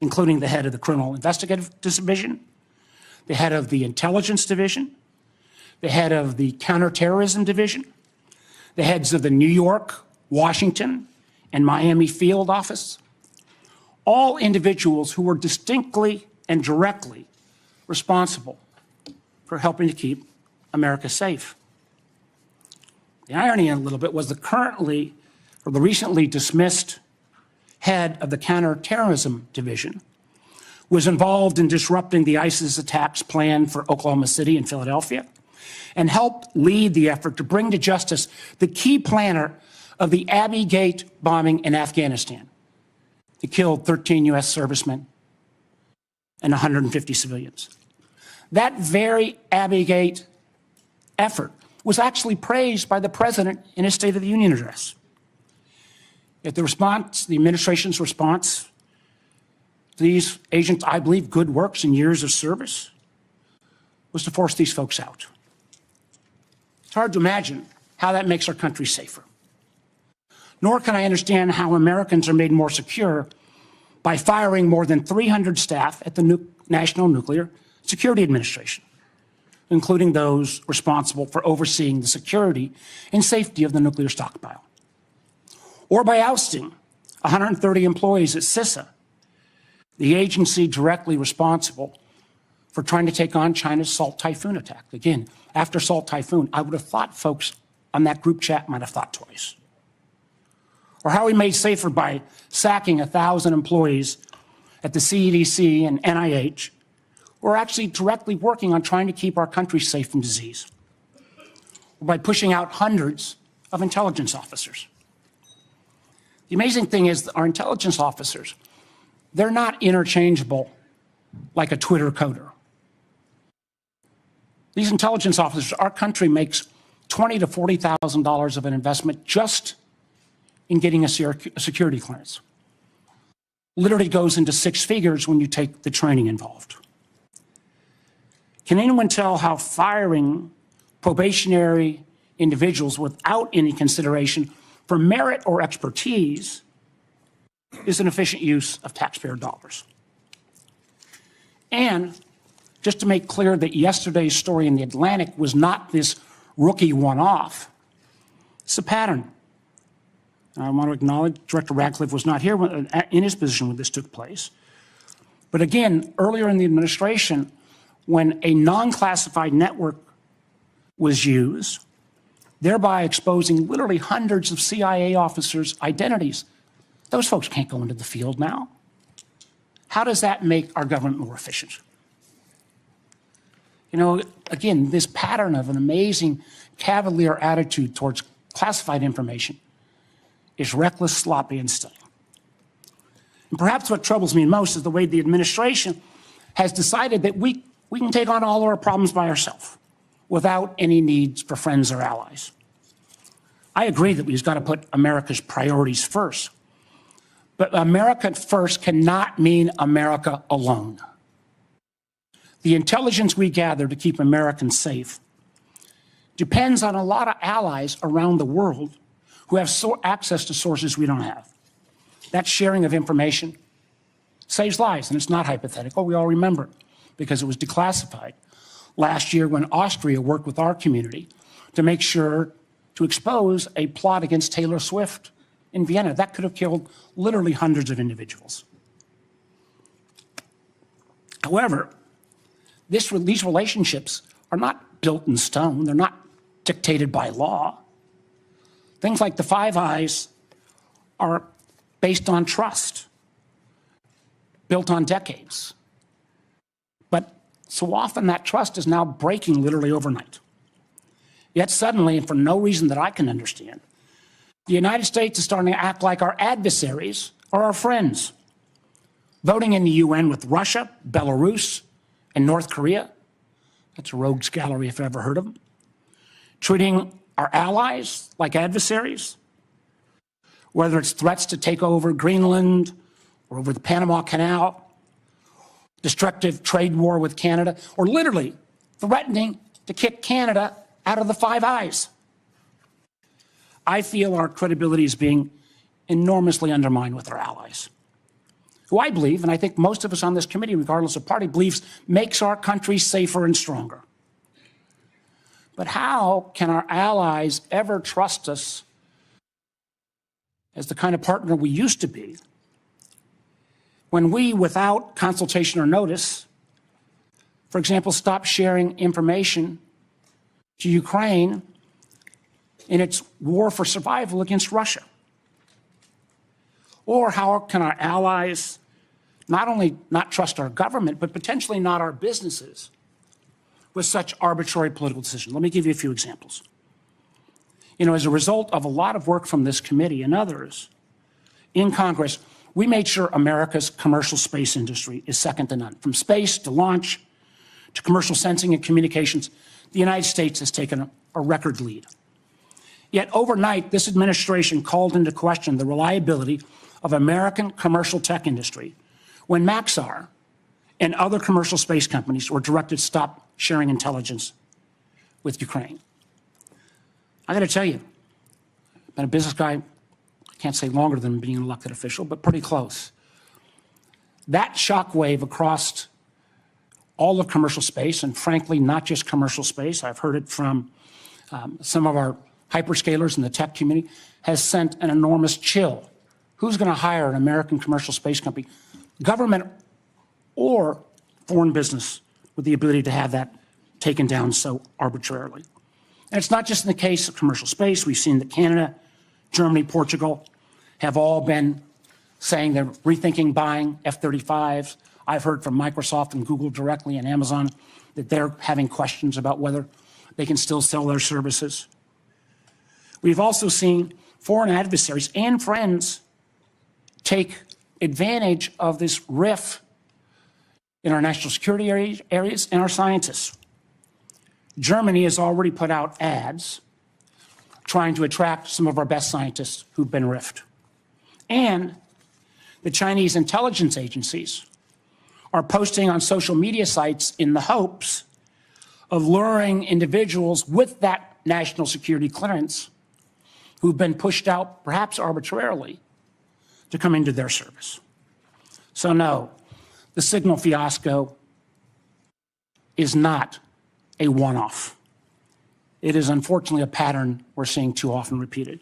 including the head of the Criminal Investigative Division, the head of the Intelligence Division, the head of the Counterterrorism Division, the heads of the New York, Washington, and Miami field office, all individuals who were distinctly and directly responsible for helping to keep America safe. The irony in a little bit was the recently dismissed head of the Counterterrorism Division was involved in disrupting the ISIS attacks planned for Oklahoma City and Philadelphia, and helped lead the effort to bring to justice the key planner of the Abbey Gate bombing in Afghanistan. It killed 13 U.S. servicemen and 150 civilians. That very Abbey Gate effort was actually praised by the president in his State of the Union address. Yet the response, the administration's response to these agents, I believe, good works and years of service, was to force these folks out. It's hard to imagine how that makes our country safer. Nor can I understand how Americans are made more secure by firing more than 300 staff at the National Nuclear Security Administration, including those responsible for overseeing the security and safety of the nuclear stockpile. Or by ousting 130 employees at CISA, the agency directly responsible for trying to take on China's Salt Typhoon attack. Again, after Salt Typhoon, I would have thought folks on that group chat might have thought twice. Or how we made safer by sacking 1,000 employees at the CDC and NIH who are actually directly working on trying to keep our country safe from disease. Or by pushing out hundreds of intelligence officers. The amazing thing is that our intelligence officers, they're not interchangeable like a Twitter coder. These intelligence officers, our country makes $20,000 to $40,000 of an investment just in getting a security clearance. Literally goes into six figures when you take the training involved. Can anyone tell how firing probationary individuals without any consideration for merit or expertise is an efficient use of taxpayer dollars? And just to make clear that yesterday's story in The Atlantic was not this rookie one-off, it's a pattern. I want to acknowledge Director Ratcliffe was not here in his position when this took place. But again, earlier in the administration, when a non-classified network was used, thereby exposing literally hundreds of CIA officers' identities, those folks can't go into the field now. How does that make our government more efficient? You know, again, this pattern of an amazing cavalier attitude towards classified information is reckless, sloppy, and stunning. And perhaps what troubles me most is the way the administration has decided that we can take on all of our problems by ourselves without any needs for friends or allies. I agree that we've got to put America's priorities first. But America first cannot mean America alone. The intelligence we gather to keep Americans safe depends on a lot of allies around the world who have access to sources we don't have. That sharing of information saves lives, and it's not hypothetical. We all remember it because it was declassified last year when Austria worked with our community to make sure to expose a plot against Taylor Swift in Vienna. That could have killed literally hundreds of individuals. However, these relationships are not built in stone. They're not dictated by law. Things like the Five Eyes are based on trust, built on decades. But so often that trust is now breaking literally overnight. Yet suddenly, and for no reason that I can understand, the United States is starting to act like our adversaries are our friends. Voting in the UN with Russia, Belarus, and North Korea. That's a rogues gallery if I've ever heard of them. Treating our allies like adversaries, whether it's threats to take over Greenland or over the Panama Canal, destructive trade war with Canada, or literally threatening to kick Canada out of the Five Eyes. I feel our credibility is being enormously undermined with our allies, who I believe, and I think most of us on this committee, regardless of party, believes makes our country safer and stronger. But how can our allies ever trust us as the kind of partner we used to be when we, without consultation or notice, for example, stop sharing information to Ukraine in its war for survival against Russia? Or how can our allies not only not trust our government, but potentially not our businesses with such arbitrary political decisions. Let me give you a few examples. You know, as a result of a lot of work from this committee and others in Congress, we made sure America's commercial space industry is second to none. From space to launch to commercial sensing and communications, the United States has taken a record lead. Yet overnight, this administration called into question the reliability of American commercial tech industry when Maxar and other commercial space companies were directed to stop sharing intelligence with Ukraine. I got to tell you, I've been a business guy, I can't say longer than being an elected official, but pretty close. That shockwave across all of commercial space, and frankly, not just commercial space, I've heard it from some of our hyperscalers in the tech community, has sent an enormous chill. Who's going to hire an American commercial space company, government or foreign business, with the ability to have that taken down so arbitrarily? And it's not just in the case of commercial space. We've seen that Canada, Germany, Portugal have all been saying they're rethinking buying F-35s. I've heard from Microsoft and Google directly and Amazon that they're having questions about whether they can still sell their services. We've also seen foreign adversaries and friends take advantage of this rift in our national security areas and our scientists. Germany has already put out ads trying to attract some of our best scientists who've been rifted. And the Chinese intelligence agencies are posting on social media sites in the hopes of luring individuals with that national security clearance who've been pushed out, perhaps arbitrarily, to come into their service. So no, the signal fiasco is not a one-off. It is unfortunately a pattern we're seeing too often repeated.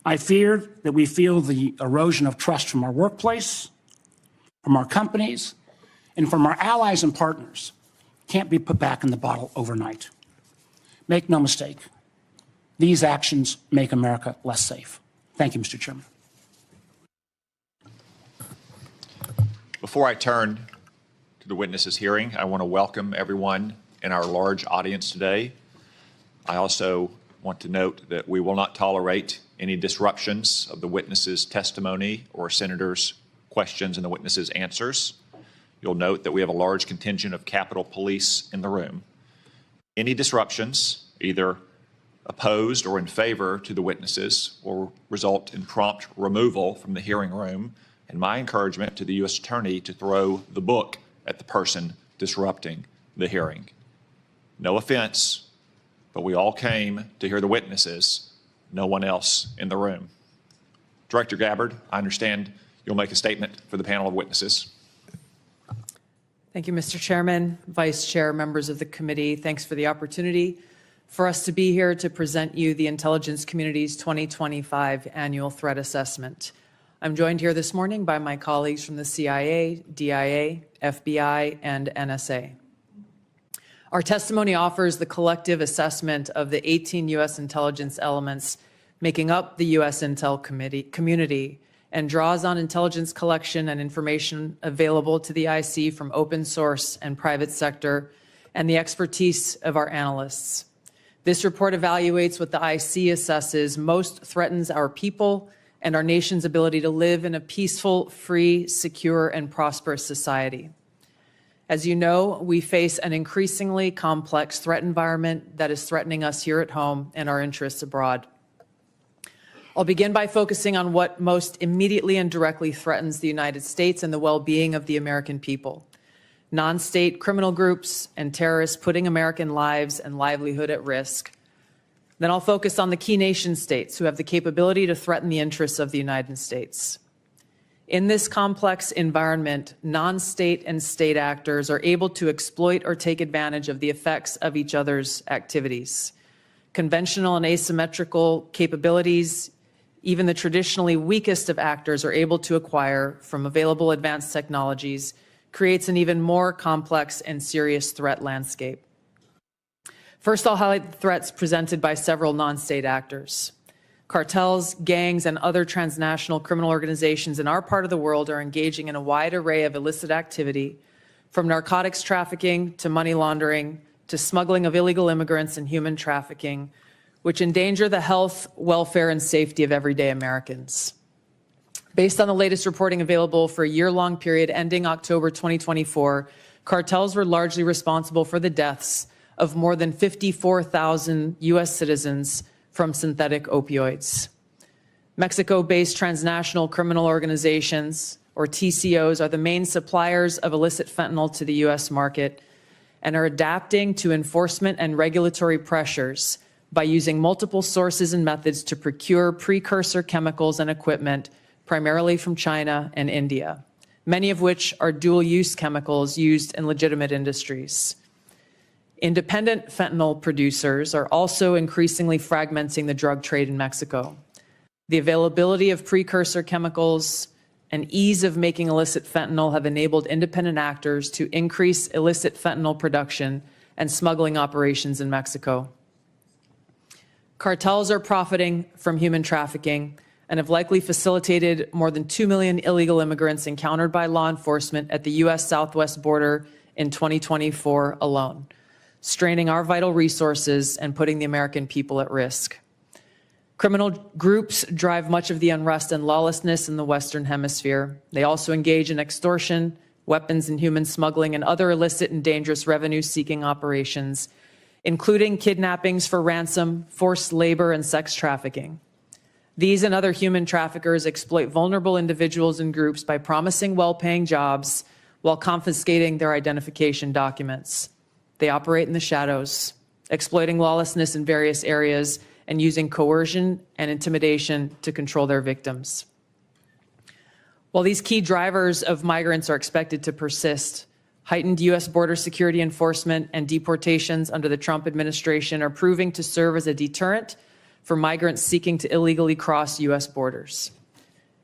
I fear that we feel the erosion of trust from our workplace, from our companies, and from our allies and partners can't be put back in the bottle overnight. Make no mistake, these actions make America less safe. Thank you, Mr. Chairman. Before I turn to the witnesses' hearing, I want to welcome everyone in our large audience today. I also want to note that we will not tolerate any disruptions of the witnesses' testimony or senators' questions and the witnesses' answers. You'll note that we have a large contingent of Capitol Police in the room. Any disruptions, either opposed or in favor to the witnesses, will result in prompt removal from the hearing room, and my encouragement to the U.S. Attorney to throw the book at the person disrupting the hearing. No offense, but we all came to hear the witnesses, no one else in the room. Director Gabbard, I understand you'll make a statement for the panel of witnesses. Thank you, Mr. Chairman, Vice Chair, members of the committee. Thanks for the opportunity for us to be here to present you the intelligence community's 2025 annual threat assessment. I'm joined here this morning by my colleagues from the CIA, DIA, FBI, and NSA. Our testimony offers the collective assessment of the 18 U.S. intelligence elements making up the U.S. Intel community and draws on intelligence collection and information available to the IC from open source and private sector and the expertise of our analysts. This report evaluates what the IC assesses most threatens our people and our nation's ability to live in a peaceful, free, secure, and prosperous society. As you know, we face an increasingly complex threat environment that is threatening us here at home and our interests abroad. I'll begin by focusing on what most immediately and directly threatens the United States and the well-being of the American people. Non-state criminal groups and terrorists putting American lives and livelihood at risk. Then I'll focus on the key nation states who have the capability to threaten the interests of the United States. In this complex environment, non-state and state actors are able to exploit or take advantage of the effects of each other's activities. Conventional and asymmetrical capabilities, even the traditionally weakest of actors are able to acquire from available advanced technologies, creates an even more complex and serious threat landscape. First, I'll highlight the threats presented by several non-state actors. Cartels, gangs, and other transnational criminal organizations in our part of the world are engaging in a wide array of illicit activity, from narcotics trafficking to money laundering to smuggling of illegal immigrants and human trafficking, which endanger the health, welfare, and safety of everyday Americans. Based on the latest reporting available for a year-long period ending October 2024, cartels were largely responsible for the deaths of more than 54,000 U.S. citizens from synthetic opioids. Mexico-based transnational criminal organizations, or TCOs, are the main suppliers of illicit fentanyl to the U.S. market and are adapting to enforcement and regulatory pressures by using multiple sources and methods to procure precursor chemicals and equipment, primarily from China and India, many of which are dual-use chemicals used in legitimate industries. Independent fentanyl producers are also increasingly fragmenting the drug trade in Mexico. The availability of precursor chemicals and ease of making illicit fentanyl have enabled independent actors to increase illicit fentanyl production and smuggling operations in Mexico. Cartels are profiting from human trafficking and have likely facilitated more than 2 million illegal immigrants encountered by law enforcement at the U.S. southwest border in 2024 alone, straining our vital resources and putting the American people at risk. Criminal groups drive much of the unrest and lawlessness in the Western Hemisphere. They also engage in extortion, weapons and human smuggling, and other illicit and dangerous revenue-seeking operations, including kidnappings for ransom, forced labor, and sex trafficking. These and other human traffickers exploit vulnerable individuals and groups by promising well-paying jobs while confiscating their identification documents. They operate in the shadows, exploiting lawlessness in various areas and using coercion and intimidation to control their victims. While these key drivers of migrants are expected to persist, heightened U.S. border security enforcement and deportations under the Trump administration are proving to serve as a deterrent for migrants seeking to illegally cross U.S. borders.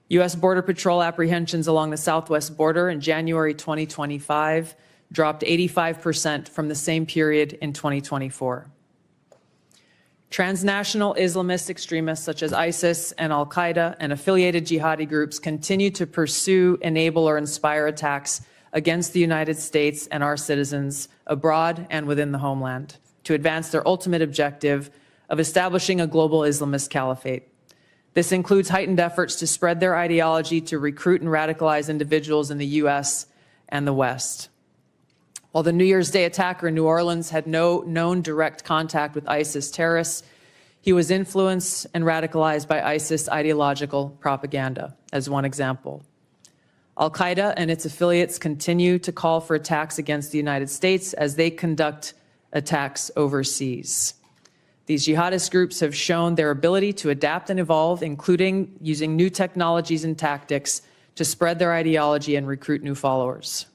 U.S. Border Patrol apprehensions along the southwest border in January 2025 dropped 85% from the same period in 2024. Transnational Islamist extremists such as ISIS and al-Qaeda and affiliated jihadi groups continue to pursue, enable, or inspire attacks against the United States and our citizens abroad and within the homeland to advance their ultimate objective of establishing a global Islamist caliphate. This includes heightened efforts to spread their ideology to recruit and radicalize individuals in the U.S. and the West. While the New Year's Day attacker in New Orleans had no known direct contact with ISIS terrorists, he was influenced and radicalized by ISIS ideological propaganda, as one example. Al-Qaeda and its affiliates continue to call for attacks against the United States as they conduct attacks overseas. These jihadist groups have shown their ability to adapt and evolve, including using new technologies and tactics to spread their ideology and recruit new followers.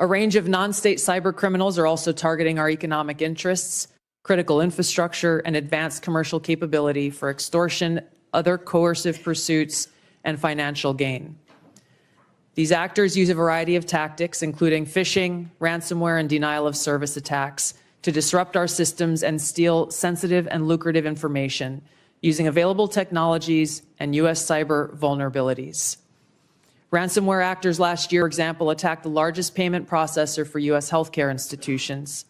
A range of non-state cyber criminals are also targeting our economic interests, critical infrastructure, and advanced commercial capability for extortion, other coercive pursuits, and financial gain. These actors use a variety of tactics, including phishing, ransomware, and denial of service attacks, to disrupt our systems and steal sensitive and lucrative information using available technologies and U.S. cyber vulnerabilities. Ransomware actors last year, for example, attacked the largest payment processor for U.S. healthcare institutions.